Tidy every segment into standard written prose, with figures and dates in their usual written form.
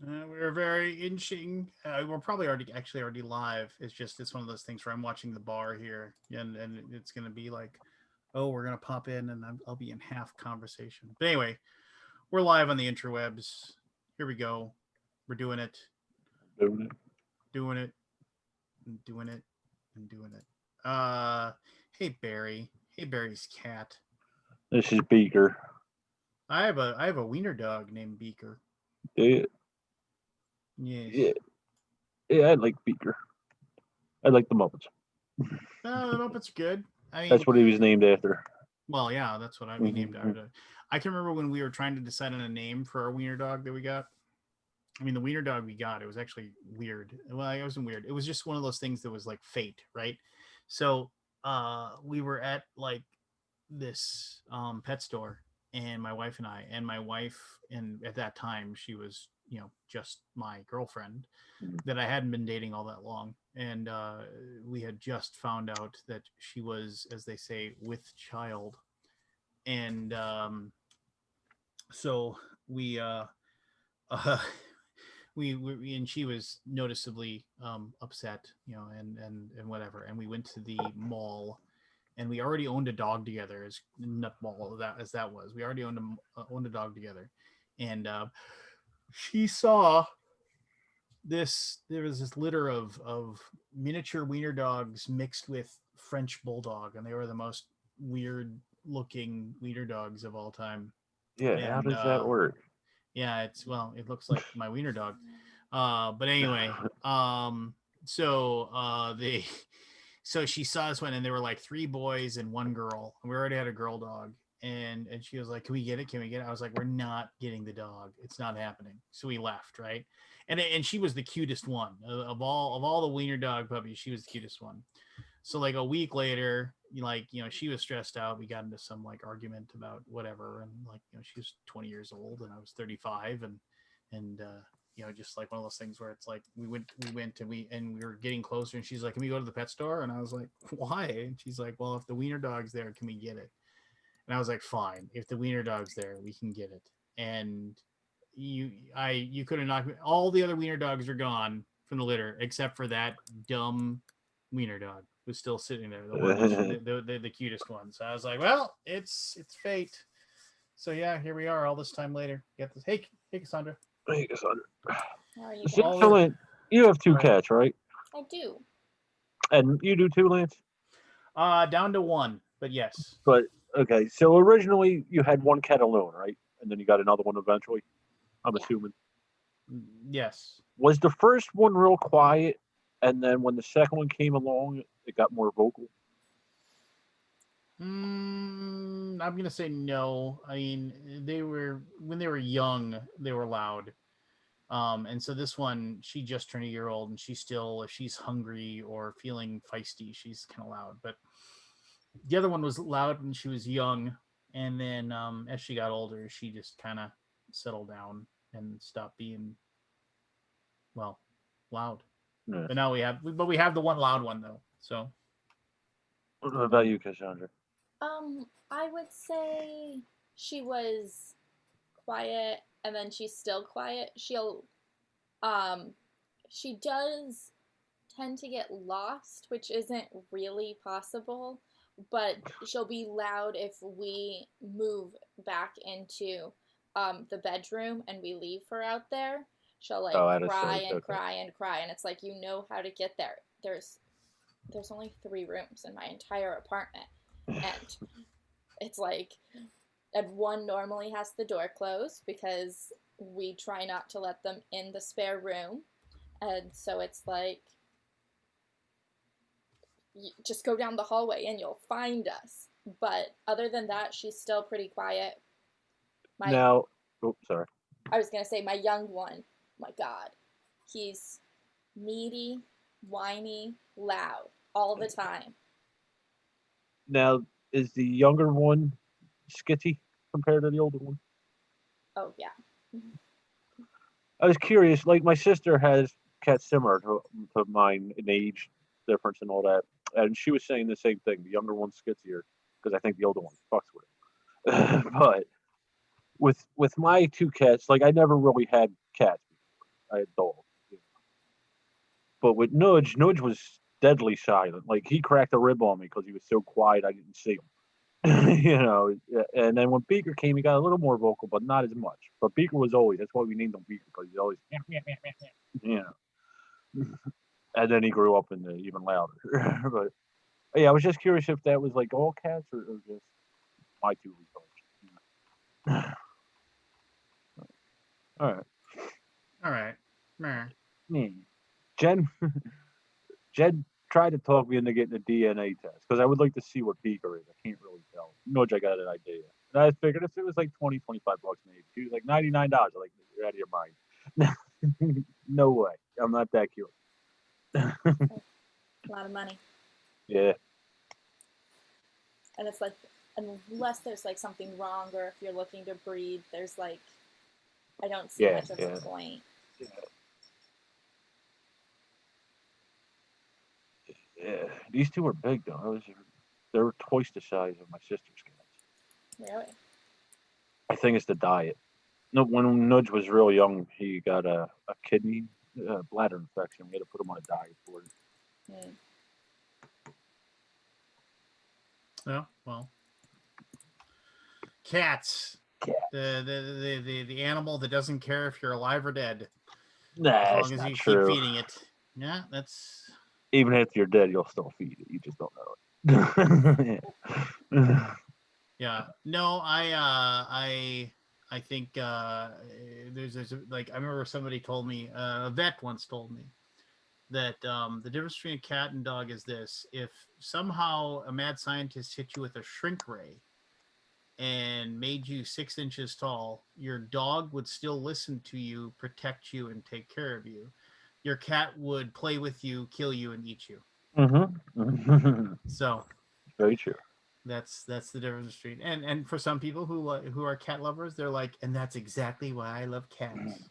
We're very inching. We're probably already live. It's one of those things where I'm watching the bar here, and it's gonna be like, oh, we're gonna pop in, and I'll be in half conversation. But anyway, we're live on the interwebs. Here we go. We're doing it, Doing it. doing it, and doing it, and doing it. Hey Barry. Hey Barry's cat. This is Beaker. I have a wiener dog named Beaker. Yeah, yeah, Yes. yeah, I like Beaker. I like the Muppets. The Muppets are good. I That's mean, what he was named after. well, yeah, that's what I'd be named Mm-hmm. after. I can remember when we were trying to decide on a name for our wiener dog that we got. I mean, the wiener dog we got, it was actually weird. Well, it wasn't weird. It was just one of those things that was like fate, right? So, we were at like this pet store, and my wife, and at that time she was, just my girlfriend that I hadn't been dating all that long, and we had just found out that she was, as they say, with child, and so we uh and she was noticeably upset, and whatever, and we went to the mall, and we already owned a dog together, as not mall that as that was, we already owned a dog together, and she saw there was this litter of miniature wiener dogs mixed with French bulldog, and they were the most weird looking wiener dogs of all time. Yeah, how And does that work? yeah, it looks like my wiener dog. But anyway, so they so she saw this one, and there were like three boys and one girl, and we already had a girl dog. And she was like, "Can we get it? Can we get it?" I was like, "We're not getting the dog. It's not happening." So we left, right? And she was the cutest one of all the wiener dog puppies. She was the cutest one. So like a week later, she was stressed out. We got into some like argument about whatever, and she was 20 years old and I was 35, and just like one of those things where it's like we were getting closer, and she's like, "Can we go to the pet store?" And I was like, "Why?" And she's like, "Well, if the wiener dog's there, can we get it?" And I was like, "Fine, if the wiener dog's there, we can get it." And you could have knocked me. All the other wiener dogs are gone from the litter except for that dumb wiener dog who's still sitting there, the one that the cutest one. So I was like, "Well, it's fate." So yeah, here we are all this time later. Get this. Hey Cassandra. Hey, Cassandra. How are you So, All guys? so the Lance, you have two Go ahead. cats, right? I do. And you do too, Lance? Down to one, but yes. But, okay, so originally you had one cat alone, right? And then you got another one eventually, I'm Yeah. assuming. Yes. Was the first one real quiet, and then when the second one came along, it got more vocal? I'm gonna say no. I mean, they were when they were young, they were loud. And so this one, she just turned a year old, and she still, if she's hungry or feeling feisty, she's kind of loud. But the other one was loud when she was young, and then as she got older, she just kind of settled down and stopped being, well, loud. Yeah. But we have the one loud one though. So What about you, Cassandra? I would say she was quiet and then she's still quiet. Um she does tend to get lost, which isn't really possible, but she'll be loud if we move back into the bedroom and we leave her out there. She'll Oh, like out of cry sight. and Okay. cry and cry, and it's like you know how to get there. There's only 3 rooms in my entire apartment, and it's like, and one normally has the door closed because we try not to let them in the spare room, and so it's like you just go down the hallway and you'll find us. But other than that, she's still pretty quiet. My Now, oh, sorry. I was gonna say my young one. My God, he's needy, whiny, loud all the time. Now, is the younger one skitty compared to the older one? Oh yeah. I was curious. Like my sister has cats similar to mine in age difference and all that, and she was saying the same thing. The younger one's skittier because I think the older one fucks with it. But with my two cats, like I never really had cats. I had dogs. You know. But with Nudge, Nudge was deadly silent. Like he cracked a rib on me because he was so quiet I didn't see him. You know, and then when Beaker came, he got a little more vocal, but not as much. But Beaker was always, that's why we named him Beaker, because he's always, you know. And then he grew up into even louder. But yeah, I was just curious if that was like all cats or just my two retards. All right. All right. Meh. Jen, Jen tried to talk me into getting a DNA test because I would like to see what Beaker is. I can't really tell. Nudge, I got an idea. And I figured if it was like 20, 25 bucks maybe. She was like $99. I'm like, you're out of your mind. No way. I'm not that cute. A lot of money. Yeah. And it's like, unless there's like something wrong, or if you're looking to breed, there's like, I don't see much of a point. Yeah. These two are big though. They were twice the size of my sister's cats. Really? I think it's the diet. No, when Nudge was real young, he got a kidney bladder infection. We had to put him on a diet for it. Mm. Yeah, well, cats. The animal that doesn't care if you're alive or dead, Nah, as that's long as not you true. keep feeding it. Yeah, that's. Even if you're dead, you'll still feed it. You just don't know it. Yeah. No, I think there's like I remember somebody told me, a vet once told me that the difference between a cat and dog is this: if somehow a mad scientist hit you with a shrink ray and made you 6 inches tall, your dog would still listen to you, protect you, and take care of you. Your cat would play with you, kill you, and eat you. Mm-hmm. So very true. that's the difference between and for some people who are cat lovers, they're like, and that's exactly why I love cats.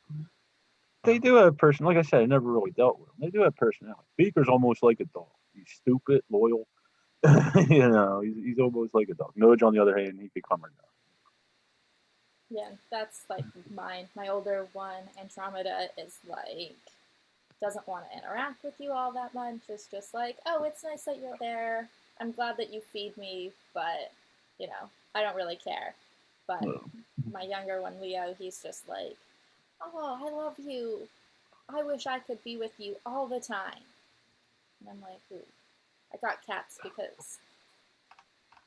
They do have a person. Like I said, I never really dealt with them. They do have personality. Beaker's almost like a dog. He's stupid, loyal. You know, he's almost like a dog. Nudge, on the other hand, he could come or go. Yeah, that's like mine. My older one, Andromeda, is like, doesn't want to interact with you all that much. It's just like, oh, it's nice that you're there. I'm glad that you feed me, but, you know, I don't really care. But my younger one, Leo, he's just like, oh, I love you. I wish I could be with you all the time. And I'm like, ooh, I got cats because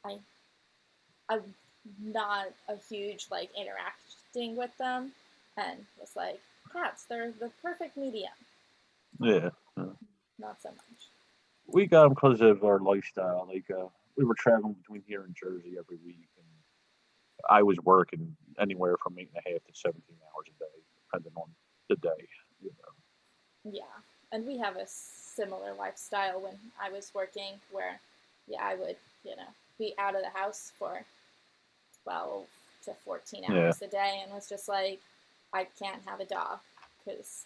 I'm not a huge like interacting with them, and it's like cats, they're the perfect medium. Yeah. Not so much. We got them because of our lifestyle. Like we were traveling between here and Jersey every week, and I was working anywhere from 8.5 to 17 hours a day, depending on the day. You know. Yeah, and we have a similar lifestyle when I was working, where yeah, I would be out of the house for 12 to 14 hours a day, and was just like, I can't have a dog because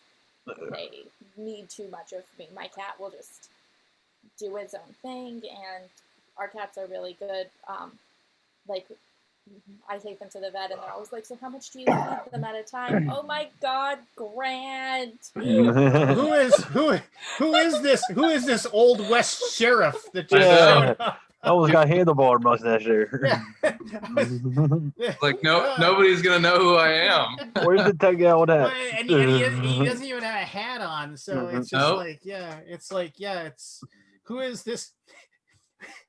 they need too much of me. My cat will just do its own thing, and our cats are really good. Like, I take them to the vet, and they're always like, so how much do you feed them at a time? Oh my God, Grant! who is this old West sheriff that just showed up? I almost got handlebar mustache there. Like nobody's gonna know who I am. Where's the 10-gallon hat? And he doesn't even have a hat on, so it's just like, it's who is this?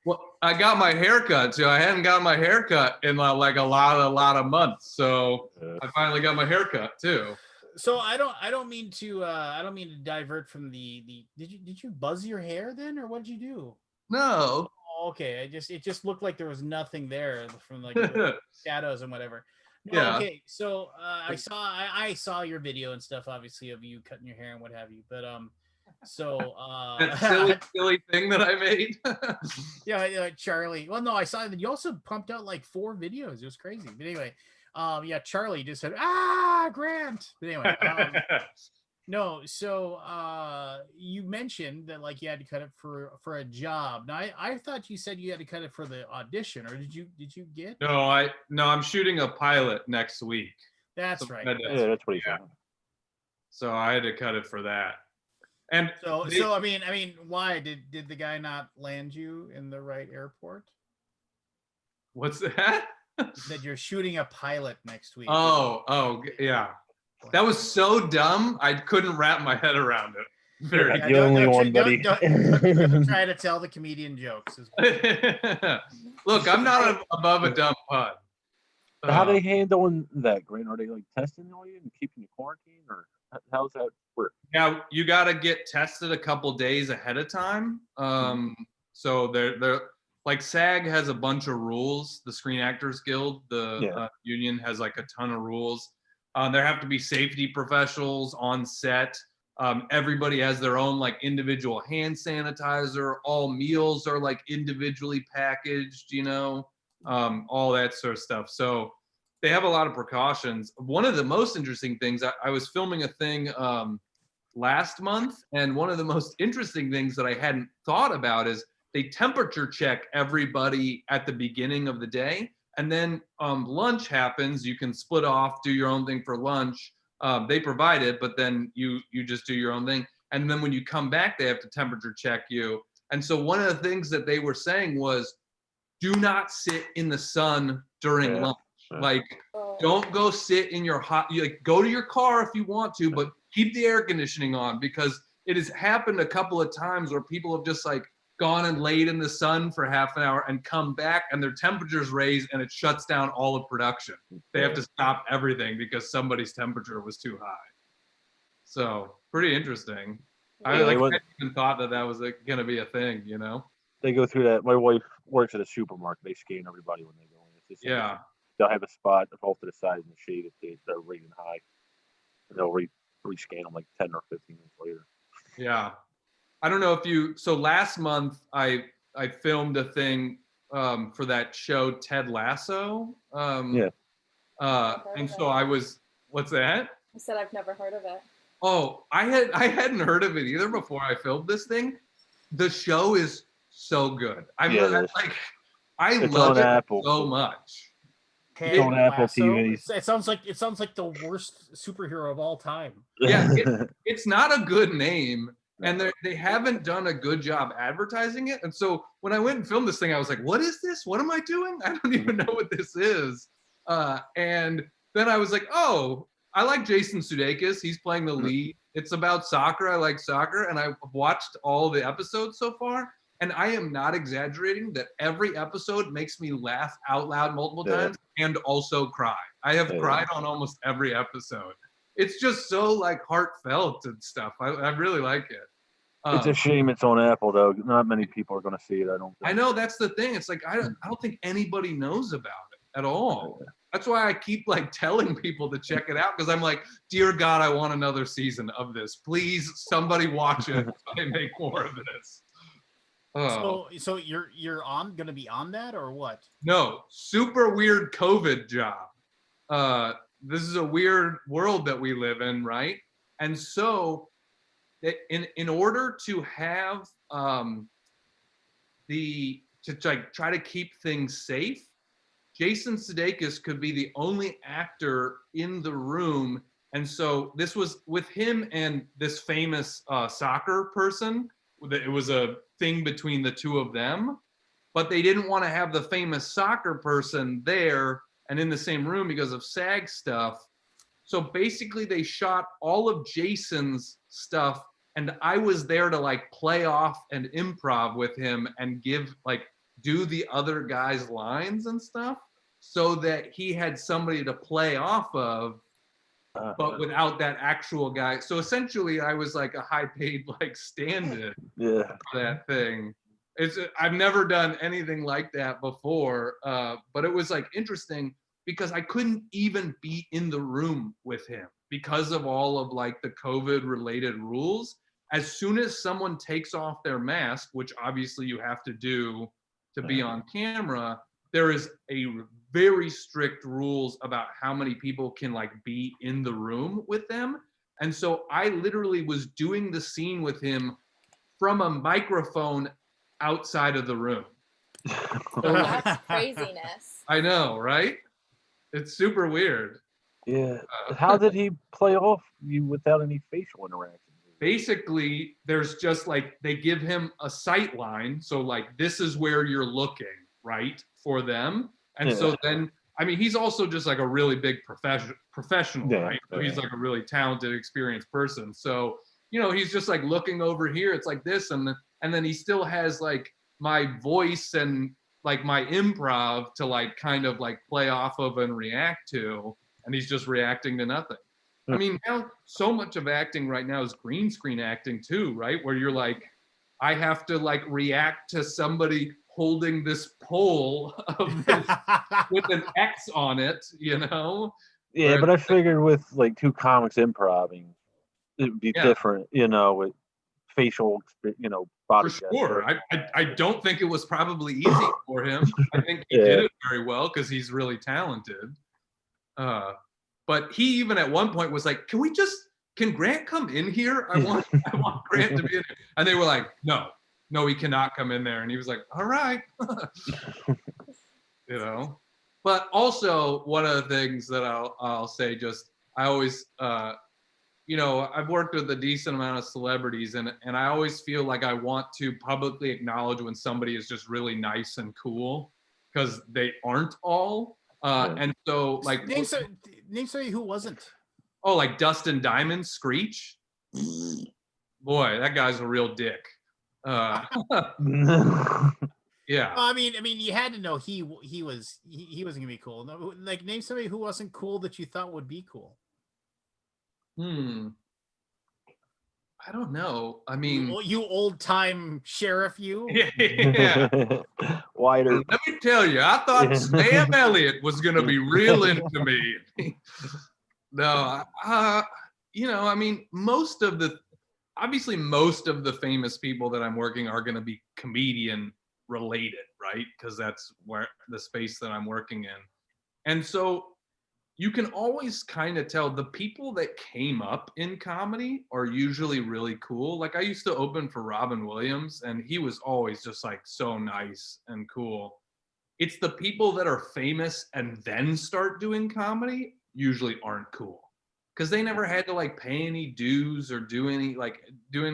Well, I got my haircut too. I hadn't got my haircut in like a lot of months, so I finally got my haircut too. So I don't mean to divert from the did you buzz your hair then, or what did you do? No. Oh, okay, it just looked like there was nothing there from like the shadows and whatever. No, Yeah. okay, so I saw your video and stuff, obviously, of you cutting your hair and what have you, but so that silly thing that I made. yeah, Charlie. Well, no, I saw that you also pumped out like 4 videos. It was crazy. But anyway, yeah, Charlie just said, Grant. But anyway, no, so you mentioned that like you had to cut it for a job. Now I thought you said you had to cut it for the audition, or did you get? No, I'm shooting a pilot next week. That's right. Yeah, that's what he said. So I had to cut it for that. And So I mean, why did the guy not land you in the right airport? what's that? That you're shooting a pilot next week. Oh, yeah. That was so dumb. I couldn't wrap my head around it. You're Yeah, the only one, buddy. Don't try to tell the comedian jokes. Look, I'm not above a dumb pun. How they handling that, Grant? Are they like testing on you and keeping you quarantined, or how's that work? Yeah, you got to get tested a couple days ahead of time. So they're like SAG has a bunch of rules. The Screen Actors Guild, the union, has like a ton of rules. There have to be safety professionals on set. Everybody has their own like individual hand sanitizer. All meals are like individually packaged, all that sort of stuff. So they have a lot of precautions. One of the most interesting things, I was filming a thing last month, and one of the most interesting things that I hadn't thought about is they temperature check everybody at the beginning of the day. And then lunch happens, you can split off, do your own thing for lunch. They provide it, but then you just do your own thing. And then when you come back, they have to temperature check you. And so one of the things that they were saying was, do not sit in the sun during lunch. Like, don't go sit in your hot, go to your car if you want to, but keep the air conditioning on, because it has happened a couple of times where people have just like gone and laid in the sun for half an hour and come back and their temperatures raise and it shuts down all of production. They have to stop everything because somebody's temperature was too high. So pretty interesting. I hadn't even thought that was going to be a thing, They go through that. My wife works at a supermarket. They scan everybody when they go in. It's just, they'll have a spot off to the side in the shade if they're rating high. And they'll rescan them like 10 or 15 minutes later. Yeah. I don't know if so last month I filmed a thing for that show Ted Lasso. And so I was, what's that? I said I've never heard of it. Oh, I hadn't heard of it either before I filmed this thing. The show is so good. I love it Apple. so much. It's on Apple TV. It sounds like the worst superhero of all time. Yeah, it's not a good name. And they haven't done a good job advertising it. And so when I went and filmed this thing, I was like, what is this? What am I doing? I don't even know what this is. And then I was like, oh, I like Jason Sudeikis. He's playing the lead. It's about soccer. I like soccer. And I've watched all the episodes so far. And I am not exaggerating that every episode makes me laugh out loud multiple times and also cry. I have cried on almost every episode. It's just so like heartfelt and stuff. I really like it. It's a shame it's on Apple though. Not many people are going to see it. I don't think. I know, that's the thing. It's like I don't think anybody knows about it at all. That's why I keep like telling people to check it out, because I'm like, dear God, I want another season of this. Please, somebody watch it. So I make more of this. Oh. So you're gonna be on that or what? No, super weird COVID job. This is a weird world that we live in, right? And so in order to have try to keep things safe, Jason Sudeikis could be the only actor in the room. And so this was with him and this famous soccer person. It was a thing between the two of them, but they didn't want to have the famous soccer person there and in the same room because of SAG stuff. So basically they shot all of Jason's stuff, and I was there to like play off and improv with him and do the other guy's lines and stuff, so that he had somebody to play off of, but without that actual guy. So essentially I was like a high paid like stand-in for that thing. I've never done anything like that before, but it was like interesting because I couldn't even be in the room with him because of all of like the COVID related rules. As soon as someone takes off their mask, which obviously you have to do to be on camera, there is a very strict rules about how many people can like be in the room with them. And so I literally was doing the scene with him from a microphone outside of the room. That's craziness. I know, right? It's super weird. Yeah. How did he play off you without any facial interactions? Basically, there's just like they give him a sight line, so like this is where you're looking, right, for them, and so then I mean he's also just like a really big professional, right? So he's like a really talented, experienced person. So he's just like looking over here. It's like this, and then he still has like my voice and like my improv to like kind of like play off of and react to, and he's just reacting to nothing. I mean, now so much of acting right now is green screen acting too, right? Where you're like, I have to like react to somebody holding this pole of this, with an X on it, Yeah, Whereas, but I figured with like two comics improvising, it would be different, with facial, body for sure. I don't think it was probably easy for him. I think he did it very well because he's really talented. But he even at one point was like, can Grant come in here? I want Grant to be in here. And they were like, no, he cannot come in there. And he was like, all right. But also one of the things that I'll say, just, I always, I've worked with a decent amount of celebrities and I always feel like I want to publicly acknowledge when somebody is just really nice and cool because they aren't all. And so like name somebody who wasn't. Oh, like Dustin Diamond, Screech. Boy, that guy's a real dick. Yeah. I mean, you had to know he wasn't gonna be cool. No, like name somebody who wasn't cool that you thought would be cool. I don't know. I mean, you old time sheriff, you. Yeah. Wider. Let me tell you, I thought Sam Elliott was gonna be real into me. No, I mean, most of the famous people that I'm working are going to be comedian related, right? Because that's where the space that I'm working in. And so you can always kind of tell the people that came up in comedy are usually really cool. Like I used to open for Robin Williams and he was always just like so nice and cool. It's the people that are famous and then start doing comedy usually aren't cool because they never had to like pay any dues or do any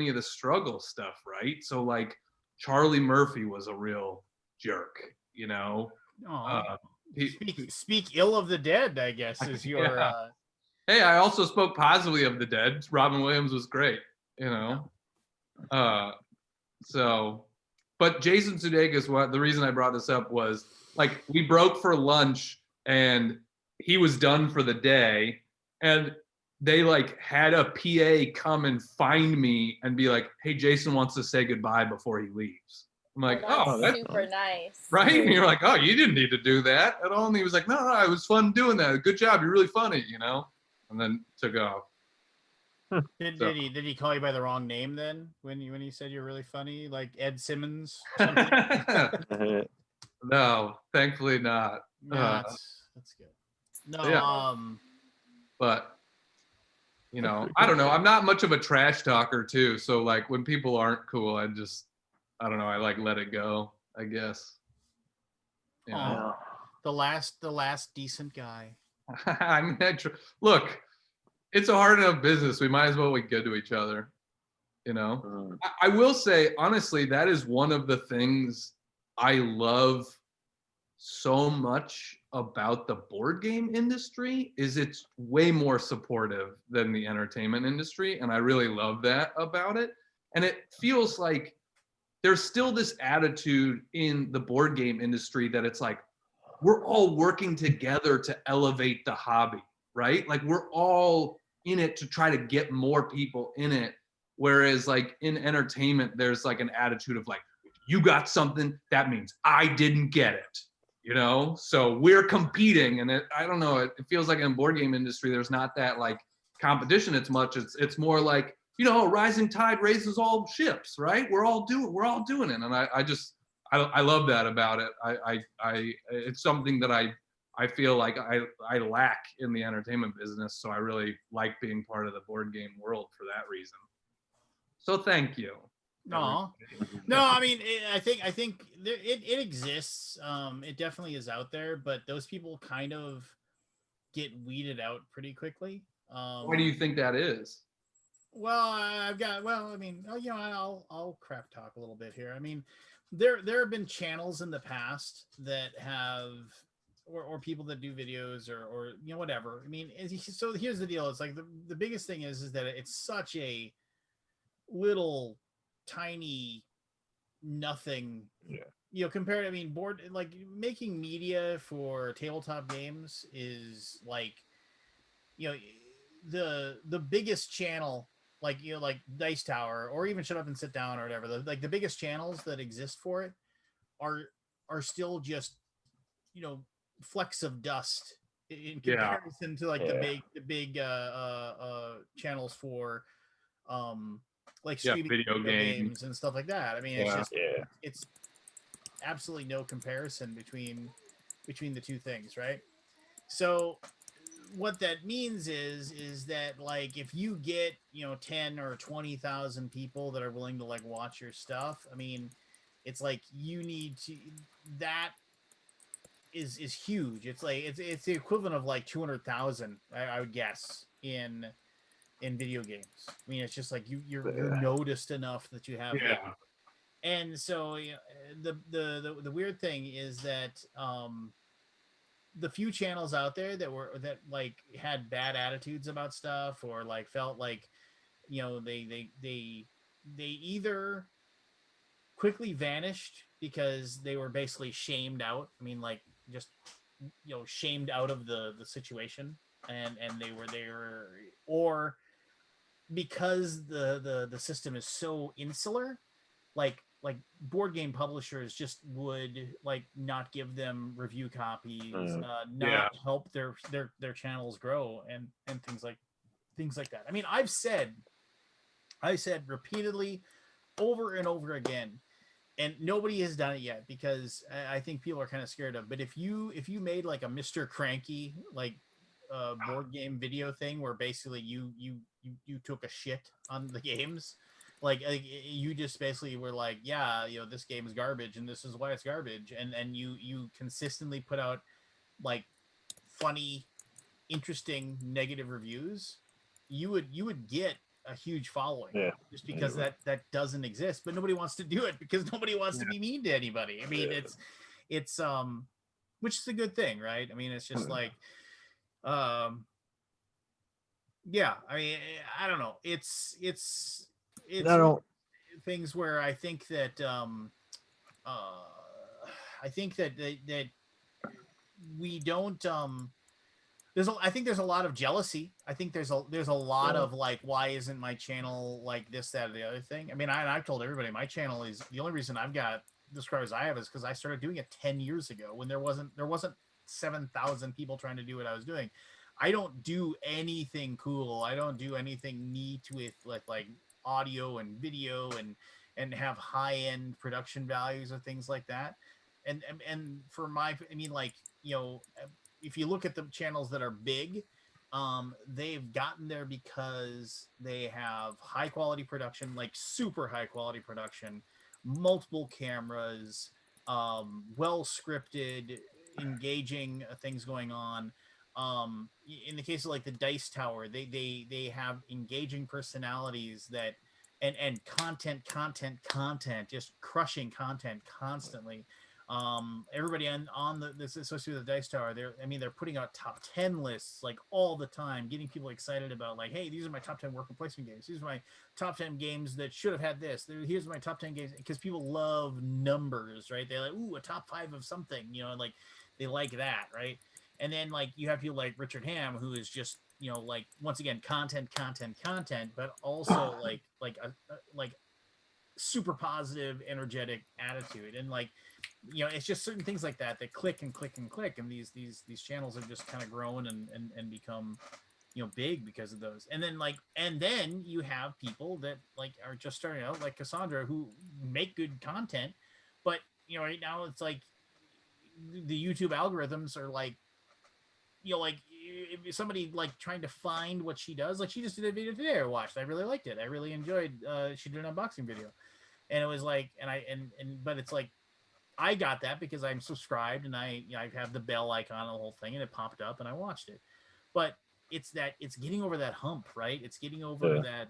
of the struggle stuff, right? So like Charlie Murphy was a real jerk, Speak ill of the dead, I guess, is your Hey, I also spoke positively of the dead. Robin Williams was great, So but Jason Sudeikis, the reason I brought this up was like we broke for lunch and he was done for the day and they like had a PA come and find me and be like, hey, Jason wants to say goodbye before he leaves. I'm like, that's super nice. Right? And you're like, oh, you didn't need to do that at all. And he was like, no, it was fun doing that. Good job. You're really funny, and then took off. Did he call you by the wrong name then when he said you're really funny, like Ed Simmons? No, thankfully not. That's good. No, yeah. But I don't know. I'm not much of a trash talker too. So like when people aren't cool, I don't know. I like let it go, I guess. The last decent guy. I mean, look, it's a hard enough business. We might as well be good to each other. I will say, honestly, that is one of the things I love so much about the board game industry is it's way more supportive than the entertainment industry. And I really love that about it. And it feels like there's still this attitude in the board game industry that it's like, we're all working together to elevate the hobby, right? Like we're all in it to try to get more people in it. Whereas like in entertainment, there's like an attitude of like, you got something, that means I didn't get it. So we're competing, and I don't know. It feels like in the board game industry, there's not that like competition as much. It's more like a rising tide raises all ships, right? We're all doing it, and I love that about it. It's something that I feel like I lack in the entertainment business. So I really like being part of the board game world for that reason. So thank you. No, I mean, I think it exists. It definitely is out there, but those people kind of get weeded out pretty quickly. Why do you think that is? Well, I mean, I'll crap talk a little bit here. I mean, there have been channels in the past that have, or people that do videos or whatever. I mean, so here's the deal. It's like the biggest thing is that it's such a little tiny nothing. Yeah. Compared, I mean, like making media for tabletop games is like, the biggest channel, like like Dice Tower or even Shut Up and Sit Down or whatever, the biggest channels that exist for it are still just flecks of dust in comparison to like the big channels for like streaming video games and stuff like that. I mean, it's just Yeah. it's absolutely no comparison between the two things, right? So what that means is that like if you get 10 or 20,000 people that are willing to like watch your stuff, I mean, it's like you need to, that is huge. It's like it's the equivalent of like 200,000, I would guess, in video games. I mean, it's just like you're noticed enough that you have that. And so the weird thing is that the few channels out there that like had bad attitudes about stuff or like felt like they either quickly vanished because they were basically shamed out. I mean, like just shamed out of the situation, and they were, or because the system is so insular, like board game publishers just would like not give them review copies, not help their channels grow and things like that. I mean, I said repeatedly over and over again, and nobody has done it yet because I think people are kind of scared of. But if you made like a Mr. Cranky like board game video thing where basically you took a shit on the games, like you just basically were like, yeah, this game is garbage and this is why it's garbage, and you consistently put out like funny, interesting, negative reviews, you would get a huge following, just because that doesn't exist. But nobody wants to do it because nobody wants to be mean to anybody. I mean, it's which is a good thing, right? I mean, it's just like yeah, I mean, I don't know. It's things where I think that I think that we don't I think there's a lot of jealousy. I think there's a lot of like, why isn't my channel like this, that, or the other thing? I mean, I've told everybody my channel is the only reason I've got the subscribers I have is because I started doing it 10 years ago when there wasn't 7,000 people trying to do what I was doing. I don't do anything cool. I don't do anything neat with like audio and video and have high end production values or things like that. And for my, I mean, like, if you look at the channels that are big, they've gotten there because they have high quality production, like super high quality production, multiple cameras, well scripted, engaging things going on. In the case of like the Dice Tower, they have engaging personalities that and content, just crushing content constantly. Everybody on this associated with the Dice Tower, they're putting out top 10 lists like all the time, getting people excited about like, hey, these are my top 10 worker placement games. These are my top 10 games that should have had this. Here's my top 10 games, because people love numbers, right? They're like, ooh, a top 5 of something, like they like that, right? And then like you have people like Richard Ham, who is just like, once again, content, but also like a super positive, energetic attitude. And like, it's just certain things like that click and click and click, and these channels have just kind of grown and become big because of those. And then you have people that like are just starting out, like Cassandra, who make good content, but right now it's like the YouTube algorithms are like, like if somebody like trying to find what she does, like she just did a video today I watched. I really liked it. I really enjoyed. She did an unboxing video, and it was like, but it's like, I got that because I'm subscribed and I have the bell icon and the whole thing, and it popped up and I watched it. but it's getting over that hump, right? It's getting over that,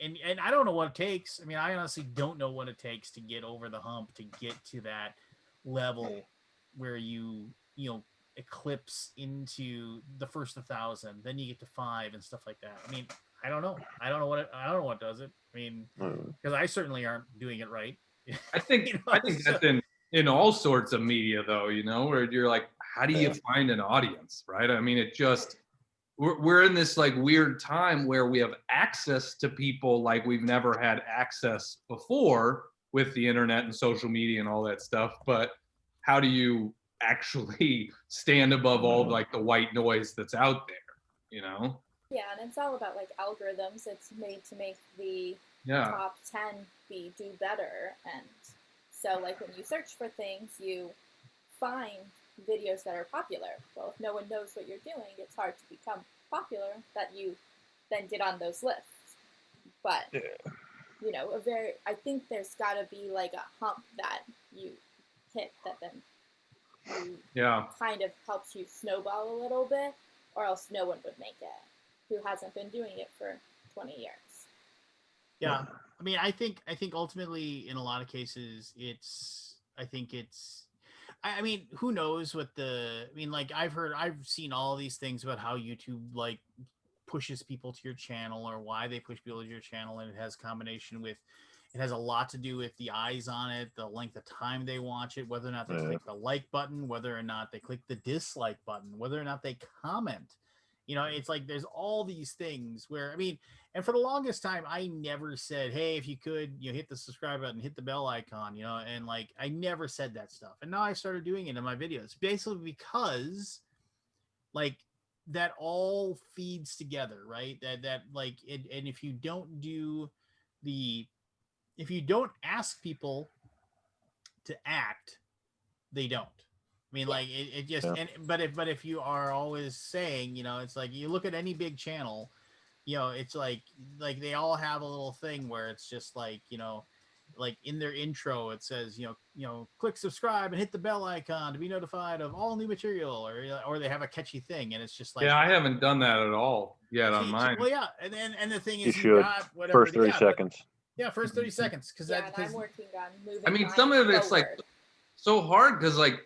and I don't know what it takes. I mean, I honestly don't know what it takes to get over the hump, to get to that level where you eclipse into the first 1,000, then you get to 5 and stuff like that. I mean, I don't know. I don't know what does it. I mean, because I certainly aren't doing it right. I think that's in all sorts of media, though. Where you're like, how do you find an audience, right? I mean, it just we're in this like weird time where we have access to people like we've never had access before with the internet and social media and all that stuff. But how do you actually stand above all like the white noise that's out there? Yeah, and it's all about like algorithms. It's made to make the top 10 do better, and so like when you search for things, you find videos that are popular. Well, if no one knows what you're doing, it's hard to become popular that you then get on those lists. But I think there's got to be like a hump that you hit that then kind of helps you snowball a little bit, or else no one would make it who hasn't been doing it for 20 years. Yeah. I mean, I think ultimately in a lot of cases I mean, who knows like I've seen all these things about how YouTube like pushes people to your channel, or why they push people to your channel, and it has a lot to do with the eyes on it, the length of time they watch it, whether or not they click the like button, whether or not they click the dislike button, whether or not they comment. It's like there's all these things where, I mean, and for the longest time, I never said, hey, if you could, hit the subscribe button, hit the bell icon, and like I never said that stuff. And now I started doing it in my videos, basically because like that all feeds together, right? That like and if you don't ask people to act, they don't. I mean, like it just but if you are always saying, it's like you look at any big channel, it's like they all have a little thing where it's just like, like in their intro it says, click subscribe and hit the bell icon to be notified of all new material, or they have a catchy thing, and it's just like, I haven't done that at all yet on mine. Well, yeah, and the thing is, you got whatever first 30 seconds. First 30 seconds, because I'm working on moving. I mean, some of it's like so hard because like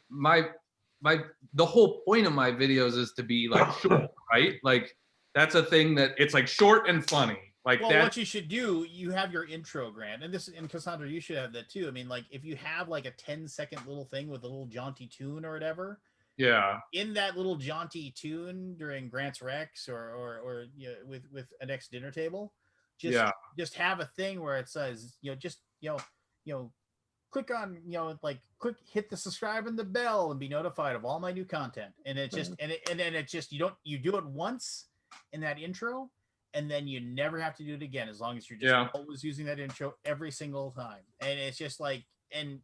the whole point of my videos is to be like short, right? Like that's a thing that it's like short and funny. Like what you should do, you have your intro, Grant, and Cassandra, you should have that too. I mean, like if you have like a 10-second little thing with a little jaunty tune or whatever, in that little jaunty tune during Grant's Rex or with a next dinner table, just have a thing where it says, click on, hit the subscribe and the bell and be notified of all my new content. And it's just, and then it's just, you do it once in that intro, and then you never have to do it again, as long as you're just always using that intro every single time. And it's just like, and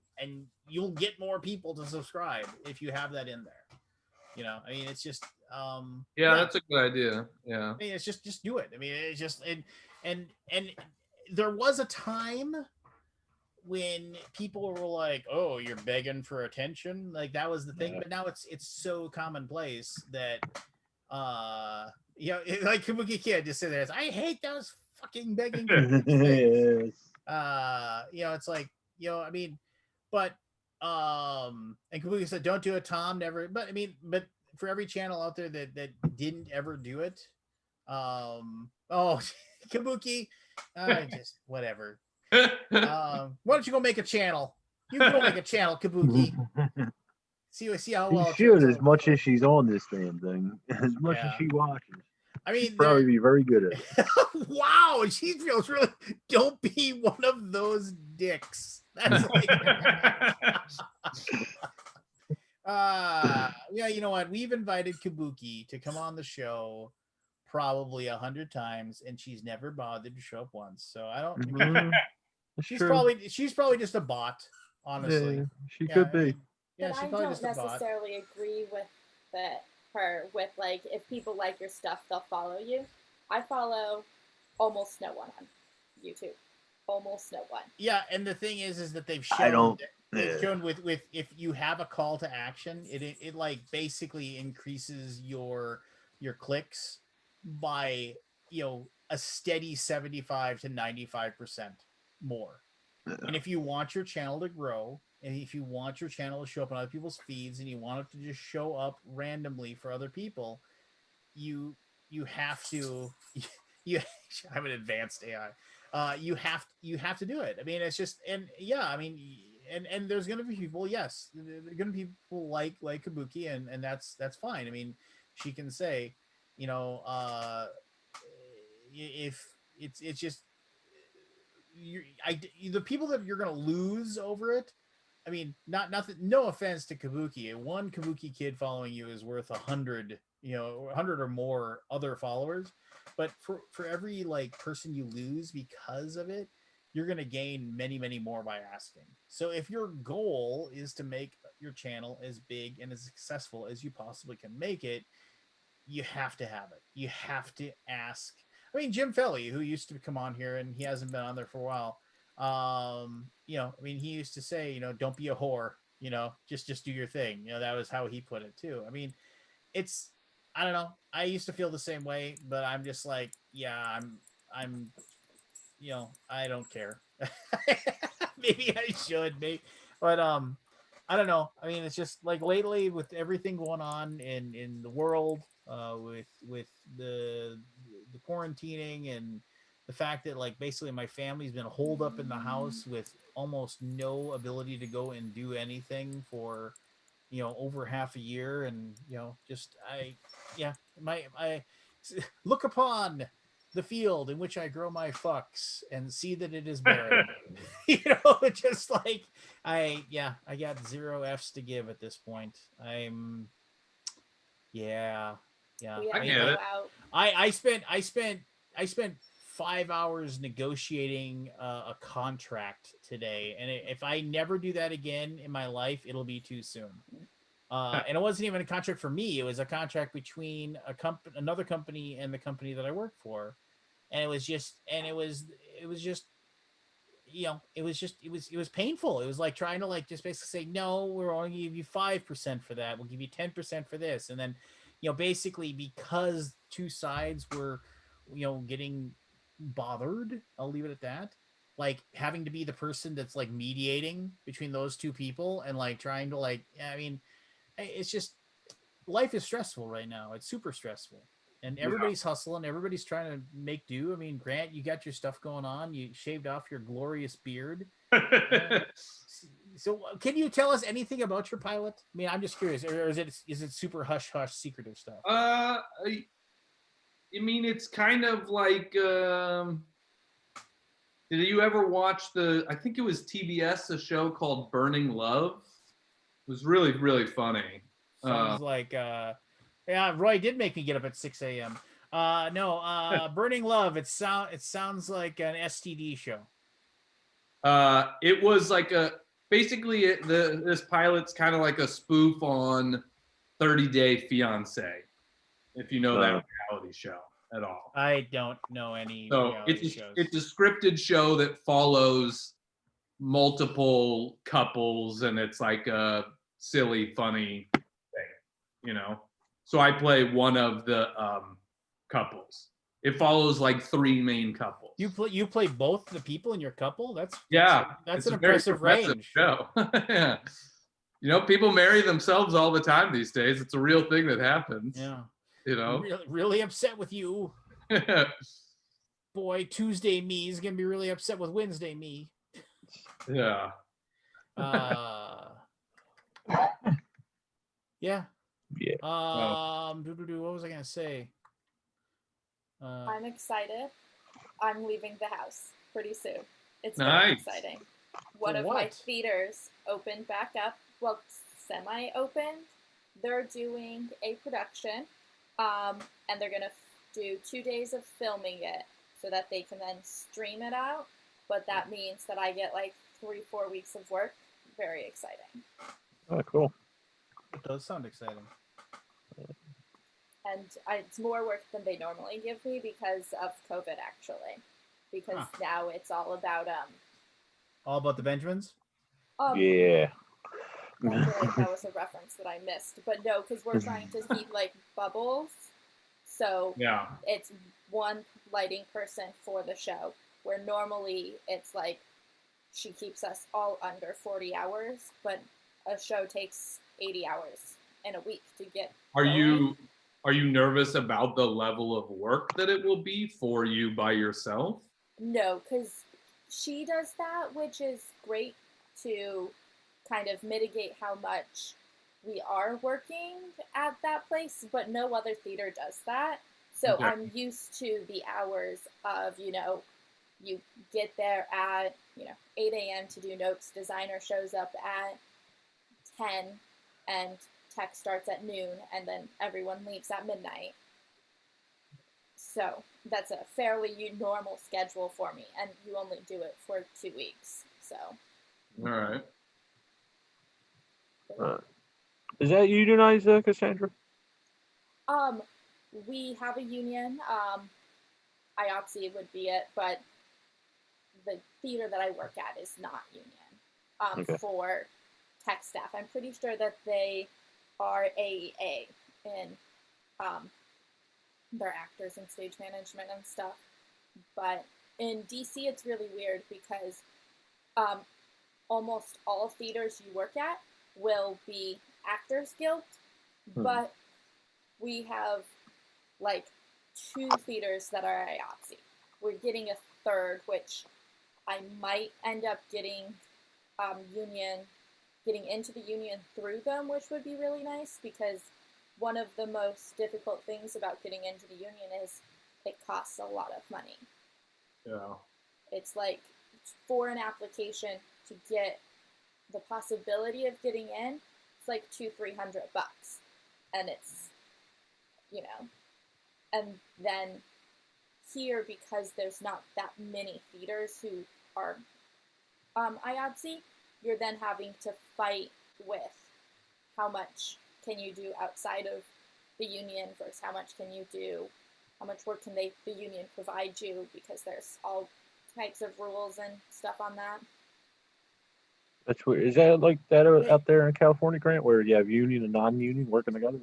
you'll get more people to subscribe if you have that in there. I mean, it's just, that's a good idea. Yeah. I mean, it's just do it. I mean, it's just, and there was a time when people were like, "Oh, you're begging for attention," like that was the thing. But now it's so commonplace that, like Kabuki Kid just sit there. I hate those fucking begging things. It's like, I mean, but and Kabuki said, "Don't do it, Tom. Never." But I mean, but for every channel out there that didn't ever do it, Kabuki, just whatever. Why don't you go make a channel? You go make a channel, Kabuki. See how well. She should, as much as she's on this damn thing, as much as she watches. I mean, she'd probably be very good at it. Wow, she feels really. Don't be one of those dicks. That's like. You know what? We've invited Kabuki to come on the show probably 100 times, and she's never bothered to show up once. So I don't. She's probably just a bot, honestly. Yeah, she could be. But I don't necessarily agree with her with like, if people like your stuff, they'll follow you. I follow almost no one on YouTube. Almost no one. Yeah, and the thing is that they've shown with if you have a call to action, it like basically increases your your clicks by, a steady 75 to 95% more. And if you want your channel to grow, and if you want your channel to show up on other people's feeds, and you want it to just show up randomly for other people, you have to you I'm an advanced AI. You have to do it. I mean, it's just, and yeah, I mean, and there's gonna be people, yes, there's gonna be people like Kabuki, and that's fine. I mean, she can say, if it's just the people that you're gonna lose over it. I mean, not nothing. No offense to Kabuki. One Kabuki kid following you is worth 100, 100 or more other followers. But for every like person you lose because of it, you're gonna gain many, many more by asking. So if your goal is to make your channel as big and as successful as you possibly can make it, you have to have it. You have to ask. I mean, Jim Felly, who used to come on here, and he hasn't been on there for a while. I mean, he used to say, don't be a whore. Just do your thing. That was how he put it too. I mean, it's, I don't know. I used to feel the same way, but I'm just like, yeah, I'm, I don't care. Maybe I should, maybe, but I don't know. I mean, it's just like lately with everything going on in the world, with the quarantining, and the fact that like basically my family's been holed up in the house with almost no ability to go and do anything for over half a year, and just I look upon the field in which I grow my fucks and see that it is barren. Just like I got 0 F's to give at this point. I'm yeah. I get it. I spent 5 hours negotiating a contract today, and if I never do that again in my life, it'll be too soon. And it wasn't even a contract for me; it was a contract between another company, and the company that I work for, and it was just it was painful. It was like trying to like just basically say, no, we're only gonna give you 5% for that. We'll give you 10% for this, and then basically because two sides were getting bothered, I'll leave it at that, like having to be the person that's like mediating between those two people, and like trying to like, I mean, it's just, life is stressful right now. It's super stressful, and everybody's hustling, everybody's trying to make do. I mean, Grant, you got your stuff going on, you shaved off your glorious beard. So can you tell us anything about your pilot? I mean, I'm just curious, or is it super hush hush secretive stuff? I mean, it's kind of like, did you ever watch I think it was TBS, a show called Burning Love? It was really, really funny. Sounds like, yeah, Roy did make me get up at 6 a.m. No, Burning Love, it sounds like an STD show. It was like basically this pilot's kind of like a spoof on 30 Day Fiance, if you know that reality show at all. I don't know any shows. It's a scripted show that follows multiple couples, and it's like a silly, funny thing, So I play one of the couples. It follows like 3 main couples. You play both the people in your couple? That's an impressive range. Show. Yeah. People marry themselves all the time these days. It's a real thing that happens. Yeah. Really upset with you. Boy, Tuesday me is gonna be really upset with Wednesday me. Yeah. Yeah. Yeah. What was I gonna say? I'm excited. I'm leaving the house pretty soon. It's nice. very exciting. One of my theaters opened back up. Well, semi-opened. They're doing a production, and they're gonna do 2 days of filming it so that they can then stream it out. But that means that I get like 3-4 weeks of work. Very exciting. Oh, cool. It does sound exciting. And it's more work than they normally give me because of COVID, actually. Because now it's all about the Benjamins? Yeah. I feel like that was a reference that I missed. But no, because we're trying to heat like bubbles So Yeah. it's one lighting person for the show, where normally it's like she keeps us all under 40 hours, but a show takes 80 hours in a week to get Are going. you nervous about the level of work that it will be for you by yourself? No, because she does that, which is great to kind of mitigate how much we are working at that place, but no other theater does that. So Okay. I'm used to the hours of, you get there at, 8 a.m. to do notes. Designer shows up at 10 and tech starts at noon, and then everyone leaves at midnight. So that's a fairly normal schedule for me, and you only do it for 2 weeks. So. All right. Is that unionized, Cassandra? We have a union. IOTC would be it, but the theater that I work at is not union. Okay. For tech staff, I'm pretty sure that they are AEA in their actors and stage management and stuff. But in DC, it's really weird because almost all theaters you work at will be Actors Guild, but we have like 2 theaters that are IOTC. We're getting a third, which I might end up getting getting into the union through them, which would be really nice, because one of the most difficult things about getting into the union is it costs a lot of money. Yeah. It's like, for an application to get the possibility of getting in, it's like $200-300, and it's, and then here, because there's not that many theaters who are IOTC, you're then having to fight with how much can you do outside of the union versus how much work can the union provide you, because there's all types of rules and stuff on that. That's weird. Is that like that out there in California, Grant, where you have union and non-union working together?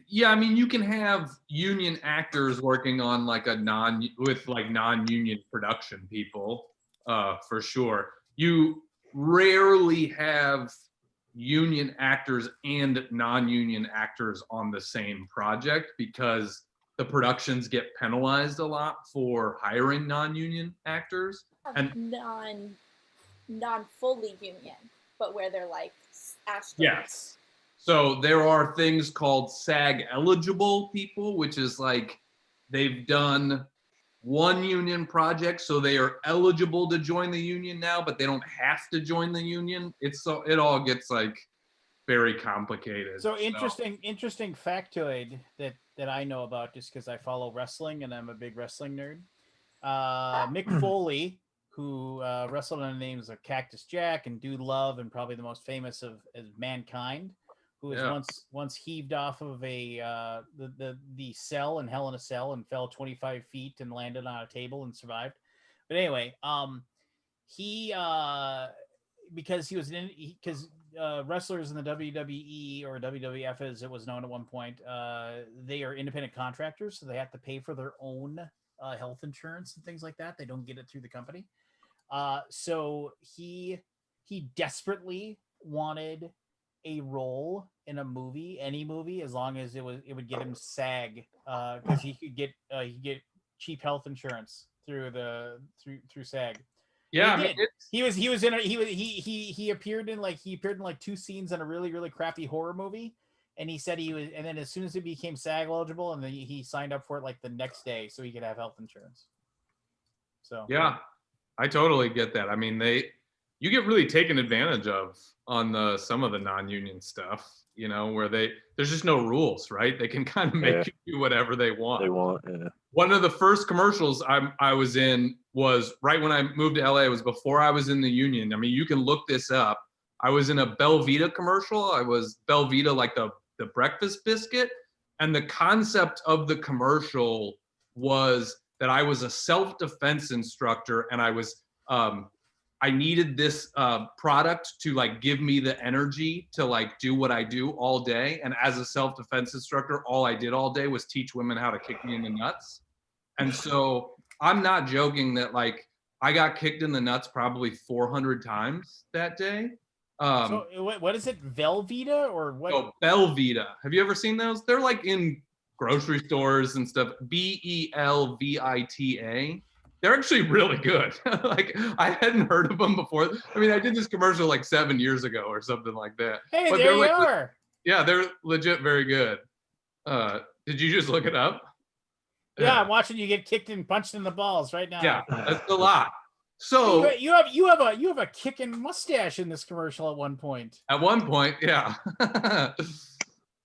Yeah, I mean, you can have union actors working on like non-union production people, for sure. You rarely have union actors and non-union actors on the same project, because the productions get penalized a lot for hiring non-union actors. And non-fully union, but where they're like asterisks. Yes. So there are things called SAG eligible people, which is like they've done one union project, so they are eligible to join the union now, but they don't have to join the union. It all gets like very complicated. So interesting factoid that I know about, just because I follow wrestling and I'm a big wrestling nerd. Mick Foley, who wrestled under the names of Cactus Jack and Dude Love, and probably the most famous of is Mankind, who was once heaved off of the cell in Hell in a Cell and fell 25 feet and landed on a table and survived. But anyway, he because he was wrestlers in the WWE or WWF, as it was known at one point, they are independent contractors, so they have to pay for their own health insurance and things like that. They don't get it through the company. So he desperately wanted a role in a movie, any movie, as long as it would get him SAG, because he could get cheap health insurance through SAG. Yeah, he appeared in like 2 scenes in a really, really crappy horror movie, and he said he was, and then as soon as it became SAG eligible, and then he signed up for it like the next day so he could have health insurance. So yeah, I totally get that. I mean, you get really taken advantage of on some of the non-union stuff, where there's just no rules, right? They can kind of make you do whatever they want. Yeah. One of the first commercials I was in was right when I moved to LA. It was before I was in the union. I mean, you can look this up. I was in a Belvita commercial. I was Belvita, like the breakfast biscuit. And the concept of the commercial was that I was a self-defense instructor, and I I needed this product to like give me the energy to like do what I do all day. And as a self-defense instructor, all I did all day was teach women how to kick me in the nuts. And so I'm not joking that like I got kicked in the nuts probably 400 times that day. So what is it, Velveeta or what? Oh, Belvita. Have you ever seen those? They're like in grocery stores and stuff. Belvita. They're actually really good. Like I hadn't heard of them before. I mean, I did this commercial like 7 years ago or something like that. Hey, but there you like, are. Yeah, they're legit very good. Did you just look it up? Yeah, I'm watching you get kicked and punched in the balls right now. Yeah, that's a lot. So you have a kicking mustache in this commercial at one point. At one point, yeah.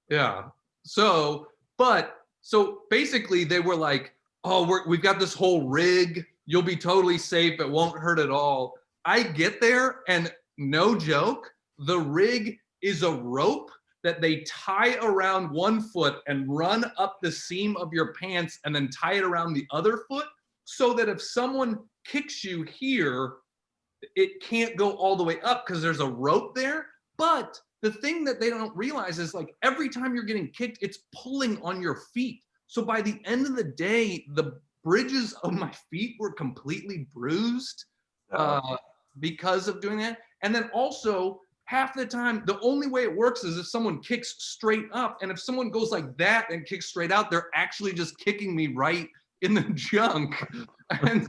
Yeah. So basically they were like, oh, we've got this whole rig. You'll be totally safe. It won't hurt at all. I get there and no joke, the rig is a rope that they tie around one foot and run up the seam of your pants and then tie it around the other foot so that if someone kicks you here, it can't go all the way up because there's a rope there. But the thing that they don't realize is like every time you're getting kicked, it's pulling on your feet. So by the end of the day, the bridges of my feet were completely bruised because of doing that. And then also half the time, the only way it works is if someone kicks straight up. And if someone goes like that and kicks straight out, they're actually just kicking me right in the junk. And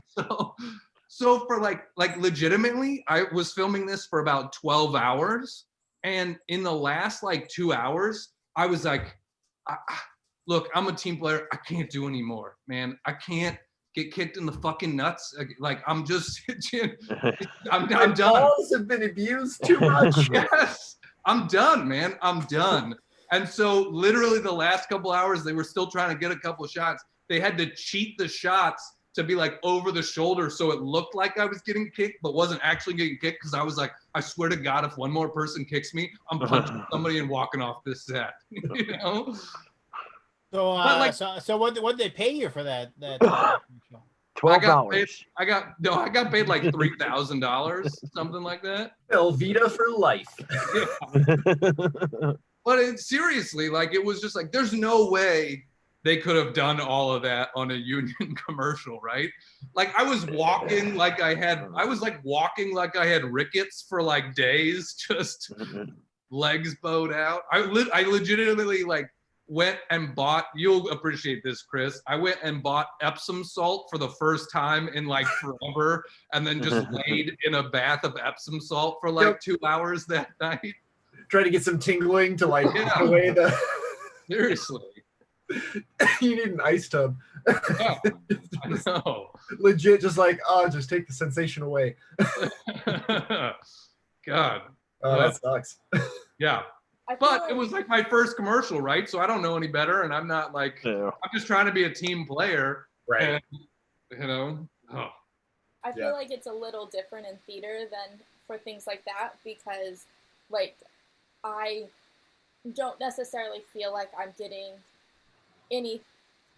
so for like legitimately, I was filming this for about 12 hours. And in the last like 2 hours, I was like, look, I'm a team player. I can't do anymore, man. I can't get kicked in the fucking nuts. Like I'm just, I'm done. Balls have been abused too much. Yes, I'm done, man. I'm done. And so literally the last couple hours, they were still trying to get a couple shots. They had to cheat the shots to be like over the shoulder so it looked like I was getting kicked but wasn't actually getting kicked because I was like, I swear to God, if one more person kicks me, I'm punching somebody and walking off this set. You know? So so what they pay you for that? $12. I got paid like $3,000, something like that. Velveeta for life. Yeah. But seriously, like it was just like there's no way they could have done all of that on a union commercial, right? Like I was walking like I had rickets for like days, just legs bowed out. I legitimately like went and bought, you'll appreciate this, Chris. I went and bought Epsom salt for the first time in like forever and then just laid in a bath of Epsom salt for like 2 hours that night. Try to get some tingling to like put away the... Seriously. You need an ice tub. Yeah, I know. Legit, just like, just take the sensation away. God. That sucks. Yeah. But it was like my first commercial, right? So I don't know any better, and I'm not like, I'm just trying to be a team player. Right. And, you know, I feel like it's a little different in theater than for things like that because, like, I don't necessarily feel like I'm getting any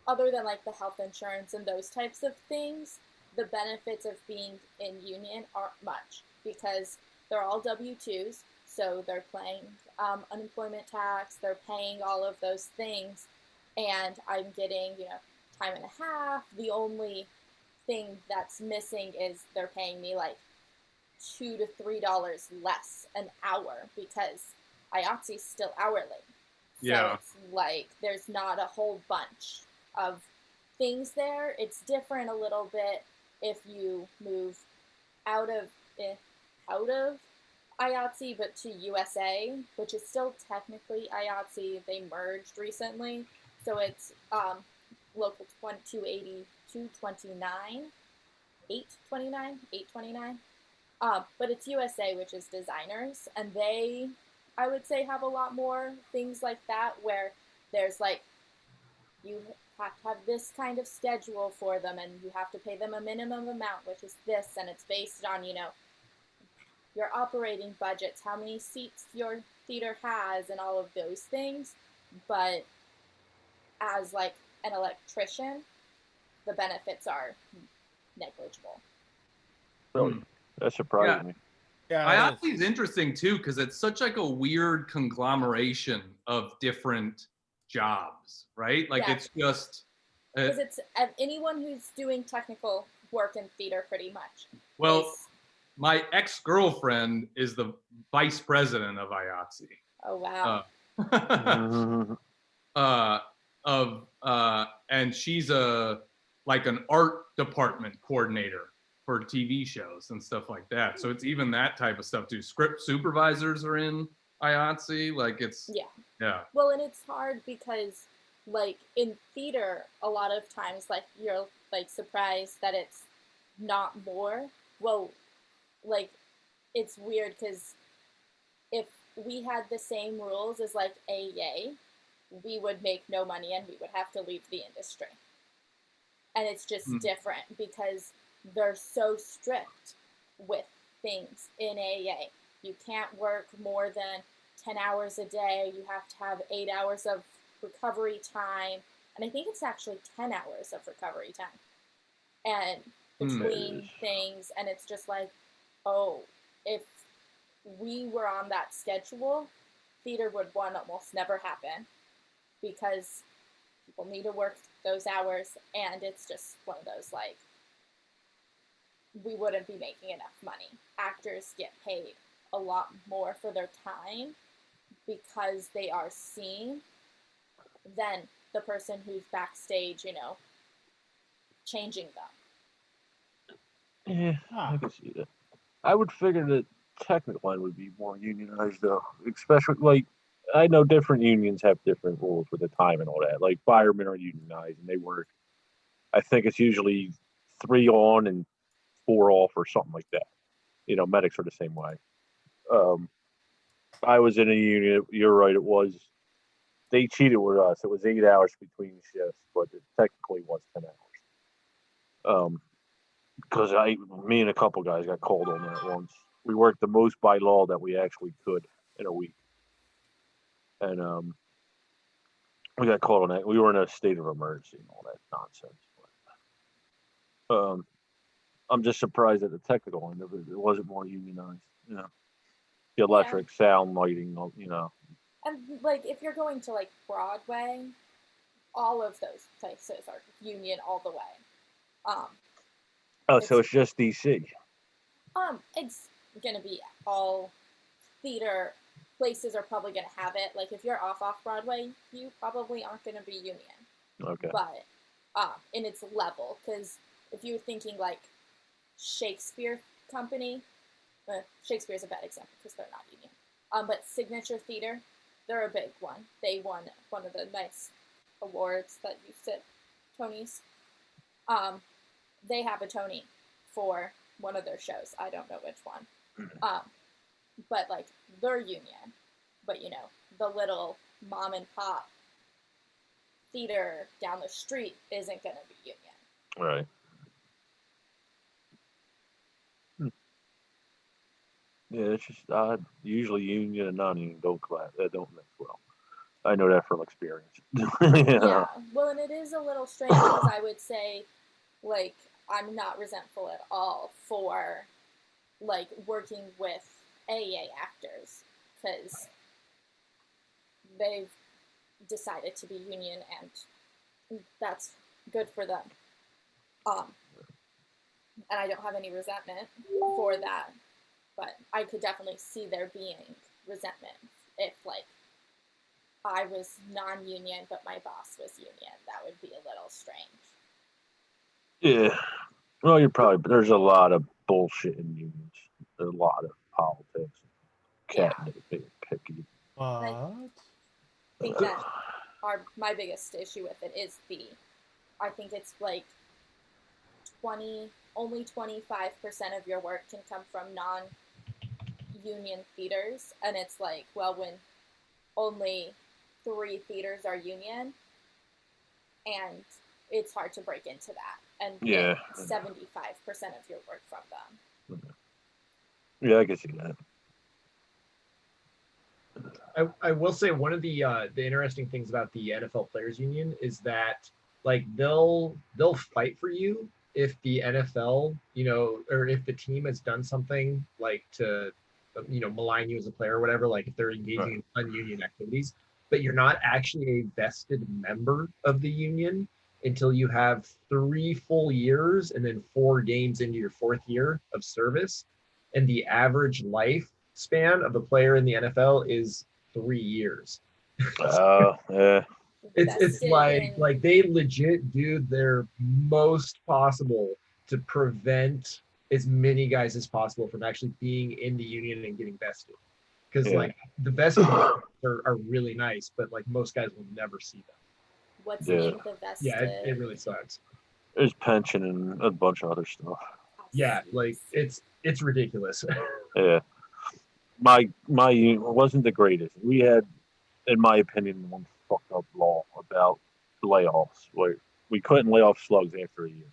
other than like the health insurance and those types of things. The benefits of being in union aren't much because they're all W-2s, so they're paying unemployment tax, they're paying all of those things, and I'm getting, time and a half. The only thing that's missing is they're paying me like $2 to $3 less an hour because IATSE's still hourly. So it's like there's not a whole bunch of things there. It's different a little bit if you move out of IATSE but to USA, which is still technically IATSE. They merged recently, so it's local 280, 229, 829. But it's USA, which is designers, and they, I would say, have a lot more things like that where there's like, you have to have this kind of schedule for them and you have to pay them a minimum amount, which is this, and it's based on, your operating budgets, how many seats your theater has, and all of those things. But as like an electrician, the benefits are negligible. Really? That surprised me. Yeah, it IATSE is interesting too because it's such like a weird conglomeration of different jobs, right? Like Yeah. it's just Because it's anyone who's doing technical work in theater, pretty much. well, my ex-girlfriend is the vice president of IATSE. Oh wow. And she's like an art department coordinator for TV shows and stuff like that. So it's even that type of stuff too. Script supervisors are in IATSE. Like it's yeah. Well, and it's hard because like in theater, a lot of times like you're like surprised that it's not more. Well, like it's weird because if we had the same rules as like AA, we would make no money and we would have to leave the industry. And it's just different because they're so strict with things in AA. You can't work more than 10 hours a day. You have to have 8 hours of recovery time. And I think it's actually 10 hours of recovery time. And between things, and it's just like, oh, if we were on that schedule, theater would almost never happen because people need to work those hours, and it's just one of those like we wouldn't be making enough money. Actors get paid a lot more for their time because they are seen than the person who's backstage, changing them. Yeah, I can see that. I would figure that technical line would be more unionized though, especially like I know different unions have different rules with the time and all that. Like firemen are unionized and they work. I think it's usually 3 on and 4 off or something like that. Medics are the same way. I was in a union. You're right. It was they cheated with us. It was 8 hours between shifts, but it technically was 10 hours. Because me and a couple guys got called on that once. We worked the most by law that we actually could in a week, and we got called on that. We were in a state of emergency and all that nonsense. But, I'm just surprised at the technical end of it. It wasn't more unionized. The electric, sound, lighting, And like if you're going to like Broadway, all of those places are union all the way. So it's just DC. It's gonna be all theater places are probably gonna have it. Like if you're off Broadway, you probably aren't gonna be union. Okay. But in its level, because if you're thinking like Shakespeare Company, Shakespeare's a bad example because they're not union. But Signature Theater, they're a big one. They won one of the nice awards that you said, Tonys. They have a Tony for one of their shows. I don't know which one. But like they're union. But the little mom and pop theater down the street isn't going to be union. Right. Yeah, it's just odd. Usually union and non-union don't mix well. I know that from experience. Yeah. Well, and it is a little strange because I would say, like, I'm not resentful at all for, like, working with AA actors because they've decided to be union and that's good for them. And I don't have any resentment for that, but I could definitely see there being resentment if, like, I was non-union, but my boss was union. That would be a little strange. Yeah. Well, there's a lot of bullshit in unions. There's a lot of politics. Cabinet being picky. I think that my biggest issue with it is I think it's like only 25% of your work can come from non-union theaters. And it's like, well, when only 3 theaters are union, and it's hard to break into that and get 75% of your work from them. Yeah, I can see that. I will say one of the interesting things about the NFL Players Union is that like they'll fight for you if the NFL, or if the team has done something like to, malign you as a player or whatever, like if they're engaging in ununion activities, but you're not actually a vested member of the union until you have 3 full years and then 4 games into your 4th year of service. And the average lifespan of a player in the NFL is 3 years. Yeah. It's like they legit do their most possible to prevent as many guys as possible from actually being in the union and getting vested. Because like the vested are really nice, but like most guys will never see them. What's in the vested? Yeah, it really sucks. There's pension and a bunch of other stuff. Yeah, like it's ridiculous. Yeah. My union wasn't the greatest. We had, in my opinion, one fucked up law about layoffs where we couldn't lay off slugs after a year.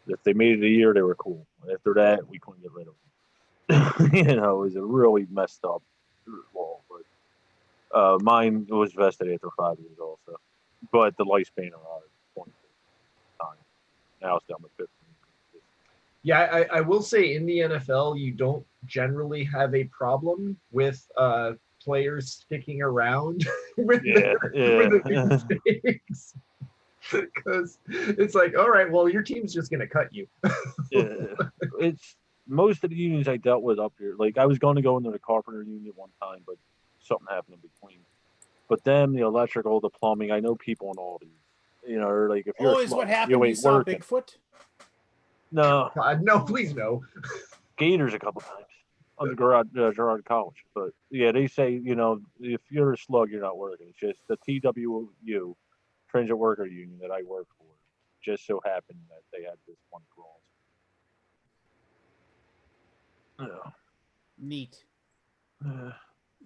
If they made it a year, they were cool. After that, we couldn't get rid of them. It was a really messed up law. But mine was vested after 5 years also. But the lifespan around 20 times. Now it's down to 15. Yeah, I will say in the NFL, you don't generally have a problem with players sticking around with their mistakes. Because it's like, all right, well, your team's just going to cut you. It's most of the unions I dealt with up here. Like, I was going to go into the carpenter union one time, but something happened in between. But then the electrical, the plumbing, I know people in all these. Like if you're is what happened? You saw working. Bigfoot? No, please no. Gators a couple times on the Gerard College, but yeah, they say if you're a slug, you're not working. It's just the TWU, Transit Worker Union, that I work for. Just so happened that they had this one clause. Yeah. Neat. All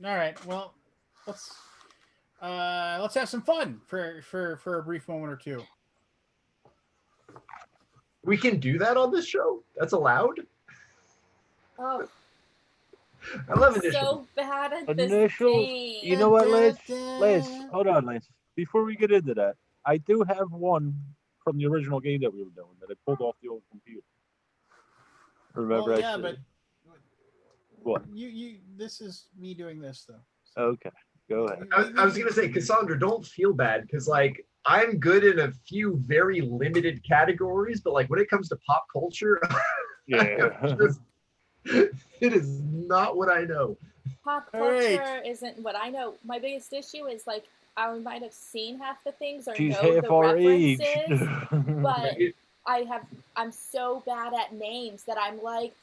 right. Well, let's have some fun for a brief moment or two. We can do that on this show? That's allowed? Oh. I love initial. So bad at this game. You know what, Lance? Hold on, Lance. Before we get into that, I do have one from the original game that we were doing that I pulled off the old computer. Remember? Well, yeah, but what? You. This is me doing this though. So. Okay, go ahead. I was gonna say, Cassandra, don't feel bad because like I'm good in a few very limited categories, but like when it comes to pop culture, yeah, it is not what I know. Pop culture isn't what I know. My biggest issue is like I might have seen half the things or She's know half the our references, age. but I'm so bad at names that I'm like,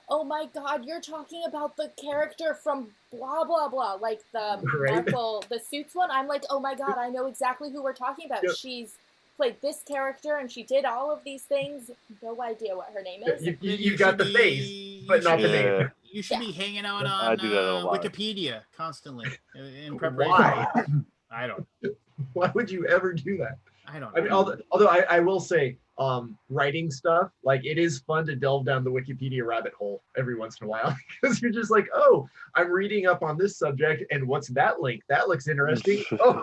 oh my god, you're talking about the character from blah blah blah, like the Marvel, the Suits one. I'm like, oh my god, I know exactly who we're talking about. Yep. She's played this character and she did all of these things. No idea what her name is. You got the face, but not the name. You should be hanging out on Wikipedia constantly in preparation. Why? I don't. Why would you ever do that? I don't know. I mean, although I will say, writing stuff, like it is fun to delve down the Wikipedia rabbit hole every once in a while because you're just like, oh, I'm reading up on this subject and what's that link? That looks interesting. Oh,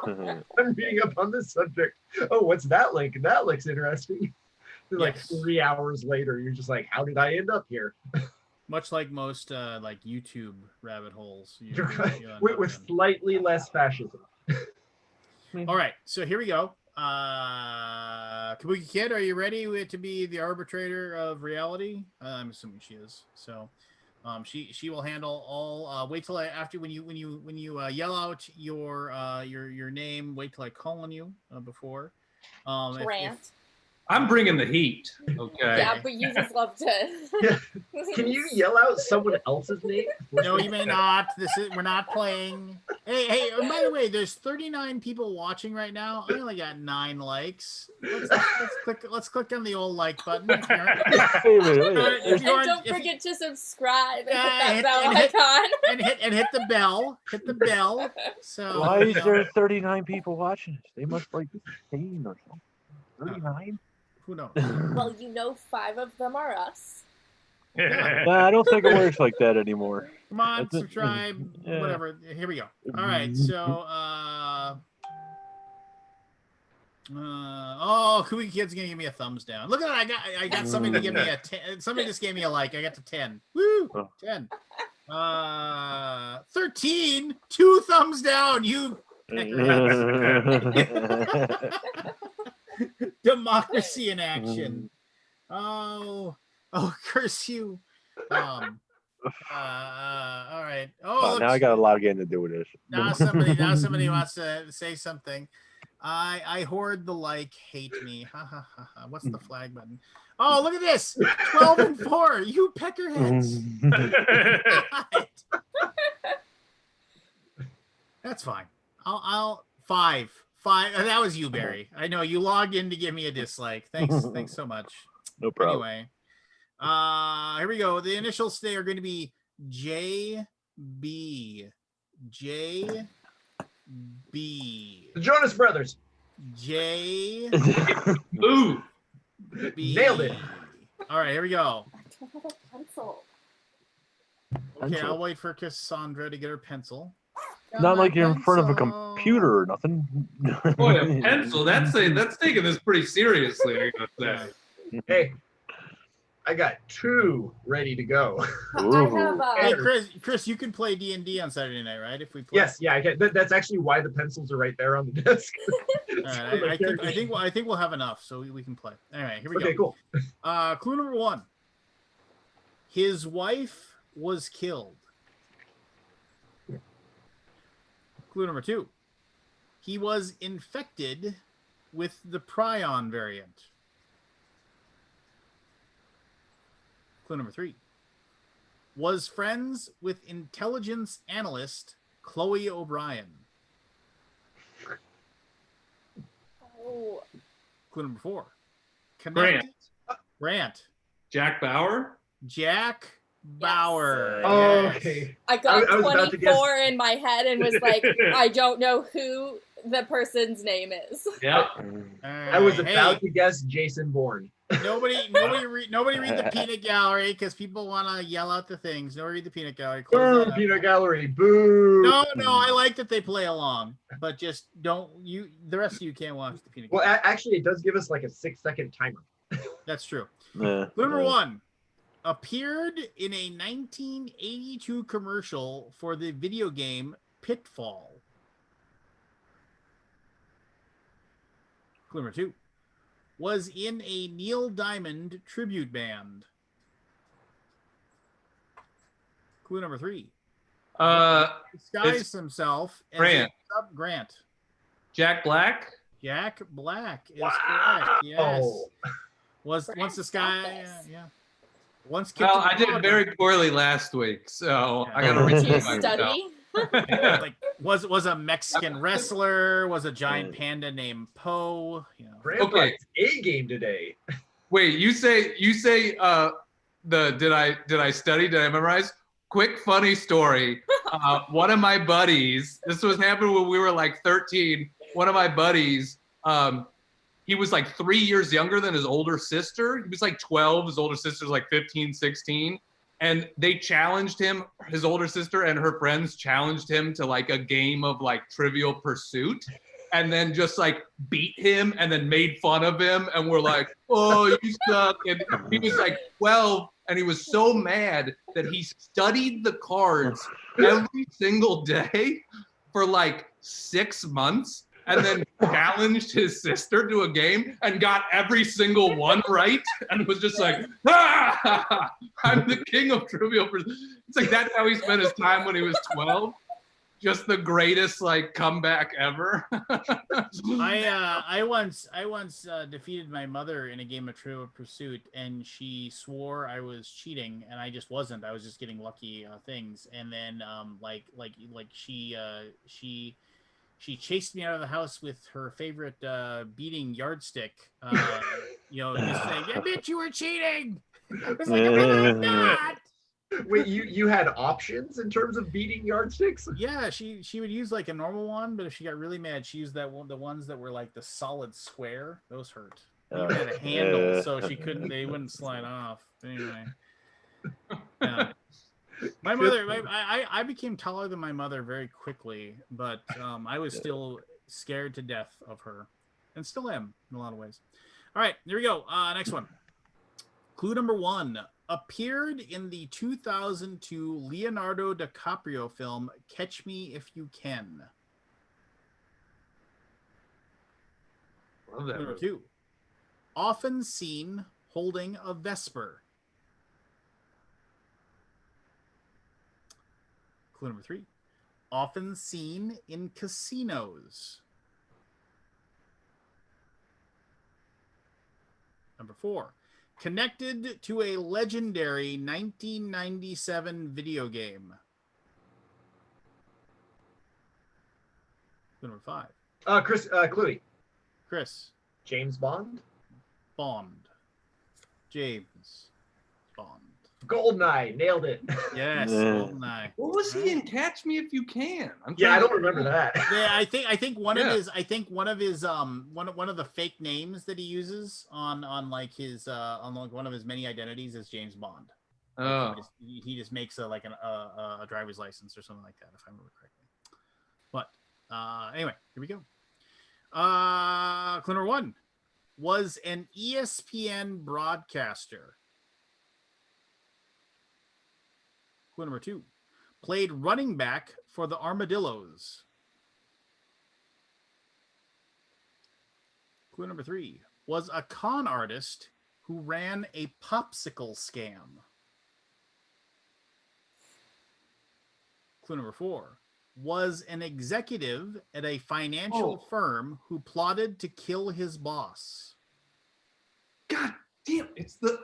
I'm reading up on this subject. Oh, what's that link? That looks interesting. Then, like 3 hours later, you're just like, how did I end up here? Much like most like YouTube rabbit holes. With slightly less fascism. All right, so here we go. Kabuki Kid, are you ready to be the arbitrator of reality? I'm assuming she is. So, she will handle all. Wait till after when you yell out your name. Wait till I call on you before. Grant. I'm bringing the heat. Okay. Yeah, but you just love to. Can you yell out someone else's name? No, you may not. We're not playing. Hey! And by the way, there's 39 people watching right now. I only got 9 likes. Let's click on the old like button. And don't forget to subscribe and hit that bell icon. And hit the bell. Hit the bell. So why is there 39 people watching this? They must like 15 or something. 39. Who knows? Well, 5 of them are us. I don't think it works like that anymore. Come on, subscribe, whatever. Here we go. All right, so Oh, Kui Kid's gonna give me a thumbs down. Look at that! I got somebody to give me a 10. Somebody just gave me a like. I got to 10. Woo! 10. 13. 2 thumbs down. You peckerheads. Democracy in action. Oh, curse you. All right. Oh, now I got a lot of getting to do with this. Now somebody wants to say something. I hoard the like, hate me. Ha ha ha ha. What's the flag button? Oh, look at this. 12 and 4. You peckerheads. That's fine. I'll 5. That was you, Barry. I know you logged in to give me a dislike. Thanks so much. No problem. Anyway, here we go. The initials today are going to be JB. The Jonas Brothers. J. Ooh. B. Nailed it. All right, here we go. I don't have a pencil. Okay, Pencil. I'll wait for Cassandra to get her pencil. Not like you're in front of a computer or nothing. Boy, a pencil. That's taking this pretty seriously, I gotta say. Hey, I got 2 ready to go. I have Hey, Chris, you can play D&D on Saturday night, right? If we play. Yes, yeah, I get that's actually why the pencils are right there on the desk. All right, I think we'll have enough, so we can play. Anyway, here we go. Okay, cool. Clue number 1. His wife was killed. Clue number 2. He was infected with the prion variant. Clue number 3. Was friends with intelligence analyst Chloe O'Brien. Oh, Clue number 4. Grant. Jack Bauer? Jack Bauer. Oh, Yes. okay. I got I was about to 24 in my head and was like, I don't know who the person's name is. Yeah. I was about to guess Jason Bourne. Nobody read the peanut gallery because people want to yell out the things. Nobody read the peanut gallery. Close Boo, that up. Peanut Gallery. Boo. No, I like that they play along, but just don't you. The rest of you can't watch the peanut Well, gallery. actually, it does give us like a 6-second timer. That's true. Yeah. Clue number 1. Appeared in a 1982 commercial for the video game Pitfall. Clue number 2. Was in a Neil Diamond tribute band. Clue number 3. Disguised himself as Grant. Jack Black? Jack Black is correct. Yes. Oh. Once this guy, yeah. Once. Well, I did very poorly last week, so Yeah. I gotta Did you redeem myself. study? Like was a Mexican wrestler, was a giant panda named Poe. You know. Grandpa's A game today. Wait, you say did I study? Did I memorize? Quick funny story. One of my buddies, this was happening when we were like 13. One of my buddies, he was like 3 years younger than his older sister. He was like 12. His older sister's like 15, 16. And they challenged him, his older sister and her friends challenged him to like a game of like Trivial Pursuit, and then just like beat him and then made fun of him. And we're like, oh, you suck. And he was like 12 and he was so mad that he studied the cards every single day for like 6 months, and then challenged his sister to a game and got every single one right, and was just like, I'm the king of Trivial Pursuit. It's like that's how he spent his time when he was 12. Just the greatest like comeback ever. I once defeated my mother in a game of Trivial Pursuit, and she swore I was cheating, and I just wasn't. I was just getting lucky things, and then she chased me out of the house with her favorite beating yardstick. Just saying, "I bet you were cheating." I was like, "I'm not." Wait, you had options in terms of beating yardsticks? Yeah, she would use like a normal one, but if she got really mad, she used the ones that were like the solid square. Those hurt. They even had a handle, so they wouldn't slide off. Anyway, yeah. My mother, I became taller than my mother very quickly, but I was still scared to death of her. and still am in a lot of ways. All right, here we go. Next one. Clue number 1. Appeared in the 2002 Leonardo DiCaprio film Catch Me If You Can. Love that Number movie. 2. Often seen holding a Vesper. Clue number 3. Often seen in casinos. Number 4. Connected to a legendary 1997 video game. Clue number 5. Chloe. Chris. James Bond. Bond. James Bond. Goldeneye. Nailed it. Yes, Yeah. GoldenEye. What was he in Catch Me If You Can? Yeah, I trying don't to- remember that. Yeah, I think one Yeah. of his one of the fake names that he uses on like his on like one of his many identities is James Bond. Like, Oh, he just makes a driver's license or something like that, if I remember correctly. But anyway, here we go. Clue number 1 was an ESPN broadcaster. Clue number 2. Played running back for the Armadillos. Clue number 3. Was a con artist who ran a popsicle scam. Clue number 4. Was an executive at a financial firm who plotted to kill his boss. God damn! It's the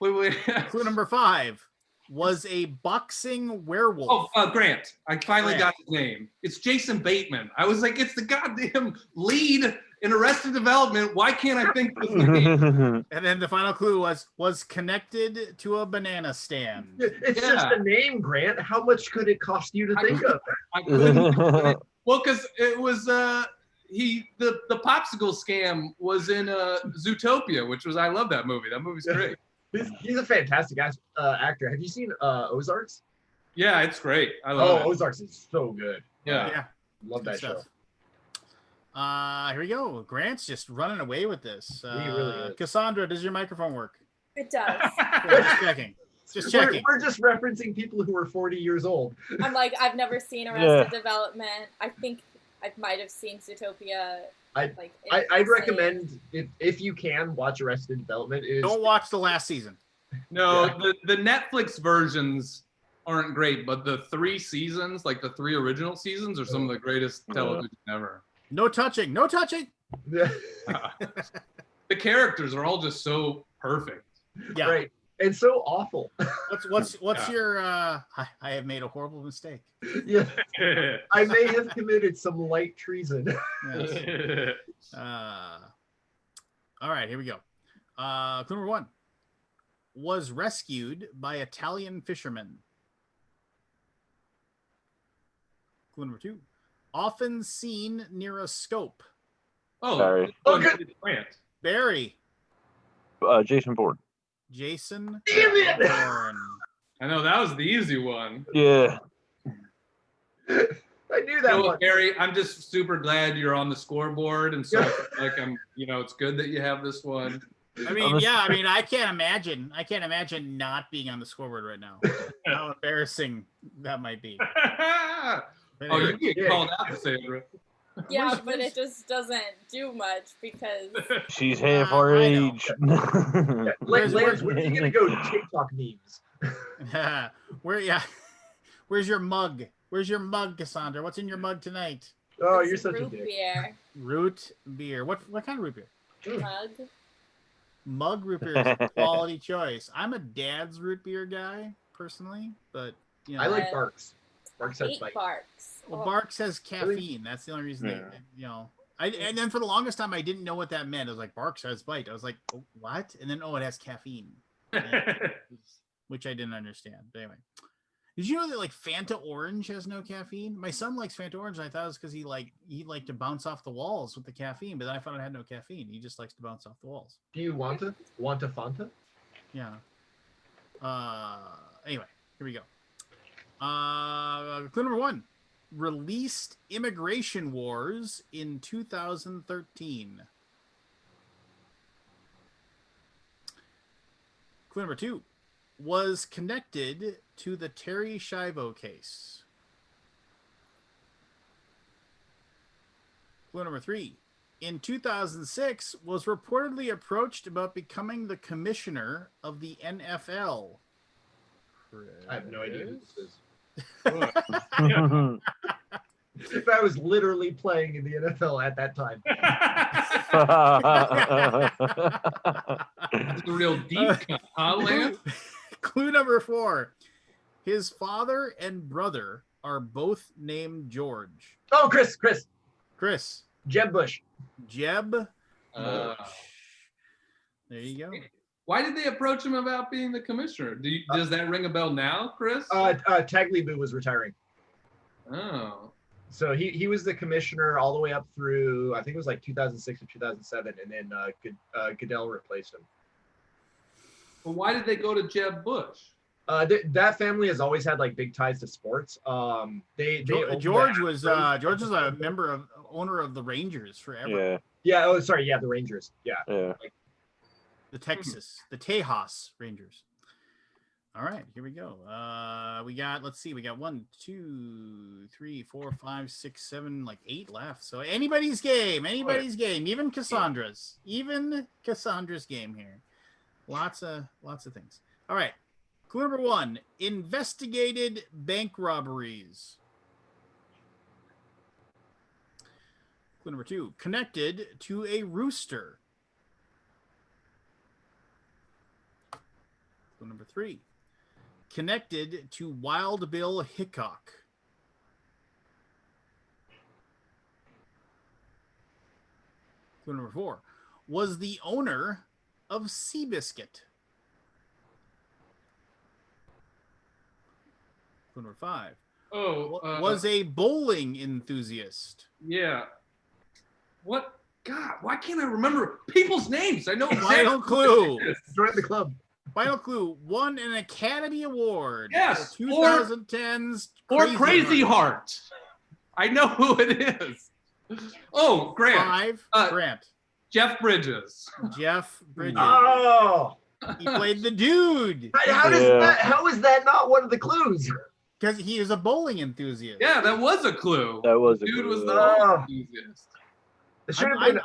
wait. Clue number 5. Was a boxing werewolf. Oh, Grant. I finally Grant. got his name. It's Jason Bateman. I was like, it's the goddamn lead in Arrested Development. Why can't I think of his name? And then the final clue was connected to a banana stand. It's Yeah. just a name, Grant. How much could it cost you to think of? I couldn't. Well, because it was the popsicle scam was in Zootopia, which was I love that movie. That movie's great. He's a fantastic actor. Have you seen Ozarks? Yeah, it's great. I love it. Ozarks is so good. Yeah. Love Good that show. stuff. Here we go. Grant's just running away with this. He really is. Cassandra, does your microphone work? It does. Good, just checking. Just checking. We're just referencing people who are 40 years old. I'm like, I've never seen Arrested Development. I think I might have seen Zootopia. I'd Insane. recommend if you can watch Arrested Development. Don't watch the last season. No, the Netflix versions aren't great, but the 3 seasons, like the 3 original seasons, are some of the greatest television ever. No touching. No touching. The characters are all just so perfect. Yeah. Right. And so awful. What's Yeah. your I have made a horrible mistake. Yeah. I may have committed some light treason. Yes. All right, here we go. Clue number 1 was rescued by Italian fishermen. Clue number 2, often seen near a scope. Sorry. Good. Grant. Barry. Jason Bourne. Jason. Damn it! Bourne. I know that was the easy one. Yeah. I knew that one. Barry, I'm just super glad you're on the scoreboard, and so I feel like I'm. It's good that you have this one. I mean, I can't imagine not being on the scoreboard right now. How embarrassing that might be. But Oh, anyway. you get called out, Sandra. Yeah, but it just doesn't do much because She's half our I know. age. Where's- Lance, when are you gonna go TikTok memes? Where's your mug? Where's your mug, Cassandra? What's in your mug tonight? Oh, it's you're such a root dick. beer Root beer. What kind of root beer? mug. Mug root beer is a quality choice. I'm a dad's root beer guy personally, but I like Yeah. Barks. Barks has Hate spike. Barks. well, Oh, Barks has caffeine. That's the only reason and then for the longest time I didn't know what that meant. I was like, Barks has bite. I was like, oh, what? And then it has caffeine. Which I didn't understand. But anyway. Did you know that like Fanta Orange has no caffeine? My son likes Fanta Orange, and I thought it was because he liked to bounce off the walls with the caffeine, but then I found it had no caffeine. He just likes to bounce off the walls. Do you want a Fanta? Yeah. Anyway, here we go. Clue number 1 released Immigration Wars in 2013? Clue number 2. Was connected to the Terry Schiavo case. Clue number 3. In 2006, was reportedly approached about becoming the commissioner of the NFL. I have no idea who this is. What? If I was literally playing in the NFL at that time. That's a real deep cut, huh, Lance? Clue number 4. His father and brother are both named George. Oh, Chris. Chris. Jeb Bush. Jeb Bush. There you go. Why did they approach him about being the commissioner? Does that ring a bell now, Chris? Tagliabue was retiring. Oh. So he was the commissioner all the way up through, I think it was like 2006 or 2007, and then Goodell replaced him. Well, why did they go to Jeb Bush? That family has always had like big ties to sports. George was a owner of the Rangers forever. Yeah. Oh, sorry. Yeah, the Rangers. Yeah. The Tejas Rangers. All right, here we go. We got 1, 2, 3, 4, 5, 6, 7, like 8 left. So anybody's game, even Cassandra's game here. Lots of things. All right. Clue number 1, investigated bank robberies. Clue number 2, connected to a rooster. Clue number 3, connected to Wild Bill Hickok. Clue number 4, was the owner of Seabiscuit. Clue number 5. Was a bowling enthusiast. Yeah. What? God, why can't I remember people's names? I know. Final clue. Join the club. Final clue. Won an Academy Award. Yes. For 2010's Crazy Heart. I know who it is. Oh, Grant. 5. Grant. Jeff Bridges. Oh. He played the dude. How is that not one of the clues? Because he is a bowling enthusiast. Yeah, that was a clue. Dude was the bowling enthusiast. I'm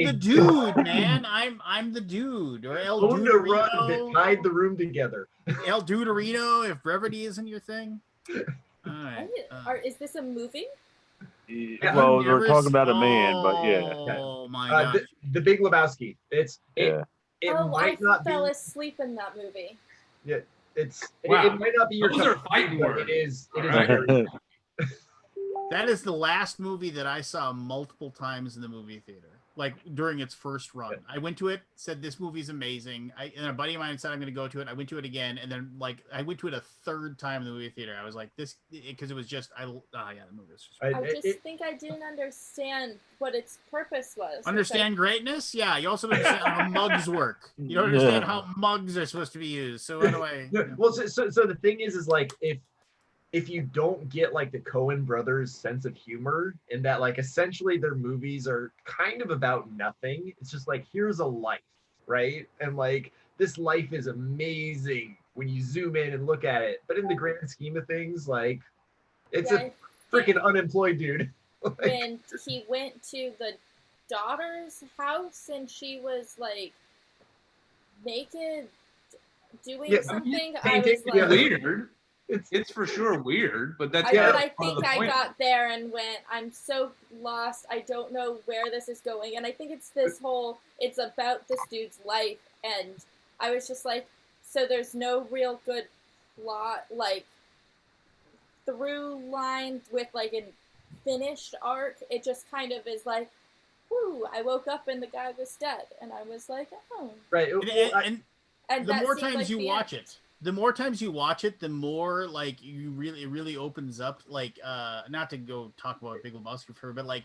the dude, man. I'm the dude. Or El Duderino. That tied the room together. El Duderino, if brevity isn't your thing. All right. Is this a movie? Well, we're talking about a man, but yeah. Oh my god. The Big Lebowski. It might not fell be. asleep in that movie. Yeah, it might not be your. Those are fighting words. It is. Right. That is the last movie that I saw multiple times in the movie theater, like during its first run. I went to it, said this movie's amazing. And a buddy of mine said I'm going to go to it. I went to it again, and then I went to it a third time in the movie theater. I was like, this, because it was just the movie was just. I think I didn't understand what its purpose was. Understand greatness? Yeah, you also don't understand how mugs work. You don't understand how mugs are supposed to be used. So anyway. Well, so the thing is like if you don't get like the Coen brothers sense of humor, in that like essentially their movies are kind of about nothing. It's just like, here's a life, right? And like this life is amazing when you zoom in and look at it. But in the grand scheme of things, like it's a freaking unemployed dude. When he went to the daughter's house and she was like naked doing something, I was like, weird. It's for sure weird, but that's I think I got there and went, I'm so lost. I don't know where this is going. And I think it's it's about this dude's life. And I was just like, so there's no real good plot, like through line with like a finished arc. It just kind of is like, whoo, I woke up and the guy was dead. And I was like, oh. Right. And the more times you watch it, the more like it really opens up. Like, not to go talk about Big Lebowski for, but like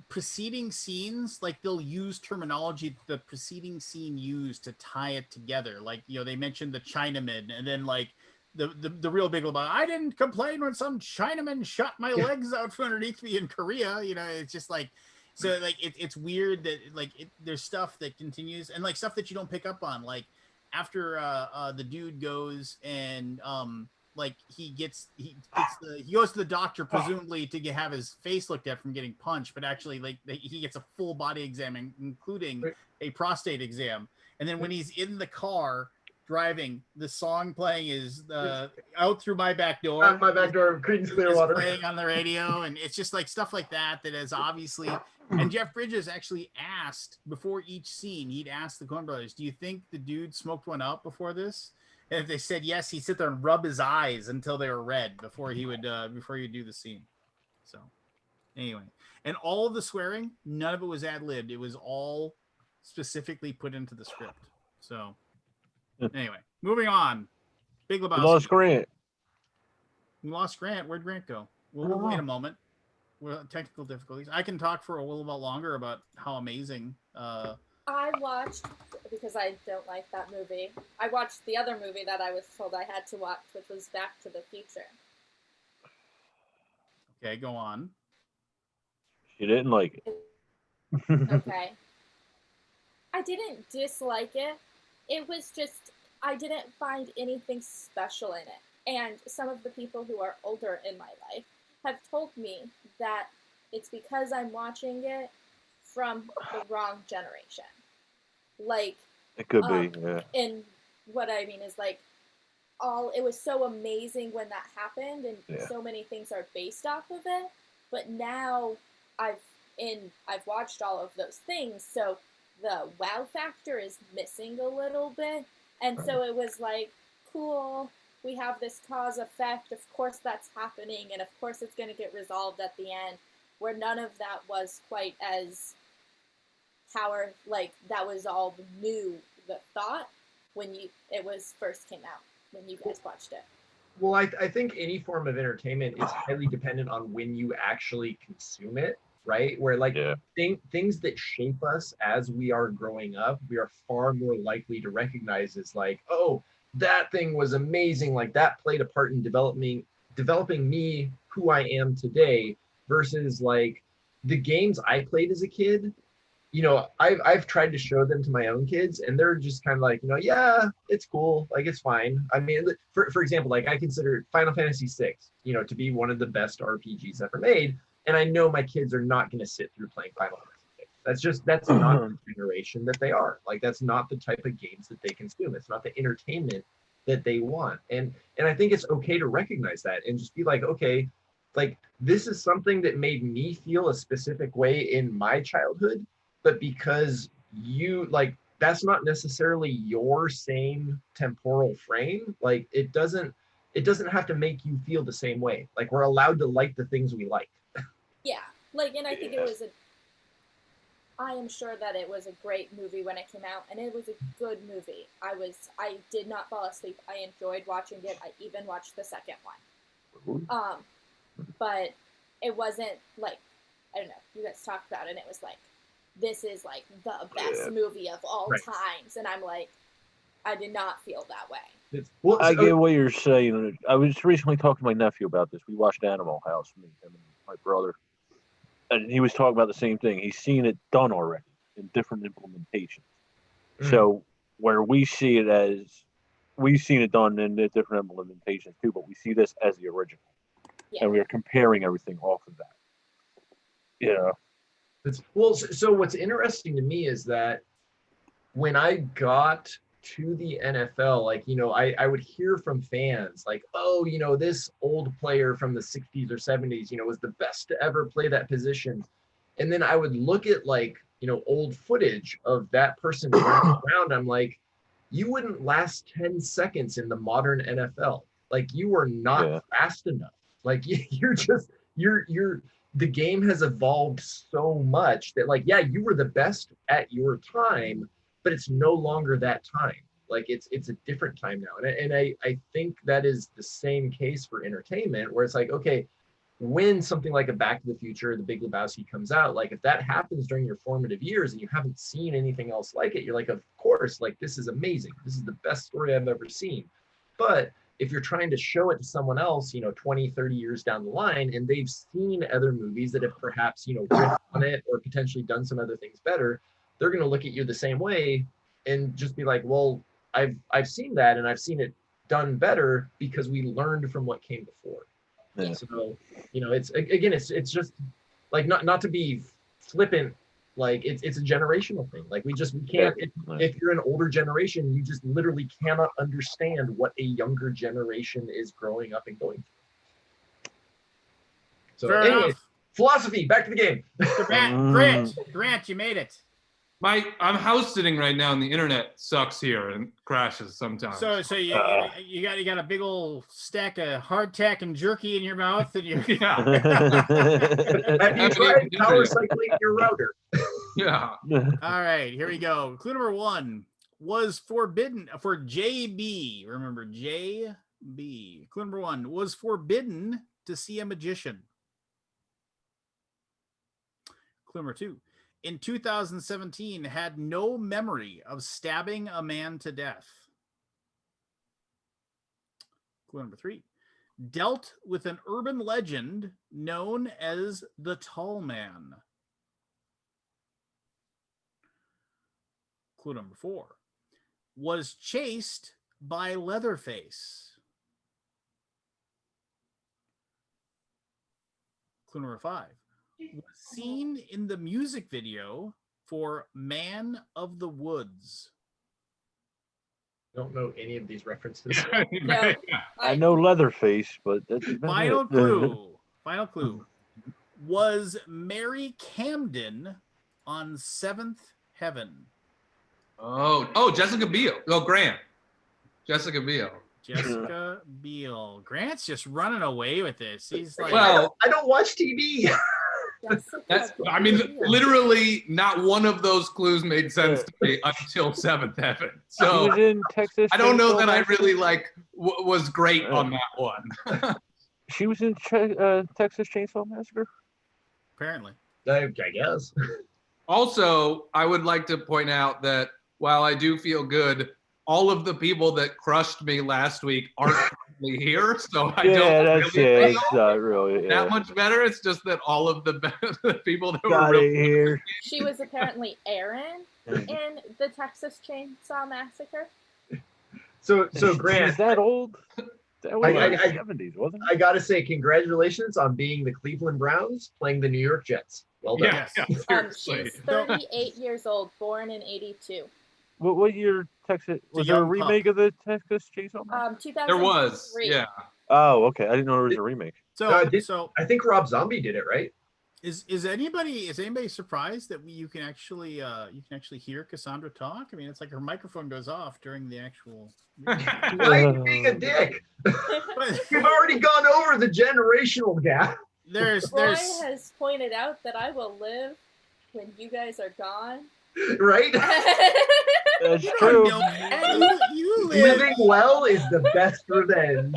preceding scenes, like they'll use terminology the preceding scene used to tie it together. Like, they mentioned the Chinaman, and then like the real Big Lebowski. I didn't complain when some Chinaman shot my legs out from underneath me in Korea. You know, it's just like, so like it's weird that like there's stuff that continues and like stuff that you don't pick up on. Like after the dude goes and like he goes to the doctor presumably to have his face looked at from getting punched, but actually like he gets a full body exam, including a prostate exam. And then when he's in the car driving, the song playing is "Out Through My Back Door." Out my back door, Creedence Clearwater, playing on the radio, and it's just like stuff like that is obviously. And Jeff Bridges actually asked before each scene, he'd ask the Coen Brothers, "Do you think the dude smoked one up before this?" And if they said yes, he'd sit there and rub his eyes until they were red before he would do the scene. So anyway, and all of the swearing, none of it was ad-libbed. It was all specifically put into the script. So anyway, moving on. Big Lebowski. We lost Grant. We lost Grant. Where'd Grant go? We'll wait a moment. Well, technical difficulties. I can talk for a little bit longer about how amazing. I watched, because I don't like that movie, I watched the other movie that I was told I had to watch, which was Back to the Future. Okay, go on. She didn't like it. Okay. I didn't dislike it. It was just, I didn't find anything special in it. And some of the people who are older in my life have told me that it's because I'm watching it from the wrong generation. Like, It could be, yeah. And what I mean is like, it was so amazing when that happened, and so many things are based off of it. But now I've watched all of those things, so the wow factor is missing a little bit. And so it was like, cool, we have this cause effect, of course that's happening, and of course it's going to get resolved at the end, where none of that was quite as that was all new, the thought, when it was first came out, when you guys watched it. Well, I think any form of entertainment is highly dependent on when you actually consume it, right? Where things that shape us as we are growing up, we are far more likely to recognize as like, oh, that thing was amazing. Like that played a part in developing me who I am today, versus like the games I played as a kid. You know, I've tried to show them to my own kids, and they're just kind of like, you know, yeah, it's cool, like it's fine. I mean, for example, like I consider Final Fantasy VI, you know, to be one of the best RPGs ever made, and I know my kids are not going to sit through playing Final Fantasy VI. That's not the generation that they are. Like that's not the type of games that they consume. It's not the entertainment that they want, and I think it's okay to recognize that and just be like, okay, like this is something that made me feel a specific way in my childhood. But because you like, that's not necessarily your same temporal frame. Like it doesn't have to make you feel the same way. Like we're allowed to like the things we like. Yeah, like, and I think I am sure that it was a great movie when it came out, and it was a good movie. I did not fall asleep. I enjoyed watching it. I even watched the second one. But it wasn't like, I don't know, you guys talked about it, and it was like, this is like the best movie of all times, and I'm like, I did not feel that way. I get what you're saying. I was recently talking to my nephew about this. We watched Animal House, me, him, and my brother, and he was talking about the same thing. He's seen it done already in different implementations. So where we've seen it done in the different implementations too, but we see this as the original, and we are comparing everything off of that. Yeah. Well, so what's interesting to me is that when I got to the NFL, like, you know, I would hear from fans like, oh, you know, this old player from the 60s or 70s, you know, was the best to ever play that position. And then I would look at like, you know, old footage of that person running around. I'm like, you wouldn't last 10 seconds in the modern NFL. Like you are not fast enough. Like you're the game has evolved so much that like, yeah, you were the best at your time, but it's no longer that time. Like it's a different time now. And I think that is the same case for entertainment, where it's like, okay, when something like a Back to the Future, The Big Lebowski comes out, like if that happens during your formative years and you haven't seen anything else like it, you're like, of course, like this is amazing. This is the best story I've ever seen. But if you're trying to show it to someone else, 20, 30 years down the line, and they've seen other movies that have perhaps, riffed on it or potentially done some other things better, they're going to look at you the same way and just be like, well, I've seen that and I've seen it done better because we learned from what came before. Yeah. So, it's just like, not to be flippant, like it's a generational thing. Like we can't, if you're an older generation, you just literally cannot understand what a younger generation is growing up and going through. So Fair anyway, enough. philosophy, back to the game. Grant, you made it. I'm house sitting right now, and the internet sucks here and crashes sometimes. So you got a big old stack of hardtack and jerky in your mouth, and you Have you tried power cycling your router? Yeah. All right, here we go. Clue number 1 was forbidden for JB. Remember JB. Clue number 1 was forbidden to see a magician. Clue number 2. In 2017, had no memory of stabbing a man to death. Clue number 3. Dealt with an urban legend known as the Tall Man. Clue number 4. Was chased by Leatherface. Clue number 5. Was seen in the music video for Man of the Woods. Don't know any of these references. No, I know Leatherface, but that's Final clue. Final clue. Was Mary Camden on Seventh Heaven. Oh, Jessica Biel. Oh, Grant. Jessica Biel. Jessica Biel. Grant's just running away with this. He's like, Well, I don't watch TV. Literally not one of those clues made sense to me until Seventh Heaven. He So was in Texas. I don't know Chainsaw that I Massacre. really was great on that one. She was in Texas Chainsaw Massacre. apparently. I guess. Also, I would like to point out that while I do feel good, all of the people that crushed me last week aren't currently here, so I don't That's really it's not really that much better. It's just that all of the people that got were it really here. She was apparently Aaron in the Texas Chainsaw Massacre. So Grant, Is that old? That was like I- 70s, wasn't I gotta say congratulations on being the Cleveland Browns playing the New York Jets. Well done. Yeah, seriously. She's 38 years old, born in 82. it? What year Texas? Was there a young pup. remake of the Texas Chainsaw Massacre? 2003. There was, yeah. Oh, okay. I didn't know there was a remake. So I think Rob Zombie did it, right? is anybody surprised that you can actually hear Cassandra talk? I mean, it's like her microphone goes off during the actual. Why are you being a dick? We've already gone over the generational gap. Roy there's has pointed out that I will live when you guys are gone. Right? That's you true. don't know, you live. Living well is the best revenge.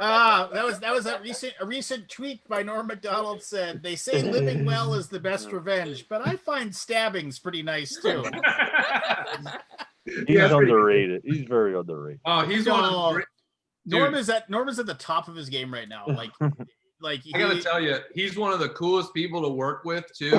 That was a recent tweet by Norm Macdonald said. They say living well is the best revenge, but I find stabbings pretty nice too. He's Yeah, underrated. He's very underrated. Oh, he's one of the No, great. Norm Dude. is at the top of his game right now. Like I gotta tell you, he's one of the coolest people to work with too.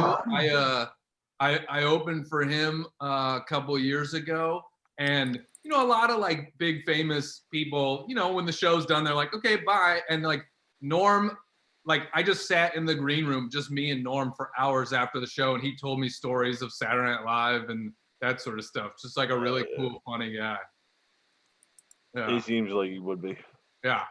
I opened for him a couple years ago, and a lot of like big famous people, when the show's done, they're like, okay, bye. And like Norm, like I just sat in the green room, just me and Norm for hours after the show, and he told me stories of Saturday Night Live and that sort of stuff. Just like a really cool, funny guy. Yeah. He seems like he would be. Yeah.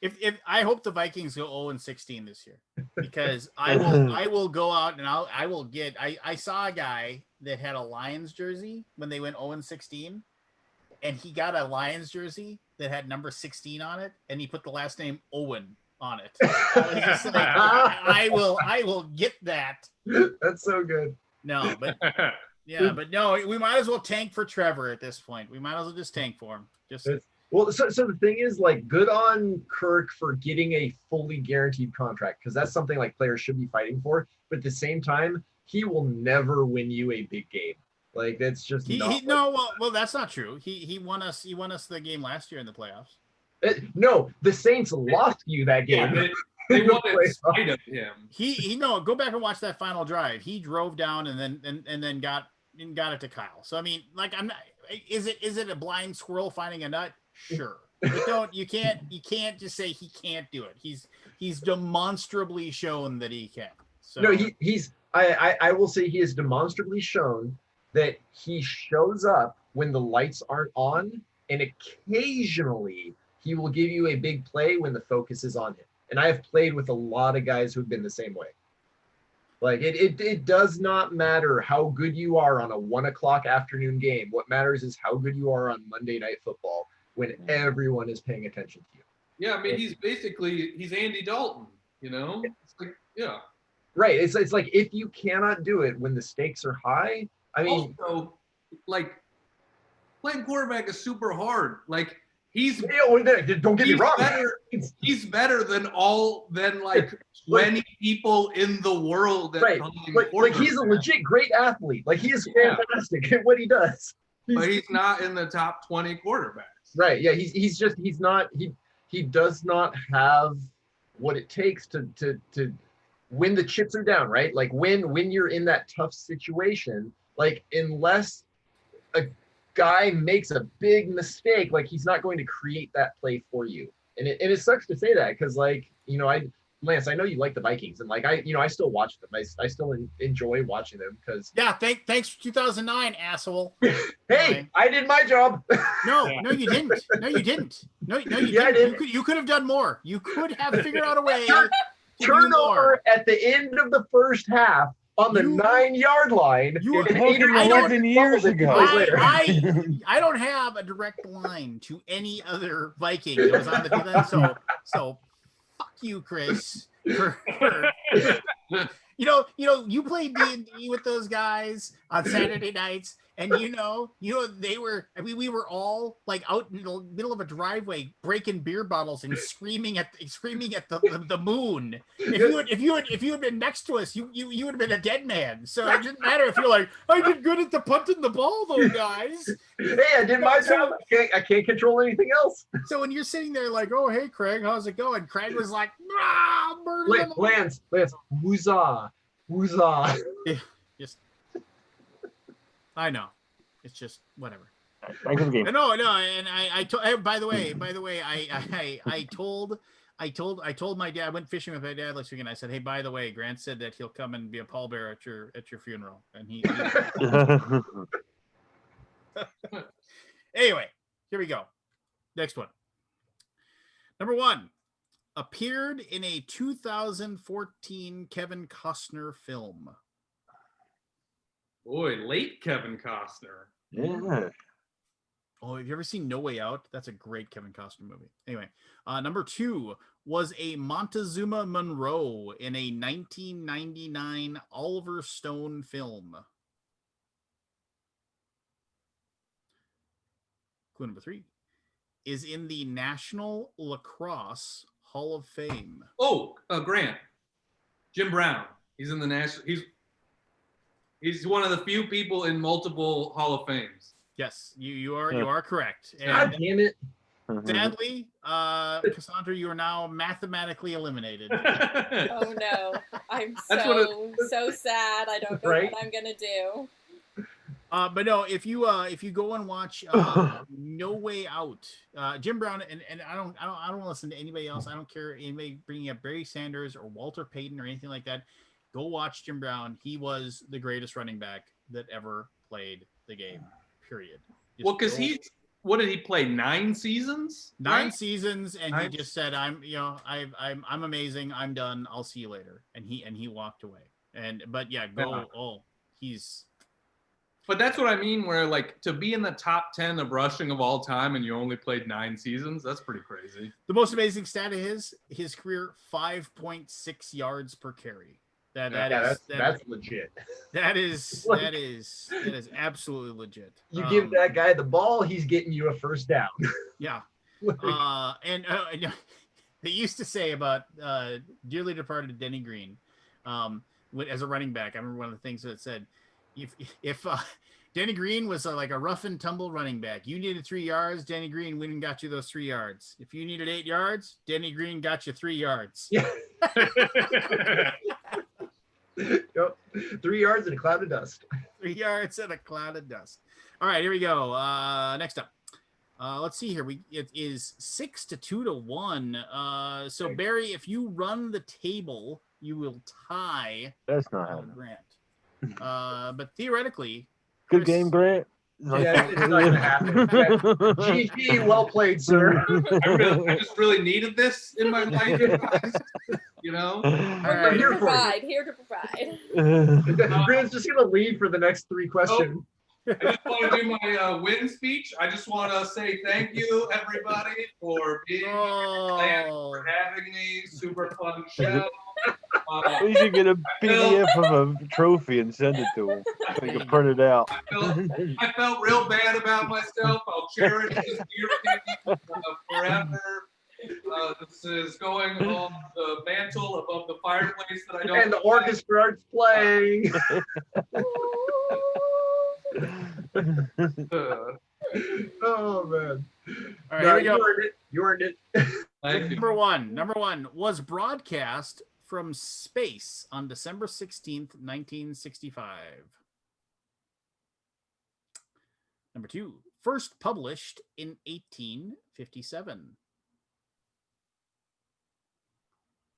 If I hope the Vikings go 0-16 this year, because I will go out and I will get. I saw a guy that had a Lions jersey when they went 0-16, and he got a Lions jersey that had number 16 on it, and he put the last name Owen on it. I was just like, I will get that. That's so good. No, but yeah, but no, we might as well tank for Trevor at this point. We might as well just tank for him. Just. Well, so the thing is, like, good on Kirk for getting a fully guaranteed contract, because that's something like players should be fighting for. But at the same time, he will never win you a big game. Like that's just He not. no, well, that's not true. He won us the game last year in the playoffs. No, the Saints lost you that game. Yeah, they won in spite of him. He no, go back and watch that final drive. He drove down and then got it to Kyle. So I mean, like I'm not. Is it a blind squirrel finding a nut? Sure, but you can't just say he can't do it. He's demonstrably shown that he can. So No, he's I will say he has demonstrably shown that he shows up when the lights aren't on, and occasionally he will give you a big play when the focus is on him. And I have played with a lot of guys who've been the same way. Like it does not matter how good you are on a 1:00 afternoon game. What matters is how good you are on Monday Night Football when everyone is paying attention to you. Yeah, I mean he's Andy Dalton, you know? It's like, yeah. Right. It's like if you cannot do it when the stakes are high, I mean, also, like playing quarterback is super hard. Like don't get me wrong. He's better than like 20 people in the world that right. Like he's a legit great athlete. Like he is fantastic at what he does. But he's not in the top 20 quarterbacks. Right. Yeah. He's not he does not have what it takes to when the chips are down, right? Like when you're in that tough situation, like unless a guy makes a big mistake, like he's not going to create that play for you. And it sucks to say that because like, you know, Lance, I know you like the Vikings and like I still watch them. I still enjoy watching them because thanks for 2009, asshole. Hey, I did my job. No, you didn't. No, you didn't. No, you didn't. I did. You could have done more. You could have figured out a way. Turnover at the end of the first half on the 9-yard line. You were talking 11 years ago. I don't have a direct line to any other Viking that was on the defense, so fuck you, Chris. You played D&D with those guys on Saturday nights, and they were. I mean, we were all like out in the middle of a driveway breaking beer bottles and screaming at the moon. If you had been next to us, you would have been a dead man. So it didn't matter if you're like, I did good at the punting the ball, though, guys. Hey, I did my job. I can't control anything else. So when you're sitting there like, oh hey Craig, how's it going? Craig was like, Lance, woozah. Yeah, just I know. It's just whatever. Thanks for the game. No, and I told. By the way, I told my dad. I went fishing with my dad last weekend. I said, hey, by the way, Grant said that he'll come and be a pallbearer at your funeral, and he Anyway, here we go. Next one. Number 1. Appeared in a 2014 Kevin Costner film. Boy, late Kevin Costner. Yeah. Oh, have you ever seen No Way Out? That's a great Kevin Costner movie. Anyway, number 2 was a Montezuma Monroe in a 1999 Oliver Stone film. Clue number 3 is in the National Lacrosse Hall of Fame. Oh, Grant. Jim Brown. He's in the national. He's one of the few people in multiple Hall of Fames. Yes, you are correct. And God damn it. sadly, Cassandra, you are now mathematically eliminated. Oh no, I'm so sad. I don't know what I'm gonna do. But no, if you go and watch No Way Out, Jim Brown, and I don't listen to anybody else. I don't care anybody bringing up Barry Sanders or Walter Payton or anything like that. Go watch Jim Brown. He was the greatest running back that ever played the game. Period. Well, because what did he play? 9 seasons? 9 seasons, and he just said, I'm amazing. I'm done. I'll see you later. And he walked away. But he's. But that's what I mean, where like to be in the top 10 of rushing of all time and you only played 9 seasons, that's pretty crazy. The most amazing stat of his career, 5.6 yards per carry. That's legit. That is absolutely legit. You give that guy the ball, he's getting you a first down. Yeah. And they used to say about dearly departed Denny Green, as a running back. I remember one of the things that it said, if Danny Green was like a rough and tumble running back. You needed 3 yards. Danny Green went and got you those 3 yards. If you needed 8 yards, Danny Green got you 3 yards. Yeah. Yep. 3 yards and a cloud of dust. 3 yards and a cloud of dust. All right, here we go. Next up. Let's see here. It is 6-2 to 1. So Barry, if you run the table, you will tie. That's not happening. Grant. But theoretically, Good game, Grant. Yeah, it's not gonna happen. GG, well played, sir. I just really needed this in my life, guys. You know. We're here to provide. Here to provide. Grant's just gonna leave for the next 3 questions. I just want to do my win speech. I just want to say thank you, everybody, for being here, for having me. Super fun show. We should get a PDF of a trophy and send it to him so he can print it out. I felt real bad about myself. I'll cherish this beer forever. This is going on the mantle above the fireplace that I don't. And the orchestra starts playing. Oh man! All right, here we go. You earned it. Number one was broadcast from space on December 16th, 1965. Number 2, first published in 1857.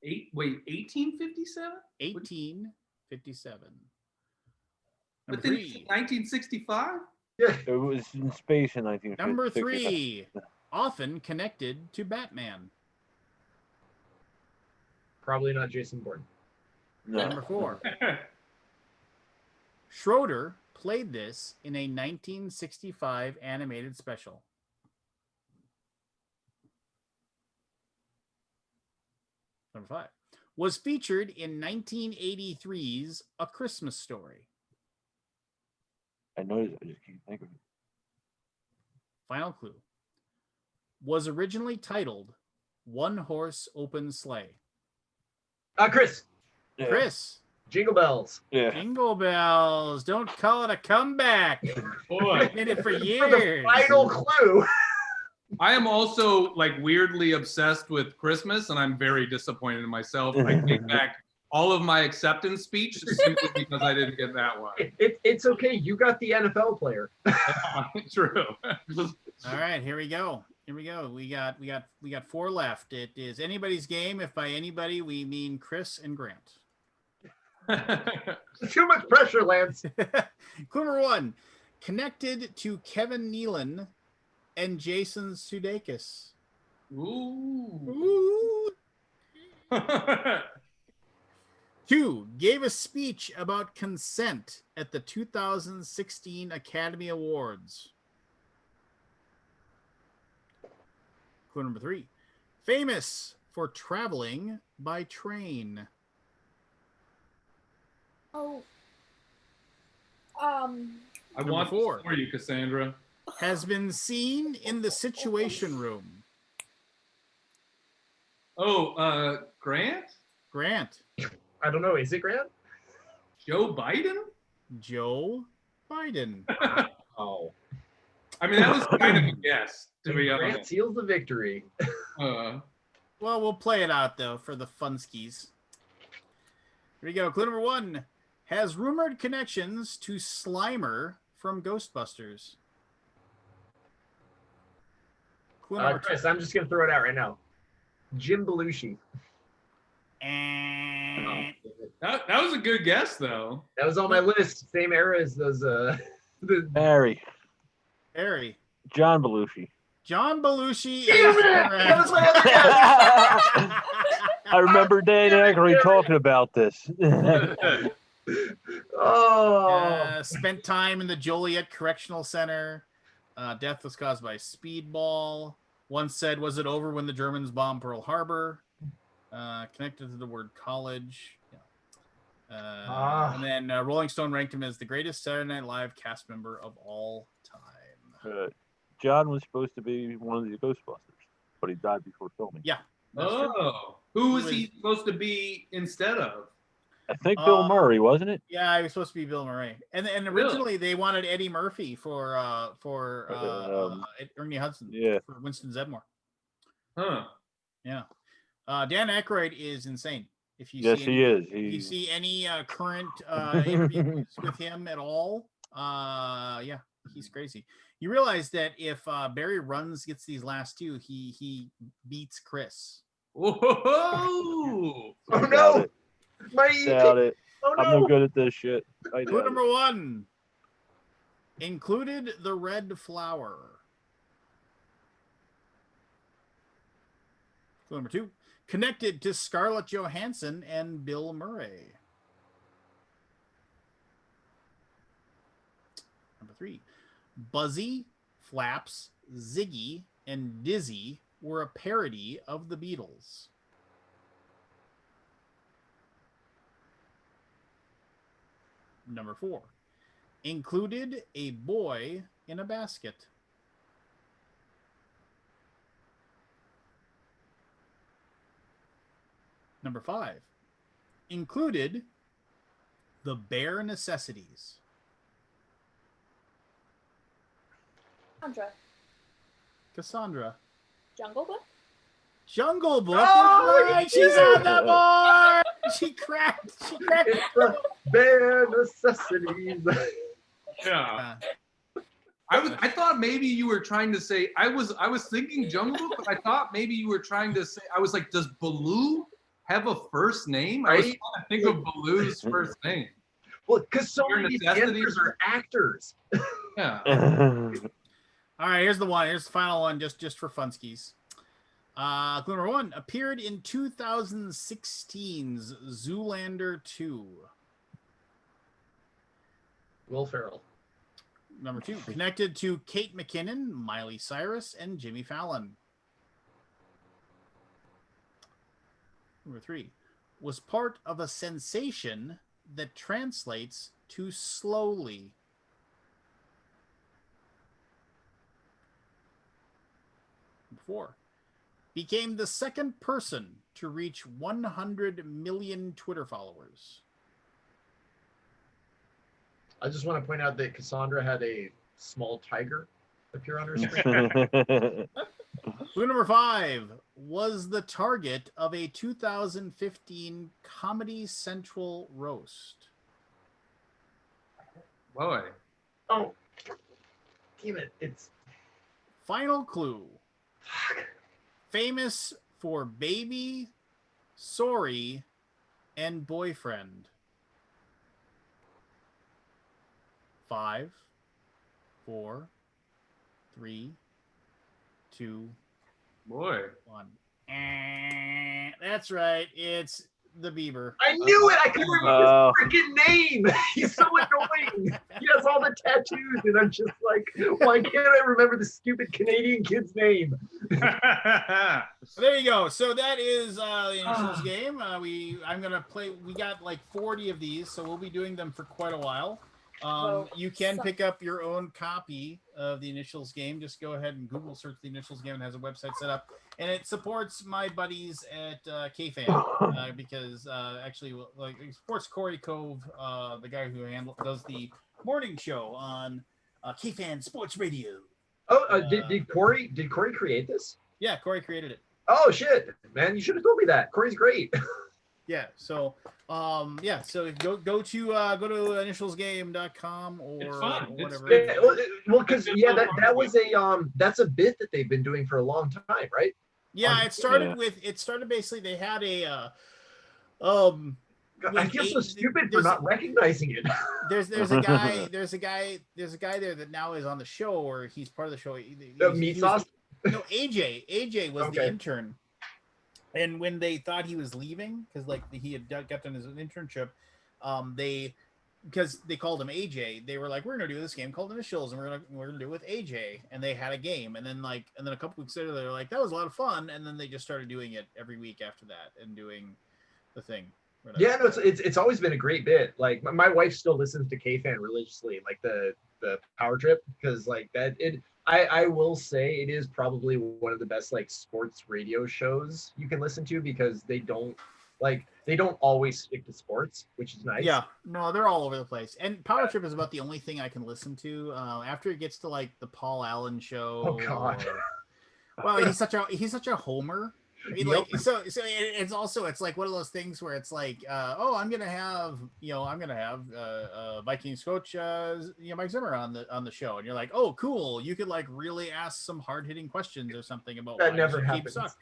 1857? 1857. But then 1965? Yeah. It was in space in 1950. Number 3, often connected to Batman. Probably not Jason Bourne. No. Number 4, Schroeder played this in a 1965 animated special. Number 5, was featured in 1983's A Christmas Story. I noticed. I just can't think of it. Final clue. Was originally titled One Horse Open Sleigh. Chris. Yeah. Chris. Jingle bells. Yeah. Jingle bells. Don't call it a comeback. Boy, Did it for For the years. final clue. I am also like weirdly obsessed with Christmas, and I'm very disappointed in myself. I take back all of my acceptance speech simply because I didn't get that one. It's okay. You got the NFL player. True. All right, here we go. Here we go. We got 4 left. It is anybody's game. If by anybody we mean Chris and Grant. Too much pressure, Lance. Clue number 1, connected to Kevin Nealon and Jason Sudeikis. Ooh. Ooh. 2, gave a speech about consent at the 2016 Academy Awards. Clue number 3, famous for traveling by train. Oh. I Number want 4, for you, Cassandra. has been seen in the Situation Room. Oh, Grant? Grant. I don't know. Is it Grant? Joe Biden? Joe Biden. Oh. I mean, that was kind of a guess, to be Grant honest. seals the victory. Well, we'll play it out, though, for the funskies. Here we go. Clue number 1 has rumored connections to Slimer from Ghostbusters. Clue number Chris, I'm just going to throw it out right now. Jim Belushi. 2. And That was a good guess, though. That was on my list. Same era as those. Harry. Harry. John Belushi. John Belushi is Damn it! That was my other guess. I remember Dan Aykroyd talking about this. Oh. Spent time in the Joliet Correctional Center. Death was caused by speedball. Once said, was it over when the Germans bombed Pearl Harbor? Connected to the word college. Yeah. And then Rolling Stone ranked him as the greatest Saturday Night Live cast member of all time. John was supposed to be one of the Ghostbusters, but he died before filming. Yeah. That's true. Oh. Who was he supposed to be instead of? I think Bill Murray, wasn't it? Yeah, it was supposed to be Bill Murray, and originally they wanted Eddie Murphy for Ernie Hudson. Yeah. For Winston Zedmore. Huh. Yeah. Dan Aykroyd is insane. If you Yes, see he is. If you see any current interviews with him at all, yeah, he's crazy. You realize that if Barry gets these last two, he beats Chris. Whoa! Oh no! Doubt it. Oh no! I'm no good at this shit. Clue number 1 included the red flower. Clue number 2 connected to Scarlett Johansson and Bill Murray. Number 3, Buzzy, Flaps, Ziggy, and Dizzy were a parody of the Beatles. Number 4, included a boy in a basket. Number 5, included the bare necessities. Cassandra. Jungle Book? Jungle Book. Oh, right. She's on the board. She cracked. It's the bare necessities. Yeah. I thought maybe you were trying to say I was thinking Jungle Book, but I thought maybe you were trying to say I was like, does Baloo have a first name? I was trying to think of Baloo's first name. Well, because so Bare many of these necessities. answers are actors. Yeah. All right, here's the one. Here's the final one, just for funskies. Clue number 1 appeared in 2016's Zoolander 2. Will Ferrell. Number 2 connected to Kate McKinnon, Miley Cyrus, and Jimmy Fallon. Number 3 was part of a sensation that translates to slowly. Number 4 became the second person to reach 100 million Twitter followers. I just want to point out that Cassandra had a small tiger appear on her screen. Clue number 5 was the target of a 2015 Comedy Central roast. Boy. Oh, damn it! It's Final clue. Famous for Baby, Sorry, and Boyfriend. 5, 4, 3, 2, Boy. 1. That's right. It's the Bieber. I knew it. I couldn't remember his freaking name. He's so annoying. He has all the tattoos, and I'm just like, why can't I remember the stupid Canadian kid's name? There you go. So that is the initials game. I'm gonna play. We got like 40 of these, so we'll be doing them for quite a while. You can pick up your own copy of the initials game. Just go ahead and Google search the initials game. It has a website set up, and it supports my buddies at KFan because actually, like, it supports Corey Cove, the guy who does the morning show on KFan Sports Radio. Oh, did Corey create this? Yeah, Corey created it. Oh shit, man! You should have told me that. Corey's great. Yeah, so so go to initialsgame.com or It's fun. whatever. Well, because that was that's a bit that they've been doing for a long time, right? Yeah, it started basically they had a I feel so stupid for not recognizing it. There's a guy there that now is on the show, or he's part of the show. Meat sauce? No, AJ was the intern. And when they thought he was leaving, because like he had got done his internship, because they called him AJ, they were like, "We're gonna do this game called Initials, and we're gonna do it with AJ." And they had a game, and then a couple weeks later, they were like, "That was a lot of fun," and then they just started doing it every week after that and doing the thing. Yeah, no, it's always been a great bit. Like my wife still listens to KFan religiously, like the Power Trip, because like that it. I will say it is probably one of the best like sports radio shows you can listen to because they don't Like they don't always stick to sports, which is nice. Yeah, no, they're all over the place. And Power Trip is about the only thing I can listen to. After it gets to like the Paul Allen show. Oh God. Well, he's such a homer. I mean, Yep. like it's also it's like one of those things where it's like, I'm gonna have Vikings coach Mike Zimmer on the show, and you're like, oh cool, you could like really ask some hard hitting questions or something about That why never this team happens. sucks.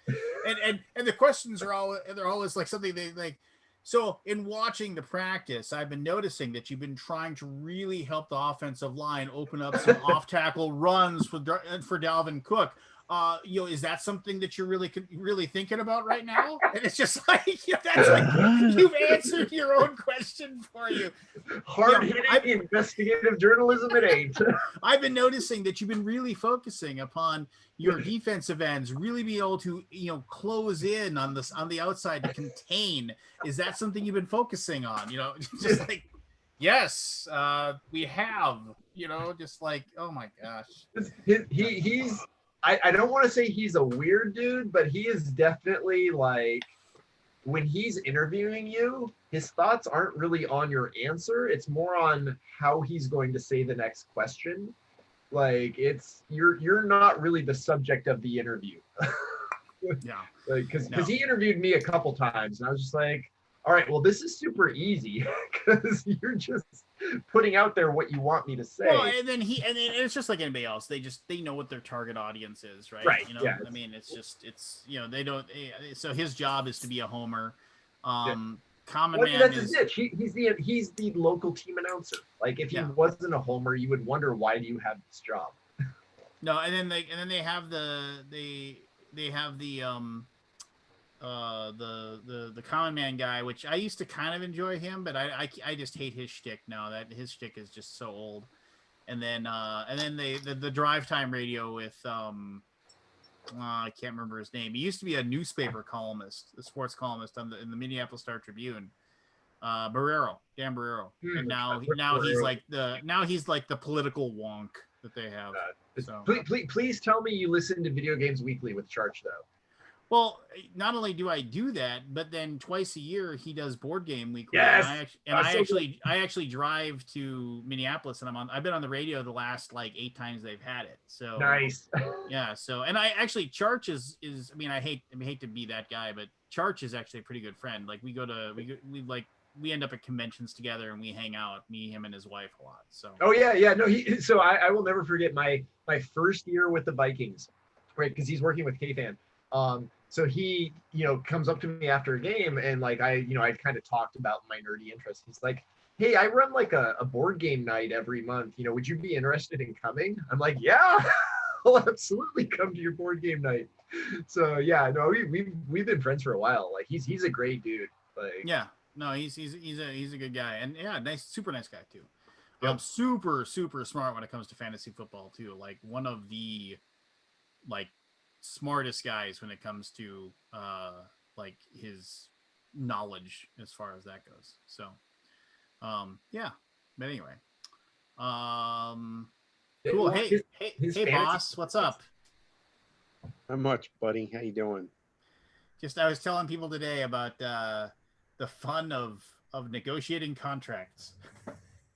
And the questions are always like something they like. So in watching the practice, I've been noticing that you've been trying to really help the offensive line open up some off tackle runs for Dalvin Cook. Is that something that you're really thinking about right now? And it's just like, that's like you've answered your own question for you. Hard-hitting investigative journalism it ain't. I've been noticing that you've been really focusing upon your defensive ends, really being able to, close in on the outside to contain. Is that something you've been focusing on? Just like, yes, we have, just like, oh my gosh. He's I don't want to say he's a weird dude, but he is definitely like, when he's interviewing you, his thoughts aren't really on your answer. It's more on how he's going to say the next question. Like you're not really the subject of the interview. Yeah. Like, because he interviewed me a couple times, and I was just like, all right, well, this is super easy because you're just putting out there what you want me to say. Well, and then it's just like anybody else. They know what their target audience is, right? Right. Yeah. I mean, they don't. So his job is to be a homer. Common Man that's is his niche. He's the local team announcer. Like if he wasn't a homer, you would wonder, why do you have this job? No, and then they have the Common Man guy, which I used to kind of enjoy him, but I just hate his shtick now. That his shtick is just so old. And then the drive time radio with I can't remember his name. He used to be a newspaper columnist, a sports columnist in the Minneapolis Star Tribune. Dan Barrero, and now he's like the political wonk that they have. So please tell me you listen to Video Games Weekly with Charge though. Well, not only do I do that, but then twice a year he does Board Game Weekly. Yes, I actually drive to Minneapolis, and I've been on the radio the last like 8 times they've had it. So nice. Yeah. So, and I actually Charch is I mean, I hate to be that guy, but Charch is actually a pretty good friend. Like we end up at conventions together and we hang out, me, him, and his wife a lot. So. Oh yeah. No, so I will never forget my first year with the Vikings, right? Because he's working with K-Fan. So he, comes up to me after a game, and like I kind of talked about my nerdy interests. He's like, hey, I run like a board game night every month. Would you be interested in coming? I'm like, yeah, I'll absolutely come to your board game night. So yeah, no, we've been friends for a while. Like he's a great dude. Like yeah, no, he's a good guy, and yeah, super nice guy too. Yep. Super smart when it comes to fantasy football too. Like one of the smartest guys when it comes to like his knowledge as far as that goes. So yeah, but anyway, cool. Hey boss, what's up? Not much, buddy. How you doing? Just I was telling people today about the fun of negotiating contracts.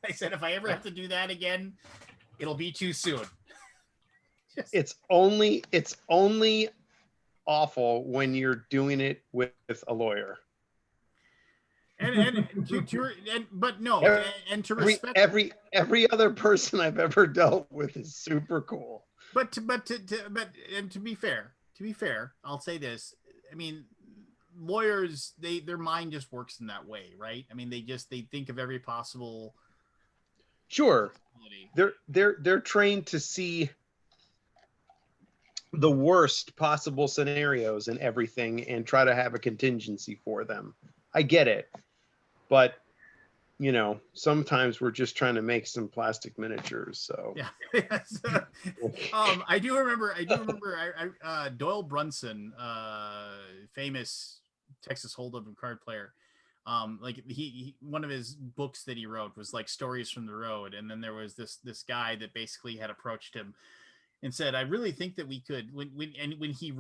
I said if I ever have to do that again, it'll be too soon. It's only awful when you're doing it with a lawyer. But no, and to respect every other person I've ever dealt with is super cool. But to be fair, I'll say this. I mean, lawyers, their mind just works in that way, right? I mean, they think of every possible. Sure, they're trained to see the worst possible scenarios and everything and try to have a contingency for them. I get it. But, sometimes we're just trying to make some plastic miniatures. So yeah. I do remember Doyle Brunson, famous Texas Hold'em card player. Like he one of his books that he wrote was like Stories from the Road. And then there was this guy that basically had approached him and said, I really think that we could, when he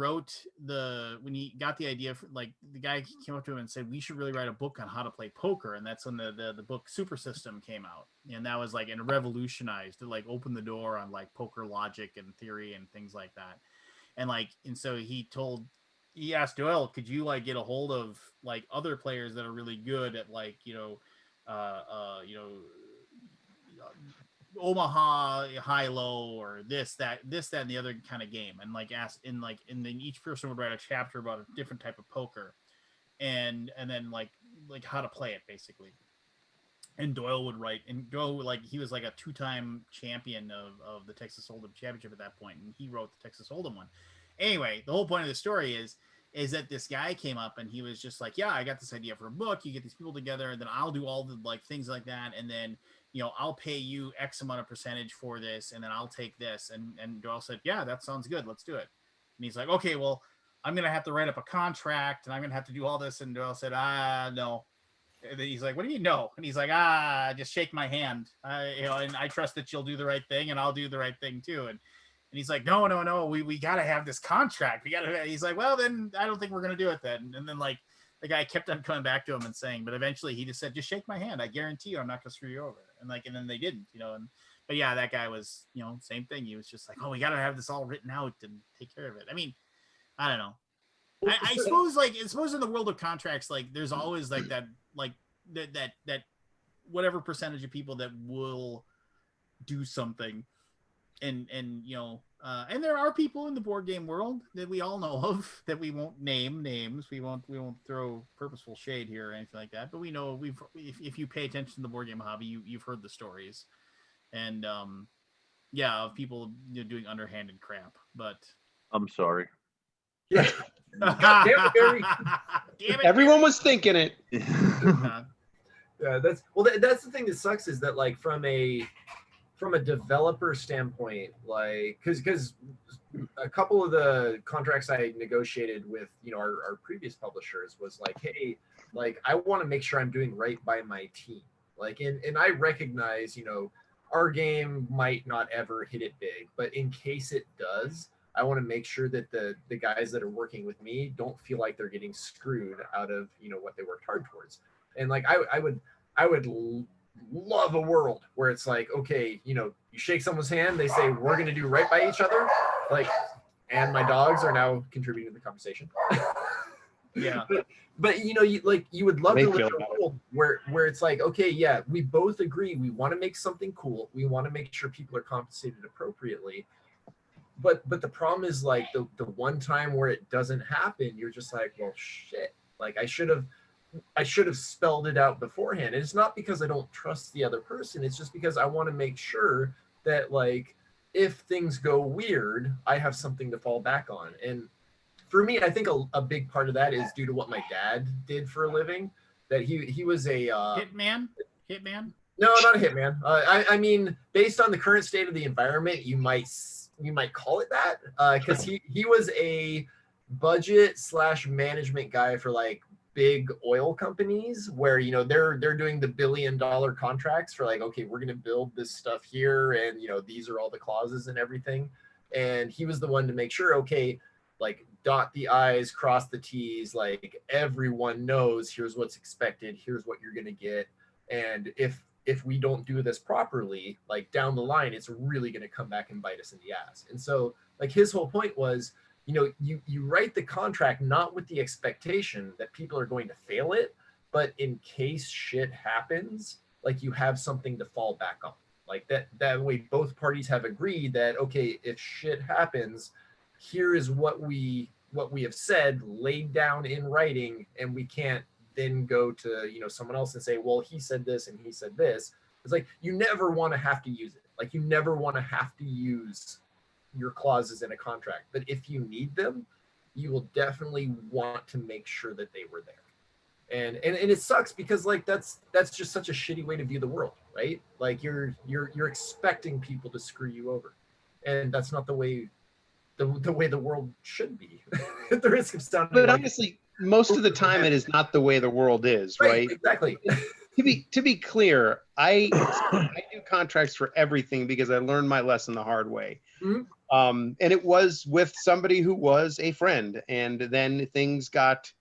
got the idea for, like, the guy came up to him and said, we should really write a book on how to play poker. And that's when the book Super System came out. And that was like, and revolutionized, it like opened the door on like poker logic and theory and things like that. And like, and so he asked Doyle, could you like get a hold of like other players that are really good at like, Omaha high low or this that and the other kind of game, and like ask in like, and then each person would write a chapter about a different type of poker, and then like how to play it basically. And Doyle would write, and Doyle would, like, he was like a 2-time champion of the Texas Hold'em championship at that point, and he wrote the Texas Hold'em one. Anyway, the whole point of the story is that this guy came up and he was just like, yeah, I got this idea for a book. You get these people together, and then I'll do all the like things like that, and then I'll pay you X amount of percentage for this, and then I'll take this. And Doyle said, yeah, that sounds good. Let's do it. And he's like, okay, well, I'm going to have to write up a contract, and I'm going to have to do all this. And Doyle said, no. And then he's like, what do you mean no? And he's like, just shake my hand. And I trust that you'll do the right thing, and I'll do the right thing too. And he's like, no, we got to have this contract. He's like, well, then I don't think we're going to do it then. And then like the guy kept on coming back to him and saying, but eventually he just said, just shake my hand. I guarantee you I'm not going to screw you over. And then they didn't, but yeah, that guy was, same thing. He was just like, oh, we got to have this all written out and take care of it. I mean, I don't know. I suppose in the world of contracts, like there's always like that, like that whatever percentage of people that will do something, and there are people in the board game world that we all know of that we won't name names. We won't throw purposeful shade here or anything like that. But we know if you pay attention to the board game hobby, you've heard the stories, and of people doing underhanded crap. But I'm sorry. Yeah. God damn it, Barry. Damn it, Everyone was thinking it. Yeah, that's the thing that sucks, is that like from a developer standpoint, like because a couple of the contracts I negotiated with our previous publishers was like, hey, like I want to make sure I'm doing right by my team, like, and I recognize our game might not ever hit it big, but in case it does, I want to make sure that the guys that are working with me don't feel like they're getting screwed out of what they worked hard towards. And like I would love a world where it's like, okay, you shake someone's hand, they say we're going to do right by each other, like, and my dogs are now contributing to the conversation. Yeah. But you would love to live in a world where it's like, okay, yeah, we both agree we want to make something cool, we want to make sure people are compensated appropriately. But the problem is like the one time where it doesn't happen, you're just like, well, shit, like I should have spelled it out beforehand. And it's not because I don't trust the other person. It's just because I want to make sure that like if things go weird, I have something to fall back on. And for me, I think a big part of that is due to what my dad did for a living. That he was a hitman. No, not a hitman. I mean, based on the current state of the environment, you might call it that, because he was a budget/management guy for like big oil companies where they're doing the $1 billion contracts for like, okay, we're going to build this stuff here, and these are all the clauses and everything. And he was the one to make sure, okay, like dot the I's, cross the T's, like everyone knows here's what's expected, here's what you're going to get. And if we don't do this properly, like down the line, it's really going to come back and bite us in the ass. And so like his whole point was, you write the contract not with the expectation that people are going to fail it, but in case shit happens, like you have something to fall back on. Like that way both parties have agreed that, okay, if shit happens, here is what we have said, laid down in writing, and we can't then go to someone else and say, well, he said this and he said this. It's like you never want to have to use it. Like you never want to have to use your clauses in a contract, but if you need them, you will definitely want to make sure that they were there. And it sucks because like that's just such a shitty way to view the world, right? Like you're expecting people to screw you over, and that's not the way the world should be. At the risk of sounding, but honestly, most of the time it is not the way the world is, right? Exactly. To be clear, I do contracts for everything because I learned my lesson the hard way. Mhm. And it was with somebody who was a friend, and then things got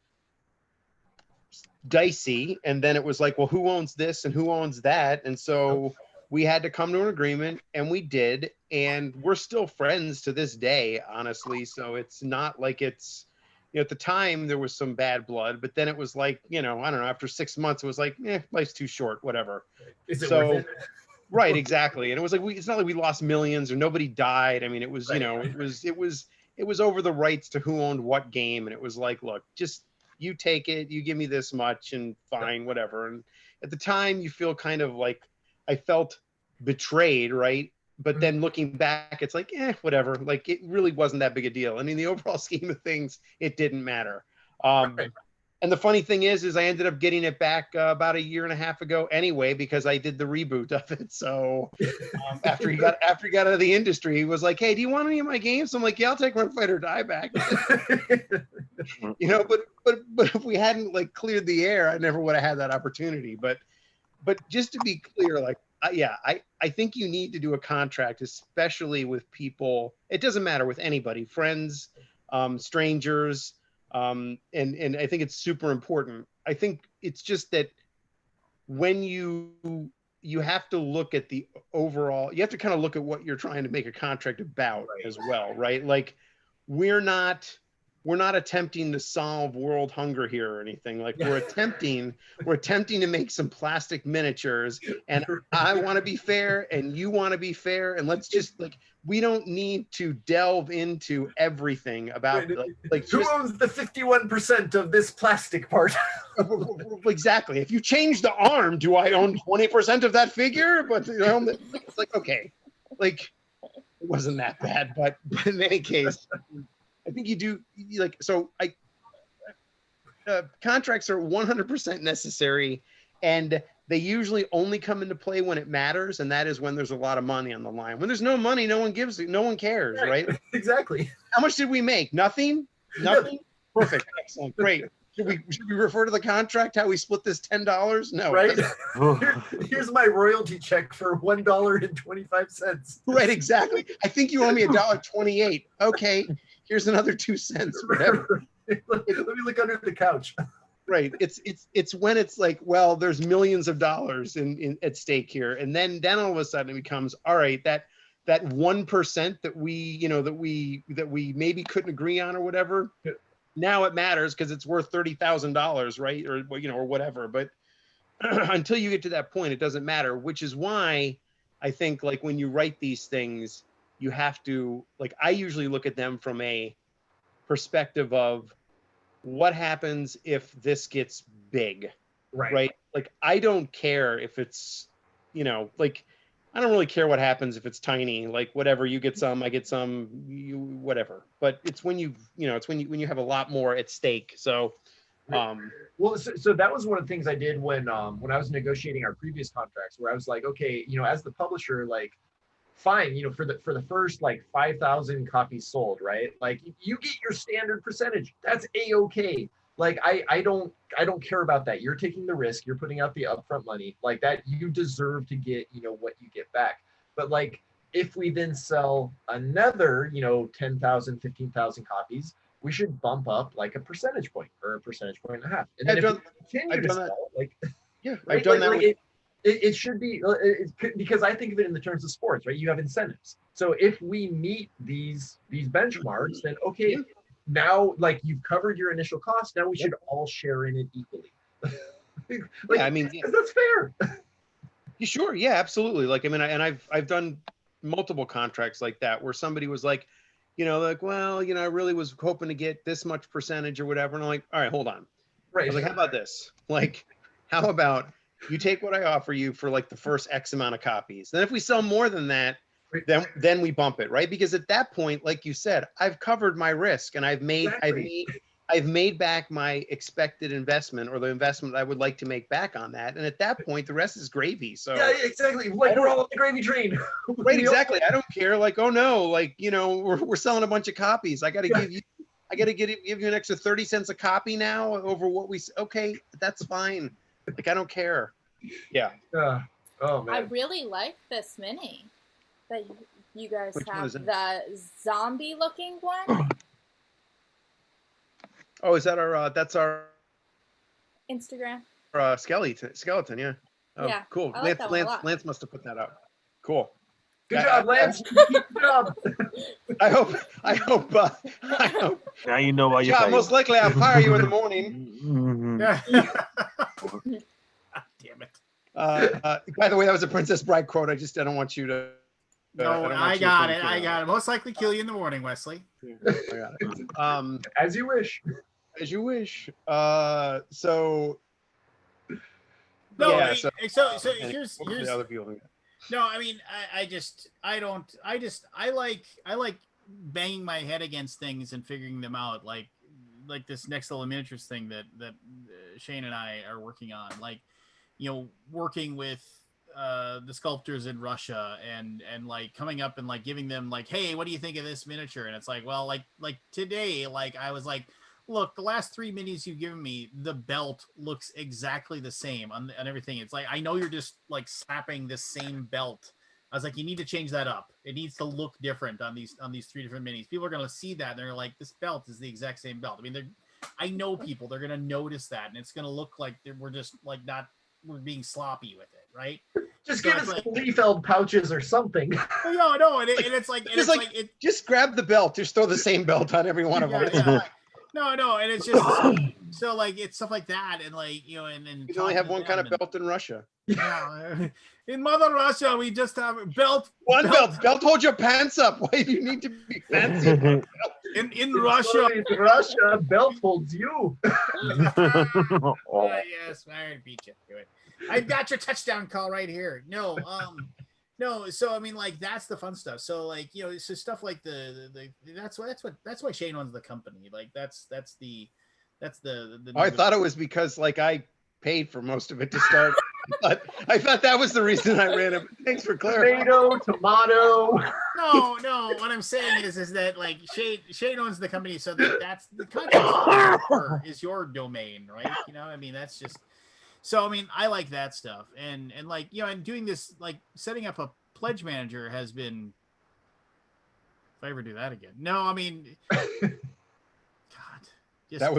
dicey, and then it was like, well, who owns this and who owns that? And so we had to come to an agreement, and we did, and we're still friends to this day, honestly. So it's not like it's, you know, at the time there was some bad blood, but then it was like, you know, I don't know, after 6 months it was like, life's too short, whatever. Is it So worth it? right, exactly. And it was like, it's not like we lost millions or nobody died. I mean, it was, you Right. know, it was over the rights to who owned what game. And it was like, look, just you take it, you give me this much and fine, whatever. And at the time you feel kind of like, I felt betrayed, right? But then looking back, it's like, whatever. Like it really wasn't that big a deal. I mean, the overall scheme of things, it didn't matter. Right. And the funny thing is I ended up getting it back about a year and a half ago anyway, because I did the reboot of it. So after he got out of the industry, he was like, "Hey, do you want any of my games?" I'm like, "Yeah, I'll take Run Fight or Die back." You know, but if we hadn't like cleared the air, I never would have had that opportunity. But just to be clear, like, I think you need to do a contract, especially with people. It doesn't matter with anybody, friends, strangers. And I think it's super important. I think it's just that when you have to look at the overall, you have to kind of look at what you're trying to make a contract about as well, right? Like we're not attempting to solve world hunger here or anything. Like we're attempting to make some plastic miniatures, and I want to be fair and you want to be fair, and let's just like, we don't need to delve into everything about like who owns the 51% of this plastic part? Exactly. If you change the arm, do I own 20% of that figure? But you know, it's like, okay, like it wasn't that bad, but in any case, I think you do like, so contracts are 100% necessary, and they usually only come into play when it matters, and that is when there's a lot of money on the line. When there's no money, no one cares, right? Exactly. How much did we make? Nothing. Perfect. Excellent. Great. Should we refer to the contract how we split this $10? No. Right. Here's my royalty check for $1.25. Right. Exactly. I think you owe me $1.28. Okay. Here's another 2 cents. Whatever. Let me look under the couch. Right. It's when it's like, well, there's millions of dollars in at stake here, and then all of a sudden it becomes, all right, that 1% that we maybe couldn't agree on or whatever. Now it matters because it's worth $30,000, right? Or or whatever. But until you get to that point, it doesn't matter. Which is why I think like when you write these things, you have to like. I usually look at them from a perspective of what happens if this gets big, right? Like I don't care if it's, like I don't really care what happens if it's tiny, like whatever, you get some, I get some, whatever. But it's when when you have a lot more at stake. So, well, so that was one of the things I did when I was negotiating our previous contracts, where I was like, okay, as the publisher, like, fine, for the first like 5,000 copies sold, right? Like you get your standard percentage. That's a-okay. Like I don't care about that. You're taking the risk. You're putting out the upfront money. Like that, you deserve to get what you get back. But like if we then sell another 10,000, 15,000 copies, we should bump up like a percentage point or a percentage point and a half. And then I've done that. Like yeah, right? I've done like, that. It should be because I think of it in the terms of sports, right? You have incentives. So if we meet these benchmarks, then okay, now like you've covered your initial cost. Now we should all share in it equally. Yeah, I mean, that's fair. You sure? Yeah, absolutely. Like I mean, I've done multiple contracts like that where somebody was like, like, well, I really was hoping to get this much percentage or whatever, and I'm like, all right, hold on. Right. I was like, how about this? Like, how about you take what I offer you for like the first X amount of copies. Then if we sell more than that, then we bump it, right? Because at that point, like you said, I've covered my risk and I've made back my expected investment or the investment I would like to make back on that. And at that point, the rest is gravy. So yeah, exactly. Like we're all on the gravy train. Right, exactly. I don't care. Like, oh no, like, we're selling a bunch of copies. I got to give you an extra 30 cents a copy now over what okay, that's fine. Like, I don't care. Yeah. Oh I man. really like this mini that you guys Which one have. is it? The zombie-looking one. Oh, is that our? That's our Instagram. skeleton. Skeleton, yeah. Oh, Yeah, cool. I like that one a lot. Lance must have put that up. Cool. Good job, Lance. Good job. I hope. I hope. Now you know why you Yeah, pay most him. likely I'll fire you in the morning. Mhm. Damn it. By the way, that was a Princess Bride quote. I don't want you to. No, don't want I you to got think, it. I got it. Most likely kill you in the morning, Wesley. I got it. As you wish. As you wish. So. No, Yeah. I mean, so here's the other people. no, I mean, I like banging my head against things and figuring them out, like this next level miniatures thing that Shane and I are working on, like, working with the sculptors in Russia and like coming up and like giving them like, hey, what do you think of this miniature? And it's like, well, like today, like I was like, look, the last 3 minis you've given me, the belt looks exactly the same on everything. It's like, I know you're just like slapping the same belt. I was like, you need to change that up. It needs to look different on these 3 different minis. People are going to see that and they're like, this belt is the exact same belt. I mean, I know people, they're going to notice that, and it's going to look like we're just like we're being sloppy with it, right? Just So give it's us like, Liefeld pouches or something. no, and it's like, just grab the belt. Just throw the same belt on every one of them. It's fine. No, and it's just so like it's stuff like that, and like and You only have one kind of belt in Russia. Yeah, in Mother Russia, we just have a belt. One belt. Belt holds your pants up. Why do you need to be fancy? In Russia, belt holds you. Yes, I beat you. I got your touchdown call right here. No, no. So I mean, like that's the fun stuff. So like so stuff like that's why Shane owns the company. Like that's the. Oh, I thought it was because like I paid for most of it to start. But I thought that was the reason I ran it. Thanks for clarifying. Tomato. No. What I'm saying is that like Shane owns the company, so that's the contract is your domain, right? I mean, that's just. So I mean, I like that stuff, and like and doing this, like setting up a pledge manager has been. If I ever do that again, no, I mean, God, that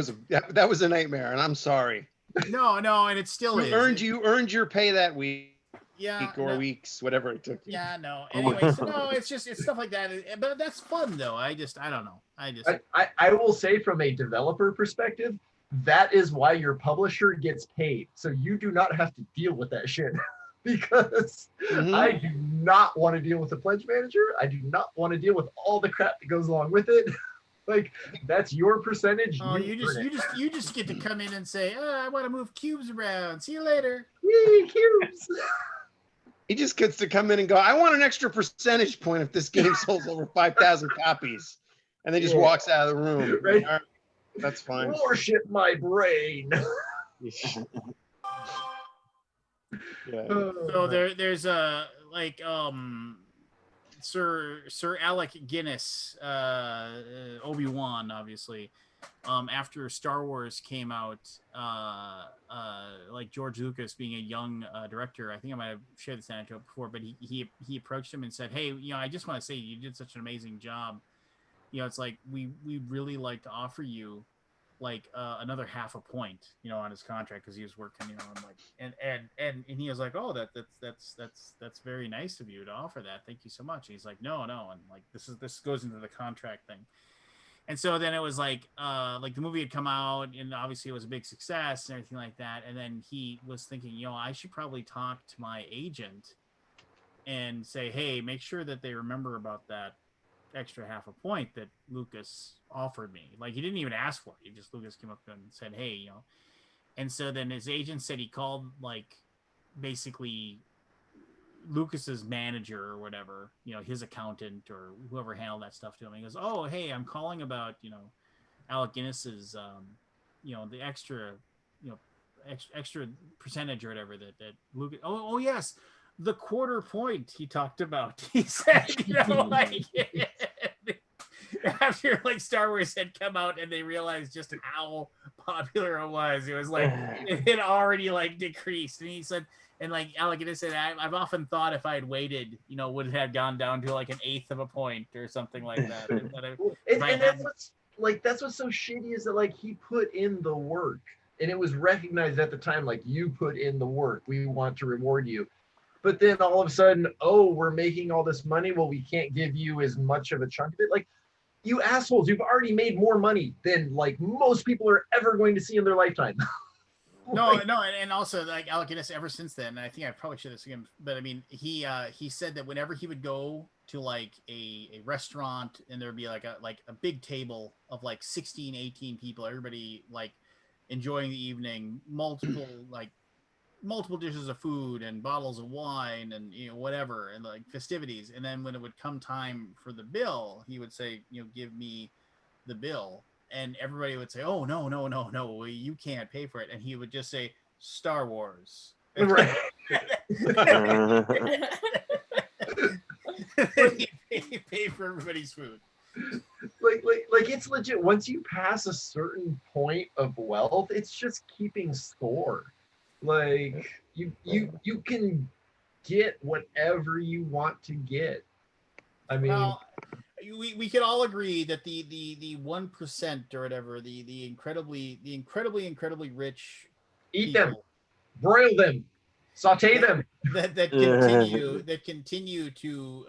was a nightmare, and I'm sorry. No, and it still is. You earned your pay that week. Yeah, weeks, whatever it took. Yeah, no. Anyway, so no, it's stuff like that. But that's fun though. I don't know. I will say from a developer perspective, that is why your publisher gets paid. So you do not have to deal with that shit. Because I do not want to deal with the pledge manager. I do not want to deal with all the crap that goes along with it. Like that's your percentage. Oh, you just get to come in and say, I want to move cubes around. See you later. Yay, cubes. He just gets to come in and go, I want an extra percentage point if this game sells over 5,000 copies. And then just walks out of the room. Right. All right, that's fine. Worship my brain. Yeah. So there's a Sir Alec Guinness, Obi-Wan, obviously, after Star Wars came out, like George Lucas being a young director, I think I might have shared this anecdote before, but he approached him and said, hey, I just want to say you did such an amazing job. It's like we really like to offer you like another half a point, on his contract, because he was working, on like and he was like, oh, that's very nice of you to offer that. Thank you so much. And he's like, no, and like this goes into the contract thing. And so then it was like the movie had come out, and obviously it was a big success and everything like that. And then he was thinking, I should probably talk to my agent and say, hey, make sure that they remember about that extra half a point that Lucas offered me. Like he didn't even ask for it. Lucas came up to him and said, hey, And so then his agent said he called like basically Lucas's manager or whatever, his accountant or whoever handled that stuff to him. He goes, oh, hey, I'm calling about, Alec Guinness's, the extra, extra percentage or whatever that Lucas. Oh yes. The quarter point he talked about. He said, like after like Star Wars had come out and they realized just how popular it was. It was like it had already like decreased, and he said, and like Alec said, I've often thought if I had waited, would it have gone down to like an eighth of a point or something like that. And that's what's so shitty is that like he put in the work, and it was recognized at the time, like you put in the work, we want to reward you. But then all of a sudden, oh, we're making all this money. Well, we can't give you as much of a chunk of it. Like, you assholes, you've already made more money than like most people are ever going to see in their lifetime. No, and also like Alec Guinness, ever since then, and I think I probably should have seen him, but I mean, he said that whenever he would go to like a restaurant and there'd be like a big table of like 16, 18 people, everybody like enjoying the evening, multiple dishes of food and bottles of wine and whatever, and like festivities, and then when it would come time for the bill, he would say, give me the bill, and everybody would say, oh, no, you can't pay for it, and he would just say Star Wars. Right. He paid for everybody's food. Like it's legit. Once you pass a certain point of wealth, it's just keeping score. Like you can get whatever you want to get. I mean, well, we could all agree that the 1% or whatever, the incredibly rich eat people, them, broil them, saute them. That continue to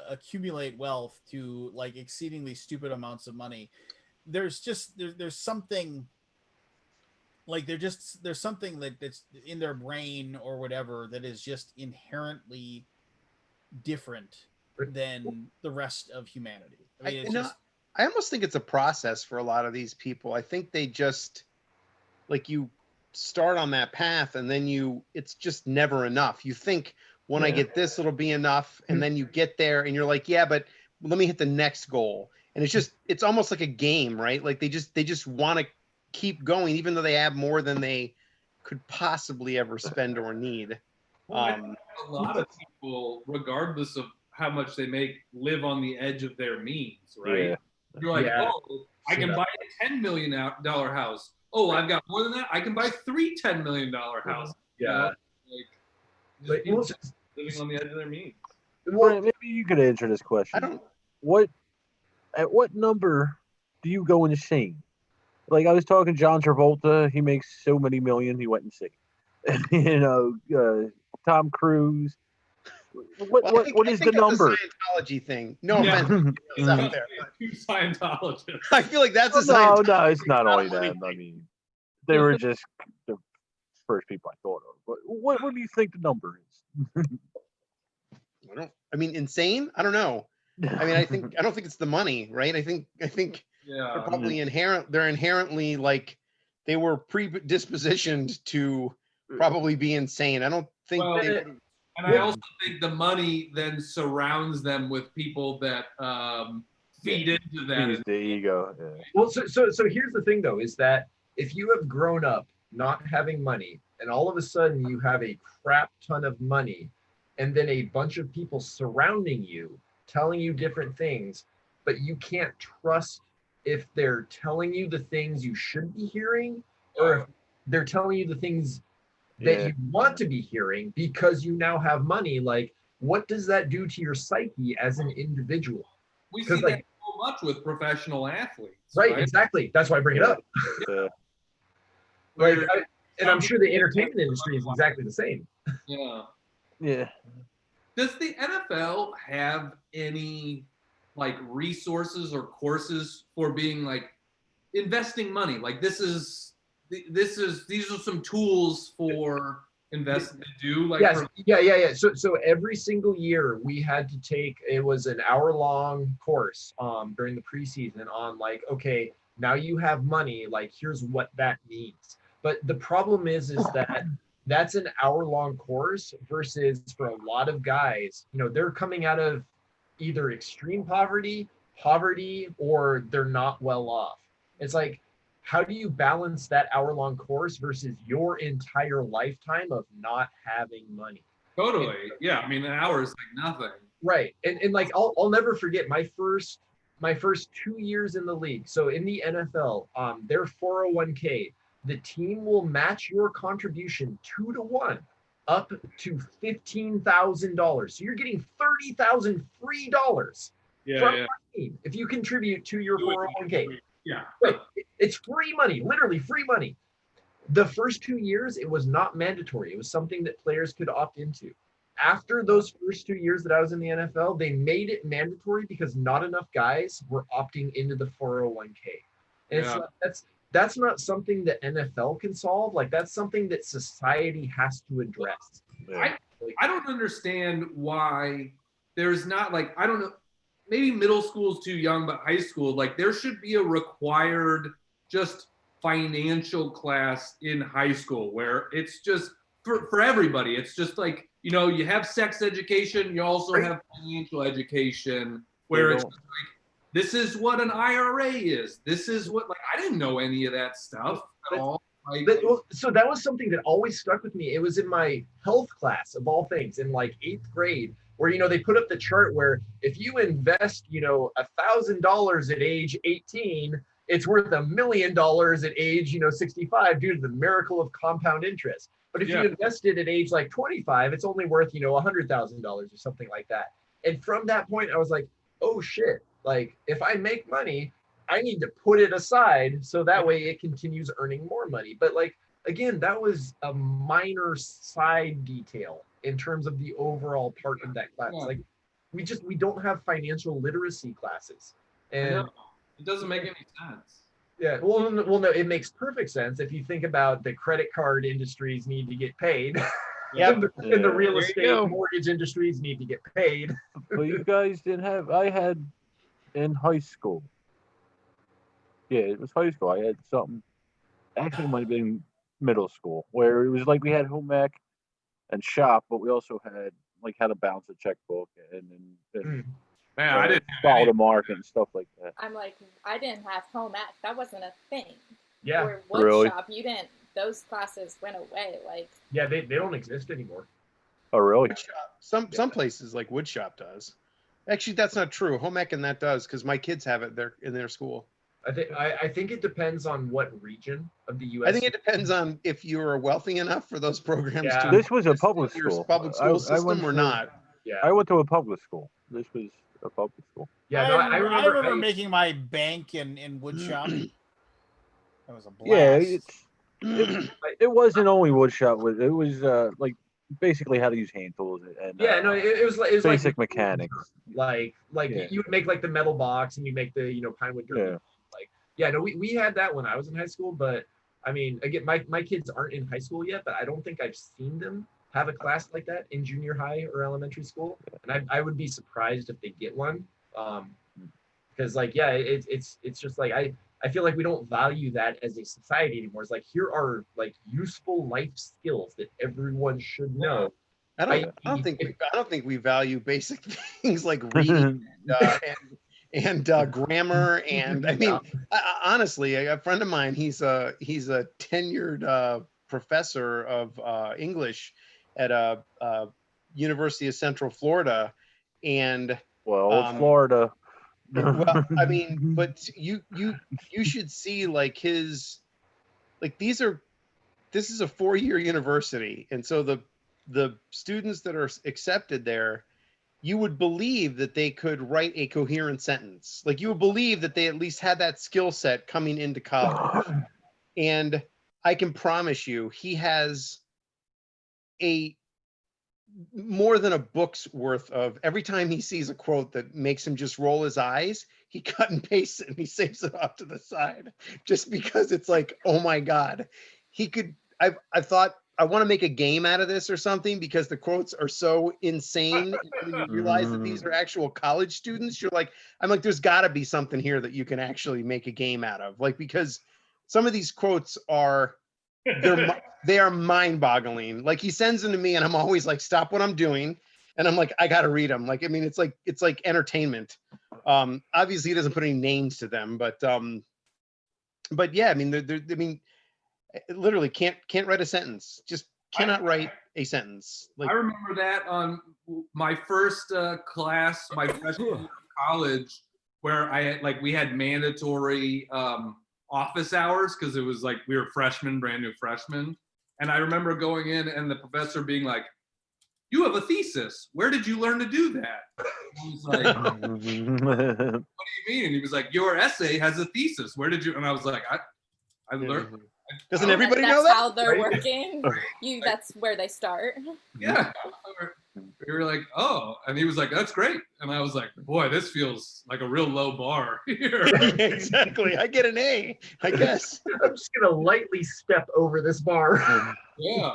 accumulate wealth to like exceedingly stupid amounts of money. There's something. Like there's something that's in their brain or whatever that is just inherently different than the rest of humanity. I mean, I almost think it's a process for a lot of these people. I think they just like you start on that path and then it's just never enough. You think when I get this, it'll be enough. And then you get there and you're like, yeah, but let me hit the next goal. And it's almost like a game, right? Like they just want to keep going, even though they have more than they could possibly ever spend or need. A lot of people, regardless of how much they make, live on the edge of their means, right? Yeah. You're like, oh, I can buy a $10 million house. Oh, I've got more than that. I can buy three $10 million houses. Yeah. Like just living on the edge of their means. Well, maybe you could answer this question. At what number do you go insane? Like I was talking John Travolta, he makes so many million, he went insane. Tom Cruise. What is the number? It's a Scientology thing. No offense. It's out there. Two Scientologists. I feel like that's a Scientology. No, it's not only that. I mean, they were just the first people I thought of. But what do you think the number is? I mean, insane? I don't know. I mean, I don't think it's the money, right? I think they're probably inherently like they were predispositioned to probably be insane. I don't think and I also think the money then surrounds them with people that feed into that. The ego. Yeah. Well, so here's the thing though, is that if you have grown up not having money and all of a sudden you have a crap ton of money and then a bunch of people surrounding you telling you different things, but you can't trust if they're telling you the things you should be hearing or if they're telling you the things that you want to be hearing because you now have money. Like, what does that do to your psyche as an individual? We see that so much with professional athletes. Right, exactly. That's why I bring it up. And I'm sure the entertainment industry is exactly the same. Yeah. Does the NFL have any like resources or courses for being like investing money? Like these are some tools for investing to do. Like yeah. So every single year we had to take, it was an hour-long course during the preseason on like, okay, now you have money, like here's what that means. But the problem is that that's an hour-long course versus for a lot of guys, they're coming out of either extreme poverty, or they're not well off. It's like, how do you balance that hour-long course versus your entire lifetime of not having money? Totally. Yeah. I mean, an hour is like nothing. Right. And like, I'll never forget my first 2 years in the league. So in the NFL, their 401k, the team will match your contribution 2-1 up to $15,000. So you're getting $30,000 free dollars from your team if you contribute to your 401k. Yeah. Right. It's free money, literally free money. The first 2 years, it was not mandatory. It was something that players could opt into. After those first 2 years that I was in the NFL, they made it mandatory because not enough guys were opting into the 401k. And Yeah. that's not something that NFL can solve. Like, that's something that society has to address. I don't understand why there's not, like, I don't know, maybe middle school is too young, but high school, like, there should be a required just financial class in high school where it's just for everybody. It's just like, you know, you have sex education, you also have financial education, where it's just like, this is what an IRA is. This is what, like, I didn't know any of that stuff at all. Like, so that was something that always stuck with me. It was in my health class, of all things, in like 8th grade, where, you know, they put up the chart where if you invest, you know, $1,000 at age 18, it's worth $1 million at age, you know, 65 due to the miracle of compound interest. But if you invest it at age like 25, it's only worth, you know, $100,000 or something like that. And from that point, I was like, oh shit, like, if I make money, I need to put it aside so that way it continues earning more money. But like, again, that was a minor side detail in terms of the overall part of that class. Like, we don't have financial literacy classes. And it doesn't make any sense. Yeah, well, no, it makes perfect sense if you think about the credit card industries need to get paid. And the real estate mortgage industries need to get paid. But you guys didn't have, I had in high school. Yeah, it was high school. I had something, actually it might have been middle school, where it was like we had home ec and shop, but we also had like how to balance a checkbook and Man, I didn't follow the market and stuff like that. I'm like, I didn't have home ec. That wasn't a thing. Yeah. Or wood Really? shop, you didn't. Those classes went away. Like, yeah, they don't exist anymore. Oh, really? Wood shop. Some places like wood shop does. Actually, that's not true. Home ec and that does, because my kids have it there in their school. I think it depends on what region of the U.S. I think it depends on if you're wealthy enough for those programs. Yeah. To This was a public your school. public school I system went or to- not. Yeah. I went to a public school. This was a public school. Yeah, no, I remember I- making my bank in wood shop. That was a blast. Yeah, it wasn't only wood shop. It was like basically how to use hand tools and Yeah, no, it was basic like mechanics. Like Yeah. you would make like the metal box and you make the, you know, pine wood derby. Yeah. Like, yeah, no, we had that when I was in high school, but I mean, again, my kids aren't in high school yet, but I don't think I've seen them have a class like that in junior high or elementary school, and I would be surprised if they get one, because like, yeah, it's just like I feel like we don't value that as a society anymore. It's like, here are like useful life skills that everyone should know. I don't think we value basic things like reading and grammar. And I mean, honestly, a friend of mine, he's a tenured professor of English at University of Central Florida, and Florida. well, I mean, but you should see like his, like this is a 4-year university, and so the students that are accepted there, you would believe that they could write a coherent sentence. Like, you would believe that they at least had that skill set coming into college. And I can promise you, he has more than a book's worth of, every time he sees a quote that makes him just roll his eyes, he cut and pastes it and he saves it off to the side, just because it's like, oh my God, he could, I thought, I want to make a game out of this or something, because the quotes are so insane. You realize that these are actual college students. I'm like, there's gotta be something here that you can actually make a game out of. Like, because some of these quotes are, they are mind-boggling. Like, he sends them to me and I'm always like, stop what I'm doing. And I'm like, I got to read them. Like, I mean, it's like entertainment. Obviously he doesn't put any names to them, but yeah, I mean, literally can't write a sentence. Just cannot write a sentence. Like, I remember that on my first class, my freshman year of college, where I had, like, we had mandatory office hours because it was like we were freshmen, brand new freshmen. And I remember going in and the professor being like, "You have a thesis. Where did you learn to do that?" I was like, "What do you mean?" And he was like, "Your essay has a thesis. Where did you?" And I was like, I learned. Doesn't everybody that's know that? how they're Right. working. That's where they start. Yeah. We were like, "Oh," and he was like, "That's great." And I was like, "Boy, this feels like a real low bar here." Yeah, exactly. I get an A, I guess. I'm just gonna lightly step over this bar. Yeah.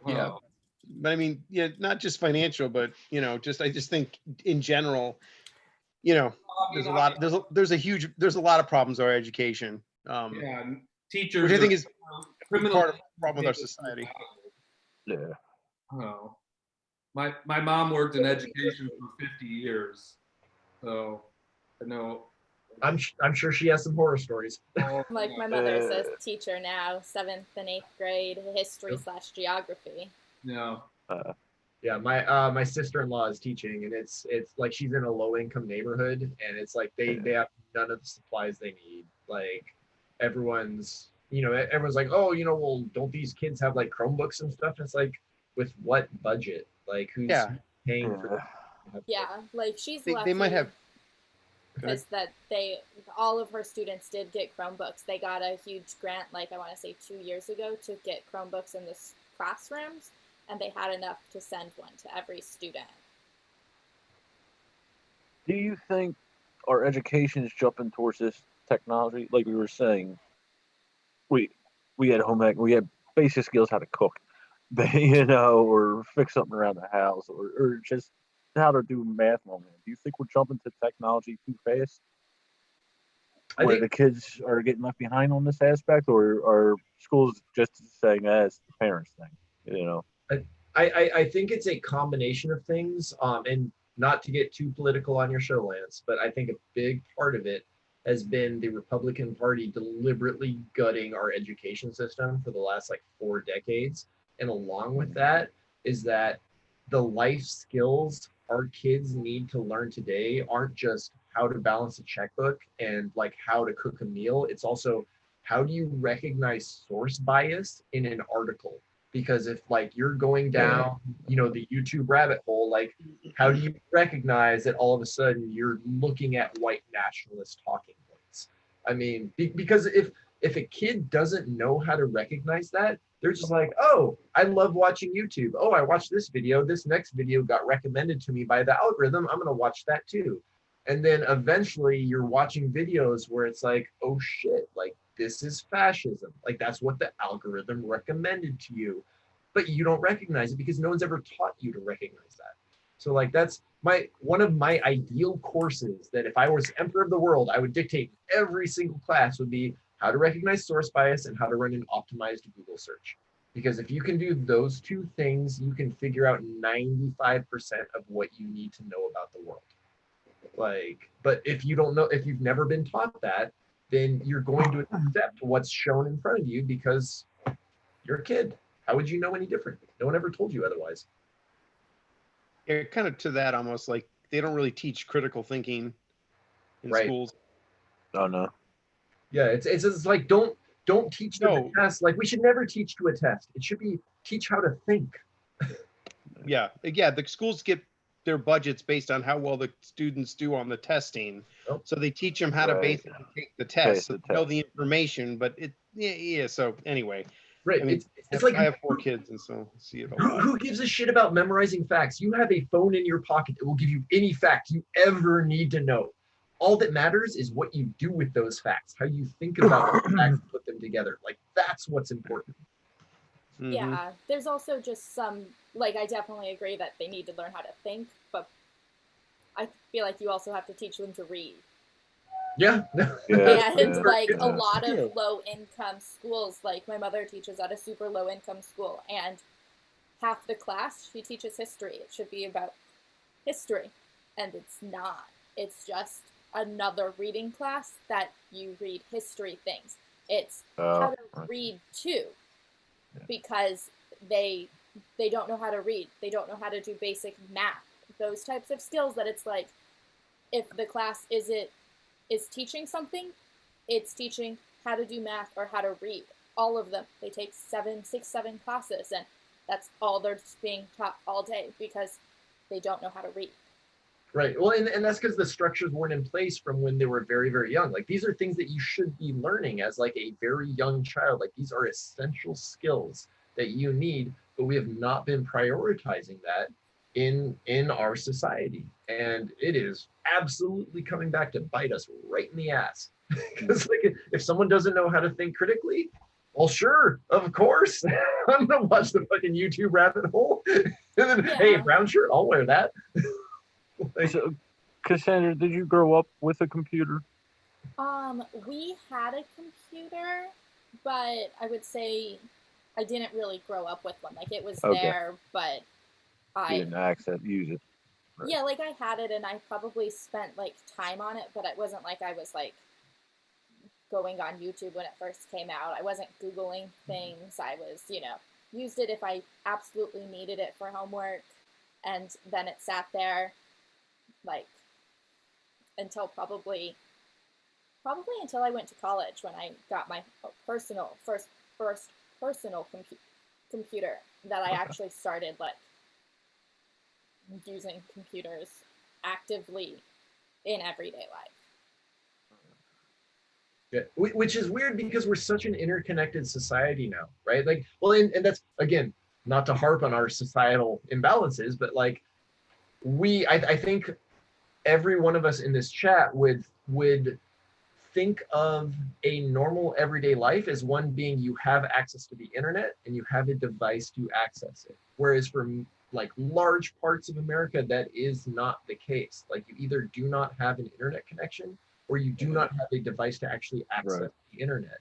Yeah. Wow. But I mean, yeah, not just financial, but I just think in general, there's a lot. There's a lot of problems with our education. Yeah, and teachers. Which I think are is a big part of the problem with our society. Yeah. Oh, my mom worked in education for 50 years, so I know. I'm sure she has some horror stories. Like my mother is a teacher now, 7th and 8th grade history/geography. Yeah. Yeah, my sister-in-law is teaching, and it's like she's in a low-income neighborhood, and it's like they have none of the supplies they need. Like everyone's like, oh, well, don't these kids have like Chromebooks and stuff? It's like, with what budget? Like, who's paying for that? Yeah, like she's They might have. because all of her students did get Chromebooks. They got a huge grant, like I want to say 2 years ago, to get Chromebooks in the classrooms, and they had enough to send one to every student. Do you think our education is jumping towards this technology? Like we were saying, we had home ec, we had basic skills how to cook, or fix something around the house, or just how to do math moment. Do you think we're jumping to technology too fast? Where the kids are getting left behind on this aspect, or are schools just saying it's the parents' thing? I think it's a combination of things. And not to get too political on your show, Lance, but I think a big part of it has been the Republican Party deliberately gutting our education system for the last like 4 decades. And along with that is that the life skills our kids need to learn today aren't just how to balance a checkbook and like how to cook a meal. It's also, how do you recognize source bias in an article? Because if like you're going down, the YouTube rabbit hole, like how do you recognize that all of a sudden you're looking at white nationalist talking points? I mean, because if a kid doesn't know how to recognize that, they're just like, oh, I love watching YouTube. Oh, I watched this video. This next video got recommended to me by the algorithm. I'm going to watch that too. And then eventually you're watching videos where it's like, oh shit, like this is fascism. Like that's what the algorithm recommended to you, but you don't recognize it because no one's ever taught you to recognize that. So like that's one of my ideal courses that if I was emperor of the world, I would dictate every single class would be how to recognize source bias and how to run an optimized Google search. Because if you can do those 2 things, you can figure out 95% of what you need to know about the world. Like, but if you don't know, if you've never been taught that, then you're going to accept what's shown in front of you because you're a kid. How would you know any different? No one ever told you otherwise. Yeah, kind of to that, almost like they don't really teach critical thinking in schools. Oh no. Yeah, it's like don't teach them a test. Like we should never teach to a test. It should be teach how to think. Yeah. The schools get their budgets based on how well the students do on the testing. Oh. So they teach them how to basically take the test, so they know the information. But So anyway, right. I mean, it's like I have 4 kids, and so I see it a lot. Who gives a shit about memorizing facts? You have a phone in your pocket that will give you any fact you ever need to know. All that matters is what you do with those facts, how you think about those facts and put them together. Like that's what's important. Mm-hmm. Yeah, there's also just some, like, I definitely agree that they need to learn how to think, but I feel like you also have to teach them to read. Yeah. And like a lot of low-income schools, like my mother teaches at a super low-income school, and half the class she teaches history. It should be about history, and it's not. It's just another reading class that you read history things. It's how to read too, because they don't know how to read. They don't know how to do basic math. Those types of skills that it's like, if the class is teaching something, it's teaching how to do math or how to read. All of them. They take 7 classes, and that's all they're just being taught all day because they don't know how to read. Right. Well, and that's because the structures weren't in place from when they were very, very young. Like these are things that you should be learning as like a very young child. Like these are essential skills that you need, but we have not been prioritizing that in our society. And it is absolutely coming back to bite us right in the ass. Because like if someone doesn't know how to think critically, well, sure, of course. I'm gonna watch the fucking YouTube rabbit hole. And then, hey, brown shirt, I'll wear that. So, Cassandra, did you grow up with a computer? We had a computer, but I would say I didn't really grow up with one. Like it was there, but You didn't use it. Right. Yeah, like I had it and I probably spent like time on it, but it wasn't like I was like going on YouTube when it first came out. I wasn't Googling things. I was, used it if I absolutely needed it for homework, and then it sat there like until probably until I went to college when I got my first personal computer that I actually started like using computers actively in everyday life. Yeah. Which is weird because we're such an interconnected society now, right? Like, well, and that's again not to harp on our societal imbalances, but like I think every one of us in this chat would think of a normal everyday life as one being you have access to the internet and you have a device to access it. Whereas for like large parts of America, that is not the case. Like you either do not have an internet connection or you do not have a device to actually access the internet.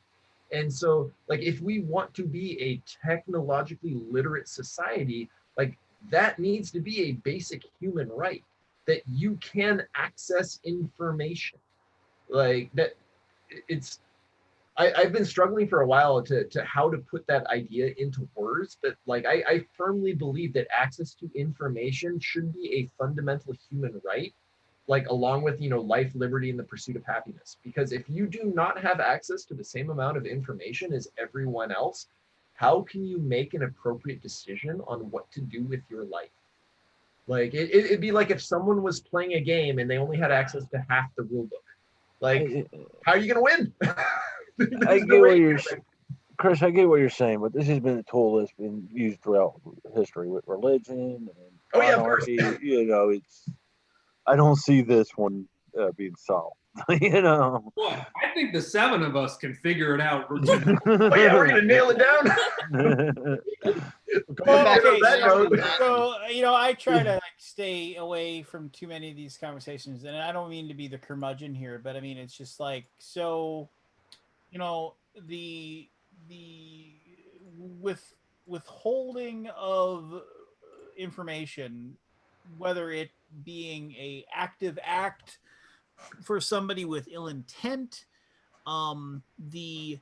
And so like if we want to be a technologically literate society, like that needs to be a basic human right, that you can access information. Like that it's I've been struggling for a while to how to put that idea into words, but like I firmly believe that access to information should be a fundamental human right, like along with life, liberty, and the pursuit of happiness. Because if you do not have access to the same amount of information as everyone else, how can you make an appropriate decision on what to do with your life? Like it'd be like if someone was playing a game and they only had access to half the rule book. Like, how are you gonna win? I get what you're, Chris. I get what you're saying, but this has been a tool that's been used throughout history with religion and monarchy. It's. I don't see this one being solved. Well, I think the seven of us can figure it out. Oh yeah, we're gonna nail it down. So I try to stay away from too many of these conversations, and I don't mean to be the curmudgeon here, but I mean it's just like so. The withholding of information, whether it being a active act for somebody with ill intent, the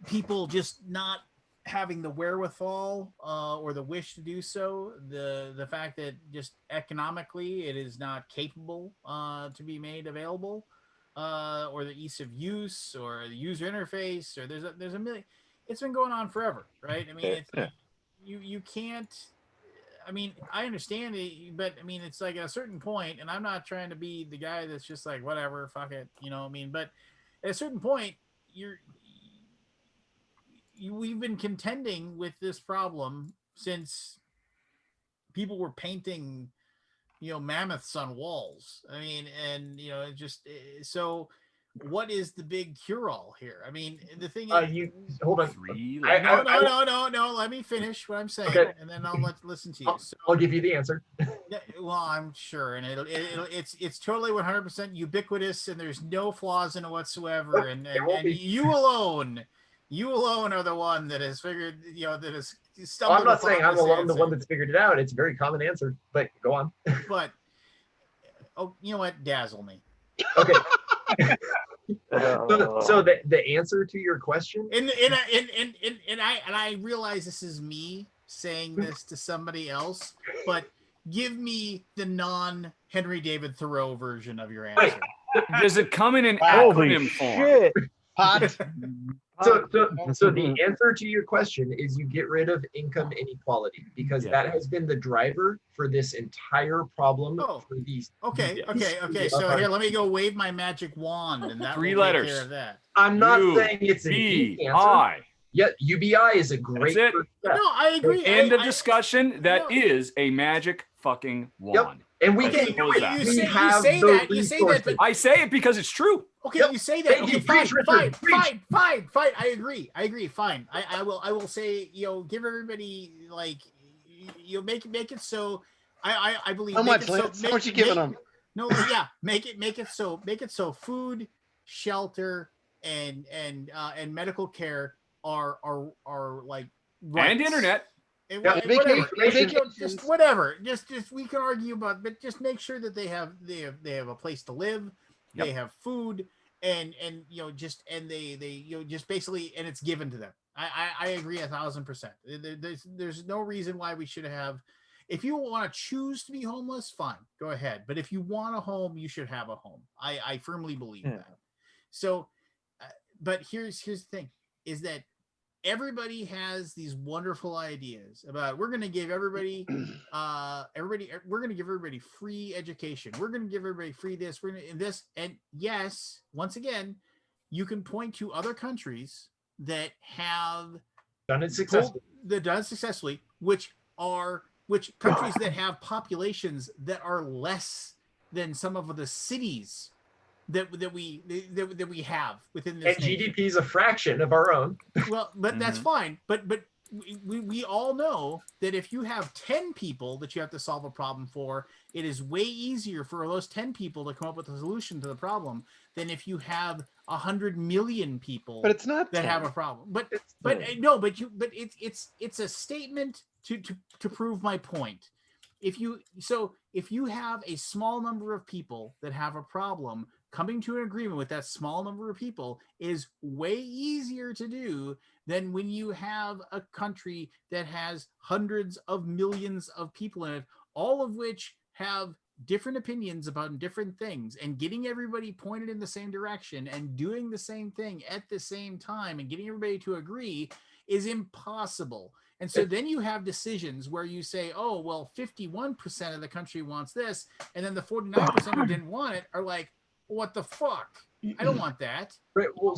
people just not having the wherewithal or the wish to do so, the fact that just economically it is not capable to be made available, or the ease of use or the user interface, or there's a million. It's been going on forever, right? I mean, it's you can't. I mean, I understand it, but I mean, it's like at a certain point, and I'm not trying to be the guy that's just like whatever, fuck it, I mean, but at a certain point, we've been contending with this problem since people were painting, mammoths on walls. I mean, and so. What is the big cure-all here? I mean, the thing is, you hold on. No. Let me finish what I'm saying, and then I'll listen to you. I'll give you the answer. Well, I'm sure, and it's totally 100% ubiquitous, and there's no flaws in it whatsoever. And you alone are the one that has figured, that has stumbled. I'm not saying I'm alone, the one that's figured it out. It's a very common answer, but go on. But you know what? Dazzle me. Okay. So the answer to your question, and I realize this is me saying this to somebody else, but give me the non Henry David Thoreau version of your answer. Does it come in an Holy acronym form? shit! Pot. So the answer to your question is you get rid of income inequality because Yeah. that has been the driver for this entire problem Oh, for these. Okay. these- So here, let me go wave my magic wand, and that 3 will take letters. care of that. I'm not saying it's an easy answer. UBI. Yeah, UBI is a great That's it. first step. No, I agree. End of I- discussion. That no. is a magic fucking wand. And we As can simple do as it. that. You We say have that. the You say that, but resources. I say it because it's true. okay, Yep. you say that. Thank Okay, you. fine, Preach, Richard. fine, Preach. fine. I agree. Fine. I will say, give everybody like, make it so. I believe. How make much, it so, Lance? make, How much you giving them? No, yeah, make it so food, shelter, and medical care are like rights. And internet. And Yeah, whatever, vacations. just whatever. Just we can argue about, but just make sure that they have a place to live, they have food, and they just basically, and it's given to them. I agree 1,000%. There's no reason why we should have. If you want to choose to be homeless, fine, go ahead. But if you want a home, you should have a home. I firmly believe that. So, but here's the thing: is that everybody has these wonderful ideas about we're going to give everybody we're going to give everybody free education, we're going to give everybody free this, we're going to this, and yes, once again, you can point to other countries that have Done it successfully. which countries that have populations that are less than some of the cities that we have within this And nation. GDP is a fraction of our own. Well, but that's fine. But we all know that if you have 10 people that you have to solve a problem for, it is way easier for those 10 people to come up with a solution to the problem than if you have 100 million people. But it's not that 10. have a problem. But it's a statement to prove my point. If you have a small number of people that have a problem, coming to an agreement with that small number of people is way easier to do than when you have a country that has hundreds of millions of people in it, all of which have different opinions about different things, and getting everybody pointed in the same direction and doing the same thing at the same time and getting everybody to agree is impossible. And so then you have decisions where you say, oh, well, 51% of the country wants this, and then the 49% who didn't want it are like, what the fuck? I don't want that. Right. Well,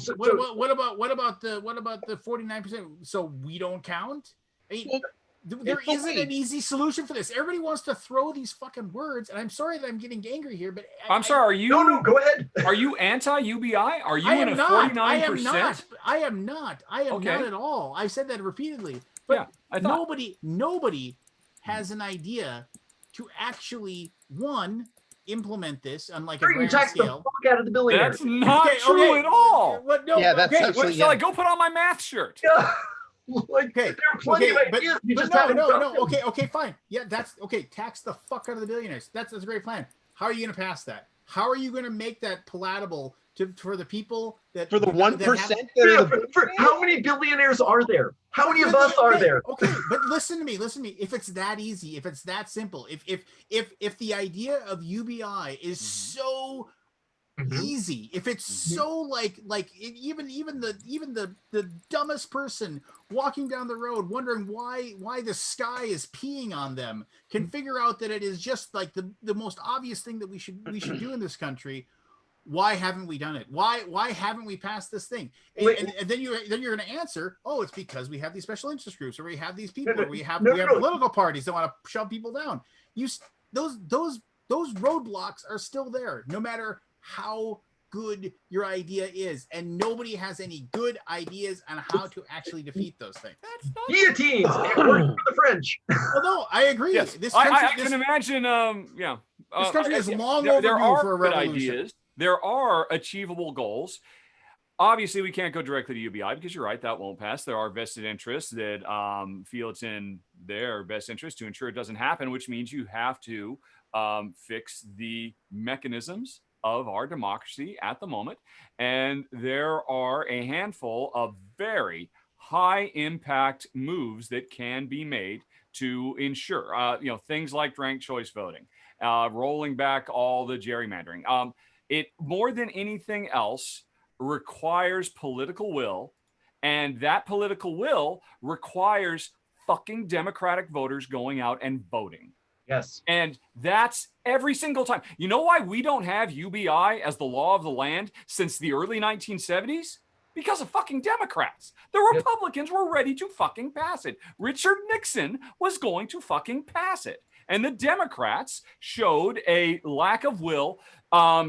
what about the 49%? So we don't count? I mean, there isn't an easy solution for this. Everybody wants to throw these fucking words, and I'm sorry that I'm getting angry here, but I'm sorry. Are you? No, go ahead. Are you anti-UBI? Are you in a 49%? I am not at all. I've said that repeatedly. But yeah, I thought. nobody has an idea to actually implement this on like a grand scale. The fuck out of the billionaires. That's not true at all. What? No, yeah, that's What, shall I go put on my math shirt? Like, there are plenty of ideas. Okay, fine. Yeah, that's okay. Tax the fuck out of the billionaires. That's a great plan. How are you going to pass that? How are you going to make that palatable for the people that for the 1%? How many billionaires are there? How many of us are there? Okay, but listen to me. If it's that easy, if it's that simple, if the idea of UBI is so easy, if it's so like even the dumbest person walking down the road wondering why the sky is peeing on them can figure out that it is just like the most obvious thing that we should do in this country. Why haven't we done it? Why haven't we passed this thing? And then you're going to answer, oh, it's because we have these special interest groups, or we have these people, or we have political parties that want to shove people down. Those roadblocks are still there, no matter how good your idea is, and nobody has any good ideas on how to actually defeat those things. That's not guillotines. It worked for the French. Well, no, I agree. Yes. This country, I can imagine. This country is long overdue for a revolution. Ideas. There are achievable goals. Obviously, we can't go directly to UBI because you're right, that won't pass. There are vested interests that feel it's in their best interest to ensure it doesn't happen, which means you have to fix the mechanisms of our democracy at the moment. And there are a handful of very high impact moves that can be made to ensure, things like ranked choice voting, rolling back all the gerrymandering. It more than anything else requires political will, and that political will requires fucking Democratic voters going out and voting. Yes. And that's every single time. You know why we don't have UBI as the law of the land since the early 1970s? Because of fucking Democrats. The Republicans were ready to fucking pass it. Richard Nixon was going to fucking pass it. And the Democrats showed a lack of will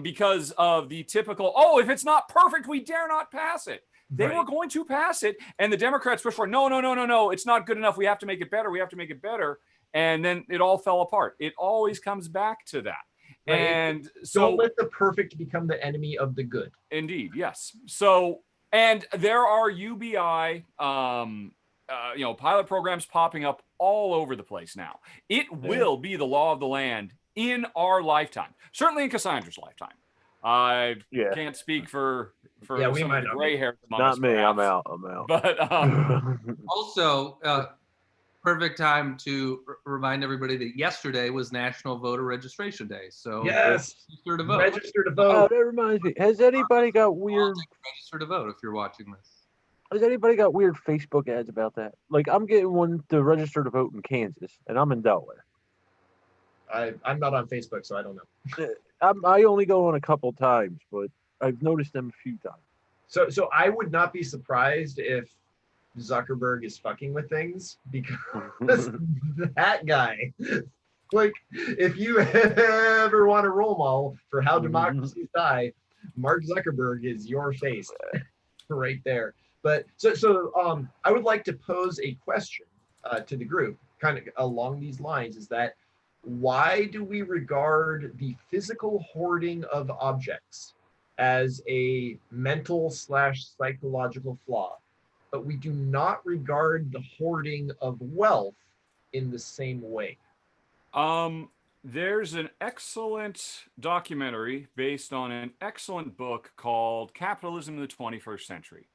because of the typical, oh, if it's not perfect, we dare not pass it. They were going to pass it. And the Democrats pushed for, no, it's not good enough. We have to make it better. We have to make it better. And then it all fell apart. It always comes back to that. Right. And so don't let the perfect become the enemy of the good. Indeed, yes. So, and there are UBI, pilot programs popping up all over the place now. It will be the law of the land in our lifetime. Certainly in Cassandra's lifetime. I can't speak for some of the gray hair. Not me. Perhaps. I'm out. But also, perfect time to remind everybody that yesterday was National Voter Registration Day. So register to vote. Register to vote. Oh, that reminds me. Has anybody got weird? Register to vote if you're watching this. Has anybody got weird Facebook ads about that? Like, I'm getting one to register to vote in Kansas, and I'm in Delaware. I'm not on Facebook, so I don't know. I only go on a couple times, but I've noticed them a few times. So I would not be surprised if Zuckerberg is fucking with things, because that guy, like, if you ever want a role model for how democracies die, Mark Zuckerberg is your face right there. But so I would like to pose a question to the group, kind of along these lines, is that why do we regard the physical hoarding of objects as a mental / psychological flaw, but we do not regard the hoarding of wealth in the same way? There's an excellent documentary based on an excellent book called Capitalism in the 21st Century.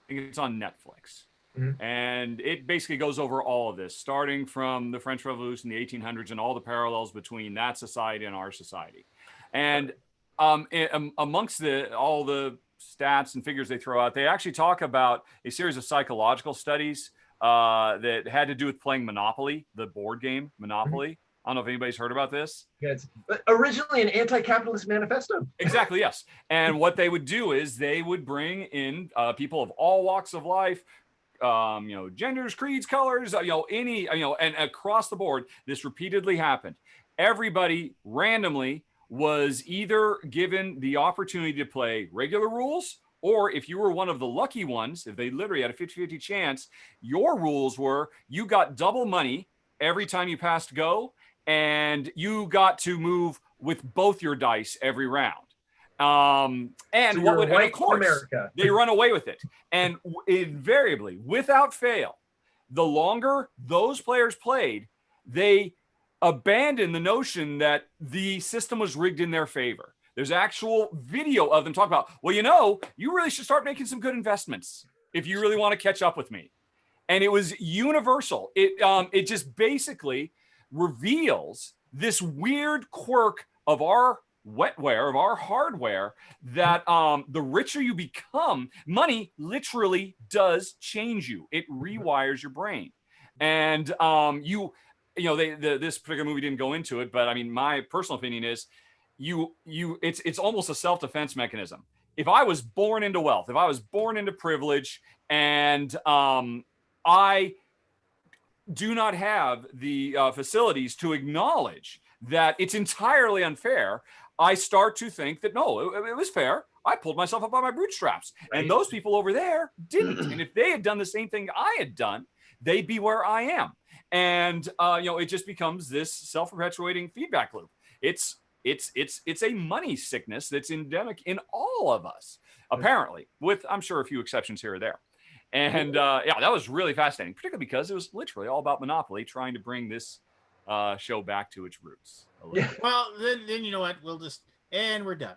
I think it's on Netflix. Mm-hmm. And it basically goes over all of this, starting from the French Revolution, the 1800s, and all the parallels between that society and our society. And amongst all the stats and figures they throw out, they actually talk about a series of psychological studies that had to do with playing Monopoly, the board game Monopoly. Mm-hmm. I don't know if anybody's heard about this. It's originally an anti-capitalist manifesto. Exactly, yes. And what they would do is they would bring in people of all walks of life, genders, creeds, colors, and across the board, this repeatedly happened. Everybody randomly was either given the opportunity to play regular rules, or if you were one of the lucky ones, if they literally had a 50-50 chance, your rules were you got double money every time you passed go, and you got to move with both your dice every round. And so what would, and of course, America. They run away with it. And invariably, without fail, the longer those players played, they abandoned the notion that the system was rigged in their favor. There's actual video of them talking about, well, you really should start making some good investments if you really want to catch up with me. And it was universal. It just basically reveals this weird quirk of our wetware, of our hardware, that the richer you become, money literally does change you. It rewires your brain. And this particular movie didn't go into it, but I mean, my personal opinion is it's almost a self-defense mechanism. If I was born into wealth, if I was born into privilege, and I do not have the facilities to acknowledge that it's entirely unfair, I start to think that, no, it was fair. I pulled myself up by my bootstraps. Right. And those people over there didn't. And if they had done the same thing I had done, they'd be where I am. And, it just becomes this self-perpetuating feedback loop. It's a money sickness that's endemic in all of us, apparently, with, I'm sure, a few exceptions here or there. And that was really fascinating, particularly because it was literally all about Monopoly, trying to bring this show back to its roots. Well, then you know what? We're done.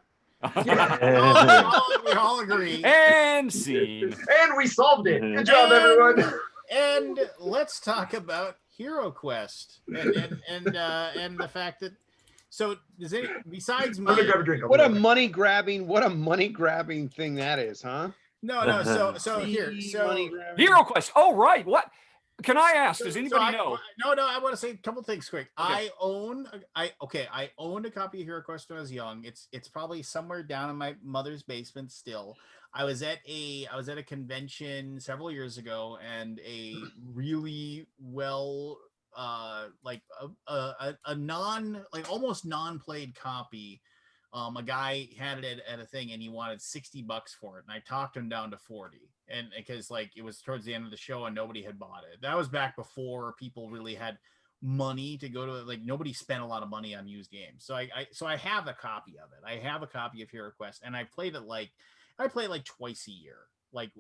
we all agree. And scene. And we solved it. Good job, everyone. And let's talk about Hero Quest and the fact that So does any besides I'm gonna me? grab a drink. I'll What be a right back. money grabbing thing that is, huh? No. So here. Money So grabbing. Hero Quest. Oh, right. What? Can I ask? Does anybody know? No. I want to say a couple things quick. Okay. I owned a copy of Hero Quest when I was young. It's probably somewhere down in my mother's basement still. I was at a convention several years ago, and a really well like a non like almost non-played copy. A guy had it at a thing, and he wanted $60 for it, and I talked him down to 40, and because like it was towards the end of the show and nobody had bought it. That was back before people really had money to go to, like nobody spent a lot of money on used games. So I have a copy of it. I have a copy of Hero Quest, and I play it like twice a year. Like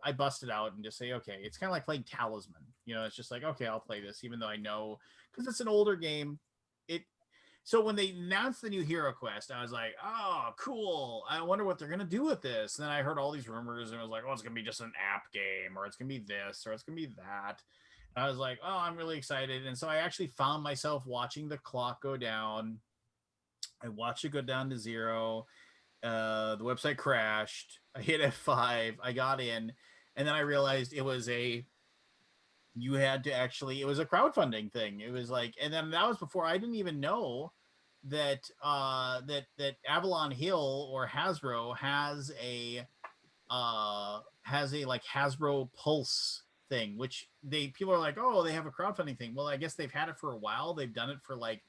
I bust it out and just say, okay, it's kind of like playing Talisman. It's just like, okay, I'll play this, even though I know, because it's an older game. So when they announced the new Hero Quest, I was like, oh, cool. I wonder what they're going to do with this. And then I heard all these rumors, and I was like, oh, it's going to be just an app game, or it's going to be this, or it's going to be that. And I was like, oh, I'm really excited. And so I actually found myself watching the clock go down. I watched it go down to 0. The website crashed. I hit F5. I got in. And then I realized it was a crowdfunding thing. It was like, and then that was before I didn't even know that that Avalon Hill or Hasbro has a like Hasbro Pulse thing, which people are like, oh, they have a crowdfunding thing. Well, I guess they've had it for a while. They've done it for like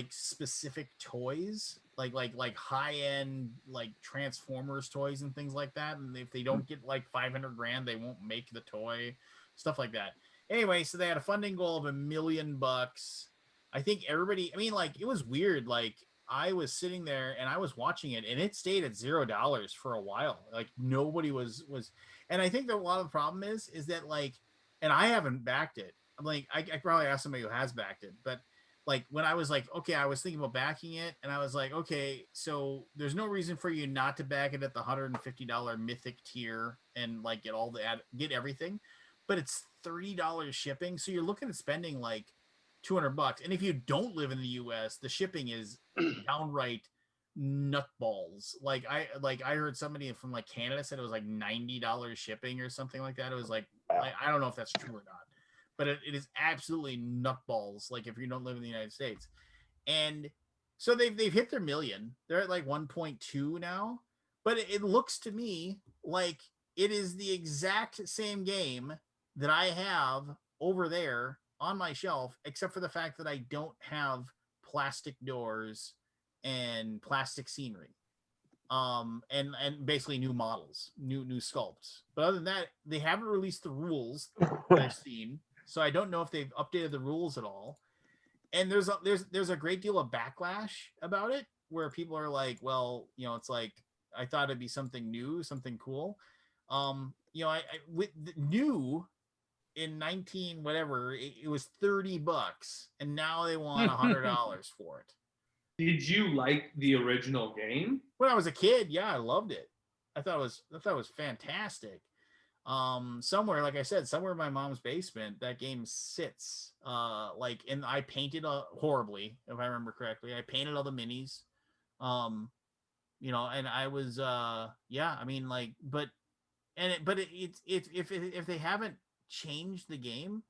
specific toys, like high end like Transformers toys and things like that. And if they don't get like 500 grand, they won't make the toy, stuff like that. Anyway, so they had a funding goal of $1 million. I think everybody, I mean, like, it was weird. Like, I was sitting there and I was watching it, and it stayed at $0 for a while. Like, nobody was, and I think that a lot of the problem is that, like, and I haven't backed it. I'm like, I probably asked somebody who has backed it, but like, when I was like, okay, I was thinking about backing it, and I was like, okay, so there's no reason for you not to back it at the $150 mythic tier and like get everything. But it's $30 shipping, so you're looking at spending like $200. And if you don't live in the US, the shipping is downright nutballs. Like I heard somebody from like Canada said it was like $90 shipping or something like that. It was like, I don't know if that's true or not, but it is absolutely nutballs. Like, if you don't live in the United States. And so they've hit their million. They're at like 1.2 now, but it looks to me like it is the exact same game that I have over there on my shelf, except for the fact that I don't have plastic doors and plastic scenery, and basically new models, new sculpts. But other than that, they haven't released the rules that I've seen, so I don't know if they've updated the rules at all. And there's a great deal of backlash about it, where people are like, well, it's like, I thought it'd be something new, something cool. I with new in 19 whatever, it was $30, and now they want $100 for it. Did you like the original game? When I was a kid, yeah, I loved it. I thought it was fantastic. Somewhere, like I said, somewhere in my mom's basement, that game sits. And I painted horribly, if I remember correctly. I painted all the minis. And I was yeah, I mean, like, but if they haven't changed the game,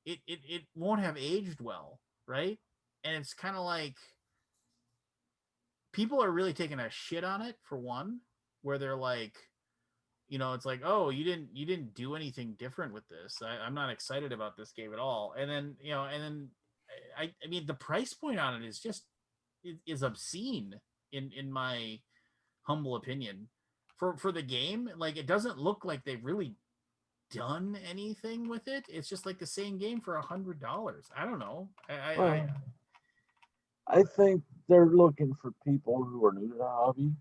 it won't have aged well, right? And it's kind of like people are really taking a shit on it, for one, where they're like, it's like, oh, you didn't do anything different with this. I'm not excited about this game at all. And then I mean, the price point on it is just is obscene in my humble opinion for the game. Like, it doesn't look like they've really done anything with it. It's just like the same game for $100. I don't know. I think they're looking for people who are new to the hobby,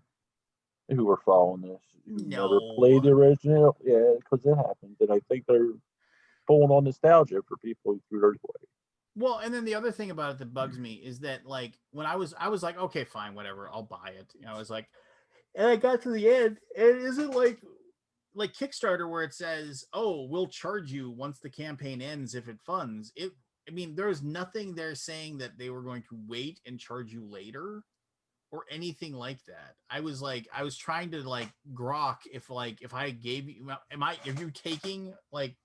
who are following this, who never played the original. Yeah, because it happens, and I think they're pulling on nostalgia for people who threw theirs away. Well, and then the other thing about it that bugs me is that, like, when I was like, okay, fine, whatever, I'll buy it. I was like, and I got to the end, and it isn't like Kickstarter where it says, oh, we'll charge you once the campaign ends if it funds. mean, there's nothing there saying that they were going to wait and charge you later or anything like that. I was trying to like grok if I gave you, are you taking like,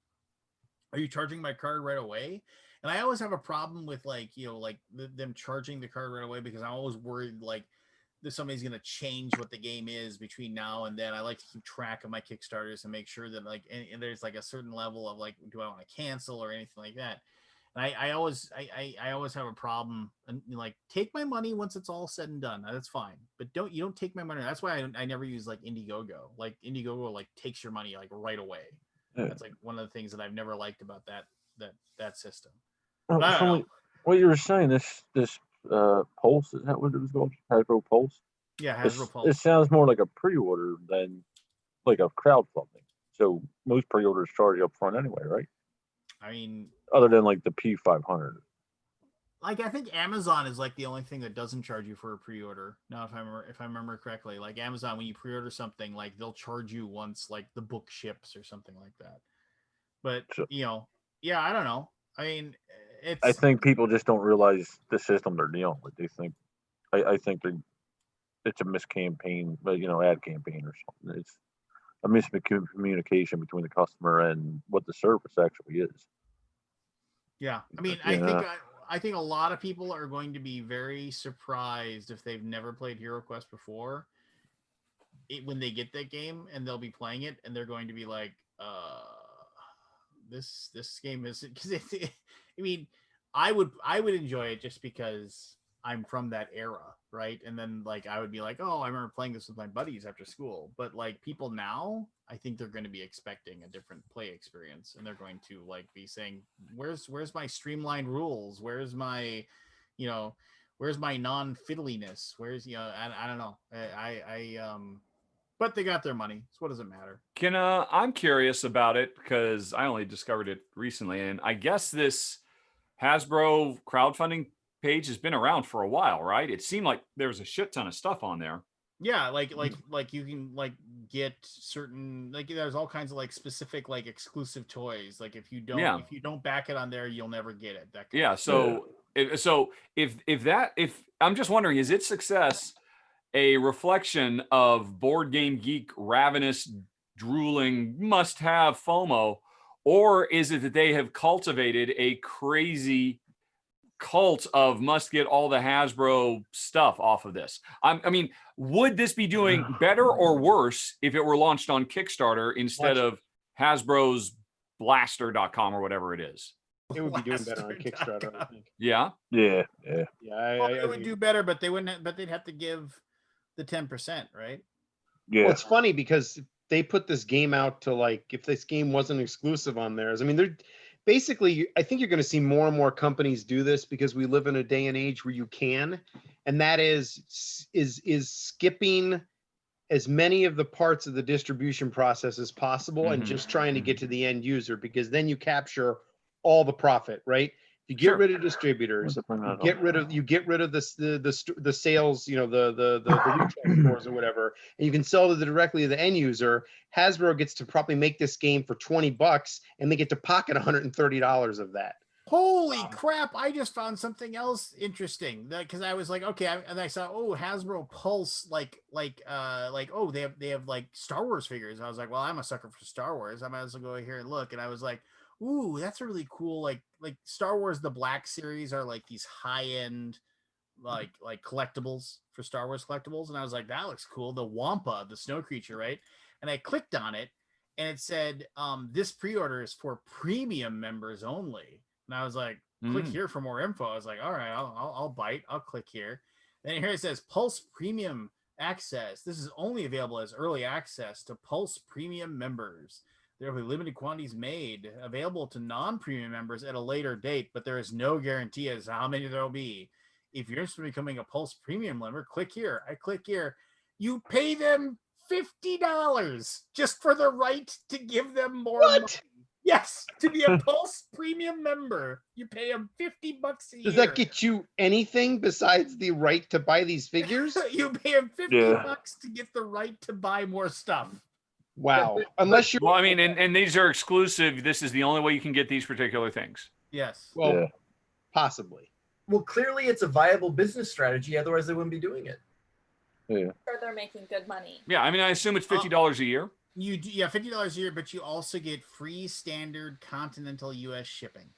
are you charging my card right away? And I always have a problem with like, them charging the card right away, because I'm always worried like that somebody's going to change what the game is between now and then. I like to keep track of my Kickstarters and make sure that like, and there's like a certain level of like, do I want to cancel or anything like that? And I always have a problem, and like, take my money once it's all said and done. That's fine, but you don't take my money. That's why I never use like Indiegogo. Like Indiegogo like takes your money like right away. Yeah. That's like one of the things that I've never liked about that system. Well, But I don't know. what you were saying, this Pulse, is that what it was called? Hasbro Pulse. Yeah, Hasbro Pulse. It sounds more like a pre-order than like a crowdfunding. So most pre-orders charge you up front anyway, right? I mean, other than like the P500. Like, I think Amazon is like the only thing that doesn't charge you for a pre-order. Now, if I remember correctly, like Amazon, when you pre-order something, like they'll charge you once like the book ships or something like that. But yeah, I don't know. I mean, I think people just don't realize the system they're dealing with. They think, I think it's a miscampaign, ad campaign or something. It's a miscommunication between the customer and what the service actually is. Yeah, I mean, I think a lot of people are going to be very surprised if they've never played Hero Quest before. When they get that game and they'll be playing it, and they're going to be like, this game is, because I mean, I would enjoy it just because I'm from that era, right? And then like I would be like, oh, I remember playing this with my buddies after school. But like people now, I think they're going to be expecting a different play experience, and they're going to like be saying, where's my streamlined rules? Where's my, where's my non-fiddliness? Where's, I don't know. But they got their money, so what does it matter? I'm curious about it because I only discovered it recently, and I guess this Hasbro crowdfunding page has been around for a while, right? It seemed like there was a shit ton of stuff on there. Yeah, like you can like get certain, like there's all kinds of like specific like exclusive toys. Like if you don't back it on there, you'll never get it. That kind of so if I'm just wondering, is its success a reflection of Board Game Geek ravenous, drooling, must-have FOMO, or is it that they have cultivated a crazy cult of must get all the Hasbro stuff off of this? I mean, would this be doing better or worse if it were launched on Kickstarter instead of Hasbro's Blaster.com or whatever it is? It would be doing better on Kickstarter, I think. Yeah. It would do better, but they wouldn't. But they'd have to give the 10%, right? Yeah. Well, it's funny because they put this game out to like, if this game wasn't exclusive on theirs, I mean, they're basically, I think you're going to see more and more companies do this because we live in a day and age where you can, and that is skipping as many of the parts of the distribution process as possible and just trying to get to the end user, because then you capture all the profit, right? You get rid of distributors, you get rid of the sales, the retail stores or whatever, and you can sell it directly to the end user. Hasbro gets to probably make this game for $20, and they get to pocket $130 of that. Holy crap! I just found something else interesting, because I was like, okay, and I saw, Hasbro Pulse, they have like Star Wars figures. I was like, well, I'm a sucker for Star Wars. I might as well go here and look. And I was like, ooh, that's a really cool, like Star Wars, the Black Series are like these high-end like collectibles for Star Wars collectibles. And I was like, that looks cool. The Wampa, the snow creature, right? And I clicked on it and it said, this pre-order is for premium members only. And I was like, click here for more info. I was like, all right, I'll bite. I'll click here. Then here it says Pulse Premium Access. This is only available as early access to Pulse Premium members. There will be limited quantities made available to non-premium members at a later date, but there is no guarantee as to how many there will be. If you're interested in becoming a Pulse Premium member, click here. I click here. You pay them $50 just for the right to give them more money. Yes, to be a Pulse Premium member, you pay them $50 a year. Does that get you anything besides the right to buy these figures? You pay them $50 to get the right to buy more stuff. Wow. Unless you're and these are exclusive. This is the only way you can get these particular things. Yes. Well, possibly. Well, clearly it's a viable business strategy. Otherwise, they wouldn't be doing it. Yeah. Sure, they're making good money. Yeah, I mean, I assume it's $50 a year. You do, yeah, $50 a year, but you also get free standard continental U.S. shipping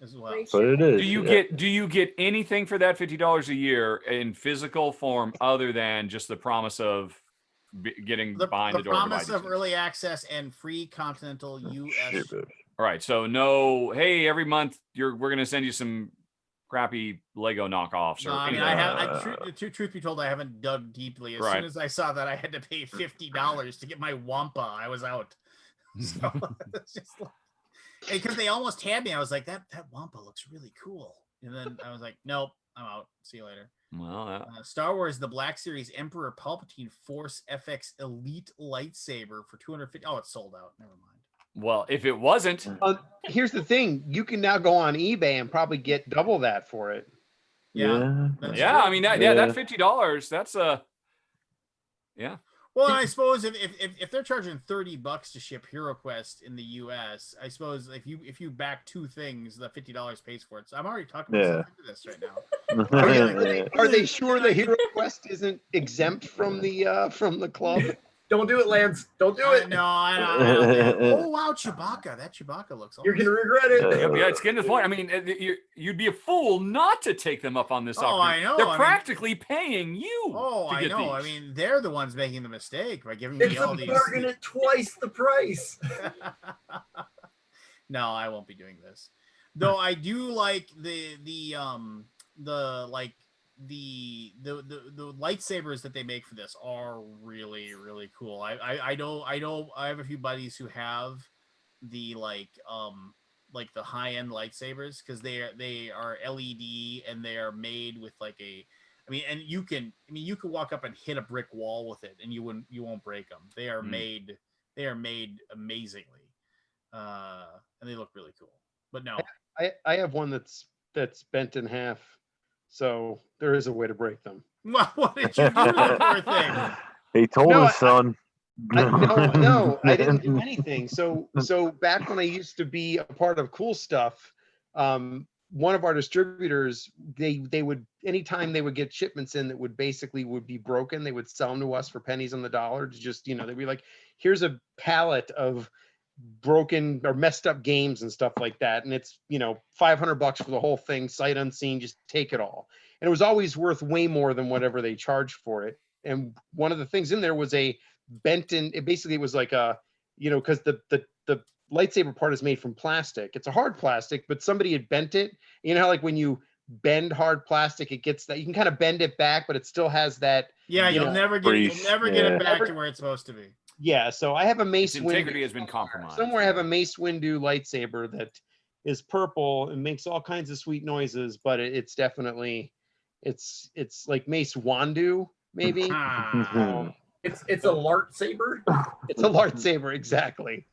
as well. Free But it shipping. is. Do you get anything for that $50 a year in physical form other than just the promise of getting behind the door? Promise of early access and free continental U.S. Shit. All right, so no, hey, every month we're gonna send you some crappy Lego knockoffs. No, Or I mean, truth be told, I haven't dug deeply. As Right. soon as I saw that I had to pay $50 to get my Wampa, I was out. So it's just like, because they almost had me, I was like, that Wampa looks really cool, and then I was like, nope, I'm out. See you later. Well, Star Wars: The Black Series Emperor Palpatine Force FX Elite lightsaber for $250. Oh, it's sold out. Never mind. well, if it wasn't, Here's the thing: you can now go on eBay and probably get double that for it. Yeah. That's yeah, true. I mean that $50, that's yeah. Well, and I suppose if they're charging $30 to ship HeroQuest in the U.S., I suppose if you back two things, the $50 pays for it. So I'm already talking myself into this right now. Are they sure the Hero Quest isn't exempt from the club? Don't do it, Lance. Don't do it. No, I don't. Oh wow, Chewbacca! That Chewbacca looks. You're gonna regret it. Yeah, it's getting to the point. I mean, you'd be a fool not to take them up on this Oh, opportunity. I know. They're practically paying you. Oh, to I get know. These. I mean, they're the ones making the mistake by giving me It's all a these. bargain at twice the price. No, I won't be doing this. Though I do like the lightsabers that they make for this are really, really cool. I know I have a few buddies who have the like the high end lightsabers because they are LED and they are made with like a. I mean, and you can walk up and hit a brick wall with it and you won't break them. They are made amazingly, and they look really cool. But no, I have one that's bent in half, so there is a way to break them. What did you do, that poor thing? He told his son. No, I didn't do anything. So back when I used to be a part of Cool Stuff, one of our distributors, they would, anytime they would get shipments in that would be broken, they would sell them to us for pennies on the dollar. To just, they'd be like, here's a pallet of broken or messed up games and stuff like that, and it's $500 for the whole thing, sight unseen, just take it all. And it was always worth way more than whatever they charged for it. And one of the things in there was a bent in, it basically was like a, because the lightsaber part is made from plastic. It's a hard plastic, but somebody had bent it. You know how like when you bend hard plastic, it gets that, you can kind of bend it back, but it still has that. Yeah, you'll never get it back to where it's supposed to be. Yeah, so I have a Mace Windu. Integrity has been compromised. Somewhere I have a Mace Windu lightsaber that is purple and makes all kinds of sweet noises, but it's definitely, it's like Mace Windu, maybe. It's a Lart saber. It's a Lart saber, exactly.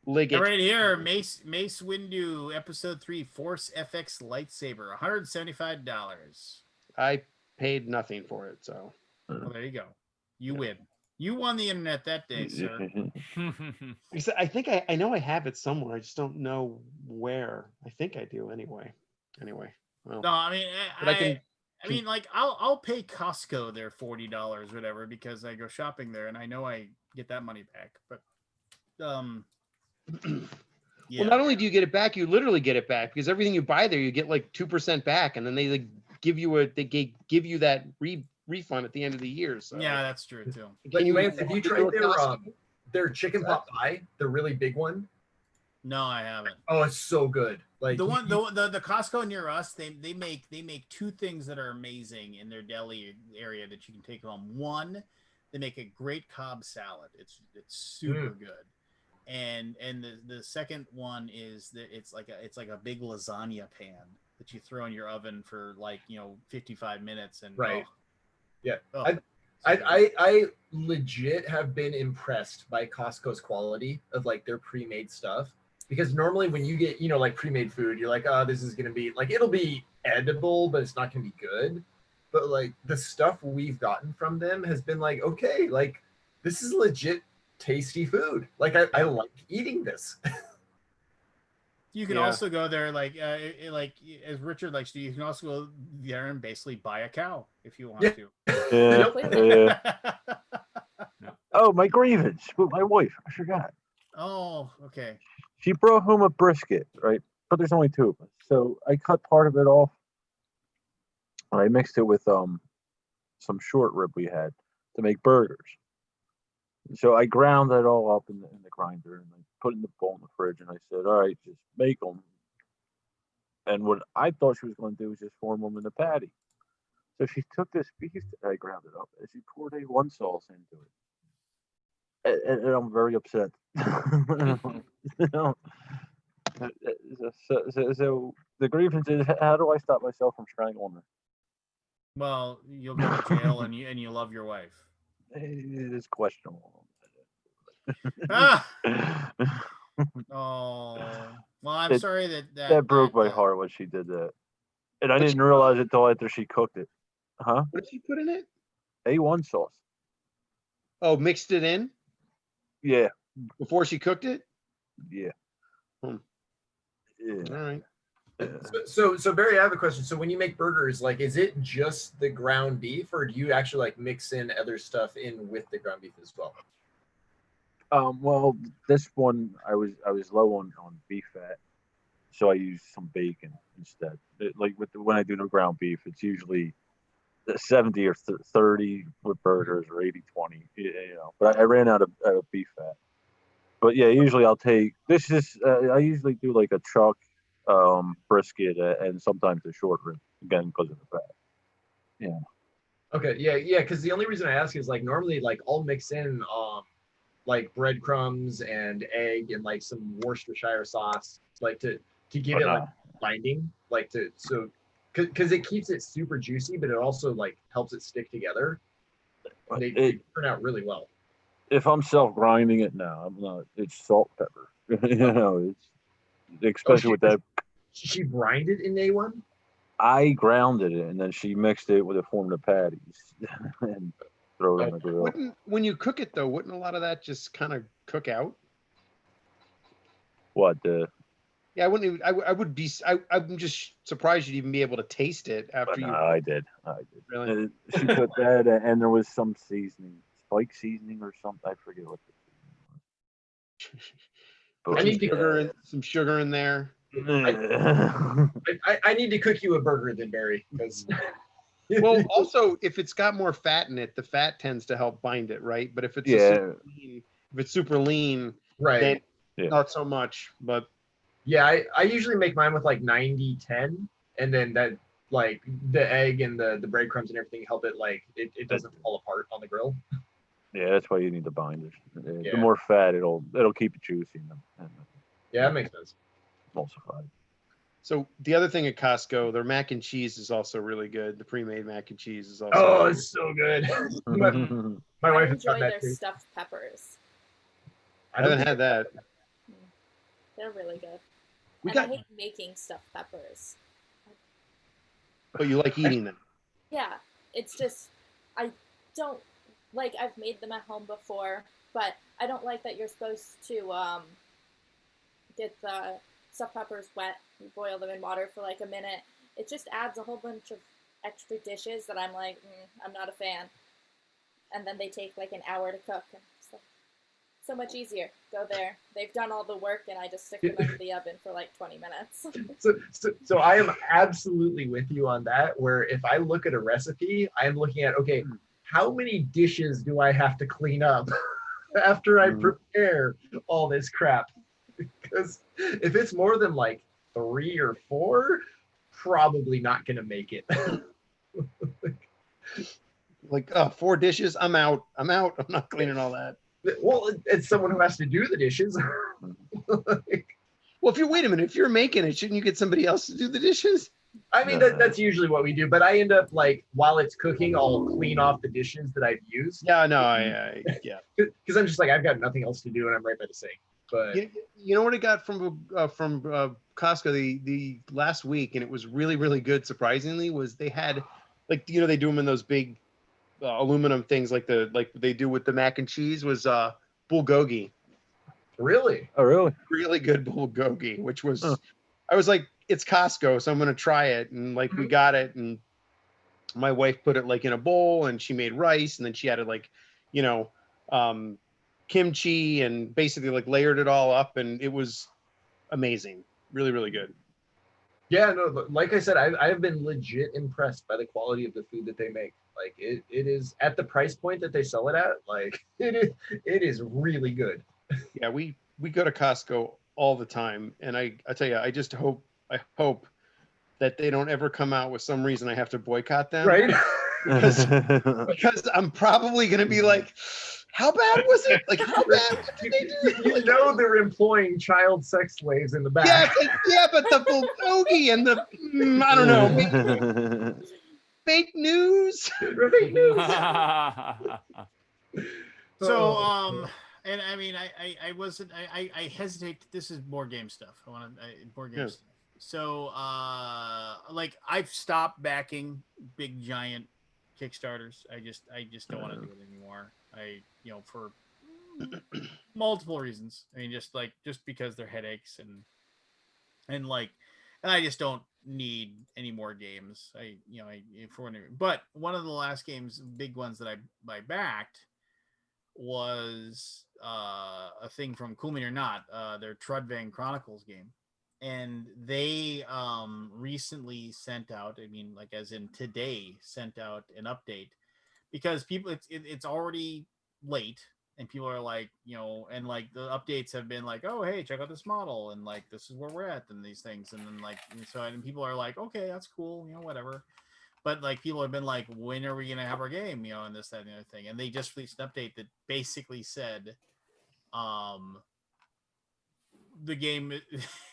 Liggett. Right here, Mace Windu Episode 3 Force FX lightsaber, $175. I paid nothing for it, so. Well, there you go. You win. You won the internet that day, sir. I think I know I have it somewhere. I just don't know where. I think I do anyway. Well, No, I mean, but I'll pay Costco their $40, whatever, because I go shopping there and I know I get that money back. But, yeah. Well, not only do you get it back, you literally get it back because everything you buy there, you get like 2% back, and then they give you that refund at the end of the year. So yeah, that's true too. But Lance, have you tried their chicken pot pie, the really big one? No, I haven't. Oh, it's so good. Like the Costco near us, they make two things that are amazing in their deli area that you can take home. One, they make a great Cobb salad. It's super good. And the second one is that it's like a big lasagna pan that you throw in your oven for 55 minutes and right. Yeah. Oh, I legit have been impressed by Costco's quality of like their pre-made stuff, because normally when you get, like pre-made food, you're like, oh, this is going to be like, it'll be edible, but it's not going to be good. But like the stuff we've gotten from them has been like, okay, like this is legit tasty food. Like I like eating this. You can Yeah. also go there, like as Richard likes to. You can also go there and basically buy a cow if you want Yeah. to. Yeah, Completely. yeah. Oh, my grievance with my wife. I forgot. Oh, okay. She brought home a brisket, right? But there's only two of us, so I cut part of it off. And I mixed it with some short rib we had to make burgers. So I ground that all up in the grinder and I put it in the bowl in the fridge. And I said, "All right, just make them." And what I thought she was going to do was just form them in a patty. So she took this beef that I ground it up and she poured A1 sauce into it. And I'm very upset. You know, so the grievance is, how do I stop myself from strangling her? Well, you'll go to jail and you love your wife. It is questionable. Ah! Oh, well, I'm It- sorry that That broke my heart when she did that. And I But didn't realize it until after she cooked it. Huh? What did she put in it? A1 sauce. Oh, mixed it in Yeah. before she cooked it? Yeah. Hmm. Yeah. All right. So Barry, I have a question. So when you make burgers, like, is it just the ground beef, or do you actually like mix in other stuff in with the ground beef as well? Well, this one I was low on beef fat, so I used some bacon instead. Like when I do the ground beef, it's usually 70 or 30 with burgers or 80-20, you know. But I ran out of beef fat. But yeah, usually I'll take this is I usually do like a chuck, brisket, and sometimes a short rib again because of the fat. Yeah. Okay, yeah. Because the only reason I ask is like normally like I'll mix in like breadcrumbs and egg and like some Worcestershire sauce, like to give But it like nah. binding, like to so because it keeps it super juicy, but it also like helps it stick together. They turn out really well. If I'm self grinding it now, I'm not. It's salt, pepper. You know, it's especially with that. She grinded in A1. I grounded it and then she mixed it with a form of patties and throw it on the grill. When you cook it though, wouldn't a lot of that just kind of cook out? What Yeah, I wouldn't. I would be. I'm just surprised you'd even be able to taste it after But you. no, I did. Really? She put that, and there was some seasoning, spike seasoning or something. I forget what the seasoning was. Put I need to- some sugar in there. I need to cook you a burger then, Barry, because Well, also if it's got more fat in it, the fat tends to help bind it, right? But if it's super lean, right, then not so much. But yeah, I usually make mine with like 90-10, and then that like the egg and the breadcrumbs and everything help it like it doesn't fall apart on the grill. Yeah, that's why you need the binders. Yeah. The more fat, it'll keep it juicy and Yeah, that makes sense. emulsified. so the other thing at Costco, their mac and cheese is also really good. The pre-made mac and cheese is also. Oh, really it's so good. Mhm. My I wife has enjoy got their that too. stuffed peppers. I haven't had that. They're really good. We And got, I hate making stuffed peppers. but you like eating them. Yeah, it's just I don't like. I've made them at home before, but I don't like that you're supposed to get the stuffed peppers wet. You boil them in water for like a minute. It just adds a whole bunch of extra dishes that I'm like, I'm not a fan. And then they take like an hour to cook. And it's like, so much easier. Go there. They've done all the work, and I just stick them into the oven for like 20 minutes. So I am absolutely with you on that. Where if I look at a recipe, I'm looking at, okay, how many dishes do I have to clean up after I prepare all this crap? Because if it's more than like 3 or 4, probably not gonna make it. Like 4 dishes, I'm out. I'm not cleaning all that. Well, it's someone who has to do the dishes. Well, wait a minute, if you're making it, shouldn't you get somebody else to do the dishes? I mean, that's usually what we do, but I end up like while it's cooking, I'll clean off the dishes that I've used. Yeah, no, yeah. Because I'm just like, I've got nothing else to do, and I'm right by the sink. But You know what I got from Costco the last week, and it was really, really good. Surprisingly, was they had like they do them in those big aluminum things like they do with the mac and cheese. Was bulgogi. Really? Oh, really? Really good bulgogi, which was, Huh. I was like, it's Costco, so I'm gonna try it. And like we got it, and my wife put it like in a bowl, and she made rice, and then she added like, you know, kimchi, and basically like layered it all up, and it was amazing. Really, really good. Yeah, no, like I said, I have been legit impressed by the quality of the food that they make. Like it is at the price point that they sell it at, like it is really good. Yeah, we go to Costco all the time, and I tell you, I hope that they don't ever come out with some reason I have to boycott them, Right? because I'm probably gonna be like, how bad was it? Like, how bad? What did they do? You Like, know they're employing child sex slaves in the back. yeah, it's like, yeah, but the bulgogi and the I don't know, maybe fake news. Fake news. So, Oh. and I mean, I wasn't, I hesitate. This is board game stuff. I want to board game Yeah. stuff. So, like I've stopped backing big giant Kickstarters. I just don't want to do it anymore. For multiple reasons. I mean, just because they're headaches and I just don't need any more games. But one of the last games, big ones that I backed was a thing from Cool Mini or Not, their Trudvang Chronicles game. And they recently sent out, I mean, like as in today, sent out an update because people, it's already late, and people are like, and like the updates have been like, oh hey, check out this model, and like this is where we're at, and these things, and then like and people are like, okay, that's cool, whatever. But like people have been like, when are we gonna have our game, and this, that, and the other thing, and they just released an update that basically said, the game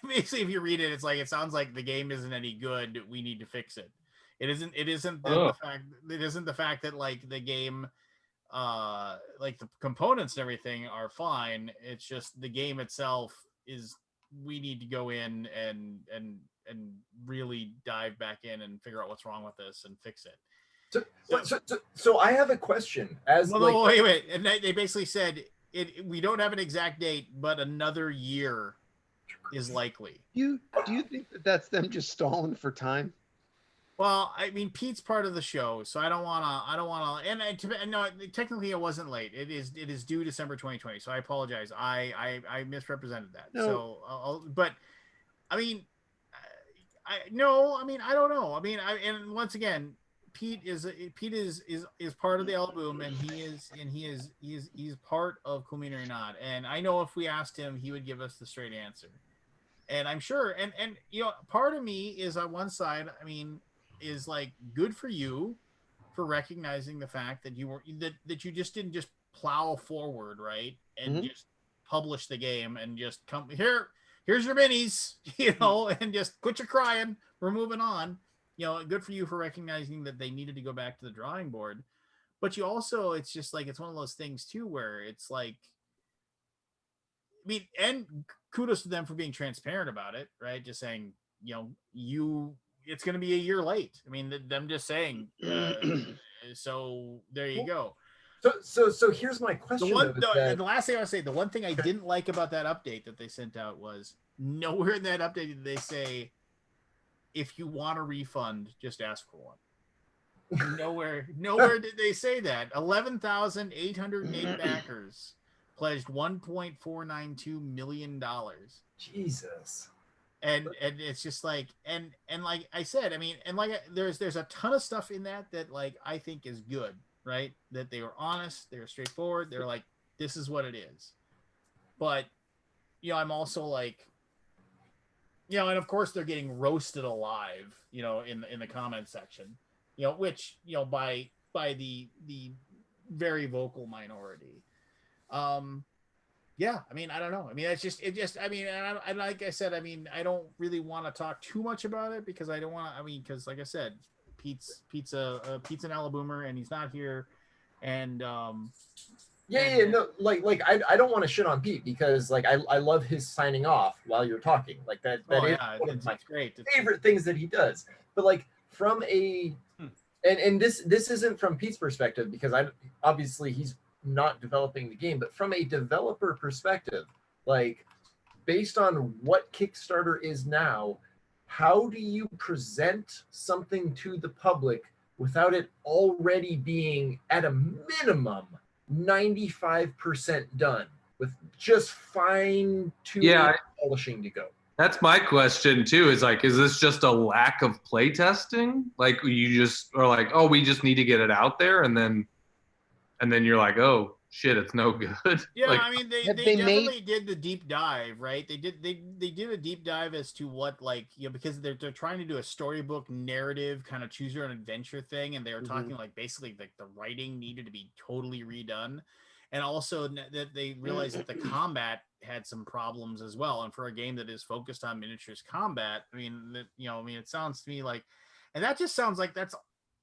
basically, if you read it, it's like, it sounds like the game isn't any good, we need to fix it. It isn't the fact that like the game, like the components and everything are fine. It's just the game itself is, we need to go in and really dive back in and figure out what's wrong with this and fix it. So I have a question. Wait, and they basically said we don't have an exact date, but another year is likely. Do you think that that's them just stalling for time? Well, I mean, Pete's part of the show, so I don't want to. And no, technically, it wasn't late. It is due December 2020. So I apologize. I misrepresented that. No. So, but I mean, I don't know. I mean, and once again, Pete is part of the Alaboom, and he's part of Cool Mini or Not. And I know if we asked him, he would give us the straight answer. And I'm sure, and part of me is on one side, I mean, is like, good for you for recognizing the fact that that you just didn't just plow forward, right, and just publish the game and just come here's your minis, and just quit your crying, we're moving on. Good for you for recognizing that they needed to go back to the drawing board. But you also, it's just like, it's one of those things too where it's like, I mean, and kudos to them for being transparent about it, right? Just saying, it's going to be a year late. I mean, them just saying, so there you go. So here's my question. The last thing I want to say, the one thing I didn't like about that update that they sent out was, nowhere in that update did they say, if you want a refund, just ask for one. Nowhere did they say that. 11,808 backers pledged $1.492 million. Jesus. And it's just like, and like I said, I mean, and like there's a ton of stuff in that like I think is good, right? That they were honest, they were straightforward, they're like, this is what it is. But I'm also like, and of course they're getting roasted alive, in the comment section, which by the very vocal minority. Yeah, I mean, I don't know. I mean, I mean, and like I said, I mean, I don't really want to talk too much about it because I don't want to, I mean, because like I said, Pete's an Alaboomer and he's not here. And, no, like I don't want to shit on Pete because like I love his signing off while you're talking. Like that is one of my great. favorite things that he does. But like from and this isn't from Pete's perspective because obviously he's not developing the game, but from a developer perspective, Like, based on what Kickstarter is now, how do you present something to the public without it already being at a minimum 95% done with just fine tuning Yeah, polishing to go? that's my question too. Is like, is this just a lack of play testing? Like you just are like, oh, we just need to get it out there, and then you're like, oh shit, it's no good. Yeah, Like, I mean they Have they definitely did the deep dive, right? They did a deep dive as to what, like, because they're trying to do a storybook narrative kind of choose your own adventure thing, and they were talking like basically like the writing needed to be totally redone, and also that they realized that the combat had some problems as well. And for a game that is focused on miniatures combat, I mean that I mean it sounds to me like, and that just sounds like that's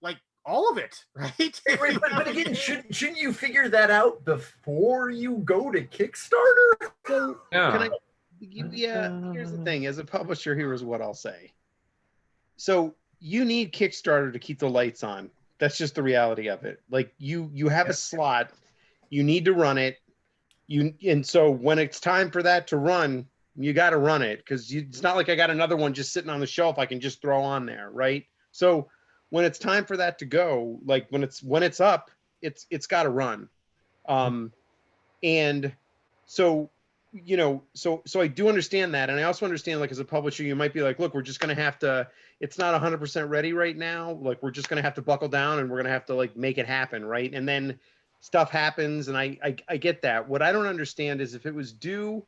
like all of it, right? Right, but again, shouldn't you figure that out before you go to Kickstarter? So yeah. can I? Yeah. Here's the thing. As a publisher, here is what I'll say. So you need Kickstarter to keep the lights on. That's just the reality of it. Like you have a slot, you need to run it. And so when it's time for that to run, you got to run it because it's not like I got another one just sitting on the shelf I can just throw on there, right? So when it's time for that to go, like when it's up, it's got to run. And so so I do understand that, and I also understand, like, as a publisher, you might be like, look, we're just going to have to, it's not 100% ready right now, like we're just going to have to buckle down and we're going to have to like make it happen, right? And then stuff happens, and I get that. What I don't understand is if it was due,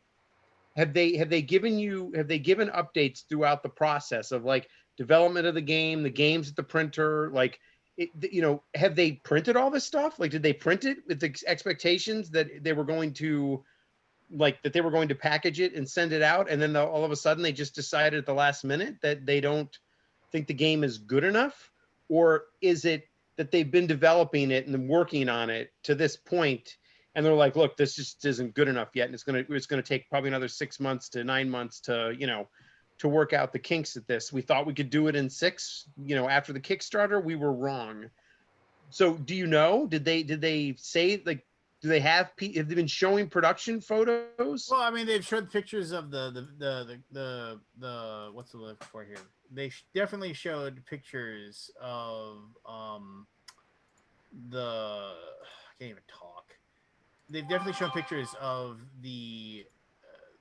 have they given updates throughout the process of like development of the games at the printer, like have they printed all this stuff? Like, did they print it with the expectations that they were going to package it and send it out, and then all of a sudden they just decided at the last minute that they don't think the game is good enough? Or is it that they've been developing it and working on it to this point, and they're like, look, this just isn't good enough yet, and it's gonna take probably another 6 months to 9 months to to work out the kinks at this. We thought we could do it in 6, after the Kickstarter. We were wrong. So do you know, did they say, like, have they been showing production photos? Well, I mean, they've showed pictures of the what's the word for here? They definitely showed pictures of I can't even talk. They've definitely shown pictures of the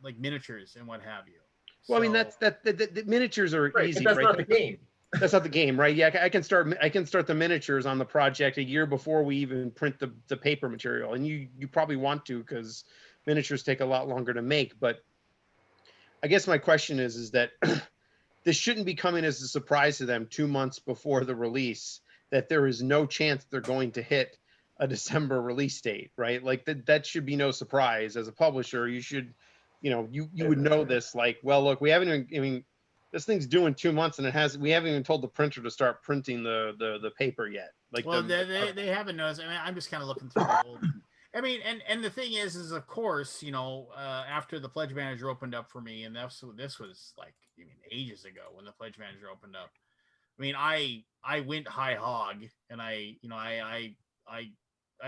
like miniatures and what have you. Well, I mean, the miniatures are Right, easy, but that's right? not the game. That's not the game, right? Yeah, I can start the miniatures on the project a year before we even print the paper material, and you probably want to, because miniatures take a lot longer to make. But I guess my question is that this shouldn't be coming as a surprise to them 2 months before the release that there is no chance they're going to hit a December release date, right? Like that should be no surprise. As a publisher, you should, you would know this. Like, well, look, we haven't even, I mean, this thing's due in 2 months, and we haven't even told the printer to start printing the paper yet. Like, well, they haven't noticed. I mean, I'm just kind of looking through the old. I mean, and the thing is of course, after the Pledge Manager opened up for me, and this was like, I mean, ages ago when the Pledge Manager opened up. I mean, I went high hog, and I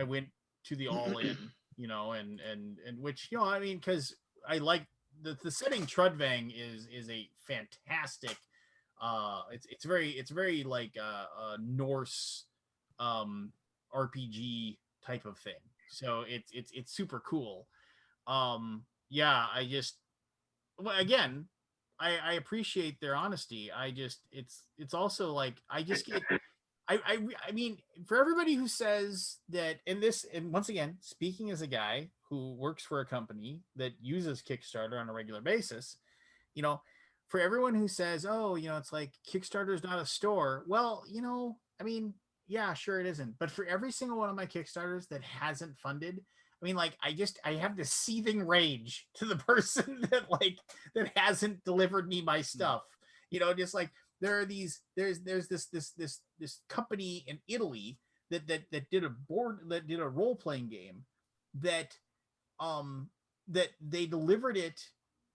went to the all in, and which, I mean, because I like the setting. Trudvang is a fantastic. It's very like a Norse RPG type of thing. So it's super cool. Yeah, again, I appreciate their honesty. It's also like I just get I mean, for everybody who says that and once again, speaking as a guy who works for a company that uses Kickstarter on a regular basis, for everyone who says, oh, it's like Kickstarter is not a store. Well, I mean, yeah, sure it isn't. But for every single one of my Kickstarters that hasn't funded, I mean, like, I have this seething rage to the person that hasn't delivered me my stuff. Just like there's this company in Italy that did a role-playing game that they delivered it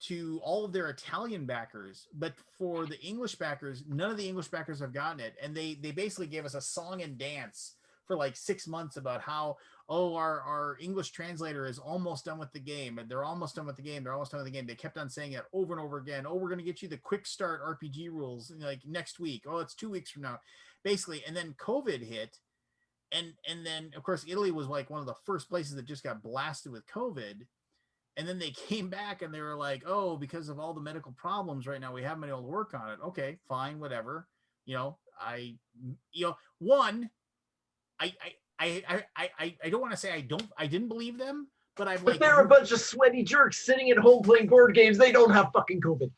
to all of their Italian backers, but for the English backers, none of the English backers have gotten it. And they basically gave us a song and dance for like 6 months about how, oh, our English translator is almost done with the game, and they're almost done with the game. They're almost done with the game. They kept on saying it over and over again. Oh, we're going to get you the quick start RPG rules like next week. Oh, it's 2 weeks from now, basically. And then COVID hit. And then, of course, Italy was like one of the first places that just got blasted with COVID. And then they came back and they were like, oh, because of all the medical problems right now, we haven't been able to work on it. Okay, fine, whatever. I don't want to say I didn't believe them, but I've But like they're a bunch of sweaty jerks sitting at home playing board games. They don't have fucking COVID.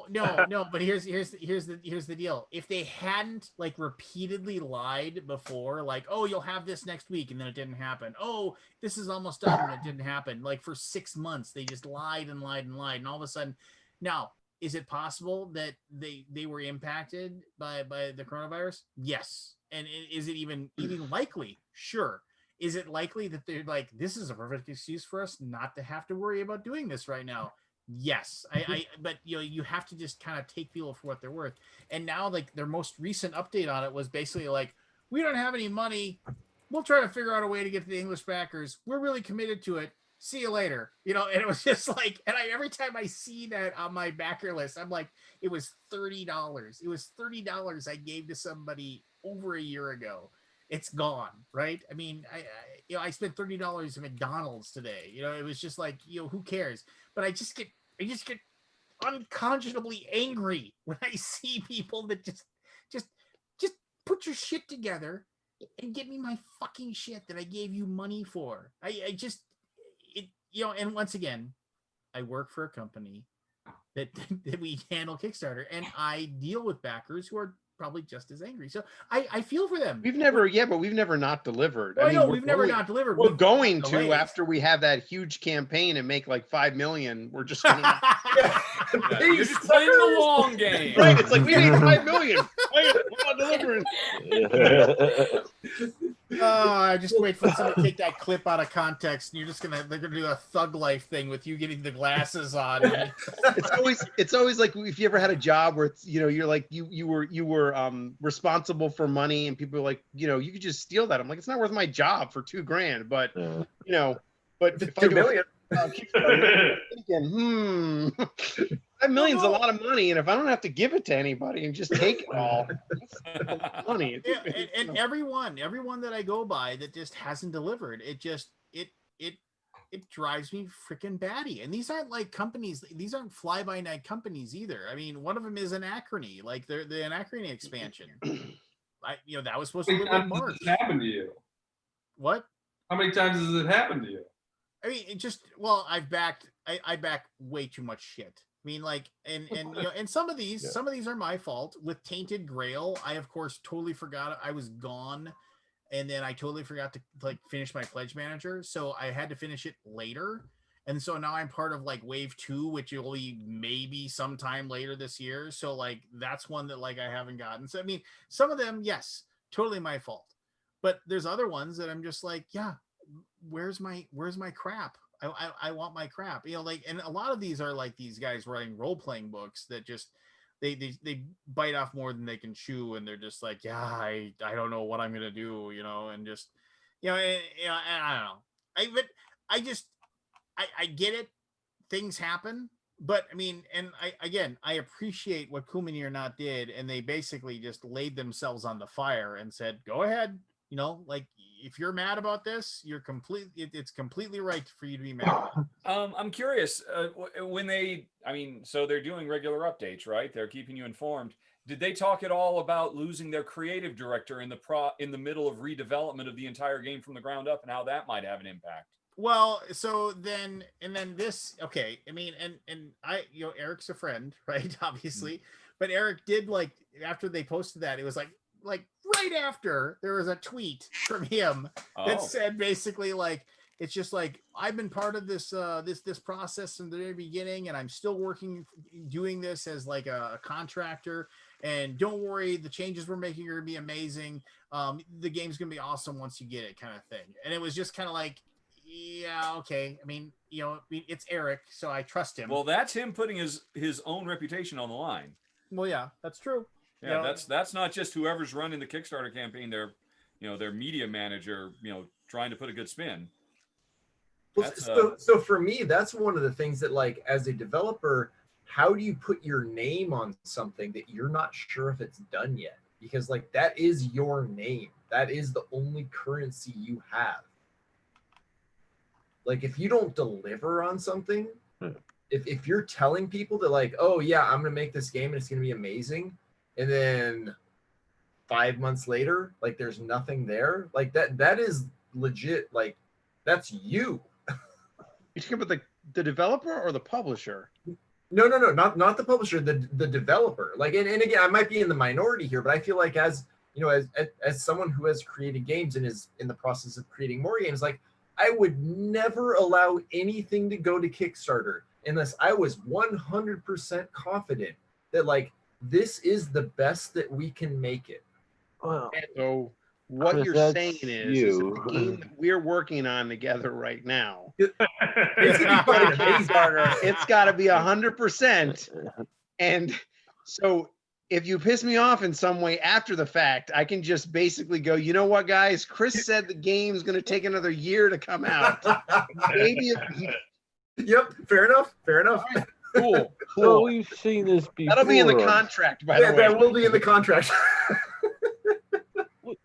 no. But here's the deal. If they hadn't like repeatedly lied before, like, oh, you'll have this next week, and then it didn't happen. Oh, this is almost done, and it didn't happen. Like for 6 months, they just lied and lied and lied, and all of a sudden, now is it possible that they were impacted by the coronavirus? Yes. And is it even likely? Sure. Is it likely that they're like, this is a perfect excuse for us not to have to worry about doing this right now? Yes. But you have to just kind of take people for what they're worth. And now like their most recent update on it was basically like, we don't have any money. We'll try to figure out a way to get to the English backers. We're really committed to it. See you later. And it was just like, and every time I see that on my backer list, I'm like, it was $30. It was $30 I gave to somebody over a year ago. It's gone, right? I mean, I spent $30 at McDonald's today. It was just like, who cares? But I just get unconscionably angry when I see people that just put your shit together and get me my fucking shit that I gave you money for. And once again, I work for a company that we handle Kickstarter, and I deal with backers who are probably just as angry. So I feel for them. We've never not delivered. Well, I know we've never not delivered. We're going to after we have that huge campaign and make like 5 million. We're just gonna You're just playing the long game. Right. It's like we made 5 million. We're not delivering. I just wait for someone to take that clip out of context, and they're gonna do a Thug Life thing with you getting the glasses on. It's always like if you ever had a job where it's you're like you were responsible for money, and people are like you could just steal that. I'm like, it's not worth my job for $2,000, but but if 2 million. Thinking, 5 million's a lot of money, and if I don't have to give it to anybody and just take it all, that's a lot of money. And everyone that I go by that just hasn't delivered, it drives me freaking batty. And these aren't like companies; these aren't fly-by-night companies either. I mean, one of them is Anachrony, like the Anachrony expansion. That was supposed to be in March. This happen to you? What? How many times has it happened to you? I mean, I back way too much shit. I mean, like, and some of these are my fault. With Tainted Grail, I of course totally forgot I was gone, and then I totally forgot to like finish my pledge manager, so I had to finish it later, and so now I'm part of like wave 2, which will be maybe sometime later this year. So like that's one that like I haven't gotten. So I mean, some of them, yes, totally my fault, but there's other ones that I'm just like, yeah. Where's my crap? I want my crap. And a lot of these are like these guys writing role-playing books that just they bite off more than they can chew, and they're just like, yeah, I don't know what I'm gonna do, and just and I don't know. I get it. Things happen, but I mean, and I appreciate what Kumanir Not did, and they basically just laid themselves on the fire and said, go ahead. Like if you're mad about this, it's completely right for you to be mad. I'm curious when so they're doing regular updates, right? They're keeping you informed. Did they talk at all about losing their creative director in the middle of redevelopment of the entire game from the ground up, and how that might have an impact? Well, so then this, okay. I mean, and I, Eric's a friend, right? Obviously, but Eric did like after they posted that, it was like right after there was a tweet from him that said basically like, it's just like, I've been part of this this process from the very beginning, and I'm still doing this as like a contractor, and don't worry, the changes we're making are gonna be amazing. The game's gonna be awesome once you get it, kind of thing. And it was just kind of like, yeah, okay. I mean, it's Eric, so I trust him. Well, that's him putting his own reputation on the line. Well, yeah, that's true. Yeah, that's not just whoever's running the Kickstarter campaign. their media manager, trying to put a good spin. Well, so for me, that's one of the things that, like, as a developer, how do you put your name on something that you're not sure if it's done yet? Because, like, that is your name. That is the only currency you have. Like, if you don't deliver on something, if you're telling people that, like, oh yeah, I'm gonna make this game and it's gonna be amazing, and then 5 months later, like, there's nothing there, like, that is legit. Like, that's you. You talking about the developer or the publisher? No, not the publisher, the developer. Like, and again, I might be in the minority here, but I feel like, as you know, as someone who has created games and is in the process of creating more games, like, I would never allow anything to go to Kickstarter unless I was 100% confident that, like, this is the best that we can make it. Well, So what Chris, you're that's saying is you. that the game that we're working on together right now, It's gonna be fucking amazing. Kickstarter, it's got to be 100%. And so if you piss me off in some way after the fact, I can just basically go, you know what, guys? Chris said the game's going to take another year to come out. Maybe Yep, fair enough. Cool. Well, we've seen this before. That'll be in the contract, by the way. That will be in the contract.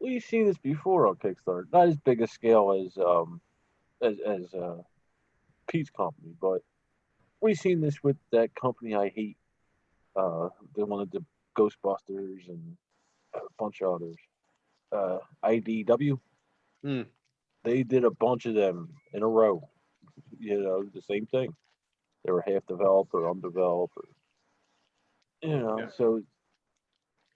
We've seen this before on Kickstarter. Not as big a scale as Pete's company, but we've seen this with that company I hate. They wanted the Ghostbusters and a bunch of others. IDW. They did a bunch of them in a row. The same thing. They were half developed or undeveloped, So,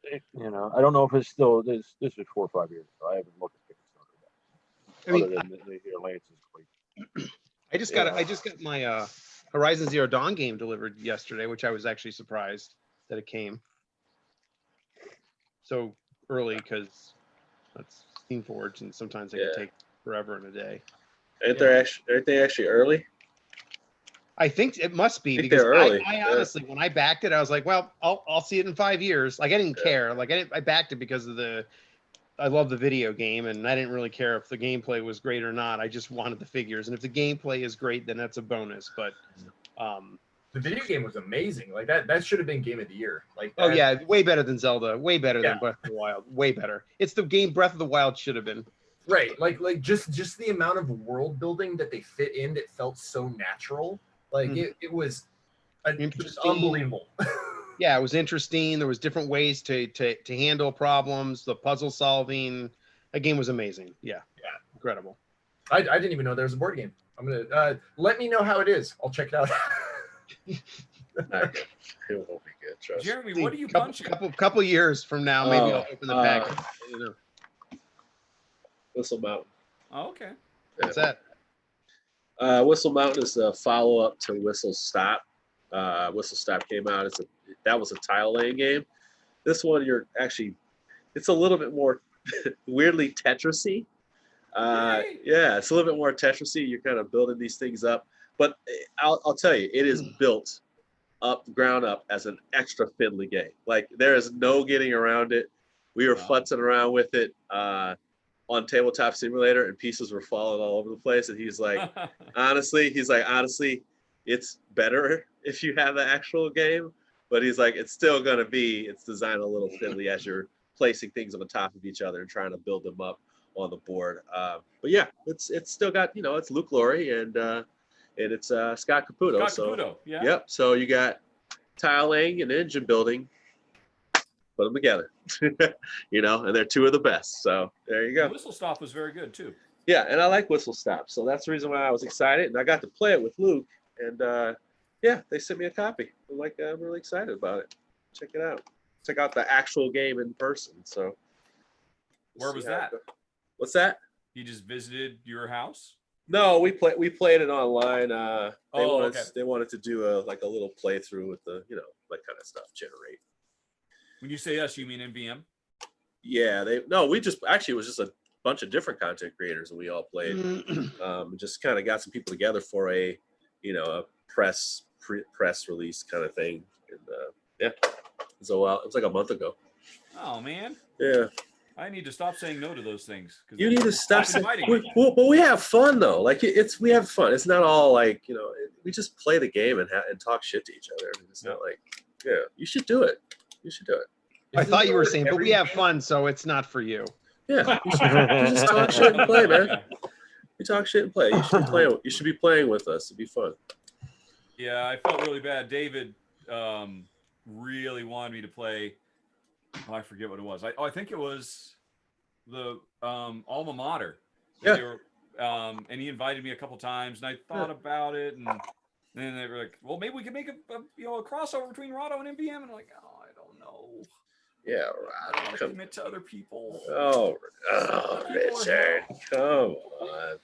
I don't know if it's still this. This is 4 or 5 years ago. I haven't looked at Kickstarter. I mean, other than they hear Lance's great. I just got my Horizon Zero Dawn game delivered yesterday, which I was actually surprised that it came so early, because that's Steam Forge, and sometimes they can take forever in a day. Aren't they actually early? I think it must be, because I honestly, when I backed it, I was like, well, I'll see it in 5 years. Like, I didn't care. Like, I backed it because of I love the video game, and I didn't really care if the gameplay was great or not. I just wanted the figures, and if the gameplay is great, then that's a bonus. But the video game was amazing. Like, that should have been game of the year. Like, oh yeah, way better than Zelda, way better than Breath of the Wild, way better. It's the game Breath of the Wild should have been. Right, like just the amount of world building that they fit in, that felt so natural. Like, it was just unbelievable. Yeah, it was interesting. There was different ways to handle problems, the puzzle solving. That game was amazing. Yeah, incredible. I didn't even know there was a board game. I'm gonna let me know how it is. I'll check it out. It won't be good. Trust me. Jeremy, what are you punching? Couple years from now, maybe I'll open the package. Whistle Mountain. Oh, okay. What's that? Whistle Mountain is a follow-up to Whistle Stop. Whistle Stop came out. That was a tile laying game. This one, it's a little bit more weirdly Tetris-y. Yeah, it's a little bit more Tetris-y. You're kind of building these things up. But I'll tell you, it is built ground up as an extra fiddly game. Like, there is no getting around it. We were futzing around with it on Tabletop Simulator, and pieces were falling all over the place. And he's like, honestly, it's better if you have the actual game. But he's like, it's designed a little fiddly as you're placing things on the top of each other and trying to build them up on the board. But yeah, it's still got, it's Luke Laurie and it's Scott Caputo. Caputo, yeah. Yep. So you got tile laying and engine building. Put them together, and they're two of the best. So there you go. Whistle Stop was very good too. Yeah, and I like Whistle Stop, so that's the reason why I was excited, and I got to play it with Luke, and they sent me a copy. I'm really excited about it. Check it out. Check out the actual game in person. So where was that? What's that? He just visited your house? No, we played it online. They wanted to do a little playthrough with the that kind of stuff, generate. When you say us, you mean NVM? Yeah, it was just a bunch of different content creators, and we all played. Just kind of got some people together for a press release kind of thing. And it was like a month ago. Oh man. Yeah. I need to stop saying no to those things. You need to stop saying. inviting me. But we have fun though. Like we have fun. It's not all like we just play the game and talk shit to each other. It's not like you should do it. You should do it. I thought you were saying, but we have fun, so it's not for you. Yeah, you just talk shit and play, man. You talk shit and play. You should be playing. You should be playing with us. It'd be fun. Yeah, I felt really bad. David really wanted me to play. Oh, I forget what it was. I think it was the alma mater. Yeah. And he invited me a couple times, and I thought about it, and then they were like, "Well, maybe we could make a crossover between Rahdo and MBM." And I'm like, "Oh, I don't know." Yeah, I don't want to commit to other people. Oh, Richard, come on.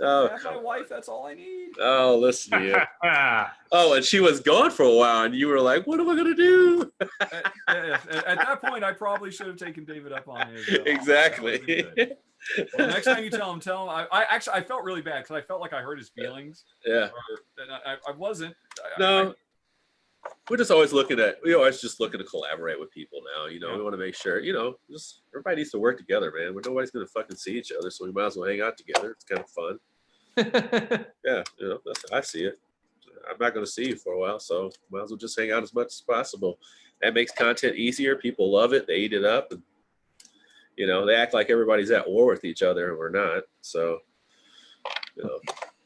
Oh, I have my wife. That's all I need. Oh, listen to you. Oh, and she was gone for a while, and you were like, "What am I gonna do?" At that point, I probably should have taken David up on his. Exactly. Well, next time you tell him. I felt really bad because I felt like I hurt his feelings. Yeah. I wasn't. No. We're just always looking to collaborate with people now. We want to make sure, just everybody needs to work together, man. Nobody's gonna fucking see each other, so we might as well hang out together. It's kind of fun. Yeah, that's how I see it. I'm not gonna see you for a while, so might as well just hang out as much as possible. That makes content easier. People love it. They eat it up, and they act like everybody's at war with each other, and we're not. So,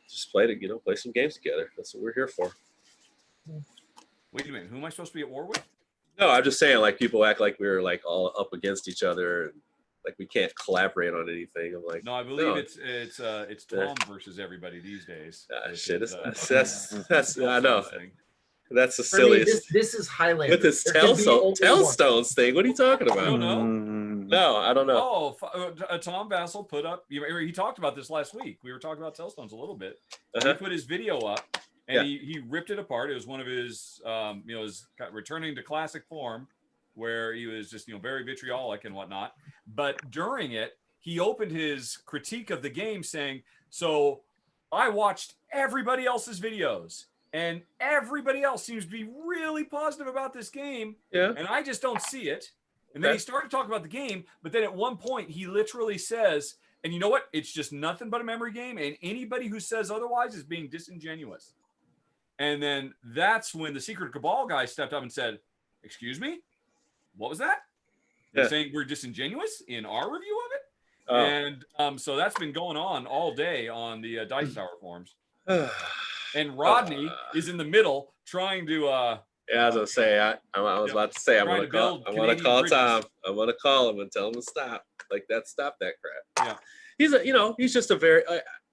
just play some games together. That's what we're here for. Wait a minute. Who am I supposed to be at war with? No, I'm just saying, like, people act like we're like all up against each other, and like we can't collaborate on anything. I'm like, no, I believe it's Tom versus everybody these days. Shit, that's I know. That's the silliest. This is Highlander. With this Tellstones thing. What are you talking about? I don't know. No, I don't know. Oh, Tom Vassell put up. He talked about this last week. We were talking about Tellstones a little bit. He put his video up, and he ripped it apart. It was one of his, his returning to classic form, where he was just very vitriolic and whatnot. But during it, he opened his critique of the game, saying, "So I watched everybody else's videos. And everybody else seems to be really positive about this game. Yeah. And I just don't see it." And then he started talking about the game. But then at one point, he literally says, "And you know what? It's just nothing but a memory game. And anybody who says otherwise is being disingenuous." And then that's when the Secret Cabal guy stepped up and said, "Excuse me? What was that? You're saying we're disingenuous in our review of it?" Oh. And so that's been going on all day on the Dice Tower forums. And Rodney is in the middle trying to. I was gonna say. I was about to say. I'm gonna call Tom. I'm gonna call him and tell him to stop. Like that. Stop that crap. Yeah. He's just a very.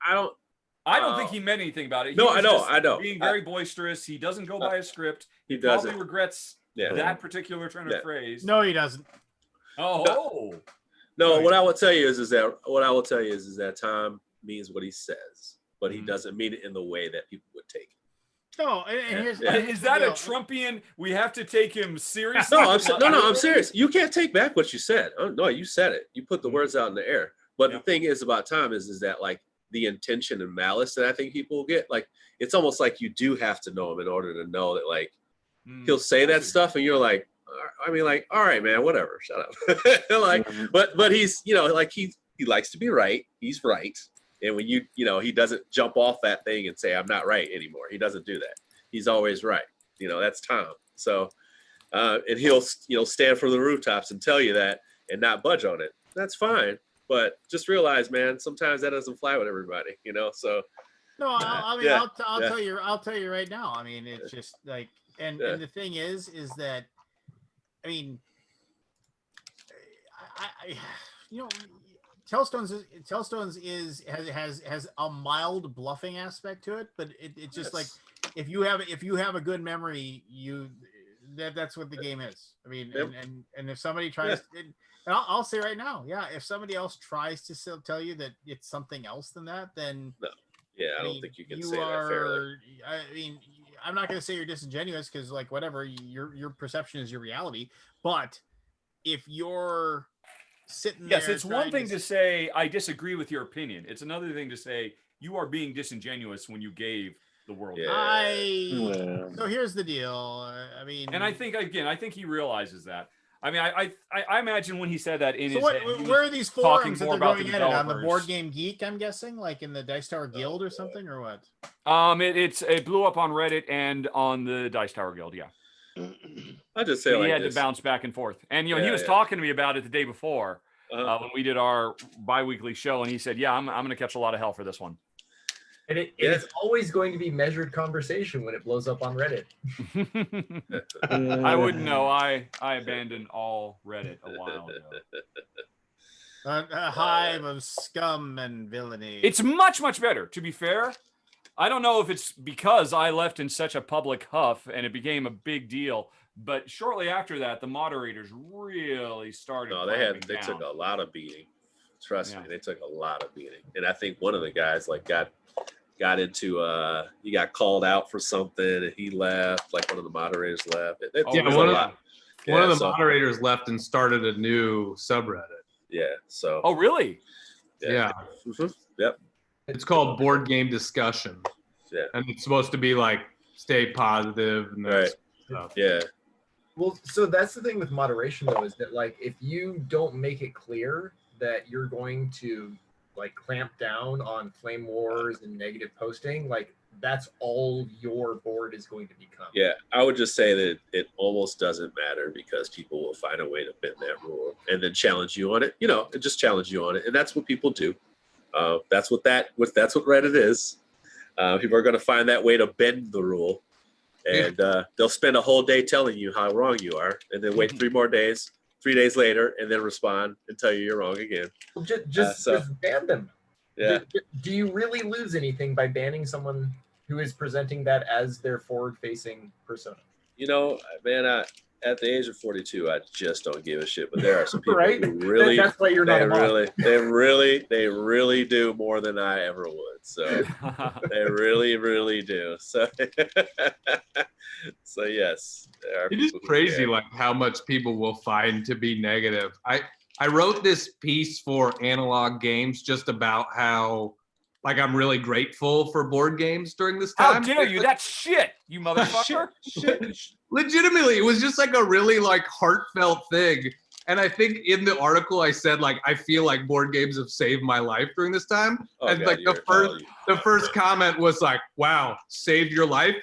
I don't think he meant anything about it. No, I know. Being very boisterous. He doesn't go by a script. He doesn't. Probably regrets that particular turn of phrase. No, he doesn't. Oh. No, what I will tell you is that Tom means what he says, but he doesn't mean it in the way that people would take it. No, and here's is that a Trumpian? We have to take him seriously. No, I'm serious. You can't take back what you said. Oh, no, you said it. You put the words out in the air. But the thing is about Tom is that like the intention and malice that I think people will get, like it's almost like you do have to know him in order to know that like he'll say that stuff and you're like, I mean, like, all right, man, whatever, shut up. Like, but he's like he likes to be right. He's right. And when he doesn't jump off that thing and say, "I'm not right anymore." He doesn't do that. He's always right. That's Tom. So, and he'll, stand from the rooftops and tell you that and not budge on it. That's fine. But just realize, man, sometimes that doesn't fly with everybody, so. No, I'll tell you right now. I mean, it's just like, and the thing is that, I mean, I Tellstones has a mild bluffing aspect to it, but it's just like if you have a good memory, that's what the game is. I mean, and if somebody tries, and I'll say right now, if somebody else tries to tell you that it's something else than that, then no. Yeah, I don't think you can say that fairly. I mean, I'm not going to say you're disingenuous because, like, whatever, your perception is your reality. But if you're sitting there, it's one thing to say I disagree with your opinion. It's another thing to say you are being disingenuous when you gave the world. So here's the deal. I mean, and I think he realizes that. I mean, I imagine when he said that in So his what, head, he where was are these talking forums that more they're about going the at it on the developers. Board Game Geek? I'm guessing, like in the Dice Tower Guild or something, or what? It blew up on Reddit and on the Dice Tower Guild. Yeah, I just say so he like had this. to bounce back and forth. And he Yeah, was yeah. talking to me about it the day before Uh-huh. when we did our bi-weekly show, and he said, "Yeah, I'm going to catch a lot of hell for this one." And it's always going to be measured conversation when it blows up on Reddit. I wouldn't know. I abandoned all Reddit a while ago. A hive of scum and villainy. It's much better, to be fair. I don't know if it's because I left in such a public huff and it became a big deal, but shortly after that, the moderators really started. No, they took a lot of beating. Trust me, they took a lot of beating. And I think one of the guys like got into he got called out for something and he left. Like one of the moderators left. One of the moderators left and started a new subreddit. Yeah. So. Oh, really? Yeah. Mm-hmm. Yep. It's called Board Game Discussion. Yeah. And it's supposed to be like stay positive and that stuff. Yeah. Well, so that's the thing with moderation though, is that like if you don't make it clear that you're going to like clamp down on flame wars and negative posting, like that's all your board is going to become. Yeah, I would just say that it almost doesn't matter because people will find a way to bend that rule and then challenge you on it. And just challenge you on it, and that's what people do. That's what Reddit is. People are going to find that way to bend the rule, and they'll spend a whole day telling you how wrong you are, and then wait 3 days later, and then respond and tell you you're wrong again. Well, just ban them. Yeah. Do you really lose anything by banning someone who is presenting that as their forward-facing persona? Man, at the age of 42, I just don't give a shit. But there are some people right? who really, that's why you're not they really do more than I ever would. So they really do. So, so yes, there are it is people who crazy, care. like how much people will find to be negative. I wrote this piece for Analog Games just about how, like, I'm really grateful for board games during this time. How dare you? That's shit, you motherfucker. Shit. Legitimately, it was just like a really like heartfelt thing. And I think in the article I said, like, I feel like board games have saved my life during this time. Oh, and God, like the first comment was like, wow, saved your life?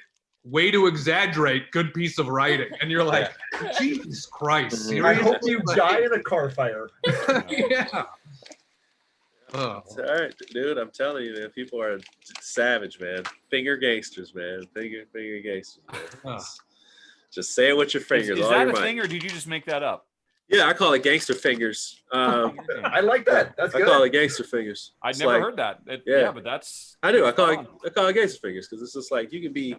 Way to exaggerate. Good piece of writing. And you're like, Jesus Christ. I Seriously? hope you die in a car fire. Yeah. Oh. It's all right, dude. I'm telling you, man. People are savage, man. Finger gangsters, man. Finger gangsters, man. Just say it with your fingers. Is all that your a mind. thing, or did you just make that up? Yeah, I call it gangster fingers. I like that. That's good. I call it gangster fingers. I'd It's never like- heard that. yeah. Yeah, but that's. I do. I call it gangster fingers because it's just like you can be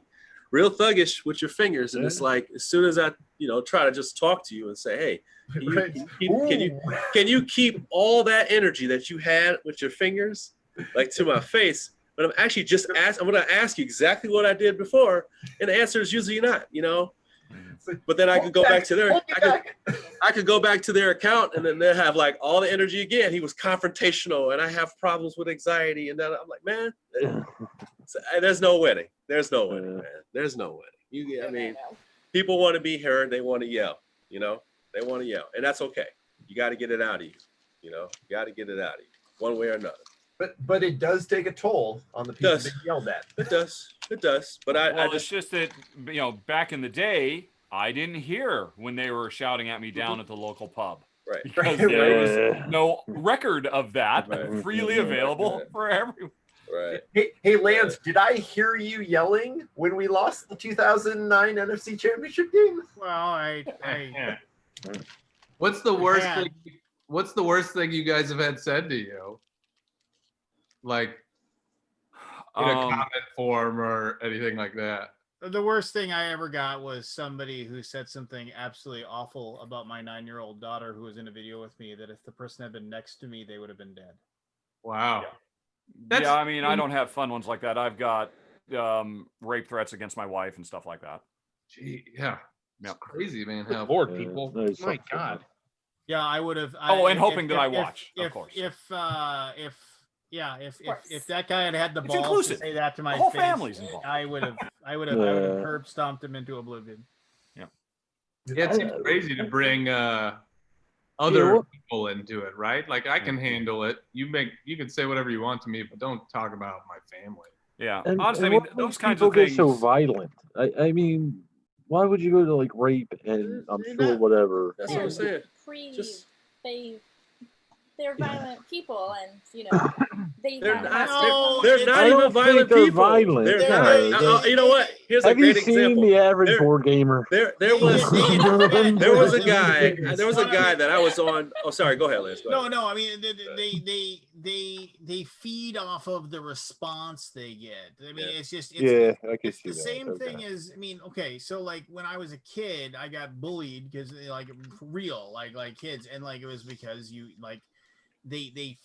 real thuggish with your fingers, and it's like as soon as I, try to just talk to you and say, hey, Right. can you keep all that energy that you had with your fingers like to my face? But I'm actually I'm going to ask you exactly what I did before, and the answer is usually not. But then I could go back to I could go back to their account, and then they have like all the energy again. He was confrontational, and I have problems with anxiety, and then I'm like, man, there's no winning. There's no winning, man. There's no winning. I mean, people want to be heard. They want to yell. They want to yell, and that's okay. You got to get it out of you. You got to get it out of you, one way or another. But it does take a toll on the people that yelled at. It does. But it's just that back in the day, I didn't hear when they were shouting at me down at the local pub. Right. Because there was no record of that freely available for everyone. Right. Hey, Lance, did I hear you yelling when we lost the 2009 NFC Championship game? Well, What's the worst thing? What's the worst thing you guys have had said to you? Like in a comment form or anything like that? The worst thing I ever got was somebody who said something absolutely awful about my 9-year-old daughter who was in a video with me, that if the person had been next to me, they would have been dead. Wow. Yeah, I mean, I don't have fun ones like that. I've got rape threats against my wife and stuff like that. Gee, yeah. It's crazy, man. Good How Lord, people. My God. Yeah, I would have. And hoping that I watch, of course. If that guy had had the It's balls inclusive. to say that to my The whole face, family's involved. I would have curb stomped him into oblivion. Yeah. Yeah, it seems crazy to bring other people into it, right? Like I can handle it. You can say whatever you want to me, but don't talk about my family. Yeah, And, honestly, and I mean, what those makes kinds people of get things. so violent? I mean, why would you go to like rape and I'm They're sure not- whatever? That's what I'm saying. They're violent people, and They're that not. has No, to They're it's- not I even don't think violent they're people. violent. They're They're- not. they- You know what? Here's a Have you great seen example. the average board gamer? There they was get fed. there was a guy. There was a No, no, guy that I was on. Oh, sorry. Go ahead, Lance. Go ahead. No, I mean they feed off of the response they get. I mean, Yeah. I can it's see the that. same Okay. thing as, I mean, okay, so like when I was a kid, I got bullied because like for real, like kids, and like it was because you like they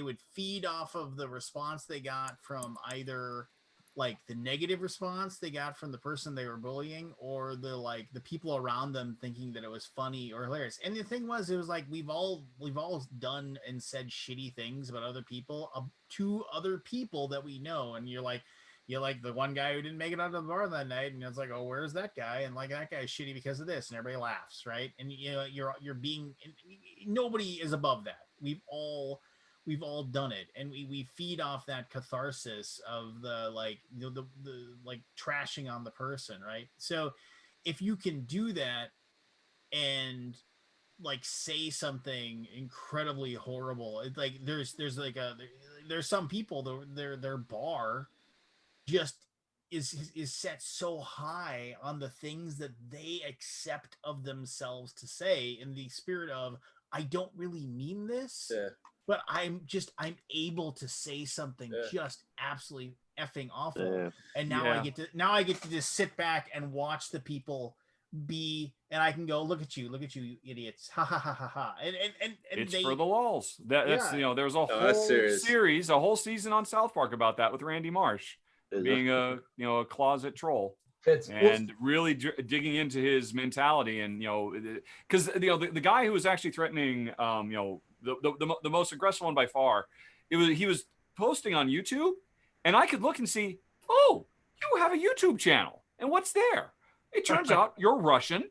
would feed off of the response they got from either like the negative response they got from the person they were bullying, or the people around them thinking that it was funny or hilarious. And the thing was, it was like we've all done and said shitty things about other people to other people that we know, and you're like the one guy who didn't make it out of the bar that night, and it's like, oh, where's that guy? And like, that guy's shitty because of this, and everybody laughs, right? And you're being, nobody is above that. We've all done it, and we feed off that catharsis of the like the like trashing on the person, right? So if you can do that and like say something incredibly horrible, it's like there's some people, their bar just is set so high on the things that they accept of themselves to say, in the spirit of, I don't really mean this, but I'm able to say something just absolutely effing awful. And now I get to just sit back and watch the people be, and I can go, look at you, you idiots, ha ha ha ha ha. And it's for the lulz. That's there's a whole series, a whole season on South Park about that with Randy Marsh being a closet troll. Really digging into his mentality, and because the guy who was actually threatening the most aggressive one by far, he was posting on YouTube, and I could look and see, oh, you have a YouTube channel, and what's there? It turns out you're Russian,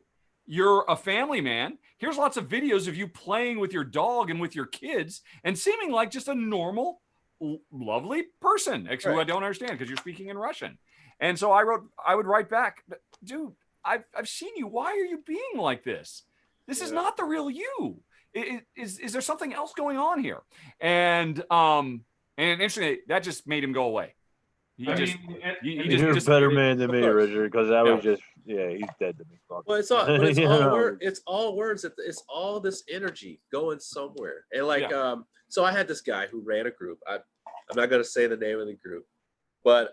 you're a family man. Here's lots of videos of you playing with your dog and with your kids, and seeming like just a normal, lovely person, who I don't understand because you're speaking in Russian. And so I would write back, dude, I've seen you. Why are you being like this? This is not the real you. Is there something else going on here? And interestingly, that just made him go away. You're a better man than me, Richard, because I was just he's dead to me. Well, it's all but it's all words. It's all words. It's all this energy going somewhere. And like so I had this guy who ran a group. I'm not going to say the name of the group, but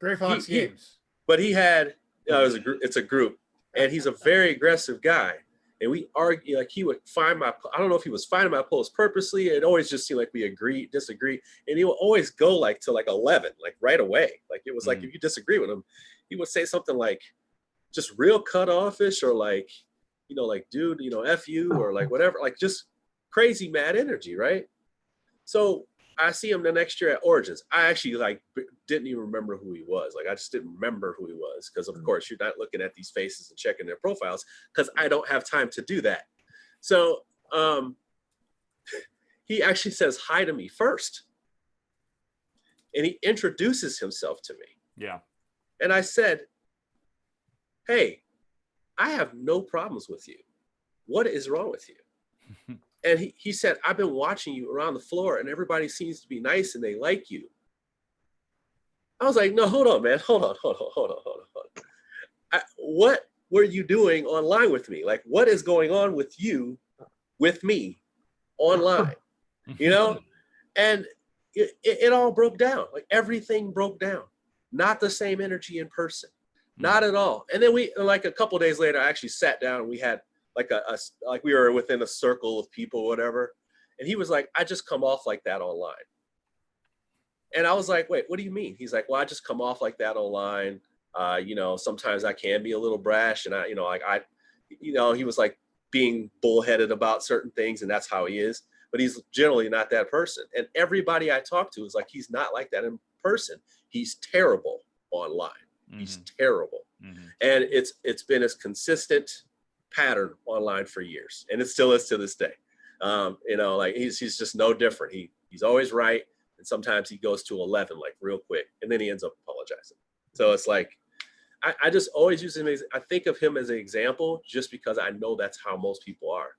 Gray Fox Games. But he had it's a group, and he's a very aggressive guy. And we argue, like he would find I don't know if he was finding my post purposely. It always just seemed like we disagree. And he would always go like to like 11, like right away. Like it was like, if you disagree with him, he would say something like just real cut-offish, or like, like, dude, F you, or like whatever, like just crazy mad energy. Right. So I see him the next year at Origins. I actually like didn't even remember who he was. Like I just didn't remember who he was, because of course you're not looking at these faces and checking their profiles, because I don't have time to do that. So he actually says hi to me first, and he introduces himself to me. Yeah. And I said, hey, I have no problems with you. What is wrong with you? And he said, I've been watching you around the floor, and everybody seems to be nice and they like you. I was like, no, hold on, man. Hold on. What were you doing online with me? Like, what is going on with you, with me online? And it all broke down. Like everything broke down. Not the same energy in person. Not at all. And then we, like a couple of days later, I actually sat down and we had like like we were within a circle of people, or whatever. And he was like, I just come off like that online. And I was like, wait, what do you mean? He's like, well, I just come off like that online. Sometimes I can be a little brash, and he was like being bullheaded about certain things, and that's how he is. But he's generally not that person. And everybody I talk to is like, he's not like that in person. He's terrible online. He's terrible. And it's been a consistent pattern online for years, and it still is to this day. You know, like he's just no different. He's always right, and sometimes he goes to 11 like real quick, and then he ends up apologizing. So it's like I just always use him I think of him as an example just because I know that's how most people are.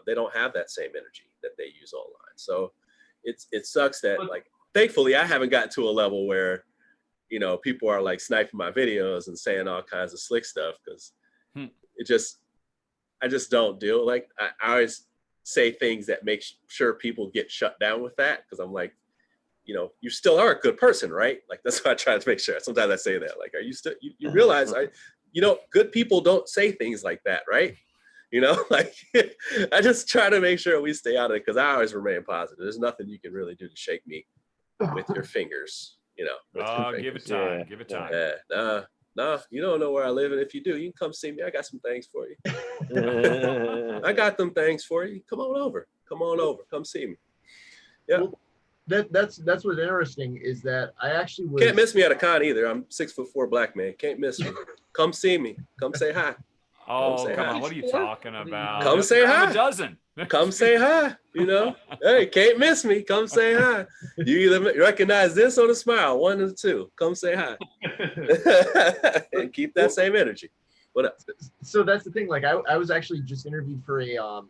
They don't have that same energy that they use online. So it sucks that, like, thankfully I haven't gotten to a level where, you know, people are like sniping my videos and saying all kinds of slick stuff, because I just don't do it. Like I always say things that make sure people get shut down with that, because I'm like, you know, you still are a good person, right? Like that's why I try to make sure. Sometimes I say that, like, are you still, you realize you know, good people don't say things like that, right? You know, like I just try to make sure we stay out of it, because I always remain positive. There's nothing you can really do to shake me with your fingers, you know. Give it time. Give it time. Yeah, no, you don't know where I live, and if you do, you can come see me. I got some things for you. I got them things for you. Come on over. Come see me. Yeah. Well, that's what's interesting is that I actually was... Can't miss me at a con either. I'm 6'4" black man. Can't miss me. Come see me. Come say hi. Oh, come on. What are you talking about? Come say hi. A dozen. Come say hi. You know, hey, can't miss me. Come say hi. You either recognize this or the smile. One of the two. Come say hi. And keep that same energy. What up? So that's the thing. Like I was actually just interviewed for a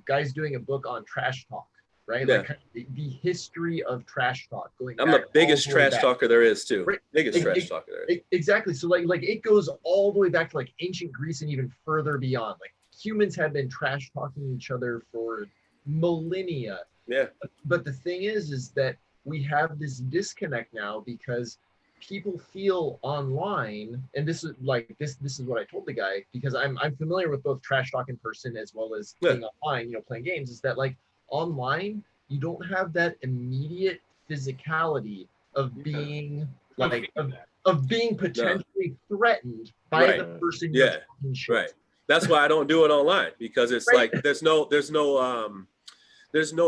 guys doing a book on trash talk, right? Yeah. Like the history of trash talk. I'm the biggest trash talker there is too. Right. Biggest trash talker there is. Exactly. So like it goes all the way back to like ancient Greece and even further beyond. Like humans have been trash talking each other for millennia. Yeah. But the thing is that we have this disconnect now because people feel online, and this is like this is what I told the guy, because I'm familiar with both trash talk in person as well as being online, you know, playing games, is that like online you don't have that immediate physicality of being like of being potentially threatened by the person you're talking shit. Right. That's why I don't do it online, because it's like there's no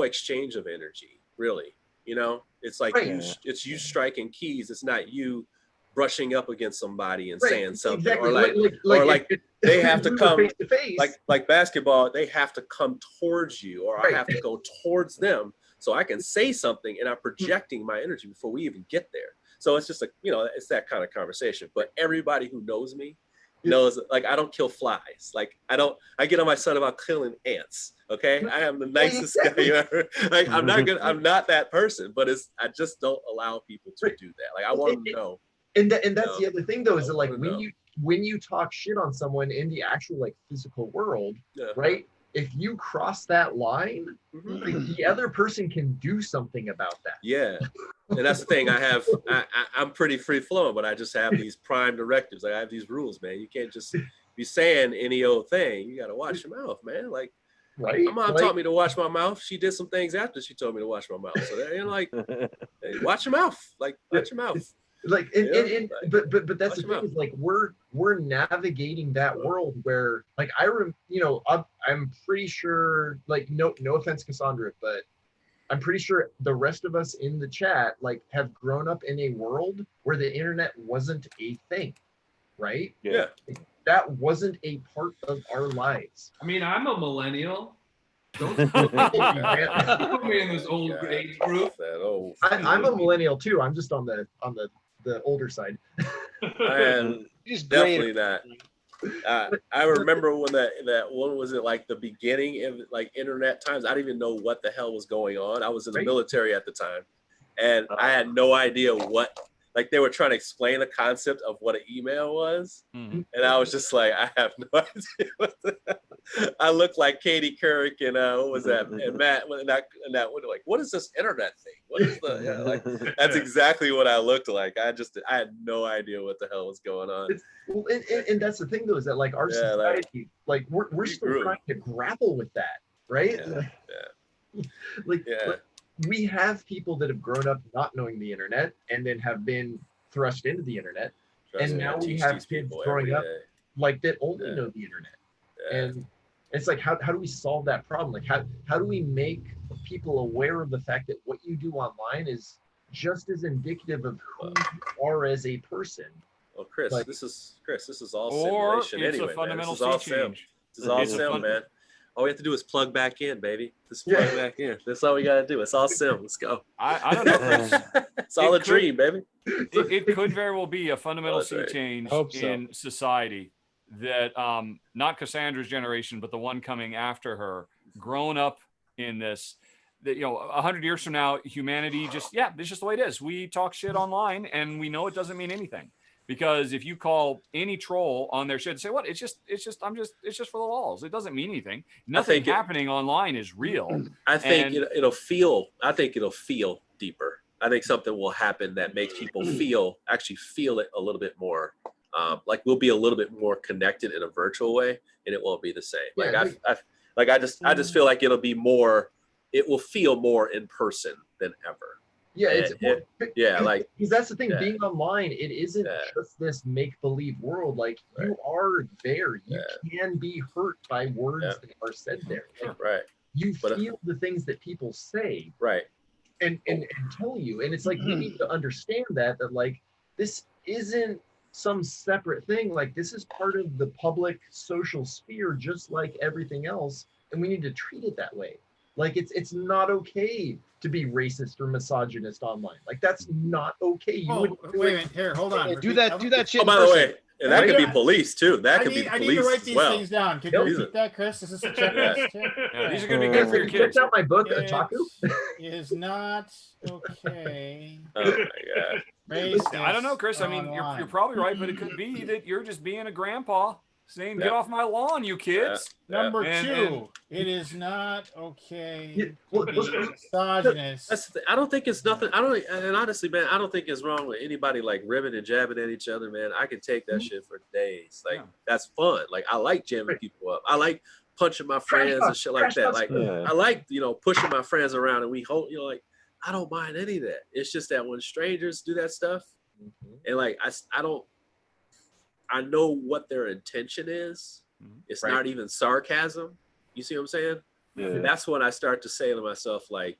exchange of energy, really. You know, it's like it's you striking keys. It's not you brushing up against somebody and saying something, exactly. or like they have to come face to face. like basketball. They have to come towards you, or I have to go towards them, so I can say something, and I'm projecting my energy before we even get there. So it's just like, you know, it's that kind of conversation. But everybody who knows me knows, like, I don't kill flies. Like I get on my son about killing ants. Okay, I am the nicest guy you ever. Like I'm not that person, but I just don't allow people to do that. Like I want them to know. And that's the other thing though, is that like when you talk shit on someone in the actual like physical world, right? If you cross that line, like, the other person can do something about that. Yeah, and that's the thing. I'm pretty free flowing, but I just have these prime directives. Like, I have these rules, man. You can't just be saying any old thing. You got to watch your mouth, man. Like, right? My mom taught me to watch my mouth. She did some things after she told me to watch my mouth. So they're like, hey, watch your mouth. Like, watch your mouth. Like, but that's the thing, is like we're navigating that world where, like, I'm pretty sure, like, no offense, Cassandra, but I'm pretty sure the rest of us in the chat like have grown up in a world where the internet wasn't a thing, right? Yeah. That wasn't a part of our lives. I mean, I'm a millennial. Don't put me in this old age group. I'm a millennial too. I'm just on the older side. And definitely not. I remember when that one was at like the beginning of like internet times. I didn't even know what the hell was going on. I was in the military at the time, and I had no idea what. Like, they were trying to explain the concept of what an email was, and I was just like, I have no idea. I looked like Katie Couric and what was that? And Matt, and that like, what is this internet thing? What is the like? That's exactly what I looked like. I had no idea what the hell was going on. And that's the thing though, is that like our society, like we're still trying to grapple with that, right? We have people that have grown up not knowing the internet and then have been thrust into the internet. And now we have kids growing up like that only know the internet. And it's like, how do we solve that problem? Like, how do we make people aware of the fact that what you do online is just as indicative of who you are as a person Well, Chris, Like- this is all Or simulation it's anyway, a fundamental man. This is all sea sim. change. This is all It's a sim, fun- man. All we have to do is plug back in, baby. Just plug back in. That's all we gotta do. It's all sim. Let's go. I don't know, Chris. It's all It a could- dream, baby. It could very well be a fundamental sea right. change Hope so. in society that not Cassandra's generation, but the one coming after her, grown up in this. That 100 years from now, humanity it's just the way it is. We talk shit online, and we know it doesn't mean anything. Because if you call any troll on their shit and say, "What? It's just for the laws. It doesn't mean anything. Nothing happening online is real." I think And- it'll feel deeper. I think something will happen that makes people feel it a little bit more. Like we'll be a little bit more connected in a virtual way, and it won't be the same. Like Yeah, I just feel like it'll be more. It will feel more in person than ever. Yeah, it's because that's the thing. Yeah. Being online, it isn't Yeah. just this make-believe world. Like you are there. You can be hurt by words that are said there. Like, Right. you But, feel the things that people say Right. and tell you. And it's like we need to understand that like this isn't some separate thing. Like this is part of the public social sphere, just like everything else. And we need to treat it that way. Like it's not okay to be racist or misogynist online. Like that's not okay. You Oh, wouldn't do wait a it. minute. Here, hold on. Do that shit. Oh, in by the person. way, and that could be police too. That could be I need police to write as these well. things down. Could you repeat that, Chris? Is this a checklist? Yeah, these are going to be good for your Check kids. out my book, Otaku. It is not okay. Oh my god. Racist I don't know, Chris. I mean, online. you're probably right, but it could be that you're just being a grandpa saying, "Get off my lawn, you kids." Number And- two, it is not okay Yeah, to well, be listen, misogynist. That's the thing. I don't think it's nothing. And honestly, man, I don't think it's wrong with anybody like ribbing and jabbing at each other, man. I can take that shit for days. Like that's fun. Like I like jamming people up. I like punching my friends and shit like that. Like I like pushing my friends around and we hold like I don't mind any of that. It's just that when strangers do that stuff, and like I know what their intention is. It's not even sarcasm. You see what I'm saying? Yeah. That's when I start to say to myself, like,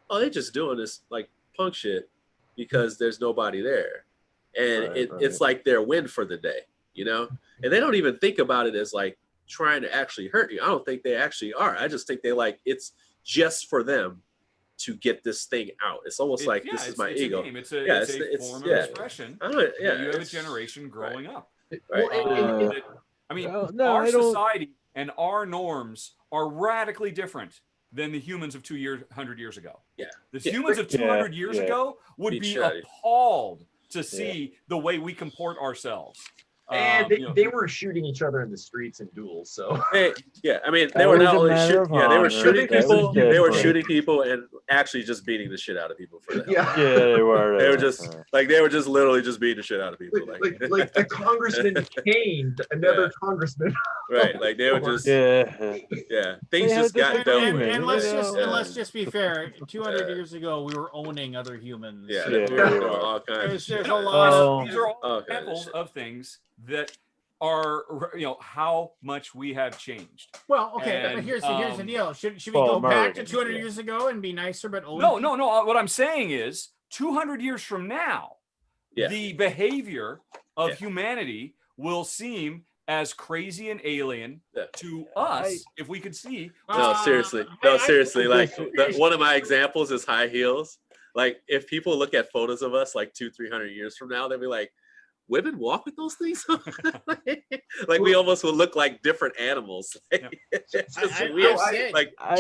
oh, they're just doing this like punk shit because there's nobody there. And it's like their win for the day, And they don't even think about it as like trying to actually hurt you. I don't think they actually are. I just think they like it's just for them to get this thing out. It's almost like this is my ego. A game. It's a form of expression. You have a generation growing up. Right. I mean, no, our I don't- society and our norms are radically different than the humans of 200 years ago. Yeah. The humans of 200 years ago would be appalled to see the way we comport ourselves. And they were shooting each other in the streets in duels. So I mean, they were not only shooting. Yeah, they were shooting people. They were shooting people and actually just beating the shit out of people for that. Yeah, they were. They were just literally just beating the shit out of people. Like the congressman caned another congressman. Right, like they were just things just got dealt with. And let's just be fair. 200 years ago, we were owning other humans. Yeah, So all kinds. there's a lot. These are all examples of things that are how much we have changed. Well, okay, but here's the deal. Should we go back to 200 years ago and be nicer, but no. What I'm saying is, 200 years from now, the behavior of humanity will seem as crazy and alien to us if we could see. No, seriously. Like one of my examples is high heels. Like if people look at photos of us like 200-300 years from now, they'll be like, women walk with those things? Like we almost will look like different animals. It's just weird,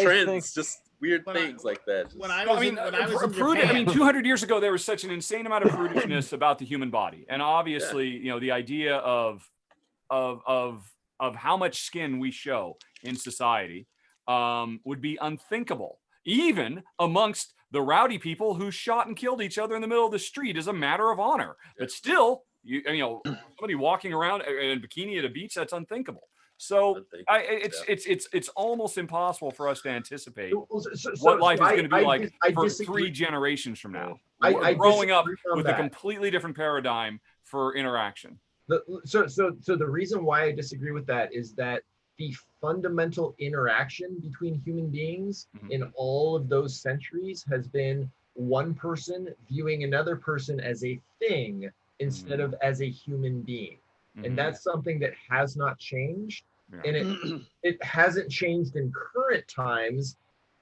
trends, just weird things like that. When I was in Japan, 200 years ago, there was such an insane amount of prudishness about the human body, and obviously, the idea of how much skin we show in society would be unthinkable, even amongst the rowdy people who shot and killed each other in the middle of the street as a matter of honor. But still, somebody walking around in a bikini at a beach, that's unthinkable. So it's almost impossible for us to anticipate what life is going to be like for 3 generations from now. We're growing up with a completely different paradigm for interaction. So the reason why I disagree with that is that the fundamental interaction between human beings in all of those centuries has been one person viewing another person as a thing instead of as a human being. And that's something that has not changed. And it hasn't changed in current times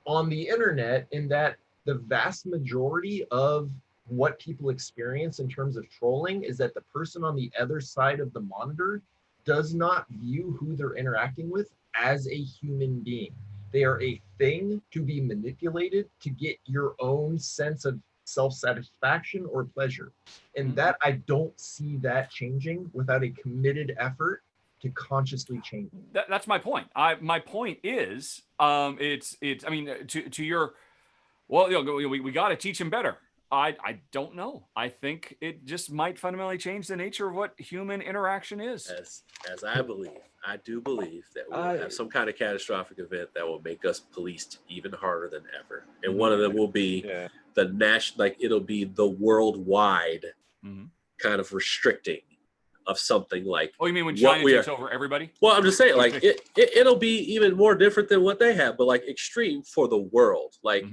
on the internet, in that the vast majority of what people experience in terms of trolling is that the person on the other side of the monitor does not view who they're interacting with as a human being. They are a thing to be manipulated to get your own sense of self-satisfaction or pleasure. And that, I don't see that changing without a committed effort to consciously change it. That's my point. My point is, it's. I mean, to your, well, we got to teach him better. I don't know. I think it just might fundamentally change the nature of what human interaction is. As I do believe that we will have some kind of catastrophic event that will make us policed even harder than ever. And one of them will be the national, like it'll be the worldwide kind of restricting of something like. Oh, you mean when China takes over everybody? Well, I'm just saying, like it'll be even more different than what they have, but like extreme for the world. Like,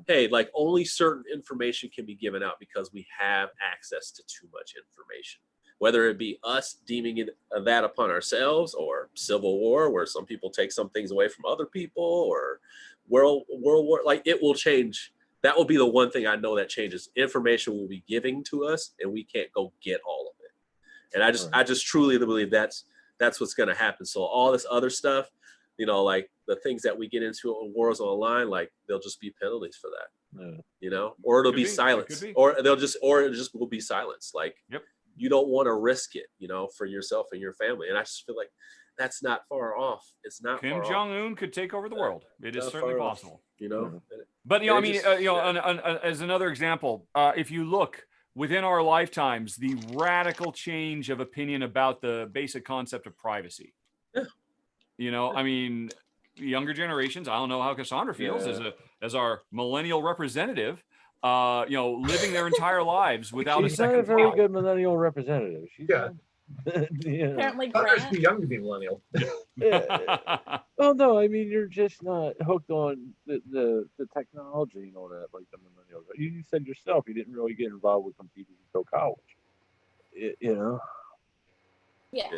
hey, like only certain information can be given out because we have access to too much information. Whether it be us deeming it that upon ourselves, or civil war, where some people take some things away from other people, or world war, like it will change. That will be the one thing I know that changes. Information will be giving to us, and we can't go get all of it. And I just truly believe that's what's going to happen. So all this other stuff, you know, like the things that we get into on wars online, like there'll just be penalties for that, you know, or it'll be silence, or it just will be silence. Like, you don't want to risk it, you know, for yourself and your family. And I just feel like that's not far off. It's not. Kim Jong-un could take over the world. It is certainly possible, you know. But you know, I mean, as another example, if you look within our lifetimes, the radical change of opinion about the basic concept of privacy. You know, I mean, younger generations, I don't know how Cassandra feels as our millennial representative, you know, living their entire lives without a second. She's not a very good millennial representative. She's Apparently, Grant. Too young to be millennial. Well, no, I mean, you're just not hooked on the technology and all that like the millennials. You said yourself you didn't really get involved with computers until college. You know. Yeah.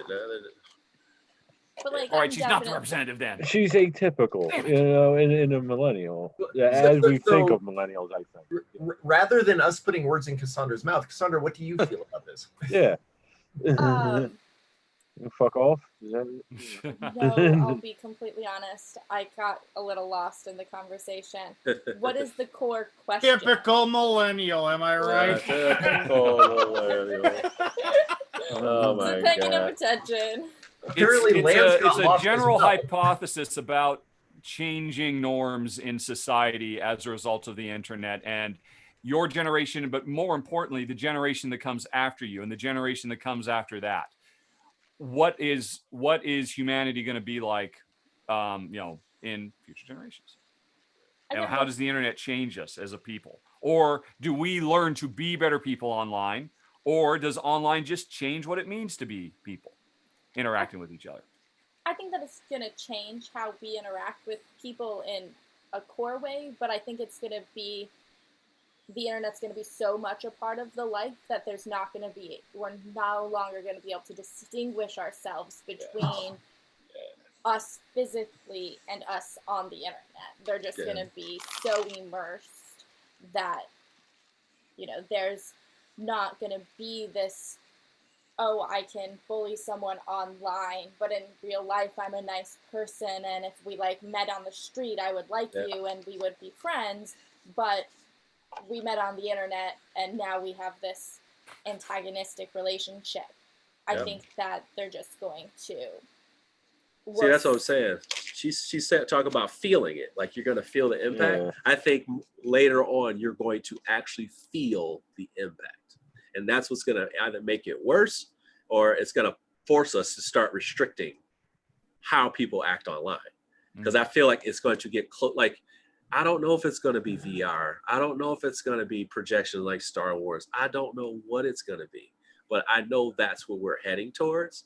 But like, all right, she's not the representative then. She's atypical, you know, in a millennial, as we think of millennials. I think. Rather than us putting words in Cassandra's mouth, Cassandra, what do you feel about this? Yeah. Fuck off. No, I'll be completely honest. I got a little lost in the conversation. What is the core question? Typical millennial, am I right? Typical millennial. Oh my paying god. enough attention. It's a general hypothesis about changing norms in society as a result of the internet, and your generation, but more importantly, the generation that comes after you and the generation that comes after that. What is humanity going to be like, you know, in future generations? And how does the internet change us as a people? Or do we learn to be better people online? Or does online just change what it means to be people interacting with each other? I think that it's going to change how we interact with people in a core way, but I think it's going to be, the internet's going to be so much a part of the life that there's not going to be, we're no longer going to be able to distinguish ourselves between us physically and us on the internet. They're just going to be so immersed that, you know, there's not going to be this, oh, I can bully someone online, but in real life I'm a nice person, and if we like met on the street I would like you and we would be friends, but we met on the internet and now we have this antagonistic relationship. I think that they're just going to see, that's what I'm saying. She said talk about feeling it, like you're going to feel the impact. I think later on you're going to actually feel the impact, and that's what's going to either make it worse or it's going to force us to start restricting how people act online, because I feel like it's going to get like, I don't know if it's going to be VR. I don't know if it's going to be projection like Star Wars. I don't know what it's going to be, but I know that's what we're heading towards,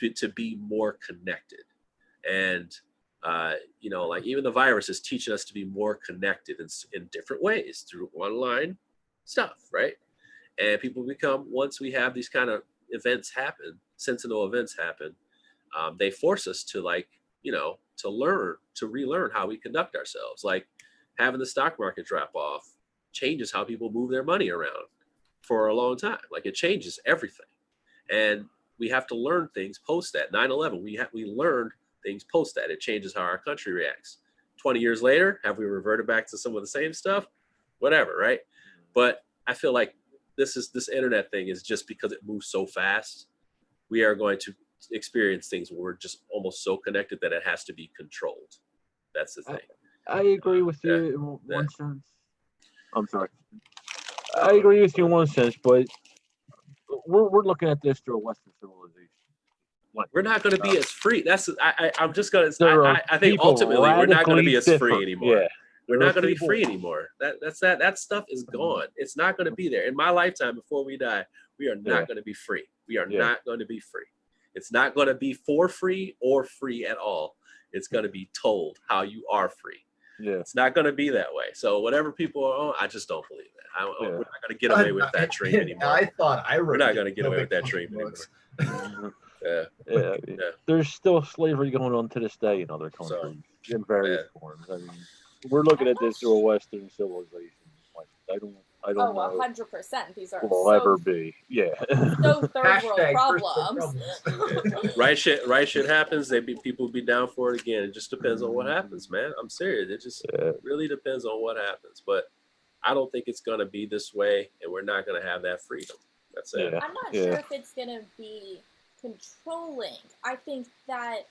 to be more connected. And, you know, like even the virus is teaching us to be more connected in different ways through online stuff, right? And people become, once we have these kind of events happen, sentinel events happen, they force us to like, you know, to relearn how we conduct ourselves. Like having the stock market drop off changes how people move their money around for a long time. Like it changes everything. And we have to learn things post that. 9/11, we learned things post that. It changes how our country reacts. 20 years later, have we reverted back to some of the same stuff? Whatever, right? But I feel like this internet thing is just because it moves so fast, we are going to experience things where we're just almost so connected that it has to be controlled. That's the thing. I agree with you in yeah. one sense. I'm sorry. I agree with you in one sense, but we're looking at this through a Western civilization. We're not going to be as free. I'm just going to. There are I think people ultimately we're not going to be as radically free different. anymore. Yeah. We're There are not going to be people- free anymore. That stuff is gone. It's not going to be there. In my lifetime, before we die, we are not going to be free. We are not going to be free. It's not going to be for free or free at all. It's going to be told how you are free. Yeah. It's not going to be that way. So whatever people are on, I just don't believe that. We're not going to get away with that dream anymore. I thought I wrote. We're not going to get away with that dream anymore. Yeah. There's still slavery going on to this day in other countries in various forms. I mean, we're looking at this through a Western civilization. Like, I don't know 100%. These are if we'll so, ever be. Yeah. so third world Hashtag first world problems. Right shit happens. People be down for it again. It just depends on what happens, man. I'm serious. It just really depends on what happens. But I don't think it's gonna be this way, and we're not gonna have that freedom. That's it. I'm not sure if it's gonna be controlling. I think that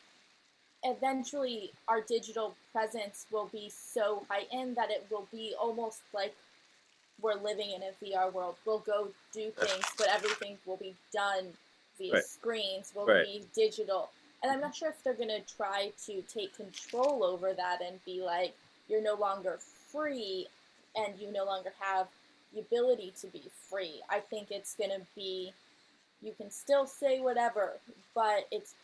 eventually our digital presence will be so heightened that it will be almost like we're living in a VR world. We'll go do things, but everything will be done via screens, will be digital. And I'm not sure if they're going to try to take control over that and be like, you're no longer free and you no longer have the ability to be free. I think it's going to be, you can still say whatever, but it's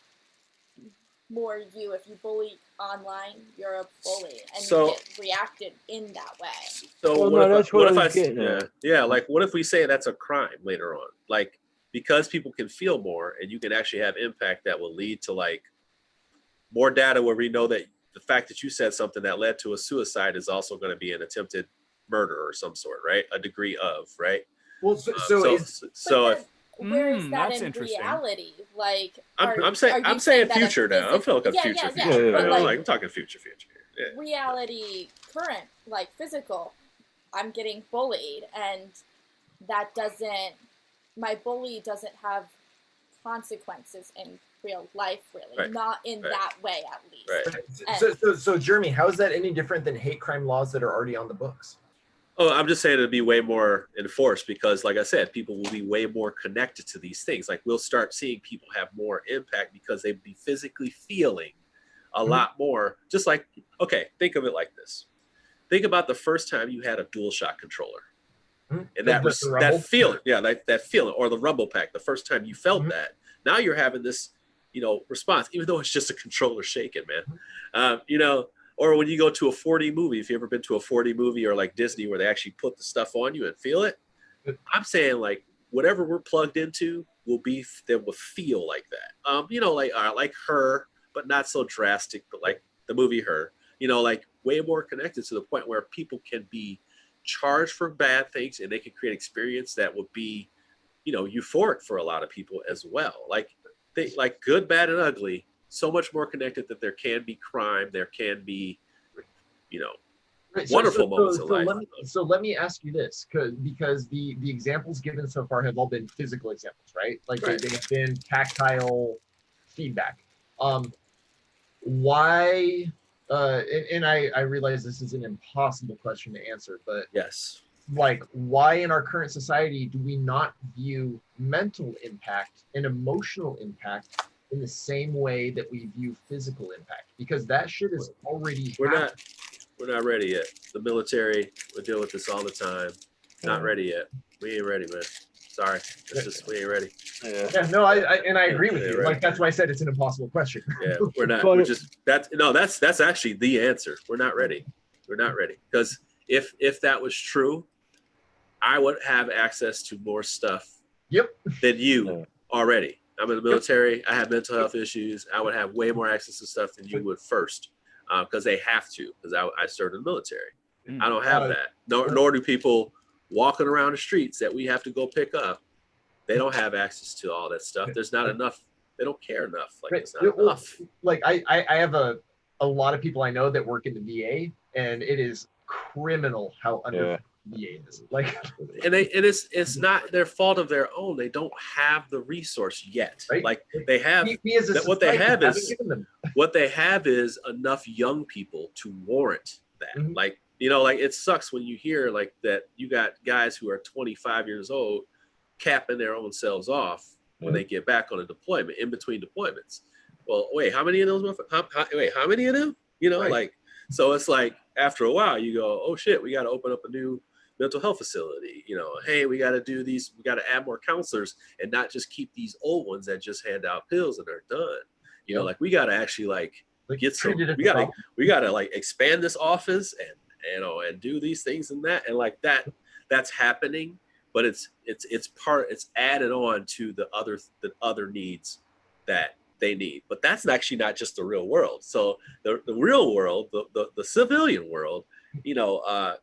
more you. If you bully online, you're a bully, and you get reacted in that way. So what if we say that's a crime later on? Like, because people can feel more and you can actually have impact that will lead to like more data where we know that the fact that you said something that led to a suicide is also going to be an attempted murder or some sort, right? A degree of, right? Well, where is that that's in reality? Like, I'm saying future now. I'm feeling like future. But like, I'm talking future. Yeah. Reality, current, like physical. I'm getting bullied, and that doesn't. My bully doesn't have consequences in real life, really. Not in that way, at least. Right. So, Jeremy, how is that any different than hate crime laws that are already on the books? Oh, I'm just saying it'll be way more enforced because, like I said, people will be way more connected to these things. Like we'll start seeing people have more impact because they'd be physically feeling a lot more. Just like, okay, think of it like this. Think about the first time you had a DualShock controller. And that was that feeling, that feeling, or the Rumble Pack, the first time you felt that. Now you're having this, response, even though it's just a controller shaking, man. Or when you go to a 4D movie, if you've ever been to a 4D movie or like Disney where they actually put the stuff on you and feel it, I'm saying like whatever we're plugged into will feel like that. Like Her, but not so drastic, but like the movie Her, like way more connected to the point where people can be charged for bad things and they can create experience that would be, euphoric for a lot of people as well. Like good, bad, and ugly. So much more connected that there can be crime, there can be, wonderful moments in life. Let me ask you this, because the examples given so far have all been physical examples, right? Like they've been tactile feedback. Why? And I realize this is an impossible question to answer, but yes, like why in our current society do we not view mental impact and emotional impact in the same way that we view physical impact? Because that shit is already we're not ready yet. The military, we deal with this all the time. Not ready yet. We ain't ready, man. Sorry. We ain't ready. Yeah, no, I agree with you. Like that's why I said it's an impossible question. Yeah, we're not. We're just that's actually the answer. We're not ready. We're not ready. Because if that was true, I would have access to more stuff Yep. than you already. I'm in the military. I have mental health issues. I would have way more access to stuff than you would first, because they have to, because I served in the military. I don't have that. Nor do people walking around the streets that we have to go pick up. They don't have access to all that stuff. There's not enough. They don't care enough. Like it's not enough. Like I have a lot of people I know that work in the VA, and it is criminal how under VA is. Like, and it's not their fault of their own. They don't have the resource yet. Right? Like they have what they have is enough young people to warrant that. Mm-hmm. Like, you know, like it sucks when you hear like that you got guys who are 25 years old capping their own selves off when they get back on a deployment, in between deployments. Well, wait, how many of those? How many of them? You know, like, so it's like after a while you go, oh shit, we got to open up a new mental health facility. You know, hey, we got to do these. We got to add more counselors and not just keep these old ones that just hand out pills and they're done. You know, like we got to actually like get some. We got to like expand this office and and do these things and that, and like that's happening. But it's added on to the other needs that they need. But that's actually not just the real world. So the real world, the civilian world, you know,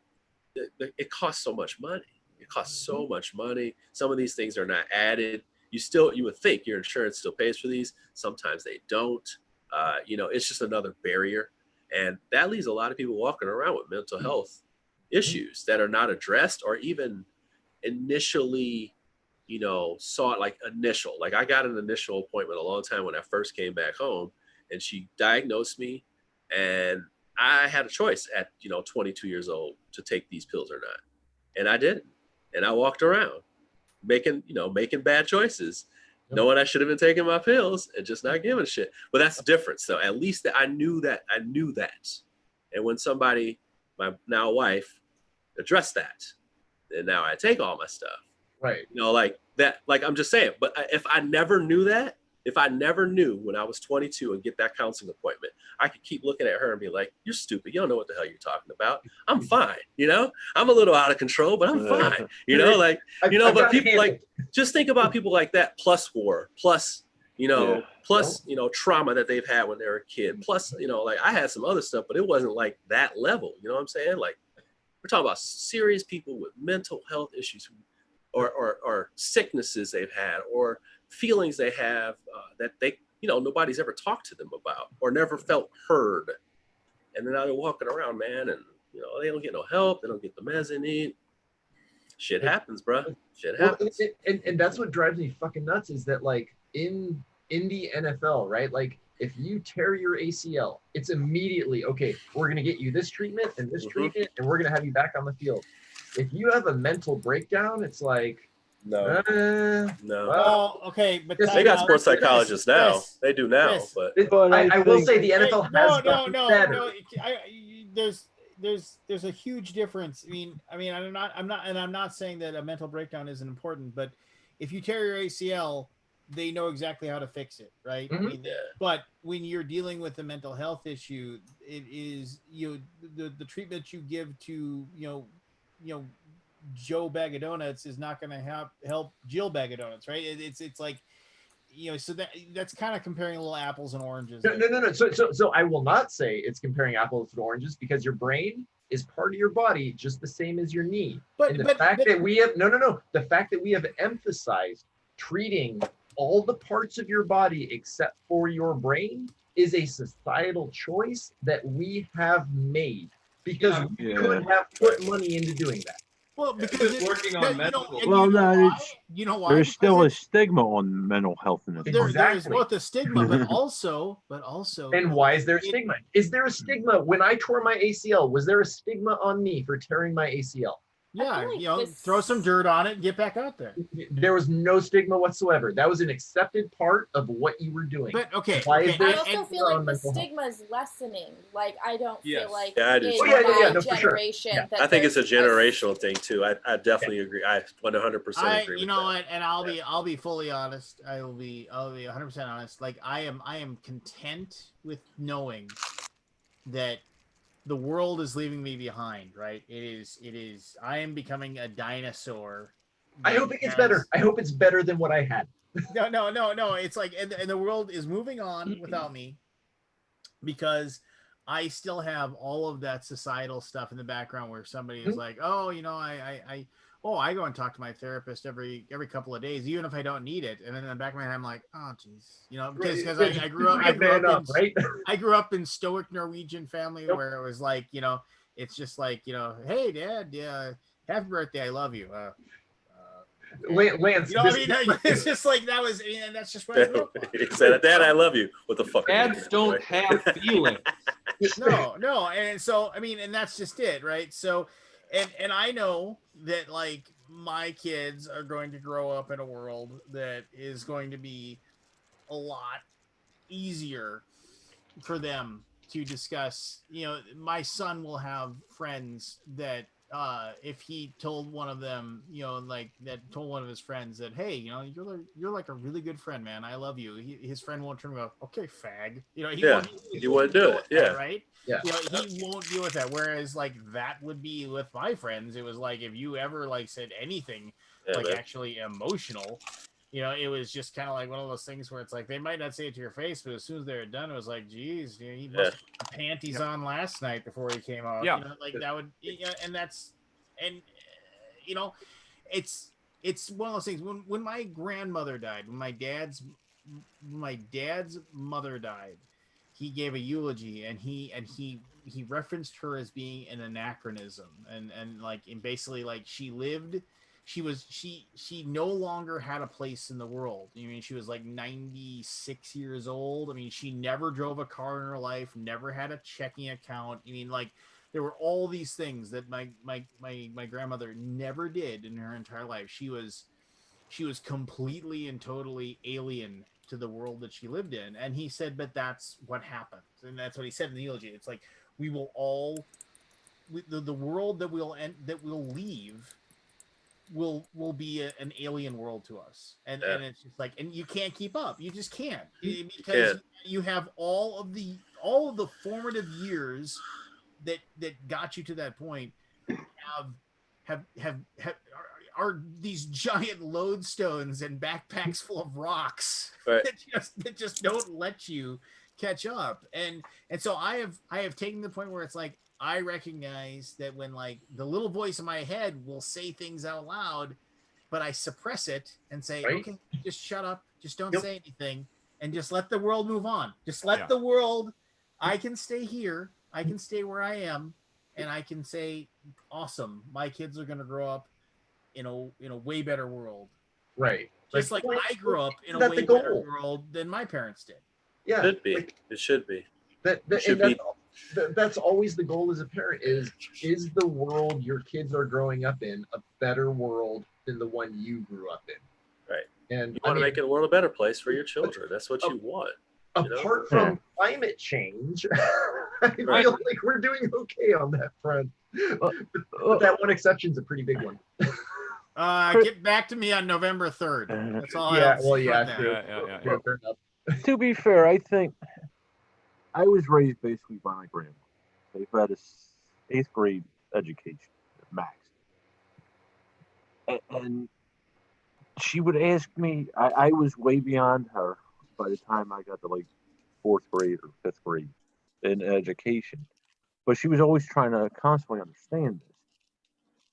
it costs so much money. It costs so much money. Some of these things are not added. You would think your insurance still pays for these. Sometimes they don't. You know, it's just another barrier. And that leaves a lot of people walking around with mental health issues that are not addressed or even initially, you know, like I got an initial appointment a long time when I first came back home, and she diagnosed me, and I had a choice at 22 years old to take these pills or not, and I didn't, and I walked around making bad choices, knowing I should have been taking my pills and just not giving a shit. But that's different. So at least I knew that, and when somebody, my now wife, addressed that, and now I take all my stuff. Right. You know, like that, like I'm just saying, but if I never knew when I was 22 and get that counseling appointment, I could keep looking at her and be like, you're stupid. You don't know what the hell you're talking about. I'm fine. You know, I'm a little out of control, but I'm fine. You know, like, but people like, just think about people like that, plus war, plus, trauma that they've had when they were a kid. Plus, like I had some other stuff, but it wasn't like that level. You know what I'm saying? Like, we're talking about serious people with mental health issues or sicknesses they've had or feelings they have that they, nobody's ever talked to them about or never felt heard. And then now they're walking around, man, and, they don't get no help. They don't get the meds they need. Shit happens, bro. Shit happens. And that's what drives me fucking nuts is that, like, in the NFL, right? Like, if you tear your ACL, it's immediately, okay, we're going to get you this treatment and this treatment, and we're going to have you back on the field. If you have a mental breakdown, it's like, no. Well, okay, but they got sports psychologists now. They do now, but I will say the NFL has better. There's a huge difference. I mean, I'm not saying that a mental breakdown isn't important, but if you tear your ACL, they know exactly how to fix it, right? Mm-hmm. I mean, but when you're dealing with a mental health issue, it is the treatment you give to Joe Bag of Donuts is not going to help Jill Bag of Donuts, right? It's like, so that's kind of comparing little apples and oranges. No. So I will not say it's comparing apples and oranges because your brain is part of your body just the same as your knee. But the fact that we have emphasized treating all the parts of your body except for your brain is a societal choice that we have made because we could have put money into doing that. Well, because it's working on medical. You know why? There's still a stigma on mental health in this. There is both a stigma, but also. And why is there a stigma? Is there a stigma when I tore my ACL? Was there a stigma on me for tearing my ACL? Yeah, throw some dirt on it and get back out there. There was no stigma whatsoever. That was an accepted part of what you were doing. But okay. I also feel like the stigma is lessening. Like, I don't feel like no, generation. Sure. I think it's a generational thing too. I definitely agree. I 100% agree. You know what? And I'll be fully honest. I'll be 100% honest. Like, I am content with knowing that the world is leaving me behind, right? It is I am becoming a dinosaur. I hope it gets better. I hope it's better than what I had. No. It's like, and the world is moving on without me because I still have all of that societal stuff in the background where somebody is like, oh, I go and talk to my therapist every couple of days, even if I don't need it. And then in the back of my head, I'm like, oh, geez, because I grew up in stoic Norwegian family where it was like, it's just like, hey, Dad, happy birthday, I love you. Lance, it's just like that was, and that's just what I grew up on. He said, "Dad, I love you." What the fuck? Dads don't have feelings. No, and so and that's just it, right? So, and I know that like my kids are going to grow up in a world that is going to be a lot easier for them to discuss. My son will have friends that if he told one of them, told one of his friends that, hey, you're like a really good friend, man, I love you. His friend won't turn and go, okay, fag. He won't do it. Yeah. Right. Yeah. He won't deal with that. Whereas like that would be with my friends. It was like, if you ever like said anything actually emotional, it was just kind of like one of those things where it's like they might not say it to your face, but as soon as they're done, it was like, geez, he must have put panties on last night before he came out. Yeah. That would, and that's, and it's one of those things. When my grandmother died, when my dad's mother died, he gave a eulogy, and he referenced her as being an anachronism, and basically like she lived. She no longer had a place in the world. She was like 96 years old. She never drove a car in her life, never had a checking account. There were all these things that my grandmother never did in her entire life. She was completely and totally alien to the world that she lived in. And he said, but that's what happens. And that's what he said in the eulogy. It's like, we will all, the world that we'll leave will be an alien world to us, and it's just like, and you can't keep up. You just can't, because you have all of the formative years that got you to that point are these giant lodestones and backpacks full of rocks that just don't let you catch up. And so I have taken the point where it's like, I recognize that when like the little voice in my head will say things out loud, but I suppress it and say, okay, just shut up. Just don't say anything, and just let the world move on. Just let the world, I can stay here. I can stay where I am, and I can say, awesome. My kids are going to grow up in a way better world. Right. Just like I grew up in a way better world than my parents did. Yeah. It should be. That's always the goal as a parent is the world your kids are growing up in a better world than the one you grew up in. Right. And you want to make the world a better place for your children. That's what you want. Apart from climate change, I feel like we're doing okay on that front. But that one exception's a pretty big one. Get back to me on November 3rd. That's all. Yeah. Fair enough. To be fair, I think I was raised basically by my grandma. They've had a 8th grade education, max. And she would ask me, I was way beyond her by the time I got to like 4th grade or 5th grade in education. But she was always trying to constantly understand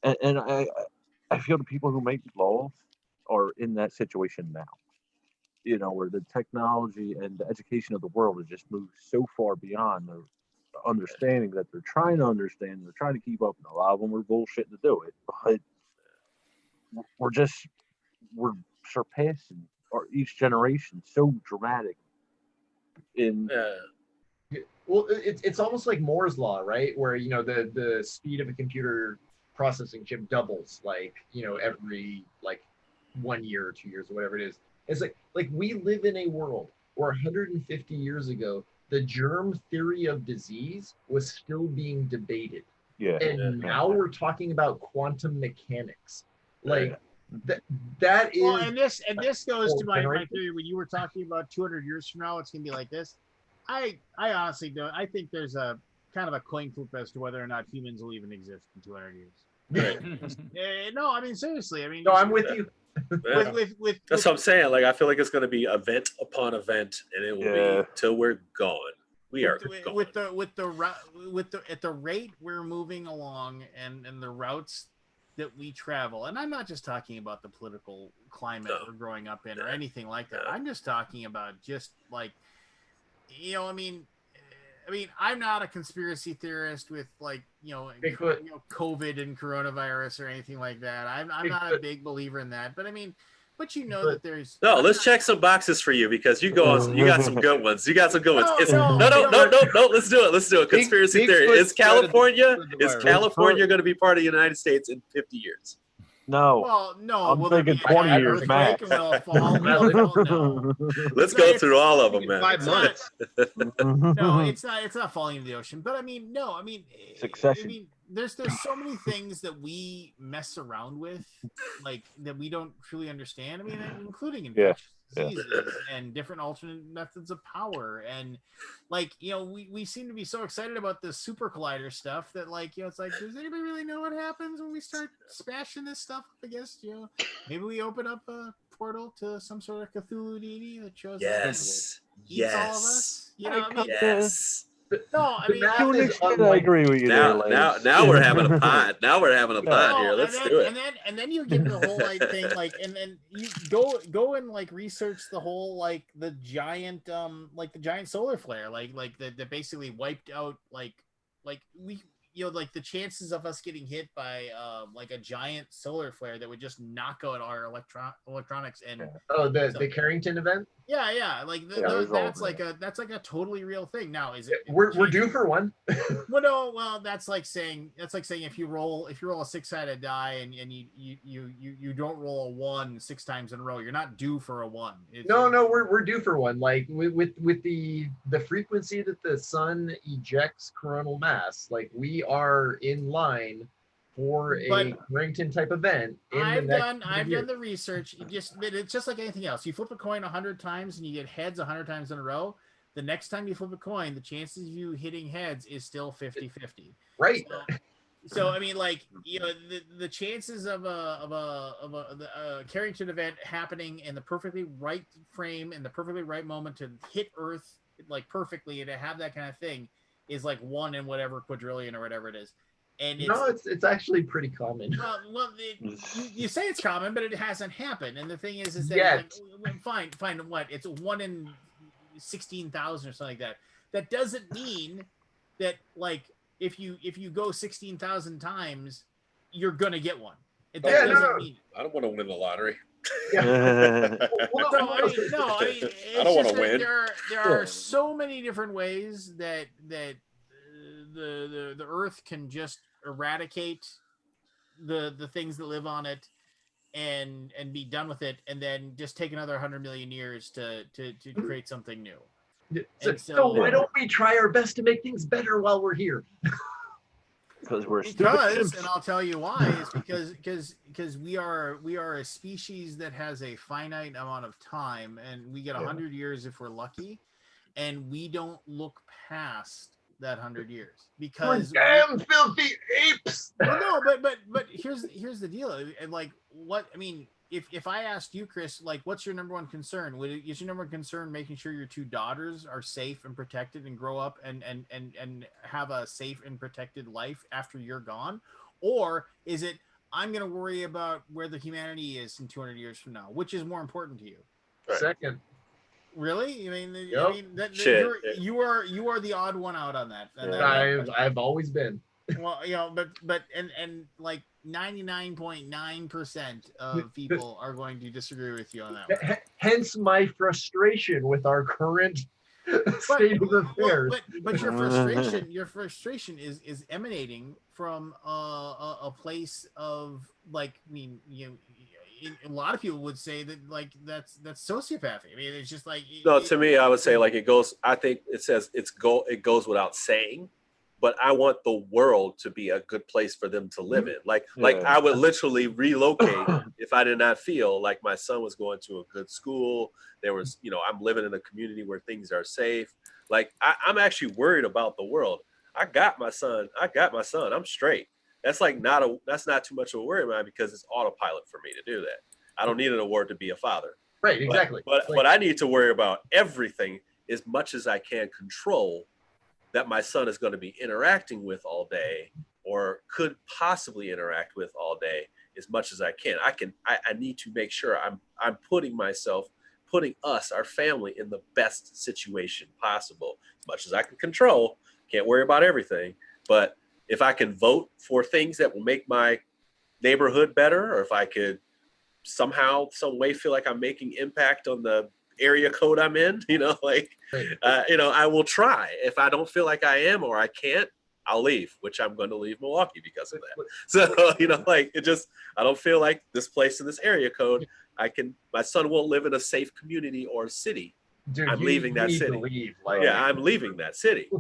this. And I feel the people who make laws are in that situation now. Where the technology and the education of the world has just moved so far beyond their understanding that they're trying to understand, they're trying to keep up, and a lot of them are bullshitting to do it. But we're surpassing each generation so dramatic. Well, it's almost like Moore's law, right? Where the speed of a computer processing chip doubles, every 1 year or 2 years or whatever it is. It's like we live in a world where 150 years ago, the germ theory of disease was still being debated. Yeah. And now we're talking about quantum mechanics. That is. Well, and this goes to my theory when you were talking about 200 years from now, it's gonna be like this. I honestly don't. I think there's a kind of a coin flip as to whether or not humans will even exist in 200 years. Right. No, I mean seriously. I mean, No, I'm with you. Yeah. with That's what I'm saying. Like I feel like it's going to be event upon event, and it will be till we're gone. We are gone. with the at the rate we're moving along and the routes that we travel, and I'm not just talking about the political climate we're growing up in or anything like that. I'm just talking about just like, you know, I mean, I'm not a conspiracy theorist with like, Bigfoot. COVID and coronavirus or anything like that. I'm not a big believer in that, but I mean, but you know Bigfoot. that there's No, let's check some boxes for you because you go on. You got some good ones. You got some good ones. No, No. Let's do it. Let's do it. Conspiracy theory. Bigfoot Is California spread the virus. going to be part of the United States in 50 years? No. Well, no. I'm will there thinking be 20 an years earthquake max. and will it fall? No. Let's No, go it's- through all of them, man. 5 months. No, it's not. It's not falling into the ocean. But I mean, no. I mean, Succession. I mean, there's so many things that we mess around with, like that we don't truly understand. I mean, including infectious diseases and different alternate methods of power, and like, we seem to be so excited about this super collider stuff that like, it's like, does anybody really know what happens when we start smashing this stuff up against? Maybe we open up a portal to some sort of Cthulhu deity that shows up and eats all of us. You know, I mean, no, I mean, To an extent, I agree with you there, Lance. Now we're having a pod. Now we're having a pod no, here. Let's do it. And then you get the whole like thing, like, and then you go and like research the whole like the giant solar flare, like that basically wiped out like we like the chances of us getting hit by like a giant solar flare that would just knock out our electronics and the Carrington event. Yeah, like that's like a totally real thing. Now is it? We're due for one. Well, that's like saying if you roll a 6-sided die and you don't roll a 1 6 times in a row, you're not due for a 1. No, we're due for one. Like with the frequency that the sun ejects coronal mass, like we are in line for a Carrington type event. I've done the research. It's just like anything else. You flip a coin 100 times and you get heads 100 times in a row. The next time you flip a coin, the chances of you hitting heads is still 50-50. Right. So I mean, like, the chances of a Carrington event happening in the perfectly right frame in the perfectly right moment to hit Earth like perfectly and to have that kind of thing is like 1 in whatever quadrillion or whatever it is. And it's actually pretty common. Well, you say it's common, but it hasn't happened. And the thing is that like, fine. What? It's 1 in 16,000 or something like that. That doesn't mean that like if you go 16,000 times, you're gonna get one. It doesn't mean. I don't want to win the lottery. I mean, I don't want to win. There are so many different ways that the Earth can just eradicate the things that live on it and be done with it, and then just take another 100 million years to create something new. So why don't we try our best to make things better while we're here? Because and I'll tell you why is because we are a species that has a finite amount of time, and we get 100 years if we're lucky, and we don't look past that 100 years because damn filthy apes. Well, no, but here's the deal. And like, what I mean, if I asked you, Chris, like, what's your number one concern? Is your number one concern making sure your 2 daughters are safe and protected and grow up and have a safe and protected life after you're gone, or is it I'm going to worry about where the humanity is in 200 years from now? Which is more important to you? Right. Second. Really? I mean, Yep. you are the odd one out on that. I've always been. Well, but like 99.9% of people are going to disagree with you on that one. Hence my frustration with our current state of affairs. But your frustration is emanating from a place of like, I mean, a lot of people would say that like that's sociopathy. I mean, it's just like to me, I would say like it goes. I think it says it goes without saying, but I want the world to be a good place for them to live in. Like I would literally relocate if I did not feel like my son was going to a good school. There was, I'm living in a community where things are safe. Like I'm actually worried about the world. I got my son. I'm straight. That's not too much of a worry of mine because it's autopilot for me to do that. I don't need an award to be a father. Right, exactly. But I need to worry about everything as much as I can control that my son is going to be interacting with all day or could possibly interact with all day as much as I can. I need to make sure I'm putting us, our family, in the best situation possible as much as I can control. Can't worry about everything, but if I can vote for things that will make my neighborhood better, or if I could somehow, some way feel like I'm making impact on the area code I'm in, I will try. If I don't feel like I am or I can't, I'll leave, which I'm going to leave Milwaukee because of that. So, I don't feel like this place in this area code, my son won't live in a safe community or city. Dude, I'm leaving that city. I'm leaving that city.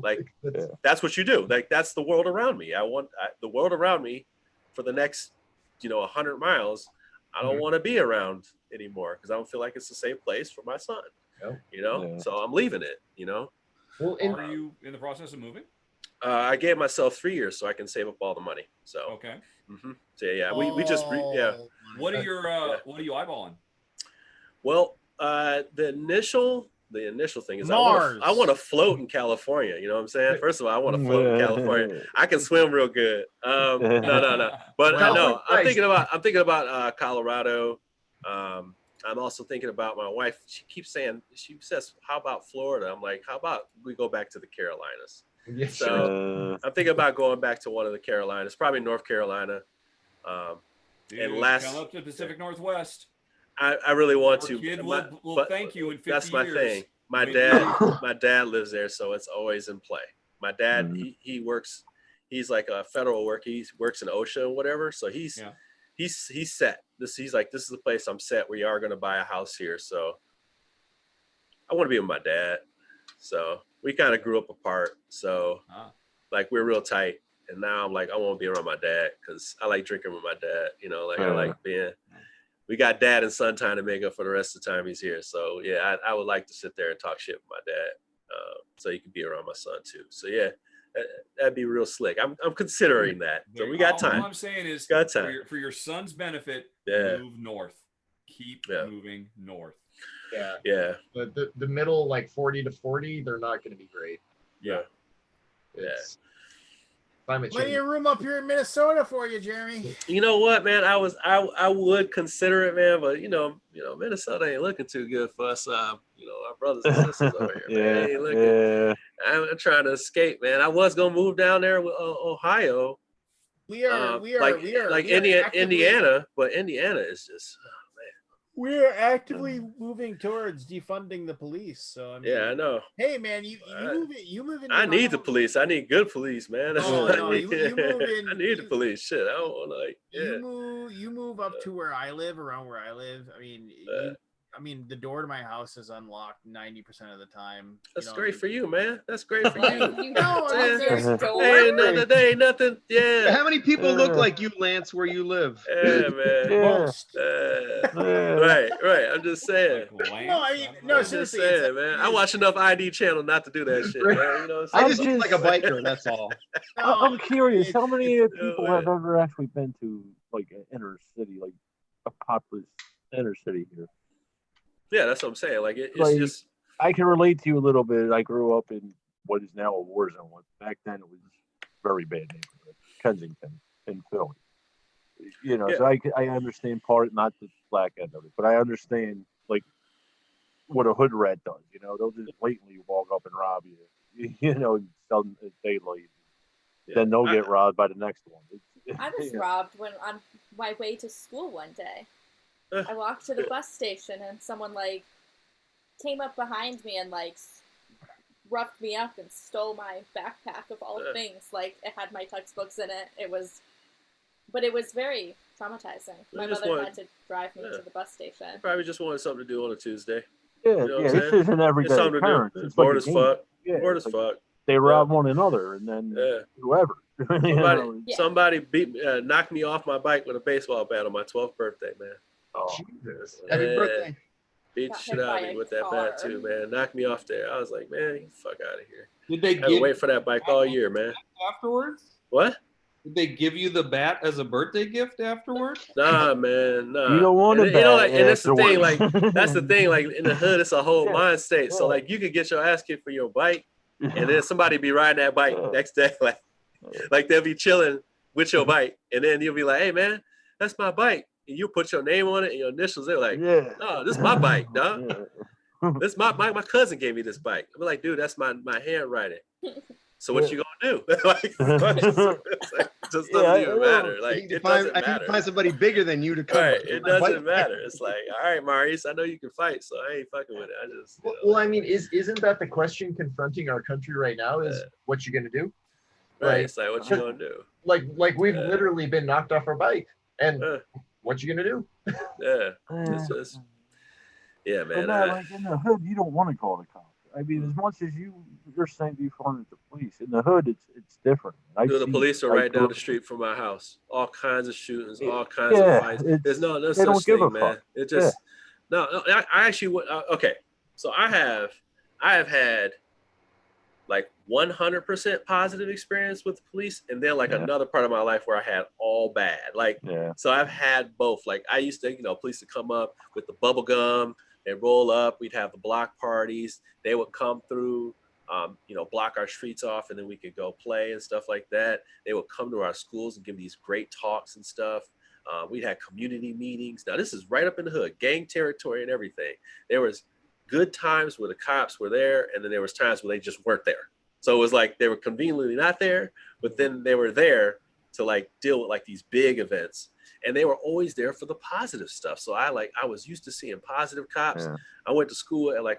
That's what you do. That's the world around me. I want the world around me for the next, 100 miles. I don't want to be around anymore because I don't feel like it's a safe place for my son. So I'm leaving it. Well, are you in the process of moving? I gave myself 3 years so I can save up all the money. So okay. So yeah, we just What are you eyeballing? Well, the initial thing is Mars. I want to float in California. You know what I'm saying? First of all, I want to float in California. I can swim real good. No. But no, I'm thinking about Colorado. I'm also thinking about my wife. She says, how about Florida? I'm like, how about we go back to the Carolinas? Yeah, so I'm thinking about going back to one of the Carolinas, probably North Carolina. Dude, and come up to the Pacific Northwest. I really want to. Kid will thank you in 50 That's my years. thing. My dad lives there, so it's always in play. My dad, he works. He's like a federal work. He works in OSHA or whatever. So he's set. He's like, this is the place I'm set. We are going to buy a house here. So I want to be with my dad. So we kind of grew up apart. So we're real tight. And now I'm like, I want to be around my dad because I like drinking with my dad. I like being. We got dad and son time to make up for the rest of the time he's here. So yeah, I would like to sit there and talk shit with my dad, so he can be around my son too. So yeah, that'd be real slick. I'm considering that. So we got time. All I'm saying is, got time. For your son's benefit, move north. Keep moving north. Yeah. But the middle, 40 to 40, they're not going to be great. Yeah. Plenty of room up here in Minnesota for you, Jeremy. You know what, man? I would consider it, man, but Minnesota ain't looking too good for us. Our brothers and sisters over here, man. I'm trying to escape, man. I was gonna move down there with Ohio. We are Indiana, but Indiana is just. We're actively moving towards defunding the police. So I know. Hey man, you move in. I need the police. I need good police, man. You move in. I need the police. Shit, I don't want You move up to where I live, around where I live. I mean, the door to my house is unlocked 90% of the time. That's great for you, man. That's great for you. There ain't nothing. Yeah. How many people look like you, Lance, where you live? Yeah, man. Most. Right. I'm just saying. Seriously, man. I watch enough ID channel not to do that shit, man. I just look like a biker. That's all. I'm curious. How many people have ever actually been to an inner city, a populous inner city here? Yeah, that's what I'm saying. It's just. I can relate to you a little bit. I grew up in what is now a war zone. Back then, it was very bad neighborhood, Kensington and Philly. So I understand not the black end of it, but I understand what a hood rat does. They'll just blatantly walk up and rob you. And sell them as daylight. Then they'll get robbed by the next one. I was robbed when on my way to school one day. I walked to the bus station and someone came up behind me and roughed me up and stole my backpack of all things. It had my textbooks in it. But it was very traumatizing. My mother had to drive me to the bus station. Probably just wanted something to do on a Tuesday. This is an everyday occurrence. It's bored as fuck. Bored as fuck. They rob one another, and then whoever. Somebody knocked me off my bike with a baseball bat on my 12th birthday, man. Oh, Jesus. Happy birthday. Beat the Got shit hit out of by me a with that car. bat too, man. Knocked me off there. I was like, man, get the fuck out of here. Did they I had to give wait for that bike all year, man. afterwards? What? Did they give you the bat as a birthday gift afterward? Nah, man, nah. You don't want and, a you know, bat like, and that's the thing, like afterwards. that's the thing, like in the hood, it's a whole Yeah, mind state. So yeah. like you could get your ass kicked for your bike, and then somebody be riding that bike next day, like they'll be chilling with your bike, and then you'll be like, hey man, that's my bike. And you put your name on it and your initials. They're like, Yeah. no, this is my bike, dog. Yeah. This my cousin gave me this bike. I'm like, dude, that's my handwriting. So what you gonna do? Like, it just doesn't even matter. Like it doesn't I need matter. to find somebody bigger than you to come. Right, it doesn't matter. It's like, all right, Maurice, I know you can fight, so I ain't fucking with it. I just Well, I mean, isn't that the question confronting our country right now? Is what you gonna do? right. It's like, what you gonna do? Like we've literally been knocked off our bike, and what you gonna do? Yeah, it's yeah, man. But no, like in the hood, you don't want to call the cops. I mean, as much as you're saying you phone the police, in the hood, it's different. Dude, the police are right down the street from my house. All kinds of shootings, all kinds of fights. There's no such thing, man. It just no. I actually would. Okay, so I have had like 100% positive experience with the police, and then like another part of my life where I had all bad. Like, so I've had both. Like I used to, police would come up with the bubble gum. They'd roll up. We'd have the block parties. They would come through, block our streets off, and then we could go play and stuff like that. They would come to our schools and give these great talks and stuff. We'd have community meetings. Now, this is right up in the hood, gang territory and everything. There was good times where the cops were there, and then there was times where they just weren't there. So it was like they were conveniently not there, but then they were there to like deal with like these big events. And they were always there for the positive stuff. So I was used to seeing positive cops. Yeah. I went to school at like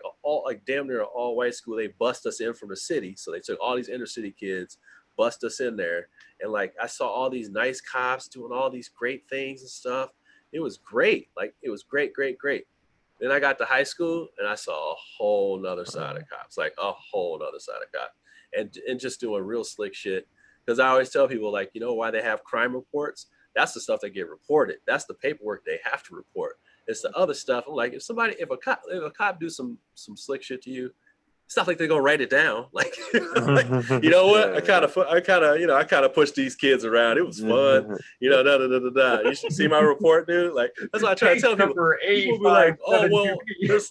damn near an all white school. They bust us in from the city. So they took all these inner city kids, bust us in there. And like, I saw all these nice cops doing all these great things and stuff. It was great. Like it was great, great, great. Then I got to high school and I saw a whole nother side of cops, like a whole nother side of cops, and just doing real slick shit. Because I always tell people, like, why they have crime reports? That's the stuff that get reported. That's the paperwork they have to report. It's the other stuff. I'm like, if a cop do some slick shit to you, it's not like they're gonna write it down. Like, you know what? I kind of pushed these kids around. It was fun. You should see my report, dude. Like, that's what I try to tell people. People be like, oh well,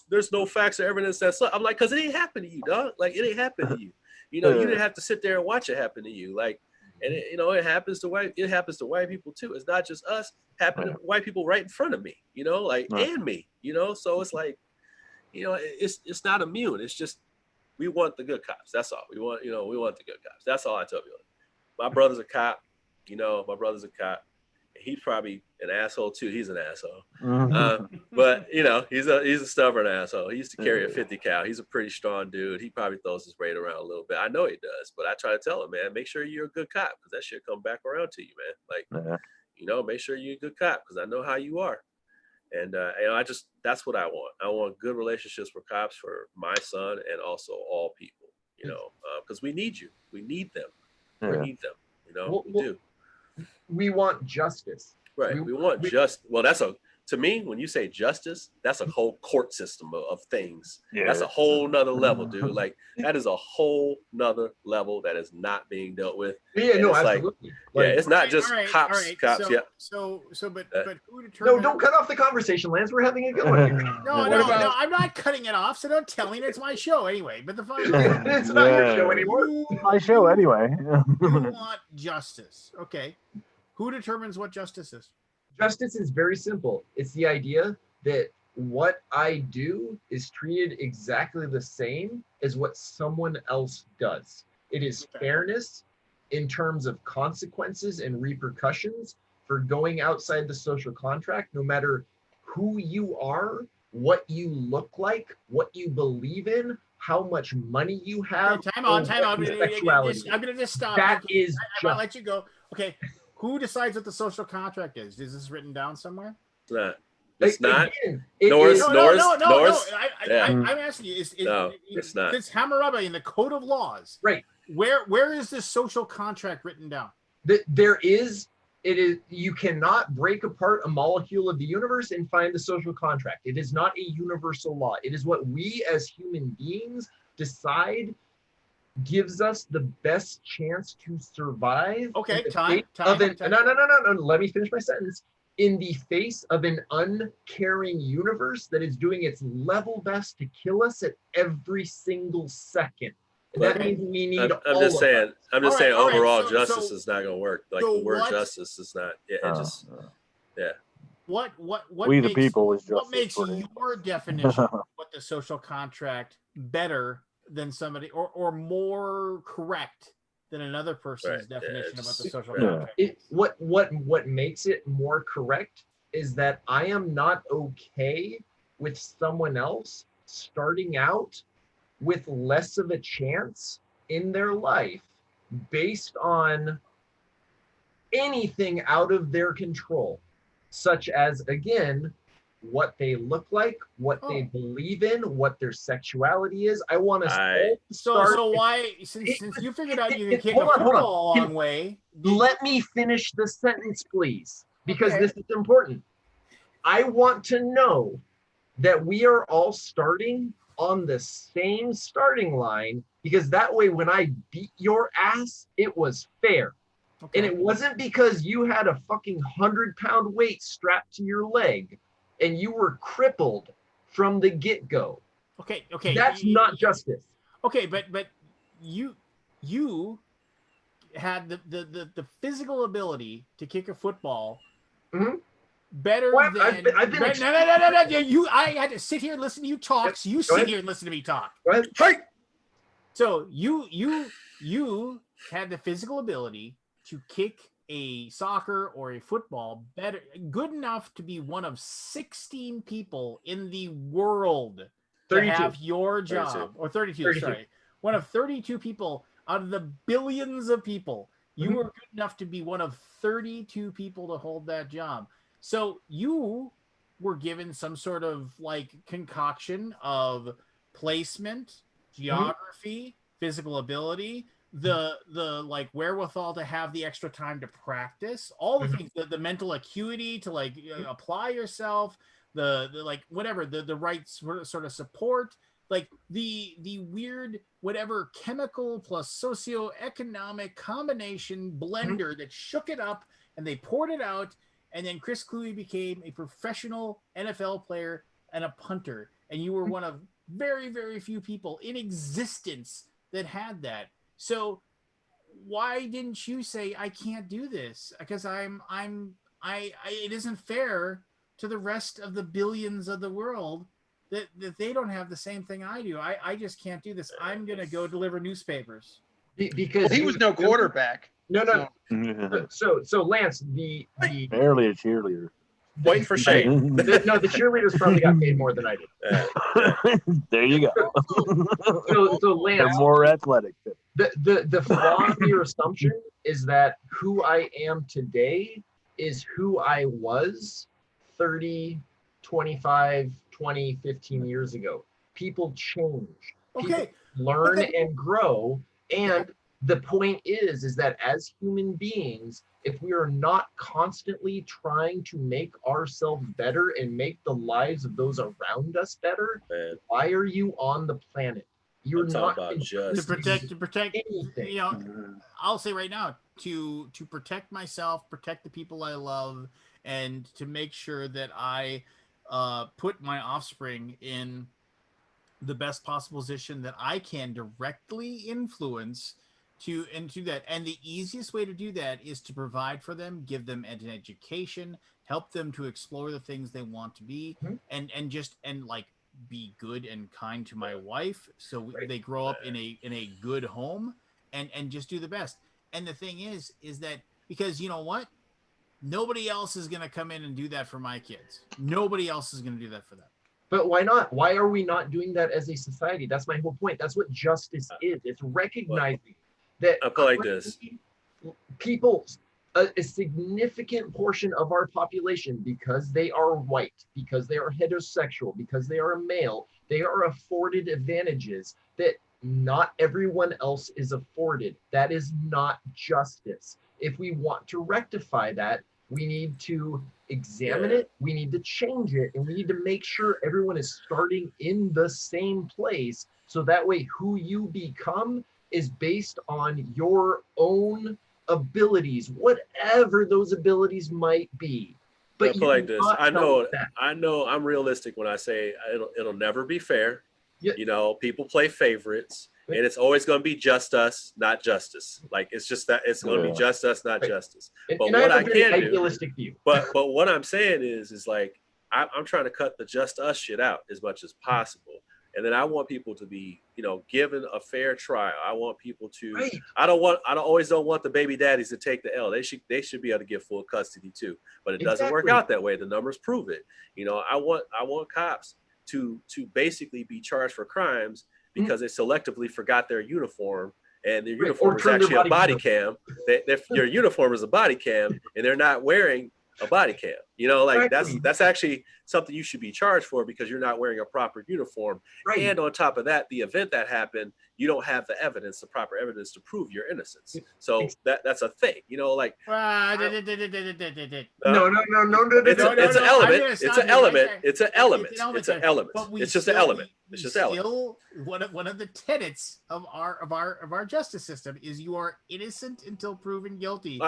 there's no facts or evidence that's. I'm like, because it ain't happened to you, dog. Like, it ain't happened to you. You didn't have to sit there and watch it happen to you. Like, and it happens to white people too. It's not just us. Happening to white people right in front of me. And me. So it's like, it's not immune. It's just we want the good cops. That's all. We want the good cops. That's all I tell people. My brother's a cop. He's probably an asshole too. He's an asshole. But he's a stubborn asshole. He used to carry a 50 cal. He's a pretty strong dude. He probably throws his weight around a little bit. I know he does, but I try to tell him, man, make sure you're a good cop, because that shit come back around to you, man. Like, make sure you're a good cop, because I know how you are. And that's what I want. I want good relationships with cops for my son and also all people, because we need you. We need them. We need them. We do. We want justice. Right. To me, when you say justice, that's a whole court system of things. Yeah. That's a whole nother level, dude. Like, that is a whole nother level that is not being dealt with. Yeah, no, absolutely. It's not just cops. But who determines? No, don't cut off the conversation, Lance. We're having a good one here. No, I'm not cutting it off, so don't tell me. It's my show anyway. But it's not your show anymore. It's my show anyway. You want justice. Okay. Who determines what justice is? Justice is very simple. It's the idea that what I do is treated exactly the same as what someone else does. It is fairness in terms of consequences and repercussions for going outside the social contract, no matter who you are, what you look like, what you believe in, how much money you have. Okay, time out. I'm going to just stop. That is I'll let you go. Okay. Who decides what the social contract is? Is this written down somewhere? It's not. No. I'm asking you. It's not. It's Hammurabi in the Code of Laws. Right. Where is this social contract written down? There is it is, you cannot break apart a molecule of the universe and find the social contract. It is not a universal law. It is what we as human beings decide gives us the best chance to survive. Okay, in the time. No. Let me finish my sentence. In the face of an uncaring universe that is doing its level best to kill us at every single second. And that means we need I'm just saying. I'm just saying. All right, Overall, justice is not going to work. Like the word justice is not. Yeah, it just. Yeah. What we makes, the people is what makes justice. your definition of what the social contract better than somebody or more correct than another person's definition of what the social contract is? What makes it more correct is that I am not okay with someone else starting out with less of a chance in their life based on anything out of their control, such as, again, what they look like, what they believe in, what their sexuality is. I want us all to start. So why, since you figured out you can kick a football a long way. Let me finish the sentence, please, because this is important. I want to know that we are all starting on the same starting line, because that way when I beat your ass, it was fair. Okay. And it wasn't because you had a fucking 100-pound weight strapped to your leg and you were crippled from the get-go. Okay. That's not justice. Okay, but you had the physical ability to kick a football better than I've been no. I had to sit here and listen to you talk. So you sit here and listen to me talk. Go ahead. Hey. So you had the physical ability to kick a soccer or a football good enough to be one of 16 people in the world 32. To have your job 32. Or 32, sorry, one of 32 people out of the billions of people. You were good enough to be one of 32 people to hold that job. So you were given some sort of like concoction of placement, geography, physical ability, the like wherewithal to have the extra time to practice, all the things, the mental acuity to like apply yourself, the like whatever, the right sort of support, like the weird whatever chemical plus socioeconomic combination blender that shook it up and they poured it out. And then Chris Cluey became a professional NFL player and a punter. And you were one of very, very few people in existence that had that. So why didn't you say, I can't do this? Because it isn't fair to the rest of the billions of the world that they don't have the same thing I do. I just can't do this. I'm going to go deliver newspapers. Because he was no quarterback. No. So Lance, the barely a cheerleader. Waiting for shade. The cheerleaders probably got paid more than I did. There you go. So Lance, they're more athletic. The flaw in your assumption is that who I am today is who I was 30, 25, 20, 15 years ago. People change. People learn and grow. And the point is that as human beings, if we are not constantly trying to make ourselves better and make the lives of those around us better, why are you on the planet? You're not about just to protect anything. You know, I'll say right now, to protect myself, protect the people I love, and to make sure that I put my offspring in the best possible position that I can directly influence into that. And the easiest way to do that is to provide for them, give them an education, help them to explore the things they want to be, and like be good and kind to my wife, so they grow up in a good home, and just do the best. And the thing is that, because you know what, nobody else is going to come in and do that for my kids. Nobody else is going to do that for them. But why not? Why are we not doing that as a society? That's my whole point. That's what justice is. It's recognizing that like this. People, a significant portion of our population, because they are white, because they are heterosexual, because they are male, they are afforded advantages that not everyone else is afforded. That is not justice. If we want to rectify that, we need to examine it, we need to change it, and we need to make sure everyone is starting in the same place. So that way, who you become is based on your own abilities, whatever those abilities might be. But But you like this, not I know I'm realistic when I say it'll never be fair. Yeah. You know, people play favorites, and it's always going to be just us, not justice. Like it's just that it's going to be just us, not justice. But and what I I have a very can do, idealistic view. but what I'm saying is like I'm trying to cut the just us shit out as much as possible. And then I want people to be, you know, given a fair trial. I want people to. Right. I don't always don't want the baby daddies to take the L. They should be able to get full custody too. But it doesn't work out that way. The numbers prove it. You know, I want cops to basically be charged for crimes because they selectively forgot their uniform, and their uniform is actually a body cam. Your uniform is a body cam, and they're not wearing a body cam. You know, like that's actually something you should be charged for because you're not wearing a proper uniform. Right. And on top of that, the event that happened, you don't have the evidence, the proper evidence to prove your innocence. So that's a thing. You know, like no. It's an element. It's an element. It's an element. It's an element. It's just an element. It's just an element. One of the tenets of our justice system is you are innocent until proven guilty.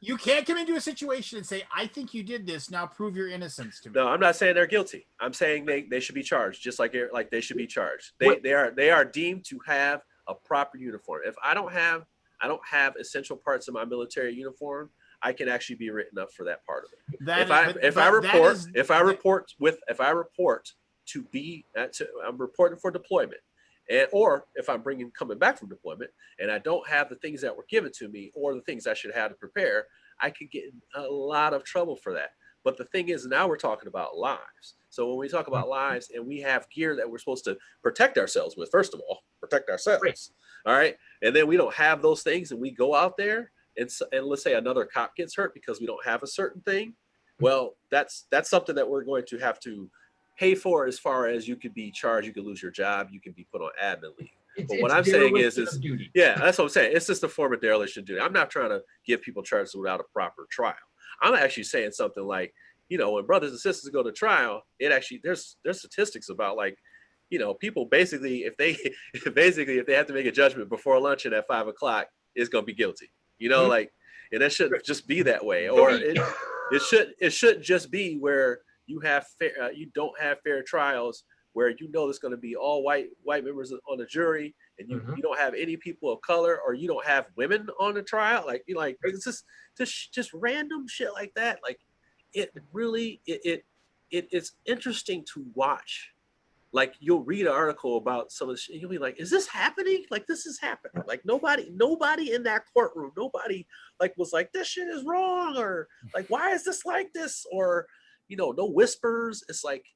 You can't come into a situation and say, I think you did this, now prove your innocence to me. No, I'm not saying they're guilty. I'm saying they should be charged, just like they should be charged. They are deemed to have a proper uniform. If I don't have essential parts of my military uniform, I can actually be written up for that part of it. If I report I'm reporting for deployment, or if I'm coming back from deployment and I don't have the things that were given to me or the things I should have to prepare, I could get in a lot of trouble for that. But the thing is, now we're talking about lives. So when we talk about lives and we have gear that we're supposed to protect ourselves with, first of all, protect ourselves. Right. All right. And then we don't have those things and we go out there and let's say another cop gets hurt because we don't have a certain thing. Well, that's something that we're going to have to pay for as far as you could be charged. You could lose your job. You can be put on admin leave. But what I'm saying is yeah, that's what I'm saying. It's just a form of dereliction of duty. I'm not trying to give people charges without a proper trial. I'm actually saying something like, you know, when brothers and sisters go to trial, it actually there's statistics about like, you know, people basically if they have to make a judgment before luncheon at 5 o'clock, is going to be guilty. You know, like, and that shouldn't just be that way, or it shouldn't just be where you don't have fair trials where you know there's going to be all white members on the jury, and you don't have any people of color, or you don't have women on the trial. Like, you know, like it's just random shit like that. Like, it really it's interesting to watch. Like, you'll read an article about some of the shit, and you'll be like, is this happening? Like, this is happening. Like, nobody in that courtroom, nobody like was like, this shit is wrong, or like, why is this like this? Or, you know, no whispers. It's like,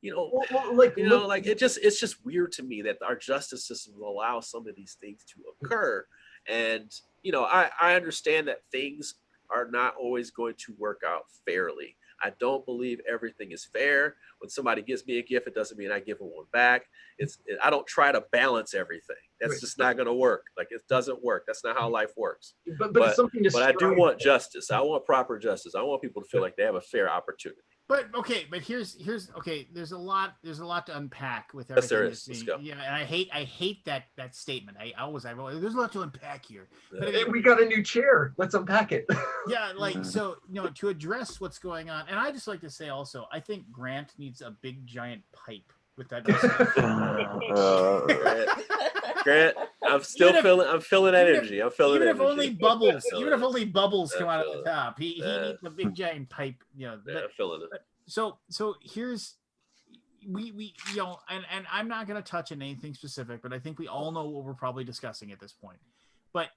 you know, it's just weird to me that our justice system will allow some of these things to occur. And, you know, I understand that things are not always going to work out fairly. I don't believe everything is fair. When somebody gives me a gift, it doesn't mean I give them one back. I don't try to balance everything. That's just not going to work. Like, it doesn't work. That's not how life works. But it's something to I do want justice. I want proper justice. I want people to feel like they have a fair opportunity. But here's okay. There's a lot to unpack with everything. Yes, there is. Let's go. Yeah, and I hate that statement. I always there's a lot to unpack here. But we got a new chair. Let's unpack it. Yeah, like, so, you know, to address what's going on, and I just like to say also, I think Grant needs a big giant pipe with that. Grant, I'm feeling that energy. I'm feeling even that if energy. only bubbles come out of the top. He needs a big giant pipe, you know. I'm feeling it. So here's we you know, and I'm not going to touch on anything specific, but I think we all know what we're probably discussing at this point. But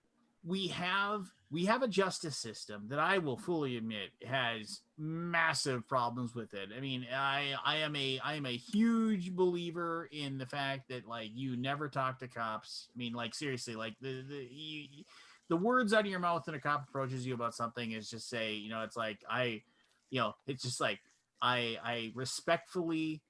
we have a justice system that I will fully admit has massive problems with it. I mean, I am a huge believer in the fact that, like, you never talk to cops. I mean, like, seriously, like the words out of your mouth when a cop approaches you about something is just say, you know, it's like, it's just like, I respectfully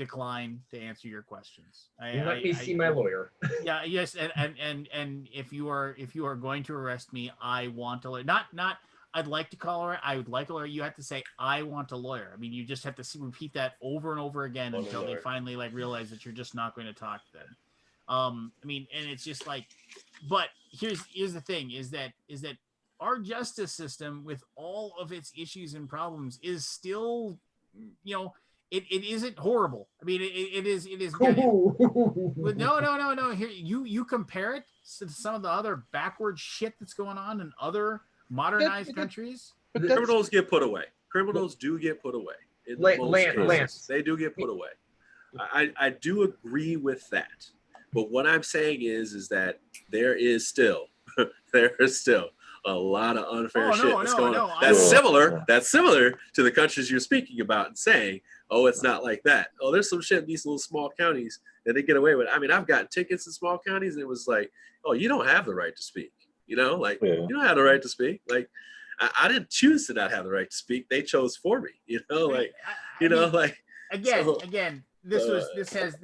decline to answer your questions. Let me see my lawyer. Yeah, yes, and if you are going to arrest me, I want a lawyer. Not I'd like to call her. I would like a lawyer. You have to say I want a lawyer. I mean, you just have to repeat that over and over again until they finally like realize that you're just not going to talk to them. I mean, and it's just like, but here's the thing: is that our justice system, with all of its issues and problems, is still, it isn't horrible. I mean, it is. But no. Here, you compare it to some of the other backward shit that's going on in other modernized countries. But criminals get put away. Criminals do get put away. In most cases, they do get put away. I do agree with that. But what I'm saying is that there is still a lot of unfair shit that's going on. That's similar to the countries you're speaking about and saying, oh, it's not like that. Oh, there's some shit in these little small counties that they get away with. I mean, I've gotten tickets in small counties and it was like, oh, you don't have the right to speak. You don't have the right to speak. Like, I didn't choose to not have the right to speak. They chose for me. Again, this has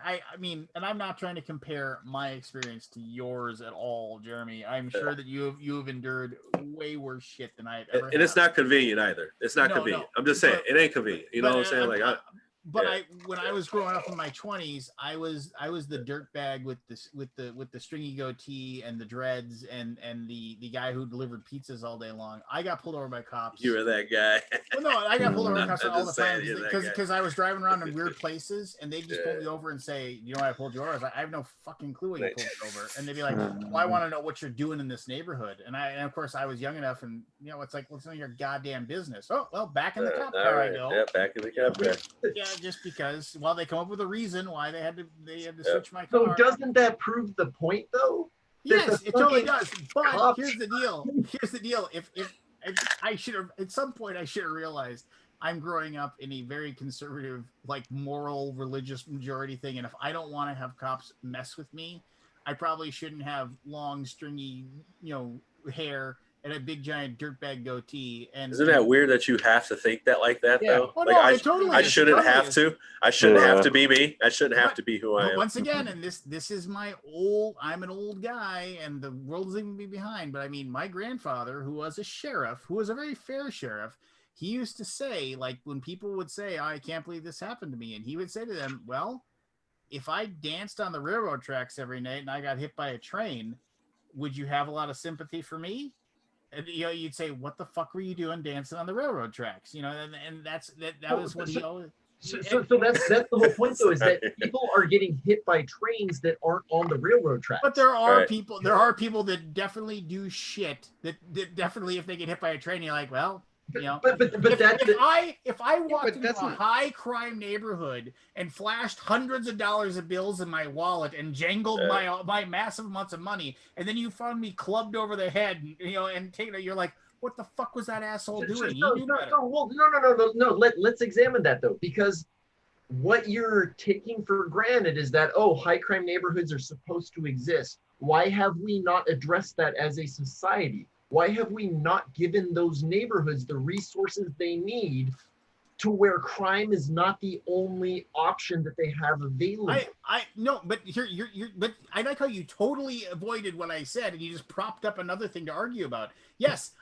I mean, and I'm not trying to compare my experience to yours at all, Jeremy. I'm sure that you have endured way worse shit than I've ever. And it's not convenient either. It's not convenient. I'm just saying it ain't convenient. You know what I'm saying? When I was growing up in my 20s, I was the dirtbag with the stringy goatee and the dreads and the guy who delivered pizzas all day long. I got pulled over by cops. You were that guy. Well, no, I got pulled over by cops all the time because I was driving around in weird places and they just pulled me over and say, you know why I pulled you over? I was like, I have no fucking clue why you pulled me over. And they'd be like, well, I want to know what you're doing in this neighborhood. And of course I was young enough and it's like, what's none of your goddamn business? Oh, well, back in the cop car I go. Yeah, back in the cop car. Yeah, just because they come up with a reason why they had to switch my car. So doesn't that prove the point though? Yes, it totally does. But here's the deal. If I should have at some point I should have realized I'm growing up in a very conservative, like moral, religious majority thing, and if I don't want to have cops mess with me, I probably shouldn't have long, stringy, hair and a big giant dirtbag goatee. And isn't that weird that you have to think that like that though? Oh, like no, I shouldn't have to. I shouldn't have to be me. I shouldn't have to be who I am. Once again, and this is I'm an old guy, and the world's leaving me behind. But I mean, my grandfather, who was a sheriff, who was a very fair sheriff, he used to say, like, when people would say, I can't believe this happened to me, and he would say to them, well, if I danced on the railroad tracks every night and I got hit by a train, would you have a lot of sympathy for me? And you'd say, "What the fuck were you doing dancing on the railroad tracks?" And that was what he always. So that's the whole point, though, is that people are getting hit by trains that aren't on the railroad tracks. But there are people that definitely do shit. That definitely, if they get hit by a train, you're like, well. If I walked into a high crime neighborhood and flashed hundreds of dollars of bills in my wallet and jangled my massive amounts of money, and then you found me clubbed over the head, and taken it, you're like, what the fuck was that asshole doing? No. Let's examine that though, because what you're taking for granted is that high crime neighborhoods are supposed to exist. Why have we not addressed that as a society? Why have we not given those neighborhoods the resources they need to where crime is not the only option that they have available? But but I like how you totally avoided what I said and you just propped up another thing to argue about. Yes,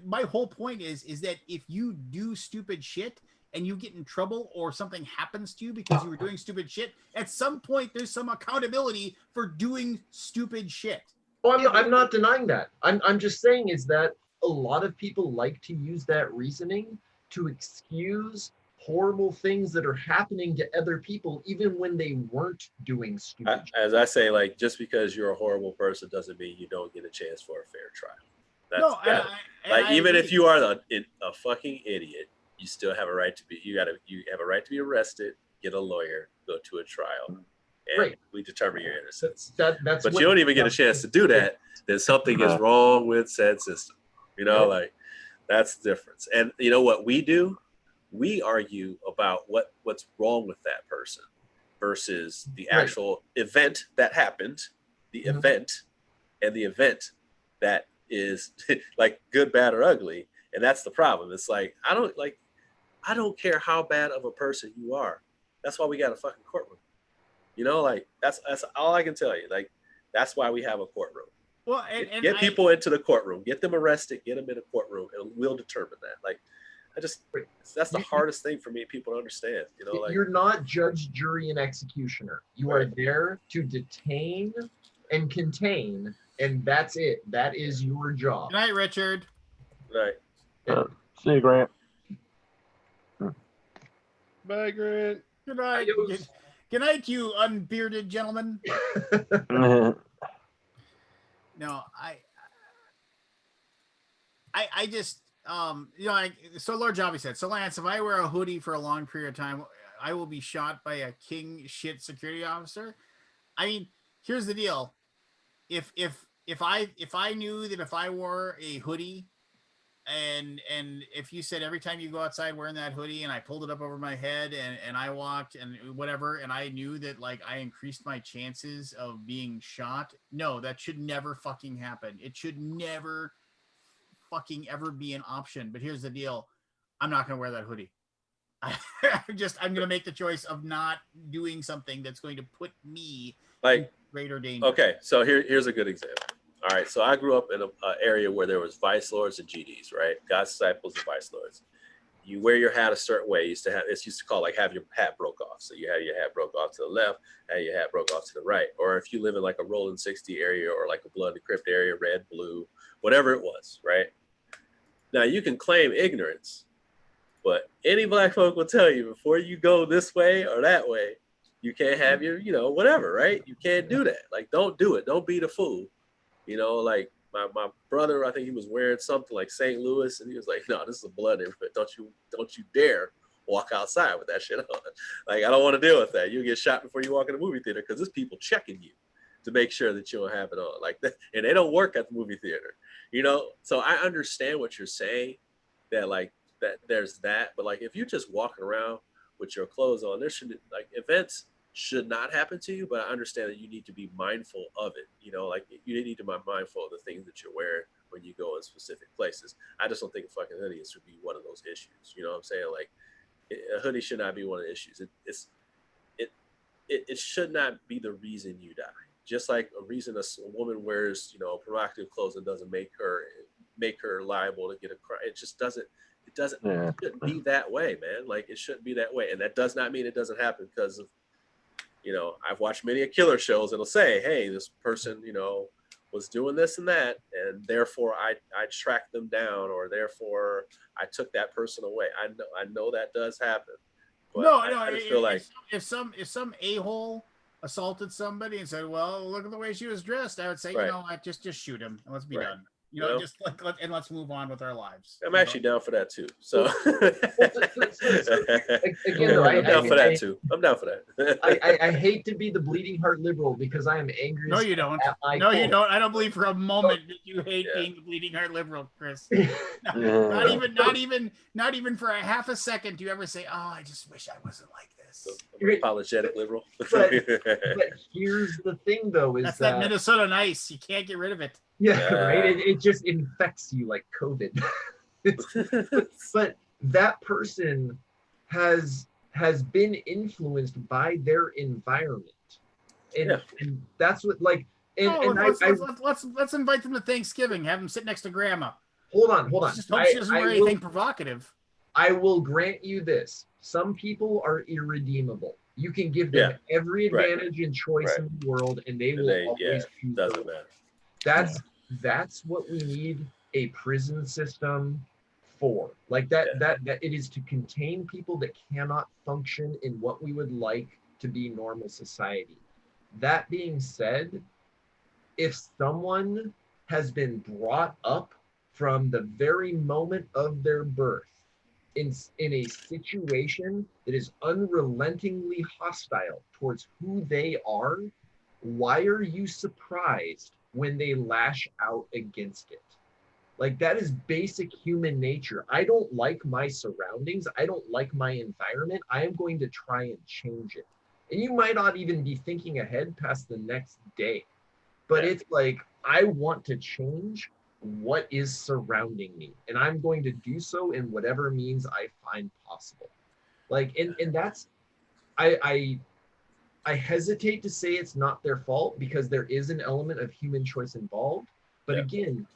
my whole point is that if you do stupid shit and you get in trouble or something happens to you because you were doing stupid shit, at some point there's some accountability for doing stupid shit. Well, I'm not denying that. I'm just saying is that a lot of people like to use that reasoning to excuse horrible things that are happening to other people, even when they weren't doing stupid shit. As I say, like, just because you're a horrible person doesn't mean you don't get a chance for a fair trial. Even if you are a fucking idiot, you still have a right to be. You have a right to be arrested, get a lawyer, go to a trial. And we determine your innocence. But you don't even get a chance to do that. Then something is wrong with said system. Like that's the difference. And you know what we do? We argue about what's wrong with that person versus the actual event that happened, the event, and the event that is like good, bad, or ugly. And that's the problem. It's like I don't care how bad of a person you are. That's why we got a fucking courtroom. You know, like that's all I can tell you. Like that's why we have a courtroom. Well, and get people into the courtroom, get them arrested, get them in a courtroom, and we'll determine that. Like, that's the hardest thing for me people to understand. You know, like you're not judge, jury, and executioner. You are there to detain and contain, and that's it. That is your job. Good night, Richard. Right. See you, Grant. Bye, Grant. Good night. Good night, you unbearded gentlemen. No, I just you know, so Lord Jobby said, so Lance, if I wear a hoodie for a long period of time, I will be shot by a king shit security officer. I mean, here's the deal. If I knew that if I wore a hoodie and if you said every time you go outside wearing that hoodie and I pulled it up over my head and I walked and whatever, and I knew that like I increased my chances of being shot, no, that should never fucking happen. It should never fucking ever be an option. But here's the deal. I'm not going to wear that hoodie. I'm going to make the choice of not doing something that's going to put me in greater danger. Okay. So here's a good example. All right. So I grew up in an area where there was vice lords and GDs, right? God's disciples and vice lords. You wear your hat a certain way. It's used to call like have your hat broke off. So you have your hat broke off to the left, have your hat broke off to the right. Or if you live in like a rolling 60 area or like a blood and crypt area, red, blue, whatever it was, right? Now you can claim ignorance, but any black folk will tell you before you go this way or that way, you can't have your, you know, whatever, right? You can't do that. Like, don't do it. Don't be the fool. You know, like my brother, I think he was wearing something like St. Louis, and he was like, no, this is a blood neighborhood. Don't you dare walk outside with that shit on. Like, I don't want to deal with that. You'll get shot before you walk in the movie theater because there's people checking you to make sure that you don't have it on. Like that, and they don't work at the movie theater, you know? So I understand what you're saying, that like that there's that, but like if you're just walking around with your clothes on, there should, like, events should not happen to you, but I understand that you need to be mindful of it. You know, like you need to be mindful of the things that you're wearing when you go in specific places. I just don't think a fucking hoodie should be one of those issues. You know what I'm saying? Like a hoodie should not be one of the issues. It should not be the reason you die. Just like a reason a woman wears, you know, provocative clothes and doesn't make her liable to get a crime. It just doesn't. It shouldn't be that way, man. Like it shouldn't be that way, and that does not mean it doesn't happen because of, you know, I've watched many killer shows that'll say, hey, this person, you know, was doing this and that, and therefore I tracked them down, or therefore I took that person away. I know that does happen. But I just feel like if some a-hole assaulted somebody and said, well, look at the way she was dressed, I would say, right. You know what, just shoot him and let's be done. You know, just let's move on with our lives. I'm actually down for that too. So again, though, I'm down for that too. I'm down for that. I hate to be the bleeding heart liberal because I am angry. No, you don't. No, you don't. I don't believe for a moment that you hate being the bleeding heart liberal, Chris. Not even for a half a second do you ever say, "Oh, I just wish I wasn't like this." I'm an apologetic liberal. But here's the thing, though, is that's that Minnesota nice. You can't get rid of it. Yeah, right. It just infects you like COVID. But that person has been influenced by their environment, and that's what like. Let's invite them to Thanksgiving. Have them sit next to Grandma. Hold on. Just hope she doesn't wear anything provocative. I will grant you this: some people are irredeemable. You can give them every advantage and choice in the world, and they will always choose. Doesn't matter. That's what we need a prison system for. Like that it is to contain people that cannot function in what we would like to be normal society. That being said, if someone has been brought up from the very moment of their birth in a situation that is unrelentingly hostile towards who they are, why are you surprised when they lash out against it? Like, that is basic human nature. I don't like my surroundings. I don't like my environment. I am going to try and change it. And you might not even be thinking ahead past the next day, but it's like, I want to change what is surrounding me, and I'm going to do so in whatever means I find possible. Like, and that's, I hesitate to say it's not their fault because there is an element of human choice involved. But again,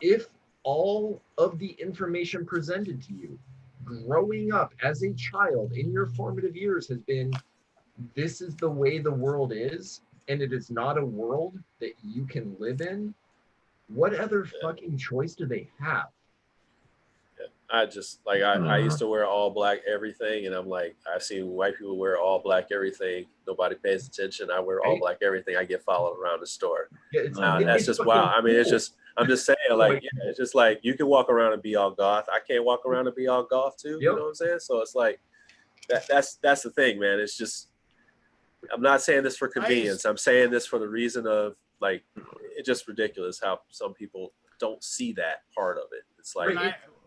if all of the information presented to you growing up as a child in your formative years has been, this is the way the world is, and it is not a world that you can live in, what other fucking choice do they have? I just like I used to wear all black everything, and I'm like, I've seen white people wear all black everything. Nobody pays attention. I wear all black everything. I get followed around the store. That's just wow. I mean, it's just I'm just saying, like, it's just like you can walk around and be all goth. I can't walk around and be all goth too. You know what I'm saying? So it's like that's the thing, man. It's just I'm not saying this for convenience. I'm saying this for the reason of like it's just ridiculous how some people don't see that part of it. It's like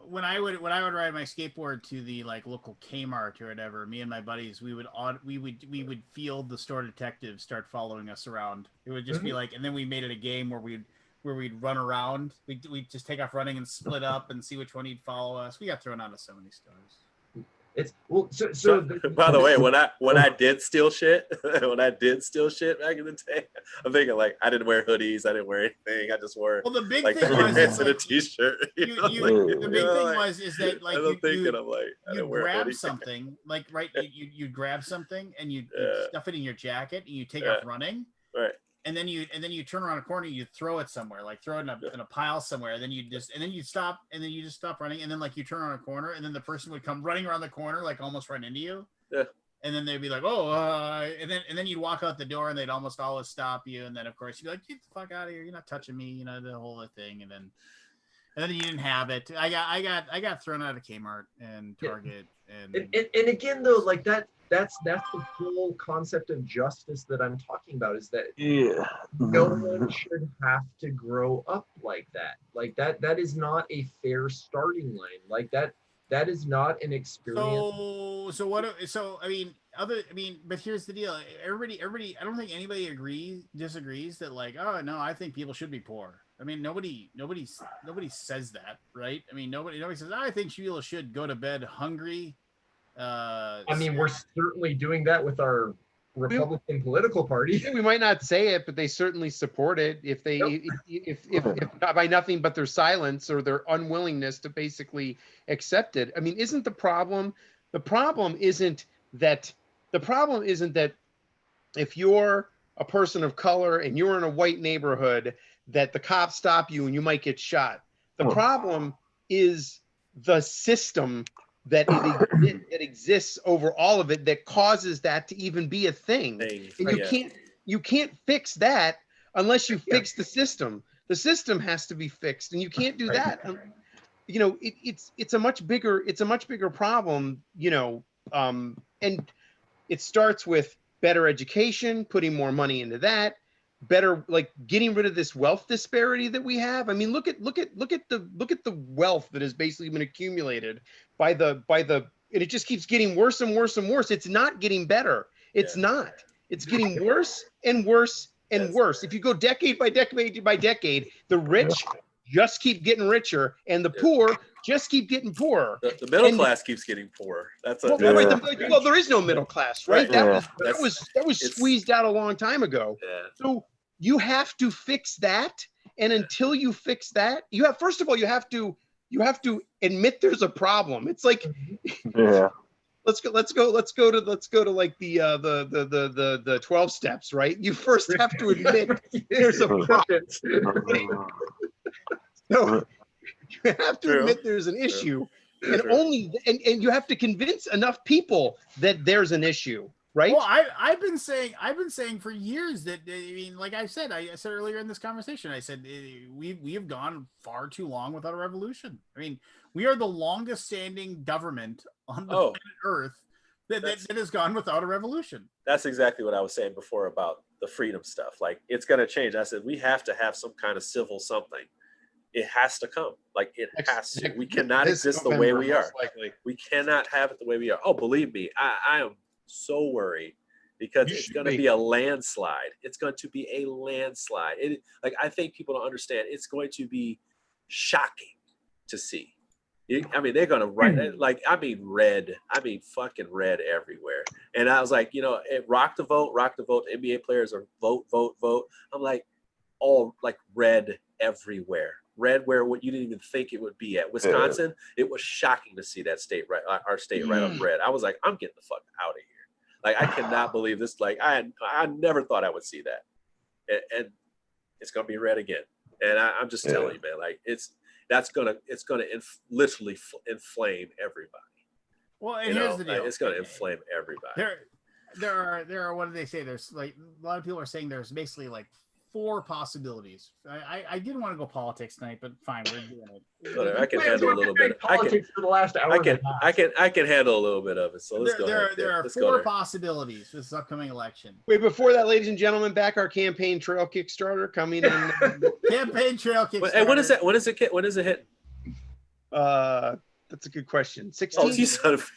when I would ride my skateboard to the like local Kmart or whatever, me and my buddies, we would feel the store detectives start following us around. It would just be like, and then we made it a game where we'd run around. We'd just take off running and split up and see which one he'd follow us. We got thrown out of so many stores. It's well. So by the way, when I did steal shit, back in the day, I'm thinking like I didn't wear hoodies, I didn't wear anything. I just wore the big like thing was pants and a t-shirt. The big thing was that like you grab something like you grab something and you stuff it in your jacket and you take off running. Right. And then you turn around a corner, you throw it somewhere, like throw it in a pile somewhere. And then you stop, and then you just stop running. And then like you turn around a corner, and then the person would come running around the corner, like almost right into you. Yeah. And then they'd be like, oh, and then you'd walk out the door, and they'd almost always stop you. And then of course you'd be like, get the fuck out of here! You're not touching me, you know, the whole thing. And then you didn't have it. I got thrown out of Kmart and Target. And again though, like that's the whole concept of justice that I'm talking about, is that no one should have to grow up like that. Like that is not a fair starting line. Like that is not an experience. But here's the deal. Everybody, I don't think anybody disagrees that like, oh no, I think people should be poor. I mean, nobody says that, right? I mean, nobody says, I think people should go to bed hungry. I mean, we're certainly doing that with our Republican political party. We might not say it, but they certainly support it if not by nothing but their silence or their unwillingness to basically accept it. I mean, isn't the problem isn't that if you're a person of color and you're in a white neighborhood that the cops stop you and you might get shot. The problem is the system that exists over all of it that causes that to even be a thing. And you can't fix that unless you fix the system. The system has to be fixed, and you can't do that. You know, it's a much bigger problem. You know, and it starts with better education, putting more money into that. Better, like getting rid of this wealth disparity that we have. I mean, look at the wealth that has basically been accumulated by the and it just keeps getting worse and worse and worse. It's not getting better. It's not. It's getting worse and worse and worse. If you go decade by decade by decade, the rich just keep getting richer and the poor just keep getting poorer. The middle class keeps getting poorer. Well, there is no middle class, right? That was squeezed out a long time ago. Yeah. So you have to fix that, and until you fix that, first of all you have to admit there's a problem. It's like let's go to like the 12 steps, right? You first have to admit there's a problem. So you have to admit there's an issue, and and you have to convince enough people that there's an issue, right? Well, I've been saying for years that, I mean, like I said earlier in this conversation, I said we have gone far too long without a revolution. I mean, we are the longest standing government on the planet Earth that has gone without a revolution. That's exactly what I was saying before about the freedom stuff. Like, it's going to change. I said we have to have some kind of civil something. It has to come. Like, it has to. We cannot exist the way we are. We cannot have it the way we are. Oh, believe me, I am so worried because it's going to be a landslide. It's going to be a landslide. I think people don't understand. It's going to be shocking to see. I mean, they're gonna write like red. I mean, fucking red everywhere. And I was like, rock the vote. NBA players are vote. I'm like, all like red everywhere. Red where what you didn't even think it would be at. Wisconsin, it was shocking to see that state our state right up red. I was like, I'm getting the fuck out of here. Like, I cannot believe this. Like, I never thought I would see that, and it's gonna be red again. And I'm just telling you, man, like it's gonna literally inflame everybody. Well, and here's the deal: it's gonna inflame everybody. There are what do they say? There's like a lot of people are saying there's basically like 4 possibilities. I didn't want to go politics tonight, but fine, we're doing it. Whatever, I can handle a little bit. Politics for the last hour. I can handle a little bit of it. So let's go ahead. There are 4 possibilities for this upcoming election. Wait, before that, ladies and gentlemen, back our campaign trail Kickstarter coming in. Campaign trail Kickstarter. Hey, when is that? When is it hit? That's a good question. 16. Oh, you son of.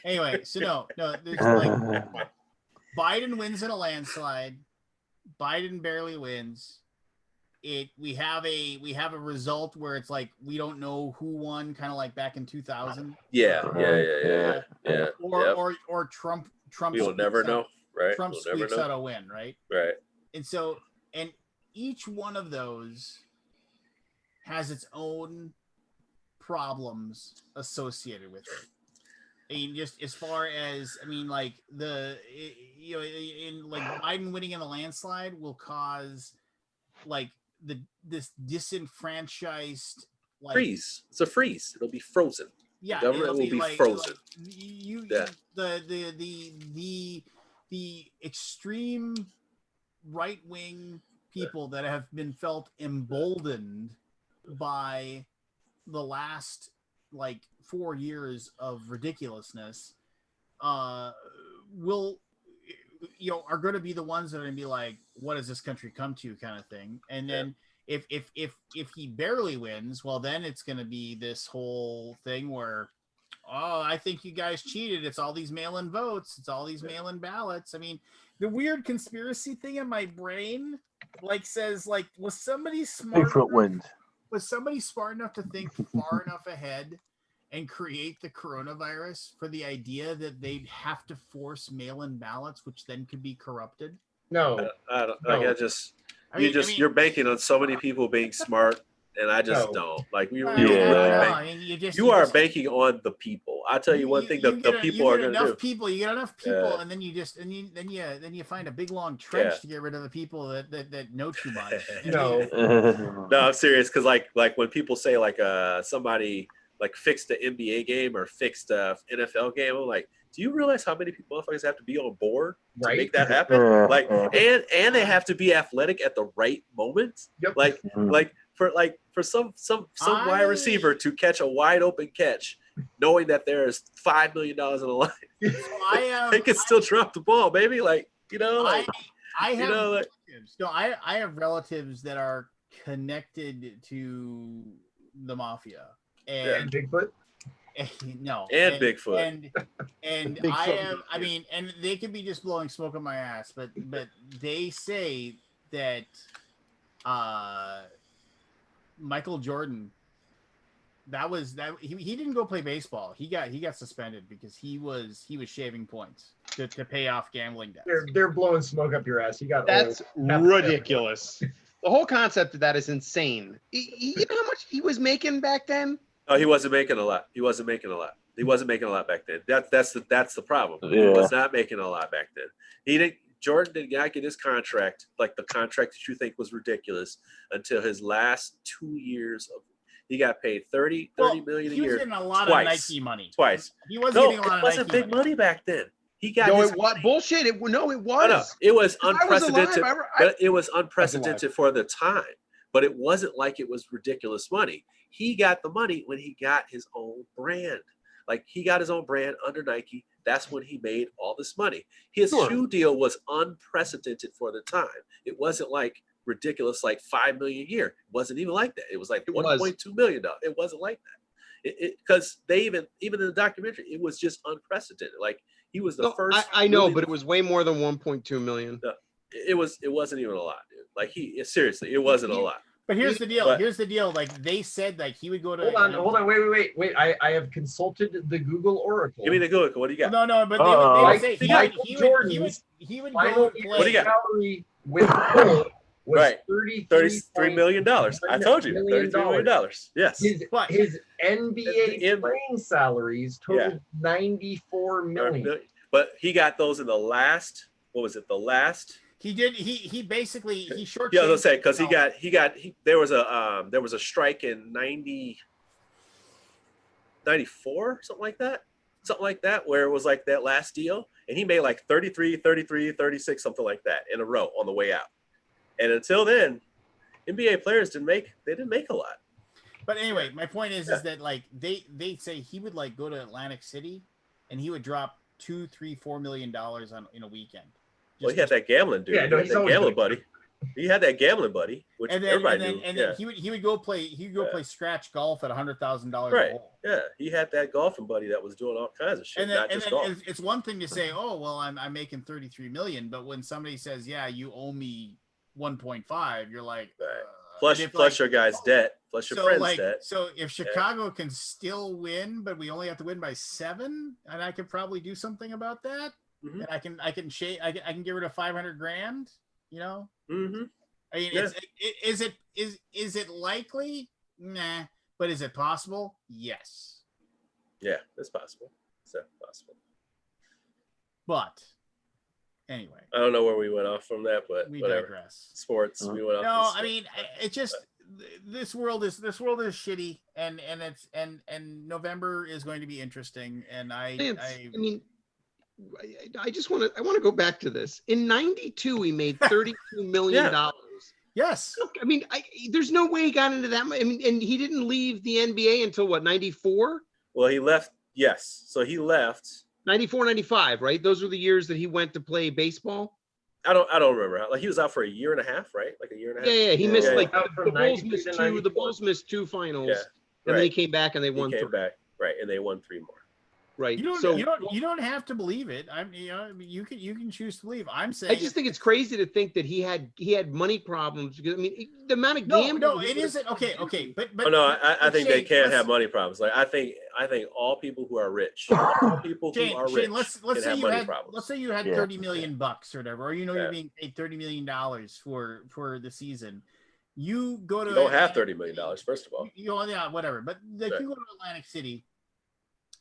Anyway, so no. There's like Biden wins in a landslide. Biden barely wins. We have a result where it's like we don't know who won, kind of like back in 2000. Yeah. Or Trump. We will never know, right? Trump squeaks out a win, right? Right. And each one of those has its own problems associated with it. I mean, just as far as like Biden winning in a landslide will cause like this disenfranchised freeze. It's a freeze. It'll be frozen. Yeah, the government will be frozen. The extreme right wing people that have been felt emboldened by the last 4 years of ridiculousness will are going to be the ones that are going to be like, what does this country come to, kind of thing. And then if he barely wins, well, then it's going to be this whole thing where, oh, I think you guys cheated, it's all these mail-in votes, it's all these mail-in ballots. I mean, the weird conspiracy thing in my brain says was somebody smart enough to think far enough ahead and create the coronavirus for the idea that they'd have to force mail-in ballots, which then could be corrupted? No, I don't. You're banking on so many people being smart, and I just don't. You are banking on the people. I'll tell you one thing: the people are going to do. You get enough people, and then you find a big long trench to get rid of the people that know too much. No, I'm serious, because like when people say somebody fixed the NBA game or fixed the NFL game, I'm like, do you realize how many people have to be on board to make that happen? And they have to be athletic at the right moment. Yep. For some wide receiver to catch a wide open catch, knowing that there is $5 million in the line, they can still drop the ball, baby. I have relatives that are connected to the mafia. And Bigfoot? No. And Bigfoot. And and they could be just blowing smoke on my ass, but they say that Michael Jordan, he didn't go play baseball. He got suspended because he was shaving points to pay off gambling debts. They're blowing smoke up your ass. That's ridiculous. The whole concept of that is insane. You know how much he was making back then? No, he wasn't making a lot. He wasn't making a lot back then. That's the problem. Yeah. He was not making a lot back then. Jordan did not get his contract, the contract that you think was ridiculous, until his last 2 years of. He got paid $30 million a year. He was getting a lot of Nike money. Twice. He wasn't getting a lot of Nike money. It wasn't big money back then. He got bullshit. It was. No, it was unprecedented. But it was unprecedented for the time. But it wasn't like it was ridiculous money. He got the money when he got his own brand. He got his own brand under Nike. That's when he made all this money. His shoe deal was unprecedented for the time. It wasn't ridiculous, $5 million a year. It wasn't even like that. It was $1.2 million. It wasn't like that. Because they even in the documentary, it was just unprecedented. He was the first. I know, but it was way more than 1.2 million. It wasn't even a lot, dude. Seriously, it wasn't a lot. But here's the deal. But- Here's the deal. Like they said, like he would go to. Hold on, wait. I have consulted the Google Oracle. Give me the Google. What do you got? No, but they would say Michael Jordan's he would final go year play. What do you got? salary with Cole was Right. $33 million. I told you, $33 million. Yes. His NBA The- playing salaries totaled $94 million. But he got those in the last. What was it? The last. He did. He basically he short. Yeah, I was gonna say because there was a strike in 94, something like that, where it was like that last deal, and he made like 33, 36, something like that in a row on the way out. And until then, NBA players didn't make a lot. But anyway, my point is that like they say he would like go to Atlantic City, and he would drop $2, $3, $4 million in a weekend. Well, he had that gambling dude. Yeah, no, he's always gambling buddy. He had that gambling buddy, which everybody knew. And then he would go play play scratch golf at $100,000 right. a hole. Yeah, he had that golfing buddy that was doing all kinds of shit, And then, not just golf. it's one thing to say, oh well, I'm making 33 million, but when somebody says, yeah, you owe me 1.5, you're like, Right. Plus your guy's debt, plus your friend's debt. So if Chicago can still win, but we only have to win by 7, and I could probably do something about that, Mhm. and I can I can get rid of 500 grand, you know. Mm-hmm. I mean, Yeah. is it likely? Nah, but is it possible? Yes. Yeah, it's possible. It's possible. But anyway, I don't know where we went off from that, but we whatever. digress. Sports. We went off. No, to I sports. mean, it just this world is shitty, and it's and November is going to be interesting, and I mean, I just want to go back to this. In '92, he made $32 million. Yes. Look, I mean, there's no way he got into that. I mean, and he didn't leave the NBA until what, '94? Well, he left. Yes, so he left. 94, 95, right? Those were the years that he went to play baseball. I don't remember. Like he was out for a year and a half, right? Like a year and a half. Yeah, he missed Yeah. the Bulls missed 2 finals. Yeah, And then right. he came back and they won He came 3. back, right? And they won 3 more. Right. You don't have to believe it. You can choose to believe. I'm saying I just think it's crazy to think that he had money problems because I mean the amount of gambling. No, it isn't. Okay, but Oh no, I think they Shane, can't have let's- money problems. Like I think all people who are rich, all people who Shane, are rich, let's can say have you money had problems. let's say you had Yeah. $30 million or whatever, or you're Yeah. being paid $30 million for the season. You go to You don't have $30 million, first of all. Yeah, whatever. But like Right. you go to Atlantic City,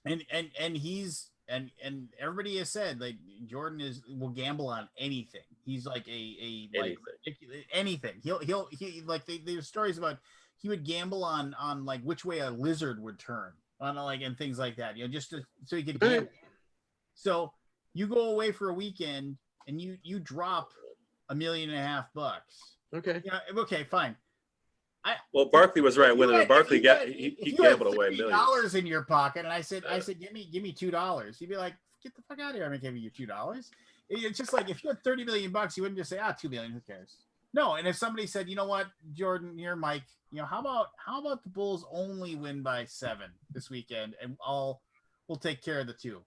and he's and everybody has said like Jordan will gamble on anything. He's like a like anything. He'll like there's stories about he would gamble on like which way a lizard would turn on like and things like that. Just so he could gamble. So you go away for a weekend and you drop $1.5 million. Okay. Yeah. Okay. Fine. Well, Barkley was right. When Barkley got if he you had gambled away millions. $30 in your pocket, and I said, give me $2. You'd be like, get the fuck out of here! I'm giving you $2. It's just like if you had $30 million, you wouldn't just say, $2 million. Who cares? No. And if somebody said, you know what, Jordan, you're Mike. How about the Bulls only win by 7 this weekend, and we'll take care of the 2.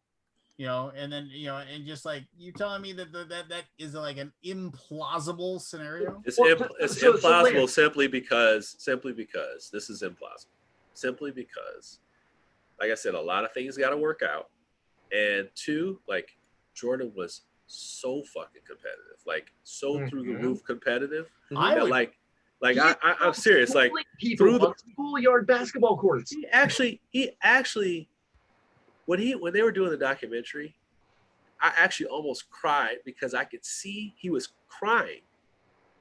And then and just like you telling me that is like an implausible scenario. It's implausible simply because this is implausible. Simply because, like I said, a lot of things got to work out, and 2, like Jordan was so fucking competitive, like so through the roof competitive. I'm serious. Like through the schoolyard basketball courts. He actually. When they were doing the documentary, I actually almost cried because I could see he was crying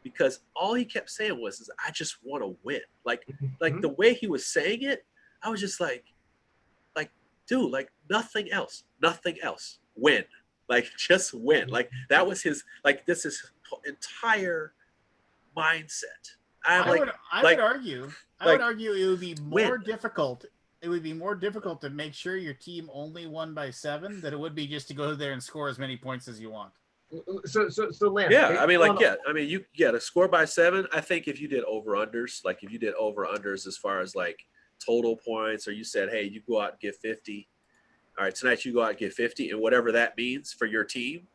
because all he kept saying was, I just want to win. Like the way he was saying it, I was just like, dude, like nothing else, win. Like just win. Like that was his, like this is his entire mindset. I would argue it would be more difficult. It would be more difficult to make sure your team only won by 7 than it would be just to go there and score as many points as you want. So Lance. Yeah, you to score by 7. I think if you did over-unders, as far as like total points, or you said, hey, you go out and get 50. All right, tonight you go out and get 50, and whatever that means for your team,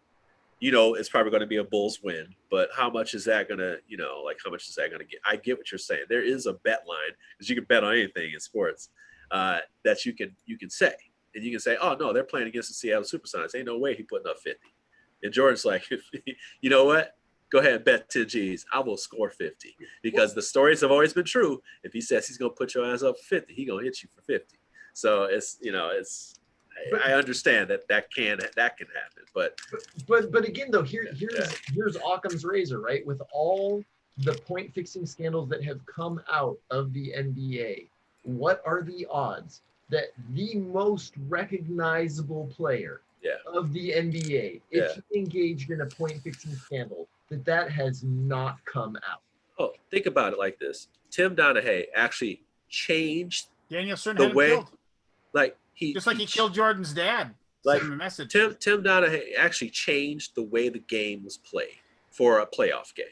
you know, it's probably going to be a Bulls win, but how much is that going to, you know, like how much is that going to get? I get what you're saying. There is a bet line because you can bet on anything in sports that you can say, and you can say, oh no, they're playing against the Seattle SuperSonics. Ain't no way he putting up 50. And Jordan's like, you know what? Go ahead and bet 10 G's. I will score 50 because the stories have always been true. If he says he's going to put your ass up for 50, he's going to hit you for 50. So it's, you know, it's, I understand that can happen, but again though, here's Occam's razor, right? With all the point fixing scandals that have come out of the NBA, what are the odds that the most recognizable player of the NBA, if he engaged in a point fixing scandal, that has not come out? Oh, think about it like this: Tim Donaghy actually changed Daniel Stern the had him way, killed. like he killed Jordan's dad. Like sent him a message. Tim Donaghy actually changed the way the game was played for a playoff game.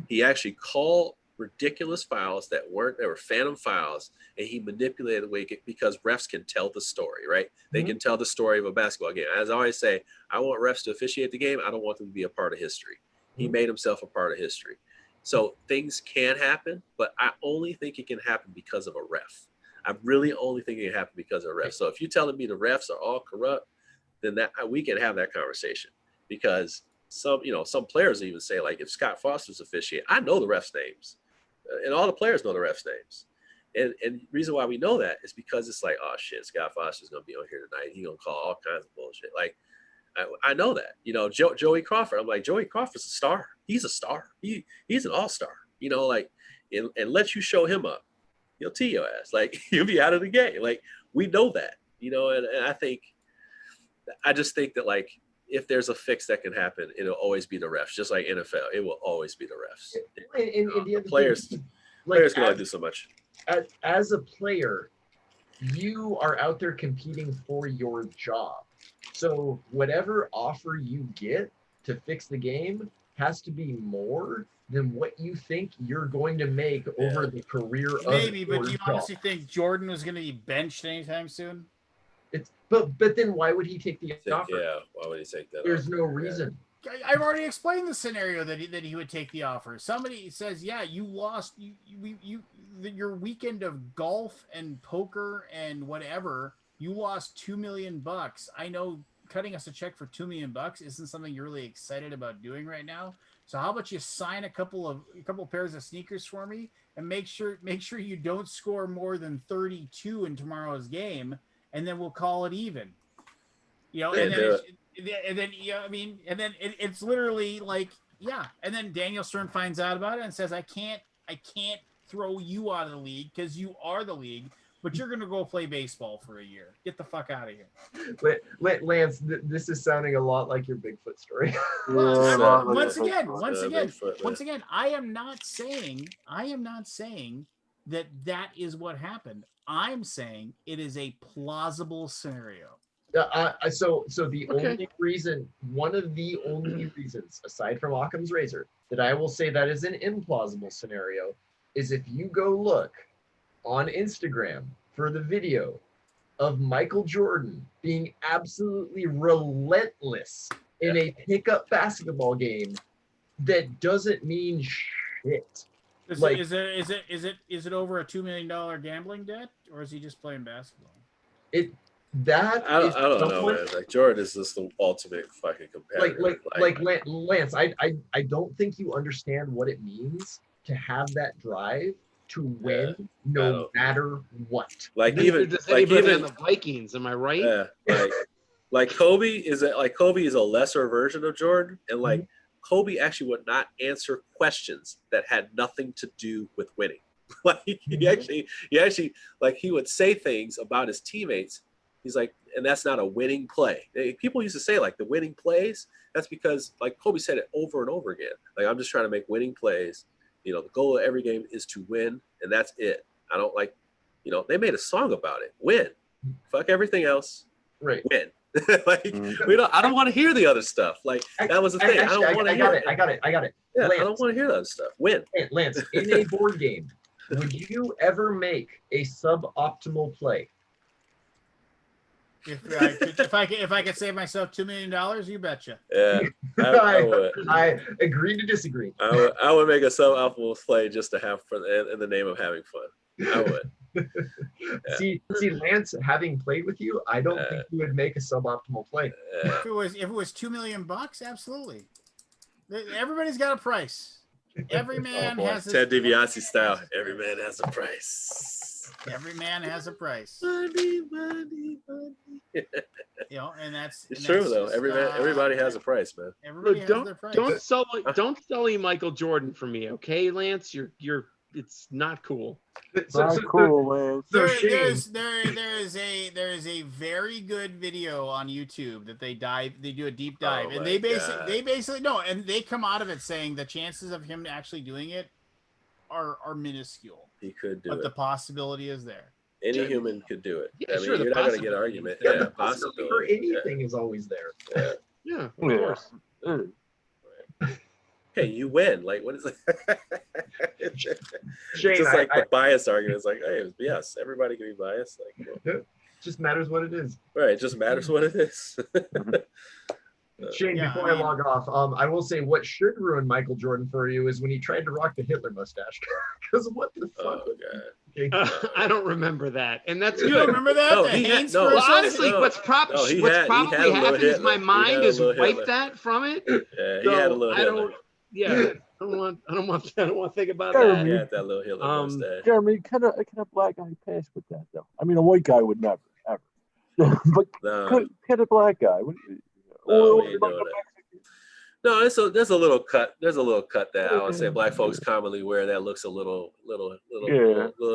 He actually called ridiculous fouls that were phantom fouls, and he manipulated the way because refs can tell the story, right? They can tell the story of a basketball game. As I always say, I want refs to officiate the game. I don't want them to be a part of history. He made himself a part of history. So things can happen, but I only think it can happen because of a ref. I really only think it can happen because of a ref. So if you're telling me the refs are all corrupt, then that we can have that conversation, because some players even say, like, if Scott Foster's officiating, I know the refs' names, and all the players know the refs' names. And the reason why we know that is because it's like, oh shit, Scott Foster's gonna be on here tonight. He's gonna call all kinds of bullshit. Like, I know that. You know, Joey Crawford. I'm like, Joey Crawford's a star. He's a star. He's an all-star. You know, like, and let you show him up, he'll tee your ass. Like, you'll be out of the game. Like, we know that. You know, and I just think that, like, if there's a fix that can happen, it'll always be the refs. Just like NFL, it will always be the refs. And the Players can only do so much. As a player, you are out there competing for your job. So whatever offer you get to fix the game has to be more than what you think you're going to make over the career of maybe, but your do you job. honestly think Jordan was going to be benched anytime soon? But then why would he take the offer? Yeah, why would he take that? There's no reason. I've already explained the scenario that he would take the offer. Somebody says, "Yeah, you lost your weekend of golf and poker and whatever. You lost $2 million. I know cutting us a check for $2 million isn't something you're really excited about doing right now. So how about you sign a couple pairs of sneakers for me and make sure you don't score more than 32 in tomorrow's game, and then we'll call it even." You know, and then it's literally like, yeah. And then Daniel Stern finds out about it and says, I can't throw you out of the league because you are the league, but you're gonna go play baseball for a year. Get the fuck out of here. Lance, this is sounding a lot like your Bigfoot story. Once again, I am not saying that is what happened. I'm saying it is a plausible scenario. So the only reason, one of the only reasons, aside from Occam's razor, that I will say that is an implausible scenario is if you go look on Instagram for the video of Michael Jordan being absolutely relentless in a pickup basketball game, that doesn't mean shit. Is it over a $2 million gambling debt, or is he just playing basketball? I don't know, man. Like, Jordan is just the ultimate fucking competitor. Like Lance, I don't think you understand what it means to have that drive to win no matter what. Like, even on the Vikings, am I right? Yeah. Like Kobe is a lesser version of Jordan, and like Kobe actually would not answer questions that had nothing to do with winning. Like he actually like he would say things about his teammates. He's like, and that's not a winning play. People used to say, like, the winning plays. That's because, like, Kobe said it over and over again. Like, I'm just trying to make winning plays. You know, the goal of every game is to win, and that's it. I don't like, you know, they made a song about it. Win. Fuck everything else. Right. Win. Like, I don't want to hear the other stuff. Like, that was the thing. I don't want to hear it. I got it. Yeah, Lance, I don't want to hear the other stuff. Win. Lance, in a board game, would you ever make a suboptimal play? If I could save myself $2 million, you betcha. Yeah, I would. I agree to disagree. I would make a sub-optimal play just to have in the name of having fun. I would. Yeah. See, Lance, having played with you, I don't think you would make a suboptimal play. If it was $2 million, absolutely. Everybody's got a price. Every man has Ted DiBiase style. Every man has a price. Every man has a price. Money. And that's it's true though. Everybody has a price, man. Everybody has their price. Don't sully Michael Jordan for me, okay, Lance? You're it's not cool. Cool, Lance. There is a very good video on YouTube that they do a deep dive, and they basically no, and they come out of it saying the chances of him actually doing it are minuscule. He could do but it. the possibility is there. Any human could do it. Yeah, I mean, sure, you're not going to get an argument. Yeah, the possibility for anything is always there. Yeah, of course. Hey, you win. Like, what is it? Shane, just like the bias argument. It's like, hey, yes, everybody can be biased. Like, well, just matters what it is. Right, it just matters what it is. Shane, before I log off, I will say what should ruin Michael Jordan for you is when he tried to rock the Hitler mustache. Because what the fuck? Oh, God. I don't remember that, and that's you good. don't remember that? Well, honestly, what's probably happened is my mind has wiped that from it. Yeah, he had a little Hitler. I don't want to think about that. He had that little Hitler mustache. Jeremy, can a black guy pass with that though? I mean, a white guy would never, ever. But can a black guy? No, there's a little cut. There's a little cut that I would say black folks commonly wear that looks a little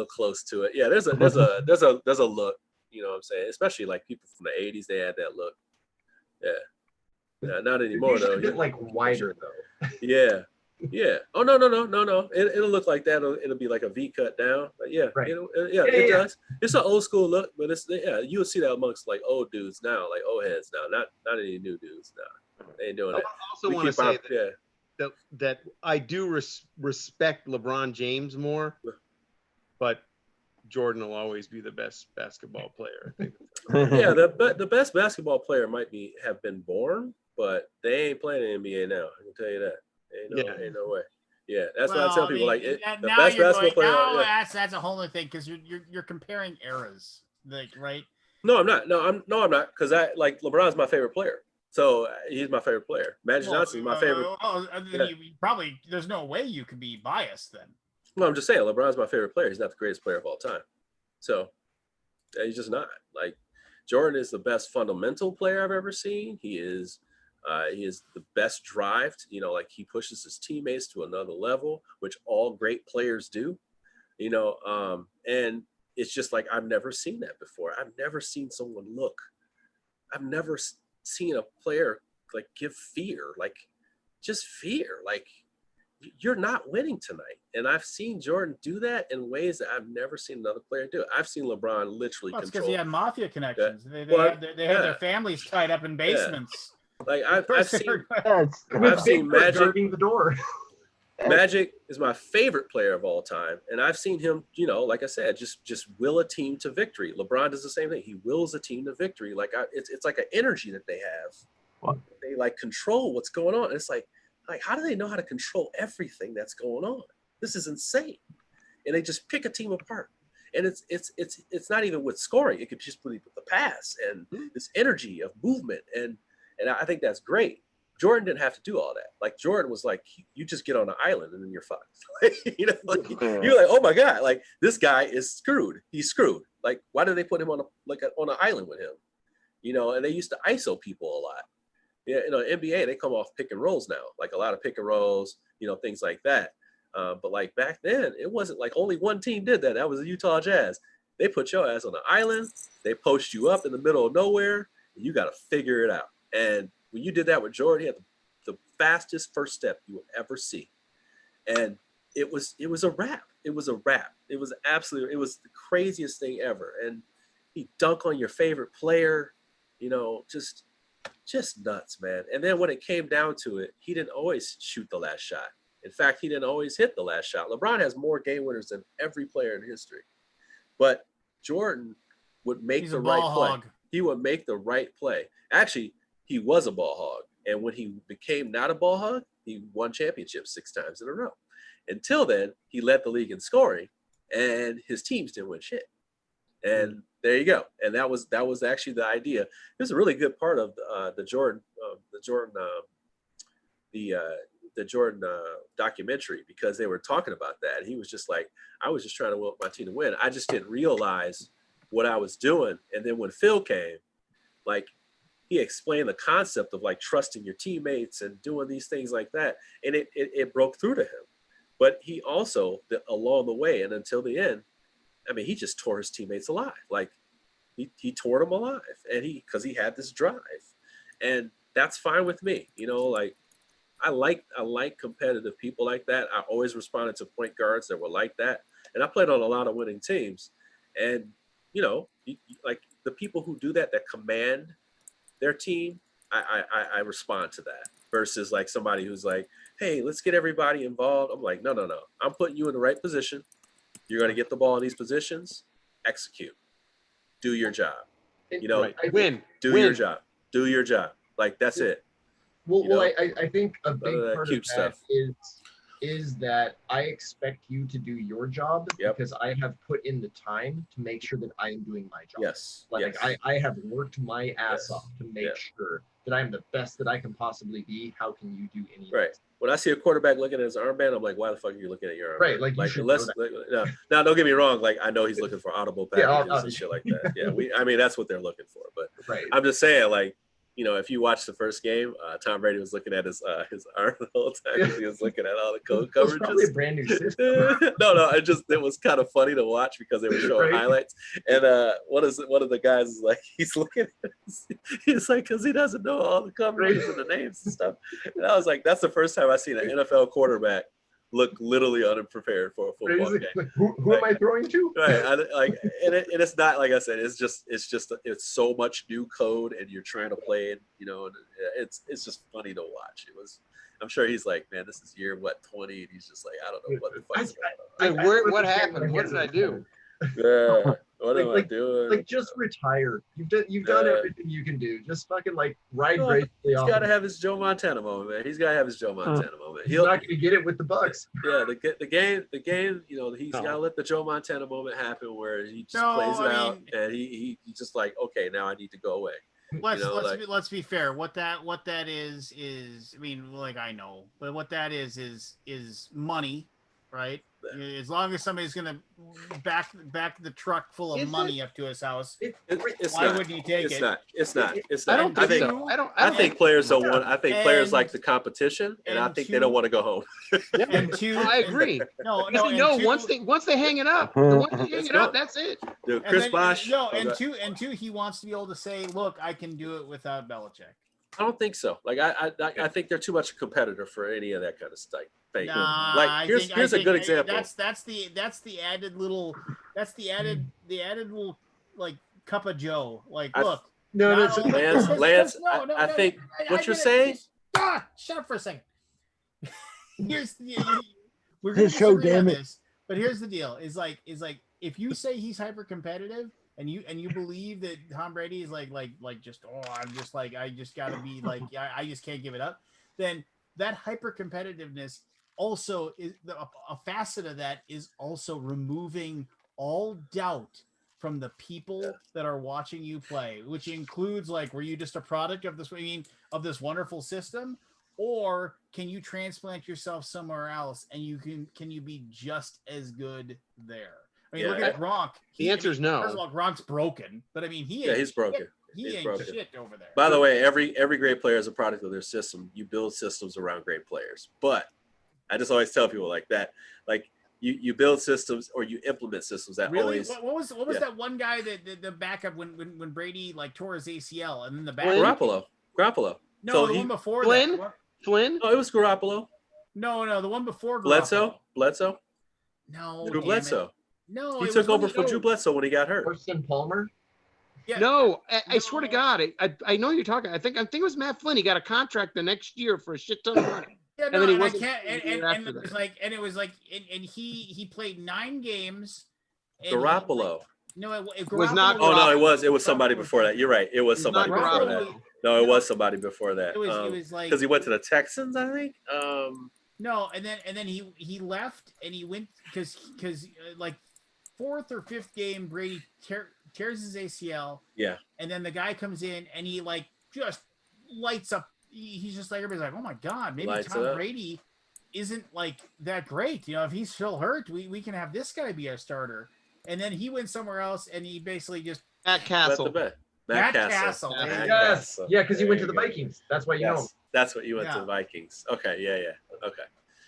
close to it. Yeah, there's a look. You know what I'm saying? Especially like people from the '80s, they had that look. Yeah, not anymore though. A bit like wider though. Yeah. Oh no. It'll look like that. It'll be like a V cut down. But yeah, right. It does. It's an old school look, but you'll see that amongst like old dudes now, like old heads now, not any new dudes now. They ain't doing it. I also want to say that I do respect LeBron James more, but Jordan will always be the best basketball player. I think. Yeah, the best basketball player might have been born, but they ain't playing in the NBA now. I can tell you that. Ain't no way. Yeah, that's what I tell people. Like the best basketball player. That's a whole other thing because you're comparing eras, like right. No, I'm not. I'm not because I like LeBron's my favorite player. So he's my favorite player. Magic Johnson is my favorite. You probably there's no way you could be biased then. No, I'm just saying LeBron's my favorite player. He's not the greatest player of all time. So he's just not. Like Jordan is the best fundamental player I've ever seen. He is the best drive. Like he pushes his teammates to another level, which all great players do. And it's just like I've never seen that before. I've never seen someone look. I've never seen a player like give fear, like just fear, like you're not winning tonight. And I've seen Jordan do that in ways that I've never seen another player do. I've seen LeBron literally control. Because he had mafia connections. They had their families tied up in basements. Like I've seen Magic guarding the door. Magic is my favorite player of all time, and I've seen him, like I said, just will a team to victory. LeBron does the same thing. He wills a team to victory. Like it's like an energy that they have. What? They like control what's going on. It's like how do they know how to control everything that's going on? This is insane. And they just pick a team apart. And it's not even with scoring. It could just be with the pass and this energy of movement. And I think that's great. Jordan didn't have to do all that. Like Jordan was like, you just get on an island and then you're fucked. You're like, oh my God, like this guy is screwed. He's screwed. Like, why did they put him on an island with him? And they used to ISO people a lot. Yeah, NBA, they come off pick and rolls now, like a lot of pick and rolls, things like that. But like back then, it wasn't like only one team did that. That was the Utah Jazz. They put your ass on an island. They post you up in the middle of nowhere, and you got to figure it out. And when you did that with Jordan, he had the fastest first step you would ever see. And it was a wrap. It was a wrap. It was the craziest thing ever. And he dunk on your favorite player, just nuts, man. And then when it came down to it, he didn't always shoot the last shot. In fact, he didn't always hit the last shot. LeBron has more game winners than every player in history. But Jordan would make the right play. he would make the right play. Actually, he was a ball hog. And when he became not a ball hog, he won championships 6 times in a row. Until then, he led the league in scoring, and his teams didn't win shit. And there you go. And that was actually the idea. It was a really good part of the Jordan documentary, because they were talking about that. He was just like, I was just trying to want my team to win. I just didn't realize what I was doing. And then when Phil came, like, he explained the concept of like trusting your teammates and doing these things like that. And it broke through to him. But he also, along the way and until the end, I mean, he just tore his teammates alive. Like, he tore them alive, and because he had this drive, and that's fine with me. You know, like, I like competitive people like that. I always responded to point guards that were like that, and I played on a lot of winning teams. And you know, like the people who do that command their team, I respond to that versus like somebody who's like, hey, let's get everybody involved. I'm like, no. I'm putting you in the right position. You're going to get the ball in these positions. Execute. Do your job. You know, win. Do your job. Do your job. Like, that's it. Well, I think a big part of that stuff. is that I expect you to do your job Yep. because I have put in the time to make sure that I am doing my job. Yes. Like, yes. I have worked my ass off to make sure that I am the best that I can possibly be. How can you do anything? Right. When I see a quarterback looking at his armband, I'm like, why the fuck are you looking at your armband? Right. Like unless, now, don't get me wrong. Like, I know he's looking for audible packages and shit like that. Yeah. I mean, that's what they're looking for. But I'm just saying, like, you know, if you watch the first game, Tom Brady was looking at his arm the whole time because he was looking at all the code coverages. Probably a brand new system. no, it was kind of funny to watch because they were showing highlights. And one of the guys is like, he's looking at he's like, because he doesn't know all the coverages and the names and stuff. And I was like, that's the first time I've seen an NFL quarterback look literally unprepared for a football game. Like, who am I throwing to? Right. And it's not, like I said, it's so much new code and you're trying to play it, you know, and it's just funny to watch. I'm sure he's like, man, this is year 20, and he's just like, I don't know what the fuck's going on. What happened? What did I do? Yeah. What am I doing? Like, just retire. You've done everything you can do. Just fucking like ride gracefully off. He's got to have his Joe Montana moment, man. He's got to have his Joe Montana moment. He's not going to get it with the Bucks. Yeah, the game. You know, he's got to let the Joe Montana moment happen where he just plays it out, and he just like, okay, now I need to go away. Let's be fair. What that is I mean, like, I know, but what that is money, right? As long as somebody's gonna back the truck full of money up to his house, why wouldn't he take it? It's not. I don't think so. I think players don't want. I think players like the competition, and I think they don't want to go home. And two, I agree. No. Once they hang it up, that's it. Dude, Chris Bosh. And two, he wants to be able to say, "Look, I can do it without Belichick." I don't think so. Like, I think they're too much a competitor for any of that kind of stuff. Nah, like, here's a good example. That's the added little like cup of Joe. Like, look. Lance. I think what you're saying. Shut up for a second. We're gonna disagree on this, but here's the deal: is like if you say he's hyper competitive. And you believe that Tom Brady is like just I just gotta be like I just can't give it up. Then that hyper competitiveness also is a facet of that is also removing all doubt from the people that are watching you play, which includes like, were you just a product of this? Of this wonderful system, or can you transplant yourself somewhere else and can you be just as good there? Look at Gronk. The answer is no. First of all, Gronk's broken, but he's broken. He ain't broken. Shit over there. By the way, every great player is a product of their system. You build systems around great players, but I just always tell people like that, like you build systems or you implement systems that always. What was that one guy that the backup when Brady like tore his ACL and then the back? Garoppolo. No, so the one before Flynn. Oh, it was Garoppolo. No, the one before Garoppolo. Bledsoe. No, Drew Bledsoe. No, he took over for Drew Bledsoe when he got hurt. Carson Palmer. Yeah. No, I swear to God, I know you're talking. I think it was Matt Flynn. He got a contract the next year for a shit ton of money. Yeah, no, and I can't. And it was like, he played 9 games. Garoppolo. No, Was not Oh no, Garoppolo. it was somebody before that. You're right. It was It's somebody not before Garoppolo. that. No, it was somebody before that. It was like because he went to the Texans, I think. no, and then he left and he went because like fourth or fifth game Brady tears his ACL. Yeah. And then the guy comes in and he like just lights up. He's just like everybody's like, oh my god, maybe Lights it Tom up. Brady isn't like that great. You know, if he's still hurt, we can have this guy be our starter. And then he went somewhere else and he basically just Matt Castle. Matt Castle. There you Matt go. Yes. Castle. Yeah, because he There went to you the go. Vikings. That's why you know him. Yes, that's what you went to Yeah. the Vikings. Okay, yeah. Okay.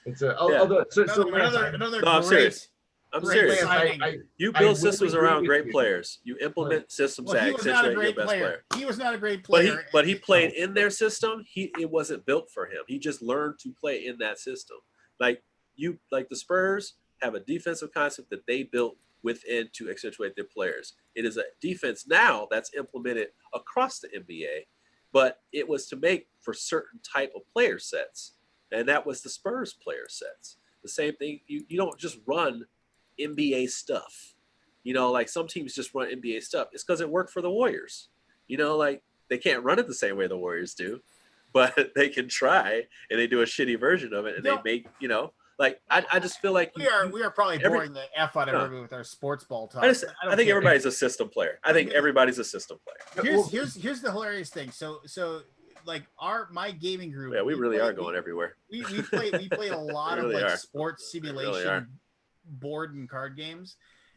It's a Yeah. although so Lance, another No, I'm great, serious. I'm great serious. signing. You I build will systems agree around with great you. players. You implement systems Well, that he was not a accentuate your great best player. player. He was not a great But player. he played in their system. It wasn't built for him. He just learned to play in that system. Like the Spurs have a defensive concept that they built within to accentuate their players. It is a defense now that's implemented across the NBA, but it was to make for certain type of player sets, and that was the Spurs player sets. The same thing. You don't just run NBA stuff. You know, like some teams just run NBA stuff. It's because it worked for the Warriors. You know, like they can't run it the same way the Warriors do, but they can try, and they do a shitty version of it, and they make, you know, like I just feel like we are probably boring the F out of everybody with our sports ball talk. I don't think care. everybody's a system player. I think everybody's a system player. Here's the hilarious thing. So like my gaming group. Yeah, we really are going everywhere. We play a lot of like sports simulation really board and card games,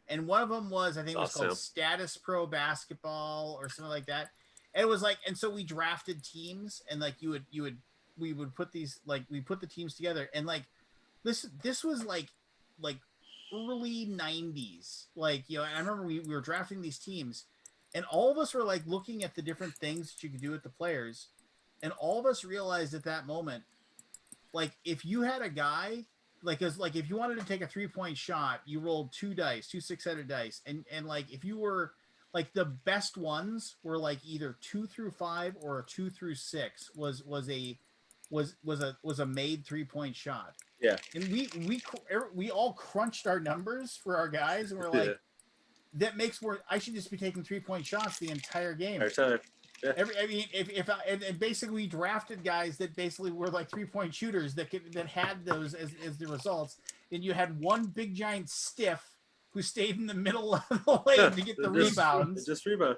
and one of them was I think it was called Status Pro Basketball or something like that. And it was like, and so we drafted teams, and like we would put these we put the teams together, and like this was like early 90s, like, you know, and I remember we were drafting these teams, and all of us were like looking at the different things that you could do with the players, and all of us realized at that moment, like if you had a guy like if you wanted to take a 3-point shot, you rolled two 6-sided dice, and like if you were like the best ones were like either 2 through 5 or a 2 through 6 was a made 3-point shot. Yeah. And we all crunched our numbers for our guys, and we're like, that makes more. I should just be taking 3-point shots the entire game. Every time. Yeah. And basically we drafted guys that basically were like 3-point shooters that had those as the results. And you had one big giant stiff who stayed in the middle of the lane to get the rebounds. Just rebound.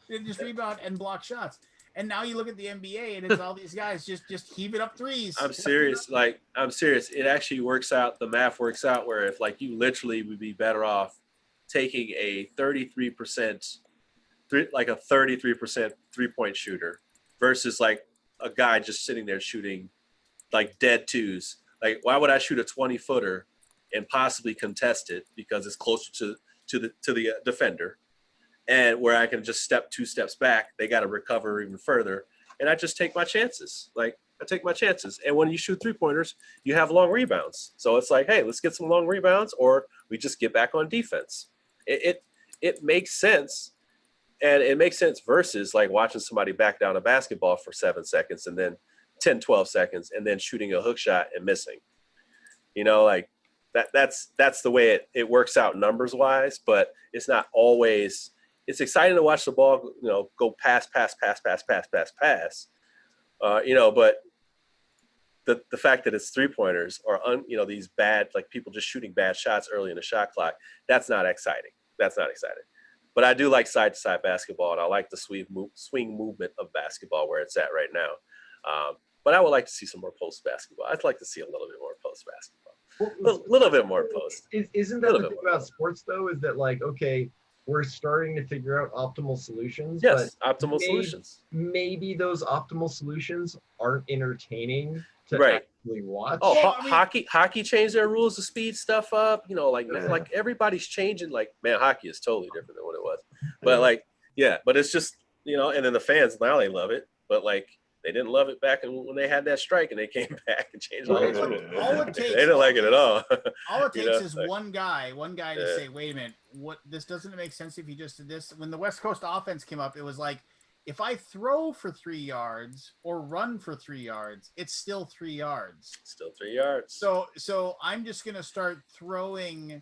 Rebound and block shots. And now you look at the NBA and it's all these guys just heaving up threes. I'm serious. I'm serious. It actually works out. The math works out where if like you literally would be better off taking a 33%, like a 33% 3-point shooter versus like a guy just sitting there shooting like dead twos. Like, why would I shoot a 20-footer and possibly contest it because it's closer to the defender? And where I can just step 2 steps back, they got to recover even further. And I just take my chances. Like, I take my chances. And when you shoot 3-pointers, you have long rebounds. So it's like, hey, let's get some long rebounds, or we just get back on defense. It makes sense. And it makes sense versus like watching somebody back down a basketball for 7 seconds and then 10, 12 seconds and then shooting a hook shot and missing. You know, like that's the way it works out numbers wise, but it's not always. It's exciting to watch the ball, you know, go pass. You know, but the fact that it's 3-pointers or these bad, like people just shooting bad shots early in the shot clock, that's not exciting. But I do like side to side basketball, and I like the swing movement of basketball where it's at right now. But I would like to see some more post basketball. I'd like to see a little bit more post basketball. A little bit more post. Isn't that the thing about sports though? Is that like, okay, we're starting to figure out optimal solutions. Yes, optimal solutions. Maybe those optimal solutions aren't entertaining to actually watch. Oh, hockey changed their rules to speed stuff up. You know, like everybody's changing. Like, man, hockey is totally different than what it was. But like, yeah, but it's just, you know, and then the fans now they love it. But like, they didn't love it back when they had that strike and they came back and changed all this. They didn't like it at all. All it takes is one guy to say, wait a minute, this doesn't make sense if you just did this. When the West Coast offense came up, it was like, if I throw for 3 yards or run for 3 yards, it's still 3 yards. Still 3 yards. So I'm just going to start throwing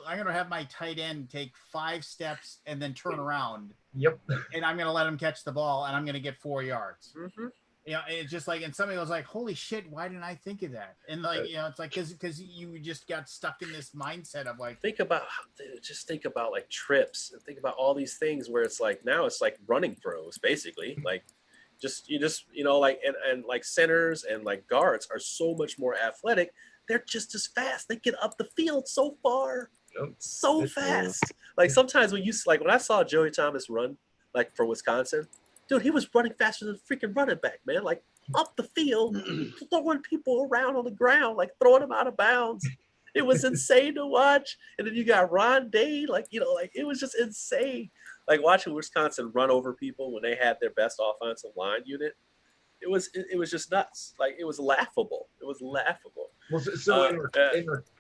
have my tight end take 5 steps and then turn around, Yep. and I'm gonna let him catch the ball, and I'm gonna get 4 yards. Mm-hmm. You know, it's just like, and somebody was like, "Holy shit, why didn't I think of that?" And like, you know, it's like because you just got stuck in this mindset of like, think about like trips and think about all these things where it's like now it's like running throws basically, like you know, like and like centers and like guards are so much more athletic. They're just as fast. They get up the field so far, so fast. Like sometimes when I saw Joey Thomas run like for Wisconsin, dude, he was running faster than a freaking running back, man. Like up the field, throwing people around on the ground, like throwing them out of bounds. It was insane to watch. And then you got Ron Day, like, you know, like it was just insane. Like watching Wisconsin run over people when they had their best offensive line unit. It was just nuts. Like it was laughable. It was laughable. Well, so in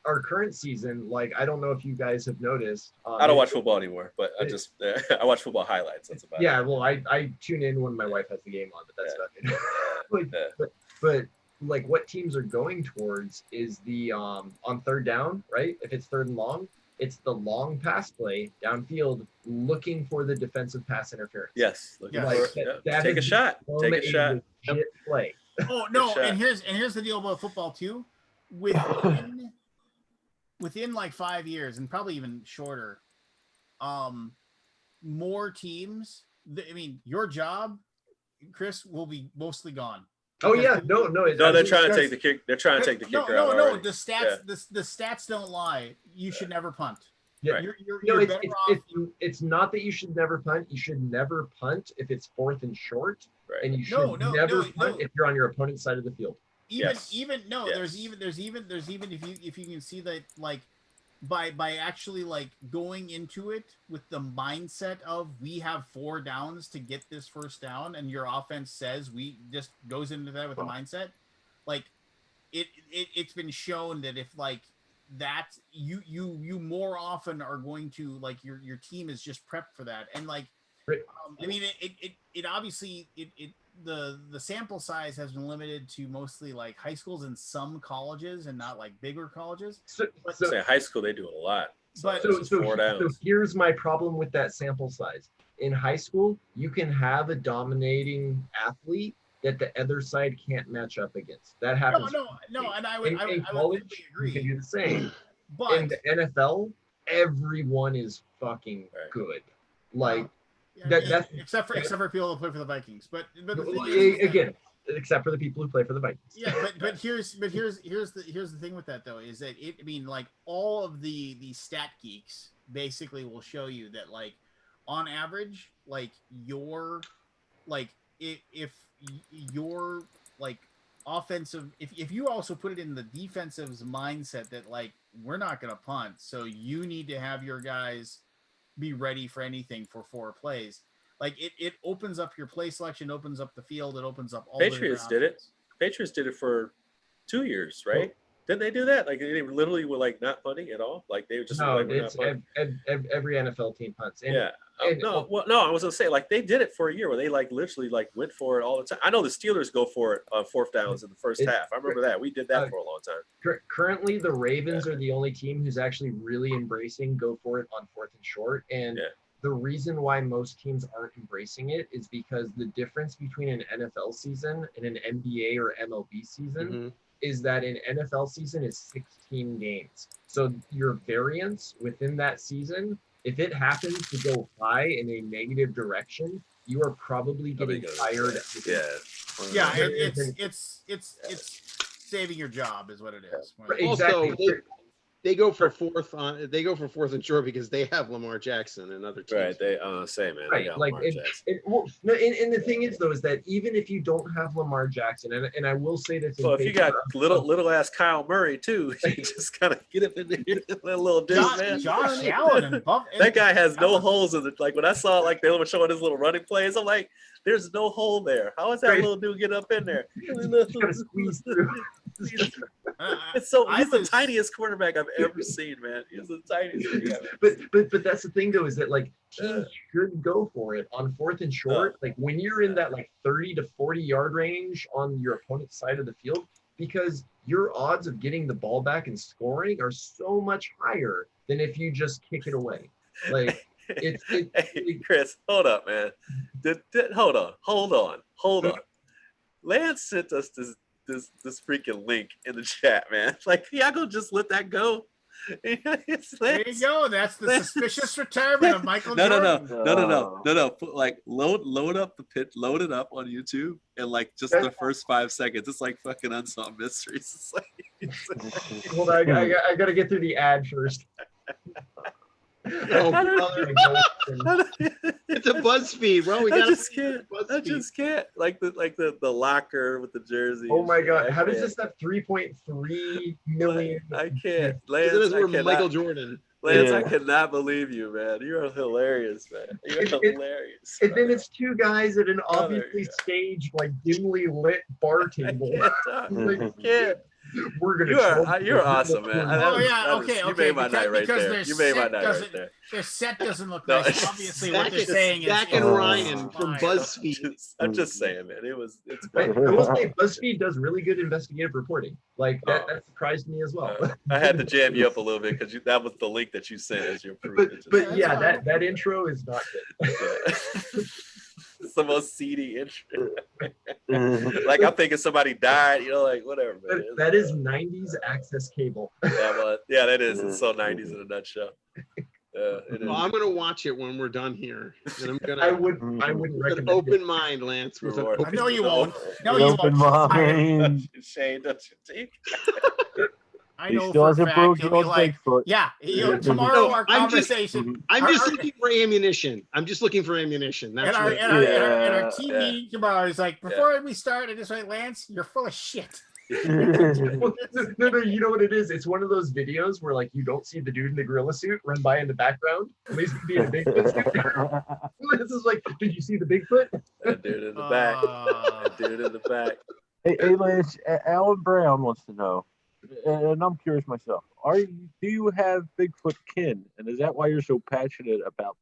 our current season, like I don't know if you guys have noticed. I don't watch football anymore, but I watch football highlights. That's about it. Yeah, well, I tune in when my wife has the game on, but that's about it. But like what teams are going towards is the on third down, right? If it's third and long, it's the long pass play downfield, looking for the defensive pass interference. Yes, take a shot. Take a shot. Legit play. Oh no, and here's the deal about football too. Within like 5 years and probably even shorter, more teams. I mean, your job, Chris, will be mostly gone. Oh yeah, no. They're trying to take the kick. They're trying to take the kicker out. No. The stats, the stats don't lie. You should never punt. Yeah, right. You're it's not that you should never punt. You should never punt if it's 4th and short, right. And you should never punt if you're on your opponent's side of the field. There's even if you can see that, like by actually like going into it with the mindset of we have 4 downs to get this first down, and your offense says we just goes into that with a mindset, like it's been shown that if like that you more often are going to like your team is just prepped for that. And like I mean it obviously the sample size has been limited to mostly like high schools and some colleges and not like bigger colleges. So high school they do it a lot. But so here's my problem with that sample size. In high school, you can have a dominating athlete that the other side can't match up against. That happens. No, and I would college, agree. You can do the same. But in the NFL, everyone is fucking good. Like that's except for people who play for the Vikings. But the thing is, again, except for the people who play for the Vikings. Yeah, but here's the thing with that though, is that I mean like all of the stat geeks basically will show you that like on average, like your like if your like offensive, if you also put it in the defensive's mindset that like we're not gonna punt, so you need to have your guys be ready for anything for 4 plays. Like it opens up your play selection, opens up the field, it opens up all. Patriots did it. Patriots did it for 2 years, right? Didn't they do that? Like they literally were like not punting at all. Like they were just it's every NFL team punts. I was gonna say like they did it for a year where they like literally like went for it all the time. I know the Steelers go for it on 4th downs in the first half. I remember that. We did that for a long time. Currently, the Ravens are the only team who's actually really embracing go for it on 4th and short. And the reason why most teams aren't embracing it is because the difference between an NFL season and an NBA or MLB season is that an NFL season is 16 games. So your variance within that season, if it happens to go high in a negative direction, you are probably getting fired. It's saving your job is what it is. Exactly. Also, they go for 4th on. They go for 4th and short because they have Lamar Jackson and other teams. Right. They say man. Right. They got Like Lamar Jackson. And the thing is though is that even if you don't have Lamar Jackson, and I will say this. Well, if you got little ass Kyle Murray too, you just kind of get him in there, a little dude, man. Josh Allen and Buff. That guy has no holes in it. Like when I saw like they were showing his little running plays, I'm like, there's no hole there. How is that little dude get up in there? Gotta squeeze through. It's so he's the tiniest quarterback I've ever seen, man. He's the tiniest. But that's the thing though, is that like teams should go for it on 4th and short. Like when you're in that like 30 to 40 yard range on your opponent's side of the field, because your odds of getting the ball back and scoring are so much higher than if you just kick it away. Like Hey, Chris, hold up, man. Hold on. Lance sent us this freaking link in the chat, man. Like, y'all gonna just let that go? There you go. That's the suspicious retirement of Michael Jordan. No. Like load up the pitch, load it up on YouTube, and like just the first 5 seconds, it's like fucking Unsolved Mysteries. It's like, hold on, I gotta get through the ad first. Oh, brother. It's a BuzzFeed. Well, we got. I just can't. Like the locker with the jersey. Oh my god! How does this have 3.3 million? I can't. Lance, we're Michael Jordan. Lance, I cannot believe you, man. You're hilarious, man. You're hilarious. And then it's two guys at an obviously staged, like dimly lit bar table. You can't. We're gonna. You're awesome, man. Okay. You made my night right there. You made my night right there. Their set doesn't look nice. Obviously, what they're saying is Zach and Ryan from BuzzFeed. I'm just saying, man. It's. I will say BuzzFeed does really good investigative reporting. Like that surprised me as well. I had to jam you up a little bit because that was the link that you sent as your proof. But yeah, that intro is not good. It's the most seedy intro. Like, I'm thinking somebody died, like whatever. Man. That is 90s access cable. Yeah, that is. It's so 90s in a nutshell. It is. Well, I'm gonna watch it when we're done here, and I'm gonna. I wouldn't recommend an open mind, Lance. With an I know you won't. No, you won't. Mind. Shane, don't you think? I know for a fact you'll be like, yeah, tomorrow our conversation. I'm just looking for ammunition. That's right. And our team meeting tomorrow is like, before we start, I just like, Lance, you're full of shit. No, you know what it is? It's one of those videos where like you don't see the dude in the gorilla suit run by in the background. At least be in a Bigfoot suit. This is like, did you see the Bigfoot? That dude in the back. Dude in the back. Hey, Lance, Alan Brown wants to know, and I'm curious myself. Do you have Bigfoot kin, and is that why you're so passionate about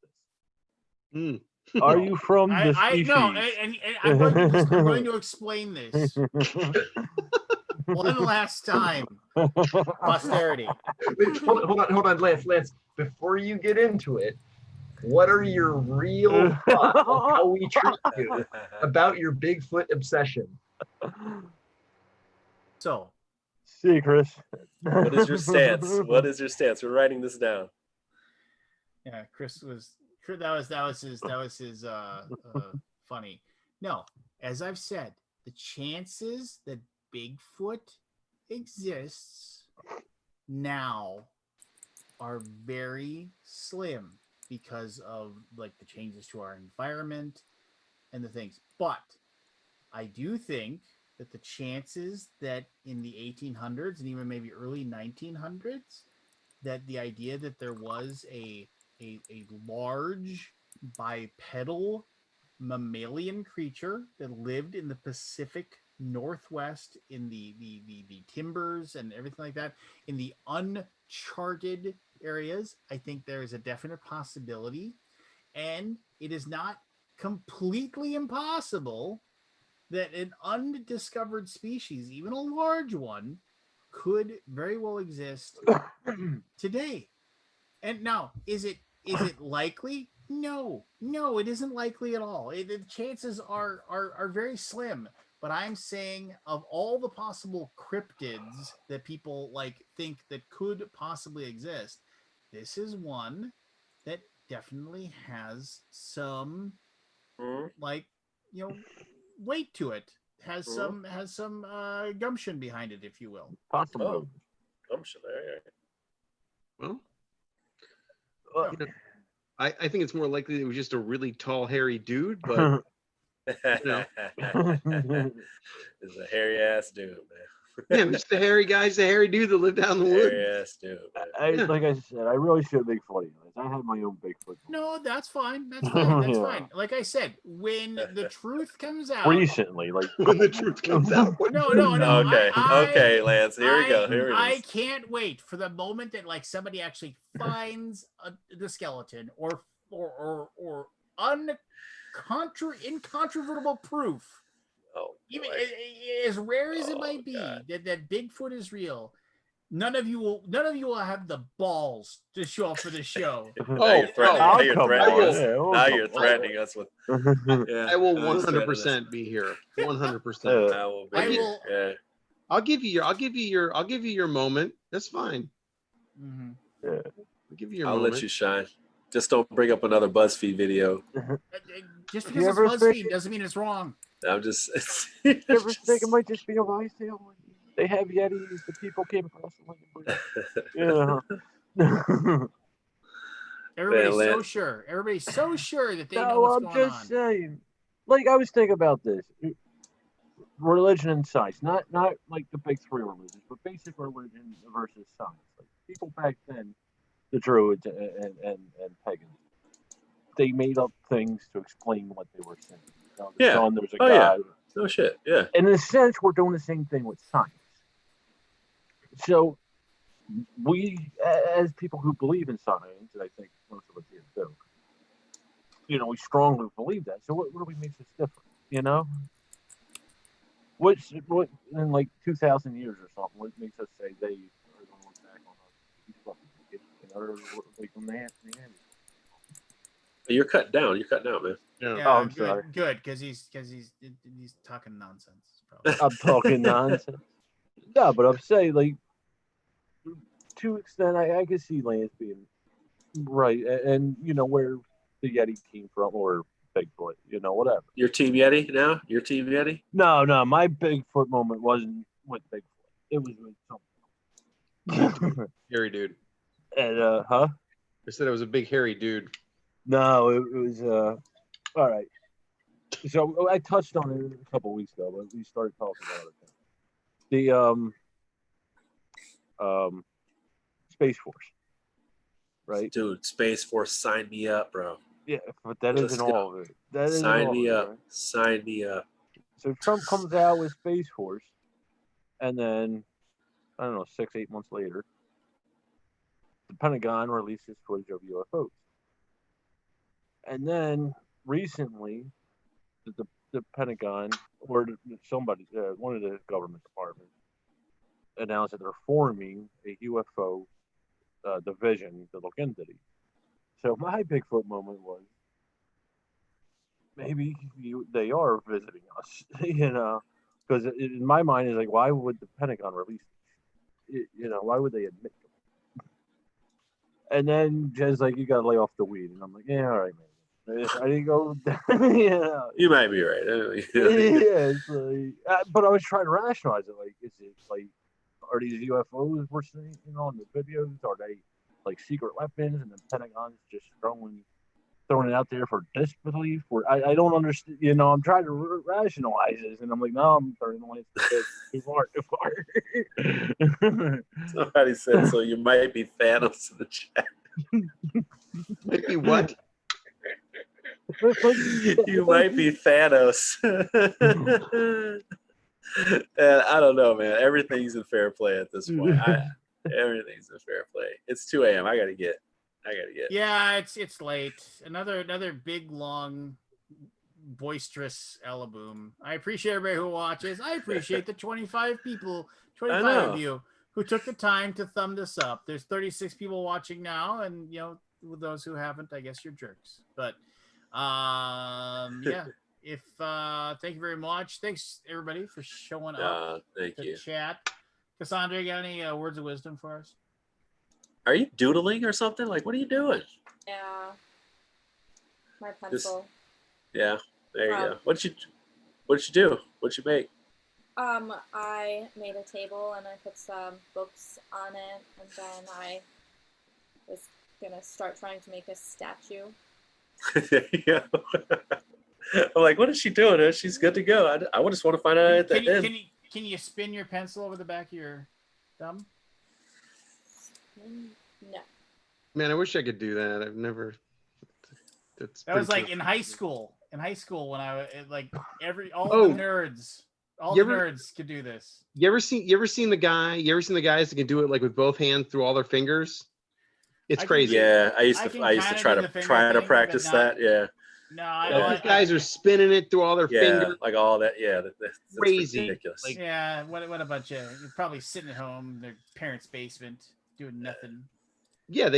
this? Are you from the species? No, and I'm going to explain this one last time. Posterity. Hold on, Lance. Before you get into it, what are your real thoughts on how we treat you about your Bigfoot obsession? So, see, Chris. What is your stance? We're writing this down. Yeah, Chris was. That was his funny. No, as I've said, the chances that Bigfoot exists now are very slim because of like the changes to our environment and the things. But I do think that the chances that in the 1800s and even maybe early 1900s, that the idea that there was a large bipedal mammalian creature that lived in the Pacific Northwest in the timbers and everything like that, in the uncharted areas, I think there is a definite possibility. And it is not completely impossible that an undiscovered species, even a large one, could very well exist today. And now, is it likely? No, it isn't likely at all. The chances are very slim. But I'm saying, of all the possible cryptids that people like think that could possibly exist, this is one that definitely has some weight to it. Has some gumption behind it, if you will. Possible gumption. Well. I think it's more likely it was just a really tall, hairy dude, but it's a hairy ass dude, man. Yeah, just the hairy guy's the hairy dude that lived down the woods. Hairy ass dude. Like I said, I really should make fun of you. I had my own Bigfoot. No, that's fine. That's fine. Like I said, when the truth comes out. Recently, like when the truth comes out. No. Okay, Lance. Here we go. I can't wait for the moment that like somebody actually finds the skeleton or incontrovertible proof Oh, even boy. as rare as it Oh, might be God. that Bigfoot is real, none of you will have the balls to show up for the show. Now you're threatening. I'll Now you're come threatening on. us. Yeah, we'll Now come you're on. threatening us with. Yeah, I will now he's threatening us. 100% be here. 100%. I will be I here. will- Yeah. I'll give you your moment. That's fine. Mhm. Yeah. I'll give you your I'll moment. let you shine. Just don't bring up another BuzzFeed video. Just You because it's ever BuzzFeed think- doesn't mean it's wrong. I'm just. You ever think it might just be a rice tale? They have Yetis. The people came across the land. Yeah. Everybody's so Lance. sure. Everybody's so sure that they know No, what's I'm going just on. saying. Like I was thinking about this. Religion and science, not like the big three religions, but basic religion versus science. Like people back then, the Druids and pagans, they made up things to explain what they were saying. You know, the Yeah. sun, there's a Oh, yeah. god. No shit. Yeah. And in a sense, we're doing the same thing with science. So we, as people who believe in science, and I think most of us here do, you know, we strongly believe that. So what really makes us different? You know? What in like 2,000 years or something? What makes us say they are going to look back on us? These fucking idiots, you know, or like when they ask me, You're cutting down. You're cutting out, man. Yeah. Oh, I'm good, sorry. good, because he's talking nonsense. Probably. I'm talking nonsense. No, but I'm saying like to an extent, I can see Lance being right, and you know where the Yeti came from or Bigfoot, you know, whatever. Your Team Yeti now? Your Team Yeti? No, my Bigfoot moment wasn't with Bigfoot. It was with something. Hairy dude. And huh? I said it was a big hairy dude. No, it was all right. So I touched on it a couple weeks ago, but we started talking about it. The Space Force, right? Dude, Space Force, sign me up, bro. Yeah, but that Let's isn't go. all of it. That isn't Sign all me of it, up. right? Sign me up. So Trump comes out with Space Force, and then I don't know, 6-8 months later, the Pentagon releases footage of UFOs. And then recently, the Pentagon or somebody, one of the government departments, announced that they're forming a UFO division to look into these. So my Bigfoot moment was maybe they are visiting us, you know, because in my mind is like, why would the Pentagon release it? You know, why would they admit them? And then Jen's like, you got to lay off the weed. And I'm like, yeah, all right, man. I didn't go, you know. You might be right. Yeah, it's like, but I was trying to rationalize it. Like, is it like, are these UFOs we're seeing, you know, in the videos? Are they like secret weapons and the Pentagon's just throwing it out there for disbelief? Or I don't understand, you know, I'm trying to rationalize this, and I'm like, no, I'm turning the lights too far. Somebody said so. You might be Thanos in the chat. Might be what? You might be Thanos. And I don't know, man. Everything's in fair play at this point. Everything's in fair play. It's 2 a.m. I gotta get. Yeah, it's late. Another big, long, boisterous Alaboom. I appreciate everybody who watches. I appreciate the 25 of you who took the time to thumb this up. There's 36 people watching now, and you know, with those who haven't, I guess you're jerks. But yeah. If thank you very much. Thanks everybody for showing up thank to you. chat. Cassandra, you got any words of wisdom for us? Are you doodling or something? Like, what are you doing? Yeah. My pencil. Yeah, there you go. What'd you do? What'd you make? I made a table and I put some books on it, and then I was gonna start trying to make a statue. There you go. I'm like, what is she doing? She's good to go. I just want to find out at the end. Can you spin your pencil over the back of your thumb? No. Man, I wish I could do that. I've never. That was like in high school. In high school, when I like Oh. the nerds could do this. You ever seen the guys that can do it like with both hands through all their fingers? It's crazy. Yeah, I used to try to practice that. Yeah. No, These guys are spinning it through all their fingers. like all that. Yeah, that's Crazy. ridiculous. Like, yeah, what a bunch of you're probably sitting at home, their parents' basement, doing nothing. yeah,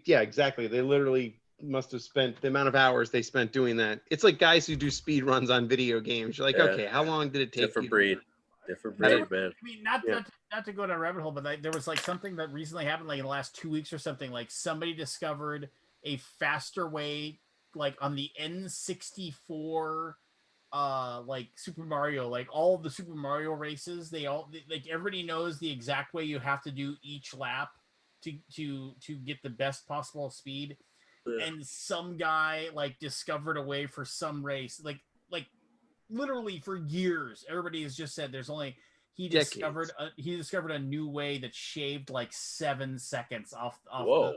yeah, exactly. They literally must have spent the amount of hours they spent doing that. It's like guys who do speed runs on video games. You're like, okay, how long did it take? Different you breed. Different breed, man. I mean, not to go down a rabbit hole, but there was like something that recently happened, like in the last 2 weeks or something. Like somebody discovered a faster way, like on the N64, like Super Mario, like all of the Super Mario races. Like everybody knows the exact way you have to do each lap to get the best possible speed. And some guy like discovered a way for some race, like literally for years, everybody has just said there's only he discovered a new way that shaved like 7 seconds off. Whoa!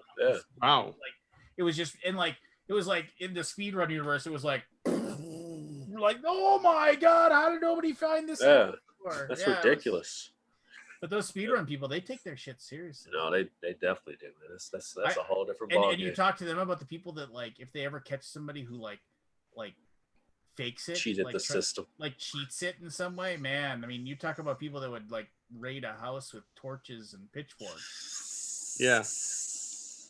Wow! Like it was just in the speedrun universe, it was like oh my god, how did nobody find this? Yeah, that's ridiculous. But those speedrun people, they take their shit seriously. No, they definitely do, man. That's a whole different ballgame. And you talk to them about the people that like if they ever catch somebody who like fakes it, cheated the system, like cheats it in some way, man. I mean, you talk about people that would like raid a house with torches and pitchforks. Yeah,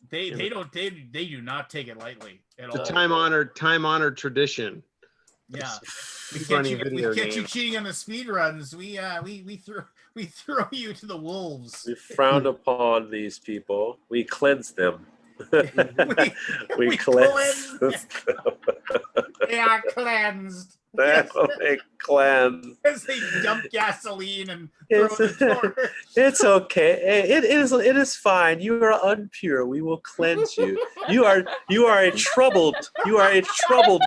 they do not take it lightly at all. It's a time honored tradition. Yeah, we catch you cheating on the speed runs. We throw you to the wolves. We frowned upon these people. We cleanse them. we cleanse them. They are cleansed. They cleanse. As they dump gasoline and throw the torch. It's okay. It is fine. You are impure. We will cleanse you. You are a troubled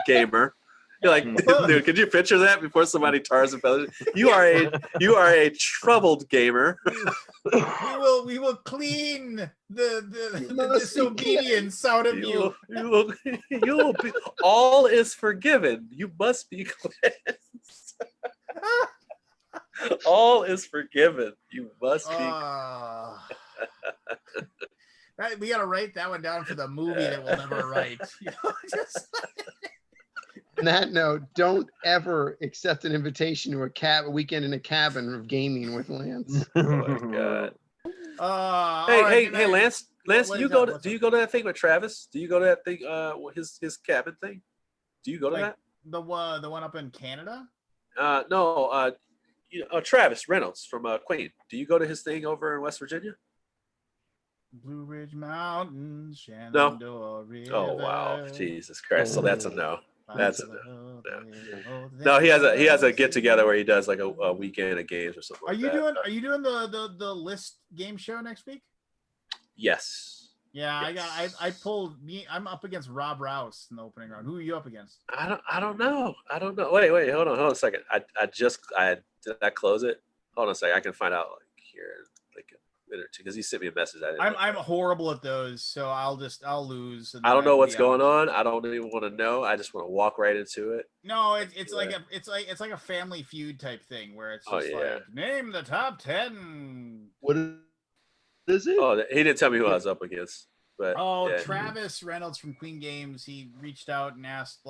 gamer. You're like, dude, could you picture that before somebody tars and feathers? You are a troubled gamer. We will clean the disobedience out of you. You will be, all is forgiven. You must be cleansed. All is forgiven. You must be. We gotta write that one down for the movie that we'll never write. On that note, don't ever accept an invitation to a weekend in a cabin of gaming with Lance. Oh my god. Hey, Lance, do you go to that thing with Travis? Do you go to that thing, his cabin thing? Do you go to that? The one up in Canada? No, Travis Reynolds from Queen. Do you go to his thing over in West Virginia? Blue Ridge Mountains, Shenandoah River. Oh wow, Jesus Christ! So that's a no. That's a no. No, he has a get together where he does like a weekend of games or something. Are you doing the list game show next week? Yes. Yeah, yes. I'm up against Rob Rouse in the opening round. Who are you up against? I don't know. Wait, hold on a second. Did I close it? Hold on a second. I can find out like here like a minute or two because he sent me a message. I'm horrible at those, so I'll lose. I don't know what's going on. I don't even want to know. I just want to walk right into it. No, it's like a Family Feud type thing where it's just like name the top 10. What is it? Oh, he didn't tell me who I was up against. But Travis Reynolds from Queen Games. He reached out and asked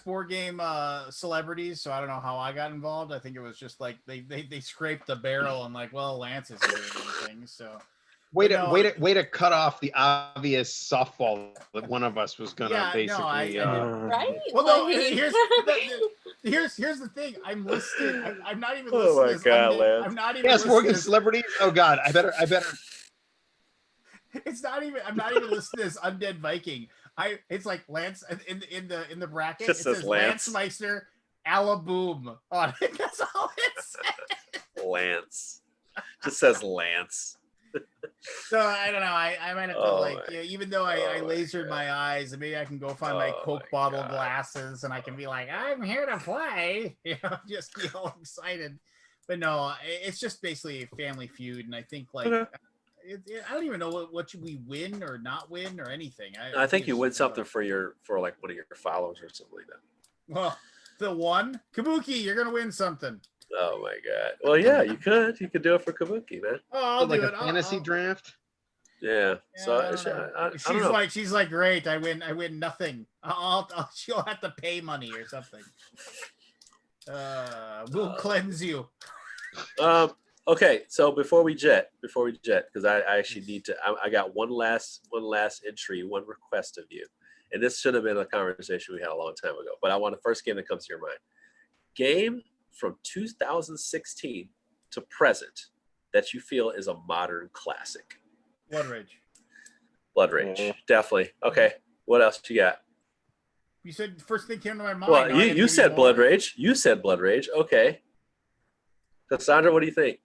board game celebrities, so I don't know how I got involved. I think it was just like they scraped the barrel and like, well, Lance isn't doing anything, so way to cut off the obvious softball that one of us was gonna basically. Right? Well, no. Here's the thing. I'm listed. I'm not even listed. Oh my god, Lance! I'm not even. Yes, working celebrities. Oh god, I better. It's not even. I'm not even listed as Undead Viking. It's like Lance in the bracket. Just it says Lance Meister, Alaboom on it. That's all it says. Lance. Just says Lance. So I don't know. I might have to even though I lasered my eyes, maybe I can go find my Coke bottle glasses and I can be like, I'm here to play. Just be all excited. But no, it's just basically a Family Feud, and I think like. Okay. I don't even know what should we win or not win or anything. I think you win something for like one of your followers or something like that. Well, the one Kabuki, you're gonna win something. Oh my god! Well, yeah, you could do it for Kabuki, man. Oh, I'll like do it. A fantasy draft. Yeah. So I don't know. I don't know. She's like, great. I win nothing. She'll have to pay money or something. We'll cleanse you. Okay, so before we jet, because I actually need to. I got one last entry, one request of you, and this should have been a conversation we had a long time ago. But I want the first game that comes to your mind. Game from 2016 to present that you feel is a modern classic. Blood Rage. Blood Rage, definitely. Okay, what else you got? You said first thing came to my mind. Well, you said Blood Rage. You said Blood Rage. Okay. Cassandra, what do you think?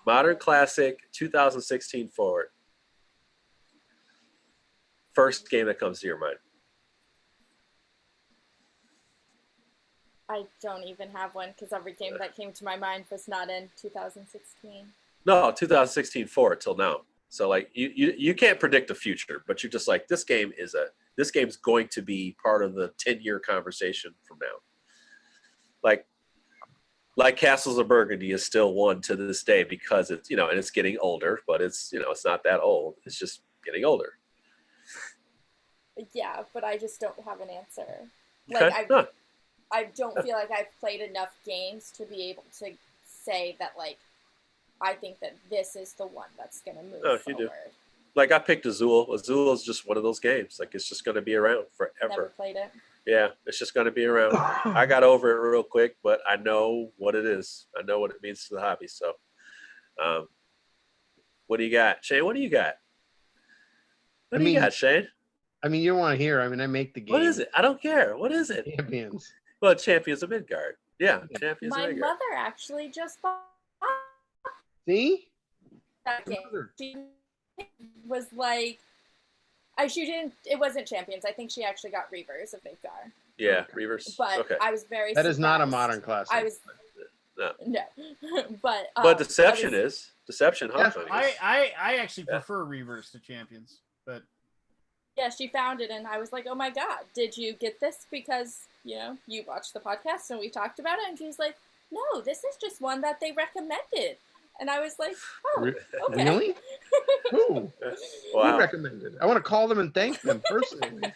Modern classic, 2016 forward. First game that comes to your mind. I don't even have one because every game that came to my mind was not in 2016. No, 2016 forward till now. So like you can't predict the future, but you're just like this game's going to be part of the 10-year conversation from now. Like Castles of Burgundy is still one to this day because it's and it's getting older, but it's it's not that old. It's just getting older. Yeah, but I just don't have an answer. Okay. Like I don't feel like I've played enough games to be able to say that like I think that this is the one that's gonna move forward. You do. Like I picked Azul. Azul is just one of those games. Like it's just gonna be around forever. Never played it. Yeah, it's just going to be around. I got over it real quick, but I know what it is. I know what it means to the hobby. So, what do you got, Shane? What do you got? What do you got, Shane? I mean, you don't want to hear. I mean, I make the game. What is it? I don't care. What is it? Champions. Well, Champions of Midgard. Yeah, Champions of My Midgard. mother actually just bought See? that game. She was like, she didn't. It wasn't Champions. I think she actually got Reavers of Midgard. Yeah, Reavers. But Okay. I was very. That is not a surprised. modern classic. I was. No. But Deception is Deception. Homecoming. I actually prefer Reavers to Champions, but yeah, she found it, and I was like, "Oh my god, did you get this because you watched the podcast and we talked about it?" And she was like, "No, this is just one that they recommended." And I was like, "Oh, okay." Really? Who? Wow. Who recommended? I want to call them and thank them personally.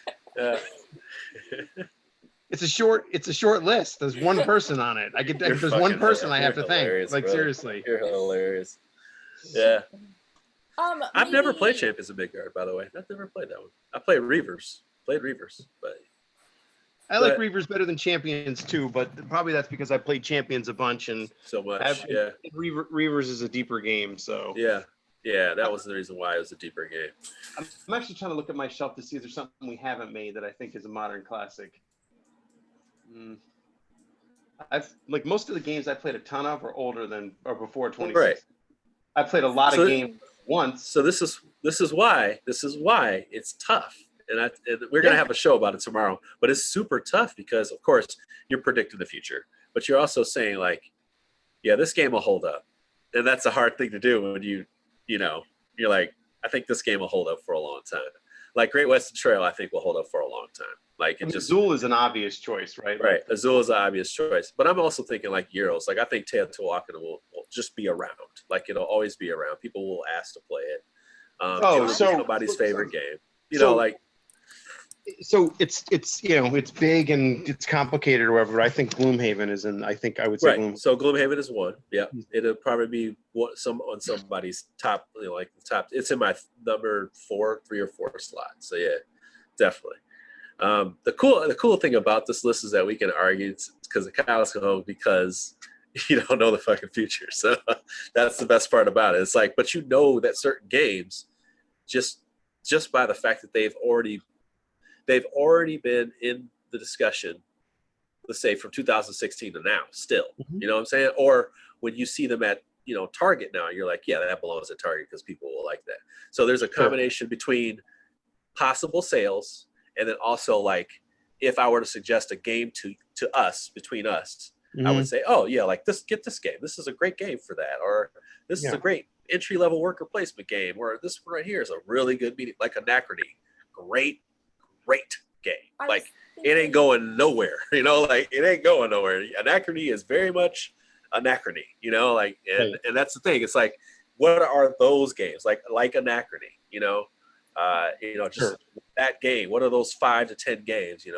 It's a short list. There's one person on it. There's one person I have to thank. Like, brother. Seriously. You're hilarious. Yeah. I've never played maybe- Champions of Midgard, by the way. I've never played that one. I played Reavers, but I like Reavers better than Champions too, but probably that's because I played Champions a bunch and so much. Yeah. Reavers is a deeper game, so Yeah. Yeah, that was the reason why it was a deeper game. I'm actually trying to look at my shelf to see if there's something we haven't made that I think is a modern classic. I've like most of the games I played a ton of are older than or before 2016. Right. I played a lot of games once. So this is why it's tough. And we're gonna have a show about it tomorrow. But it's super tough because of course you're predicting the future, but you're also saying like, yeah, this game will hold up. And that's a hard thing to do when you're like, I think this game will hold up for a long time. Like Great Western Trail, I think will hold up for a long time. Like Azul is an obvious choice, right? Right. Azul is an obvious choice. But I'm also thinking like Euros. Like I think Teotihuacan will just be around. Like it'll always be around. People will ask to play it. So nobody's favorite game. So it's it's big and it's complicated or whatever. I think Gloomhaven is I would say right. So Gloomhaven is one. Yeah. It'll probably be on somebody's top, like the top. It's in my number 3 or 4 slot. So yeah, definitely. The cool thing about this list is that we can argue because the Kyle's home because you don't know the fucking future. So that's the best part about it. It's like, but that certain games just by the fact that they've already been in the discussion, let's say from 2016 to now still, you know what I'm saying? Or when you see them at, Target now, you're like, yeah, that belongs at Target because people will like that. So there's a combination between possible sales and then also like, if I were to suggest a game to us, between us, I would say, oh yeah, like get this game. This is a great game for that. Or this is a great entry-level worker placement game. Or this one right here is a really good meeting, like Anachrony. Great game. Like it ain't going nowhere, like it ain't going nowhere. Anachrony is very much Anachrony, and that's the thing. It's like what are those games like Anachrony, just Sure. that game. What are those 5 to 10 games, and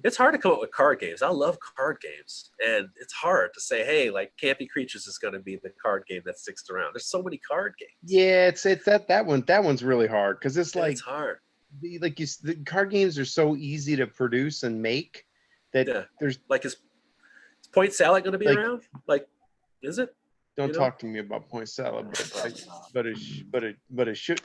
it's hard to come up with card games. I love card games, and it's hard to say, hey, like Campy Creatures is going to be the card game that sticks around. There's so many card games. Yeah, it's that one's really hard because it's like it's hard. The card games are so easy to produce and make that there's like is Point Salad going to be around? Like, is it? Don't talk to me about Point Salad, but it should.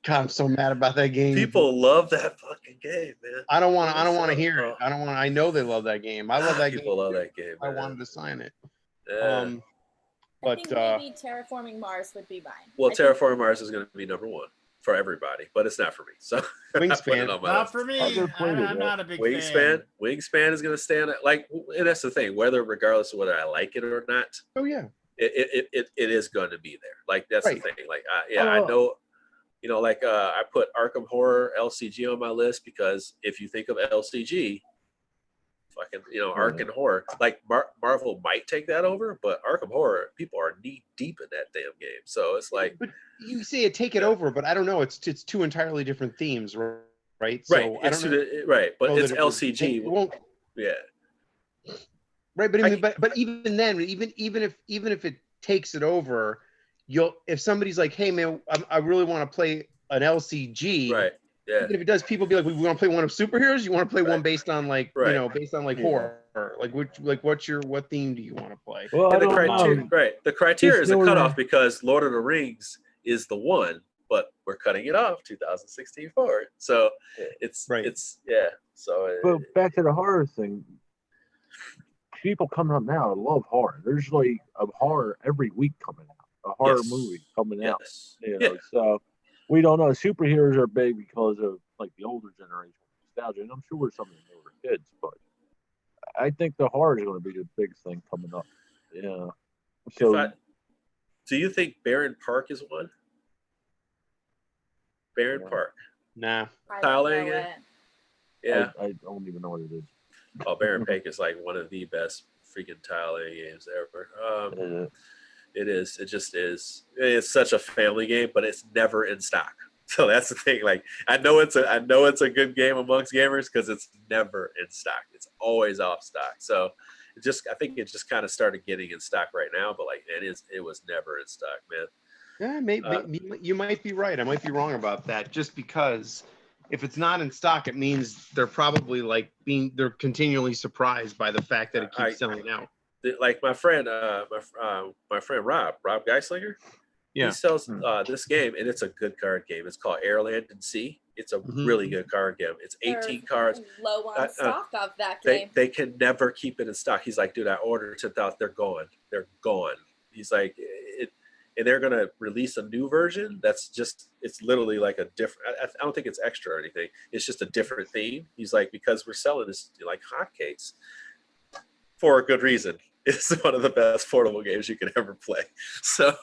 God, I'm so mad about that game. People love that fucking game, man. I don't want to hear it. I know they love that game. I love that game. People love that game. I wanted to sign it. Yeah. I think maybe Terraforming Mars would be mine. Well, Terraforming Mars is going to be number 1 for everybody, but it's not for me. So Wingspan, not for me. I'm not a big fan. Wingspan is going to stand like, and that's the thing. Regardless of whether I like it or not. Oh yeah. It is going to be there. Like that's the thing. Like I know. I put Arkham Horror LCG on my list because if you think of LCG, fucking, Arkham Horror, like Marvel might take that over, but Arkham Horror, people are knee deep in that damn game. So it's like, but you say take it over, but I don't know. It's 2 entirely different themes, right? So right. I don't know. Right, but it's LCG. Yeah. Right, but even then, even if it takes it over, if somebody's like, hey man, I really want to play an LCG, right? Yeah. Even if it does, people be like, we want to play one of superheroes. You want to play one based on based on horror. What theme do you want to play? Well, the criteria is a cutoff because Lord of the Rings is the one, but we're cutting it off 2016 forward. So it's So but back to the horror thing. People coming up now love horror. There's like a horror every week coming out. A horror movie coming out. So we don't know. Superheroes are big because of like the older generation nostalgia, and I'm sure some of the newer kids, but I think the horror is going to be the big thing coming up. Yeah. So, do you think Barron Park is one? Barron Park. Nah. Tile laying. Yeah. I don't even know what it is. Oh, Barron Park is like one of the best freaking tile laying games ever. It is. It just is. It's such a family game, but it's never in stock. So that's the thing. Like I know it's a good game amongst gamers because it's never in stock. It's always off stock. So I think it just kind of started getting in stock right now, but like it was never in stock, man. Yeah, maybe you might be right. I might be wrong about that. Just because if it's not in stock, it means they're probably they're continually surprised by the fact that it keeps selling out. Like my friend Rob Geislinger, he sells this game, and it's a good card game. It's called Air, Land, and Sea. It's a really good card game. It's 18 cards. Low on stock of that game. They can never keep it in stock. He's like, dude, I ordered 10,000. They're gone. They're gone. He's like, and they're gonna release a new version. It's literally like a different. I don't think it's extra or anything. It's just a different theme. He's like, because we're selling this like hotcakes for a good reason. It's one of the best portable games you can ever play. So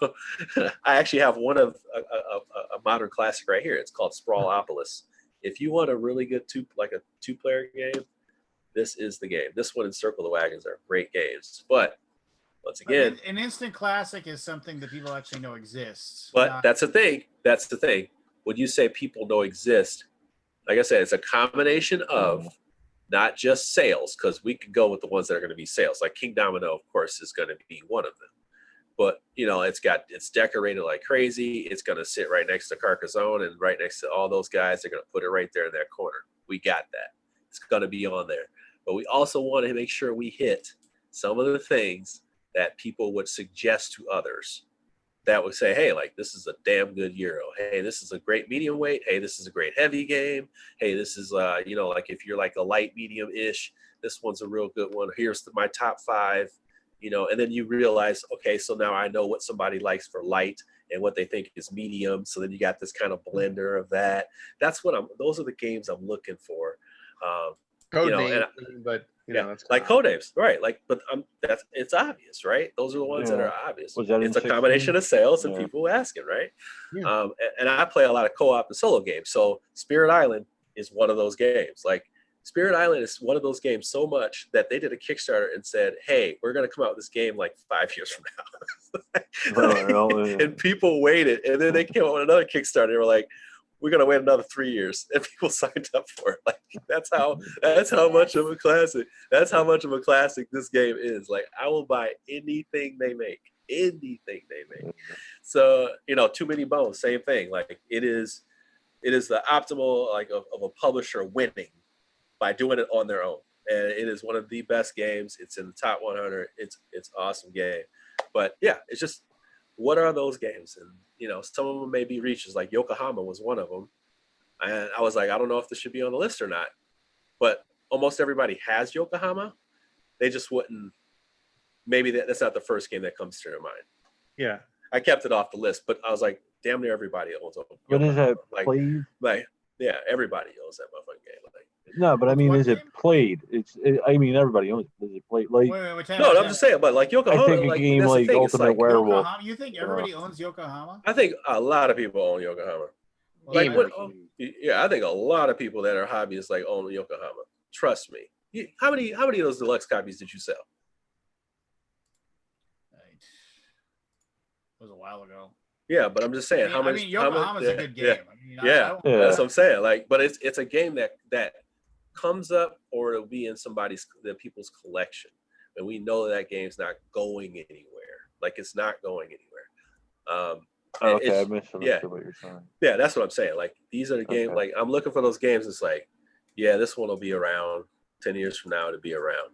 I actually have one of a modern classic right here. It's called Sprawlopolis. If you want a really good two-player game, this is the game. This one and Circle the Wagons are great games. But once again, an instant classic is something that people actually know exists. But that's the thing. That's the thing. When you say people know exist, like I said, it's a combination of not just sales, because we can go with the ones that are going to be sales. Like King Domino, of course, is going to be one of them. But it's decorated like crazy. It's going to sit right next to Carcassonne and right next to all those guys. They're going to put it right there in that corner. We got that. It's going to be on there. But we also want to make sure we hit some of the things that people would suggest to others that would say, hey, like, this is a damn good Euro. Hey, this is a great medium weight. Hey, this is a great heavy game. Hey, this is, like if you're like a light medium-ish, this one's a real good one. Here's my top 5, and then you realize, okay, so now I know what somebody likes for light and what they think is medium. So then you got this kind of blender of that. Those are the games I'm looking for. Code name, but that's like code names, right? Like, but it's obvious, right? Those are the ones that are obvious. It's a combination of sales and people asking, right? Yeah. And I play a lot of co-op and solo games. So Spirit Island is one of those games. Like Spirit Island is one of those games so much that they did a Kickstarter and said, "Hey, we're going to come out with this game like 5 years from now." And people waited, and then they came out with another Kickstarter. They were like, "We're going to wait another 3 years," and people signed up for it. Like that's how much of a classic. That's how much of a classic this game is. Like I will buy anything they make. Anything they make. So Too Many Bones, same thing. Like it is the optimal like of a publisher winning by doing it on their own, and it is one of the best games. It's in the top 100. It's awesome game, but yeah, it's just what are those games? And some of them may be reaches. Like Yokohama was one of them, and I was like, I don't know if this should be on the list or not, but almost everybody has Yokohama. They just wouldn't. Maybe that's not the first game that comes to their mind. Yeah, I kept it off the list, but I was like, damn near everybody owns Yokohama. What is that? Like, yeah, everybody owns that motherfucking game. Like, no, but I mean, What is it game? played? I mean, everybody owns it. Is it played? Like, Wait, no, I'm just saying, but like Yokohama, I think a like game that's like the thing. It's Ultimate like Werewolf. Yokohama. You think everybody owns Yokohama? I think a lot of people own Yokohama. Well, Like Gamers. yeah, I think a lot of people that are hobbyists like own Yokohama. Trust me. How many of those deluxe copies did you sell? It was a while ago. Yeah, but I'm just saying how many. Yokohama's a good game. Yeah, I mean, yeah, I that's what I'm saying. Like, but it's a game that comes up or it'll be in people's collection, and we know that game's not going anywhere. Like it's not going anywhere. Okay, I misunderstood yeah. what you're saying. Yeah, that's what I'm saying. Like these are the games. Okay. Like I'm looking for those games. It's like, yeah, this one will be around 10 years from now. To be around,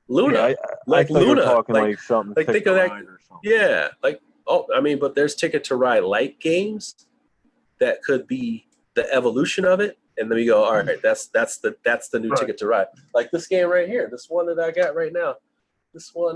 Luna, Yeah, like I thought you were Luna, talking like something. like think of that. or something. Yeah, like but there's Ticket to Ride like games that could be the evolution of it, and then we go, all right, that's the new Right. Ticket to Ride. Like this game right here, this one that I got right now, this one,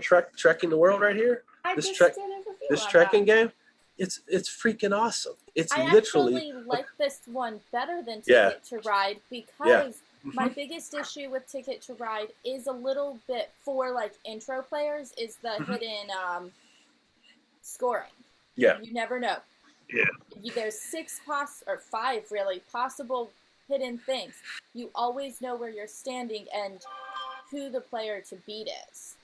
trekking the world right here. I This just trek- did a review This on trekking that. game, it's freaking awesome. It's I literally actually like this one better than Yeah. Ticket to Ride because my biggest issue with Ticket to Ride is a little bit for like intro players is the hidden scoring. Yeah. You never know. Yeah. There's 5 really possible hidden things. You always know where you're standing and who the player to beat is.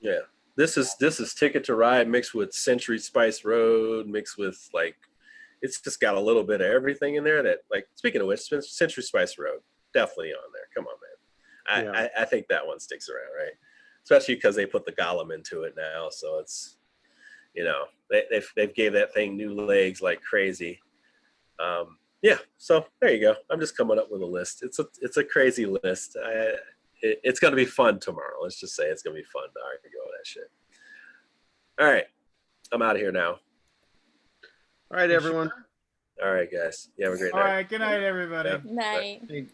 Yeah. This is Ticket to Ride mixed with Century Spice Road, mixed with like, it's just got a little bit of everything in there that, like, speaking of which, Century Spice Road, definitely on there. Come on, man. I think that one sticks around, right? Especially because they put the Golem into it now. So it's, they've gave that thing new legs like crazy. Yeah. So there you go. I'm just coming up with a list. It's a crazy list. It's going to be fun tomorrow. Let's just say it's going to be fun to argue over that shit. All right. I'm out of here now. All right, everyone. All right, guys. You have a great All night. right. Good night, everybody. Yeah. Night. Hey,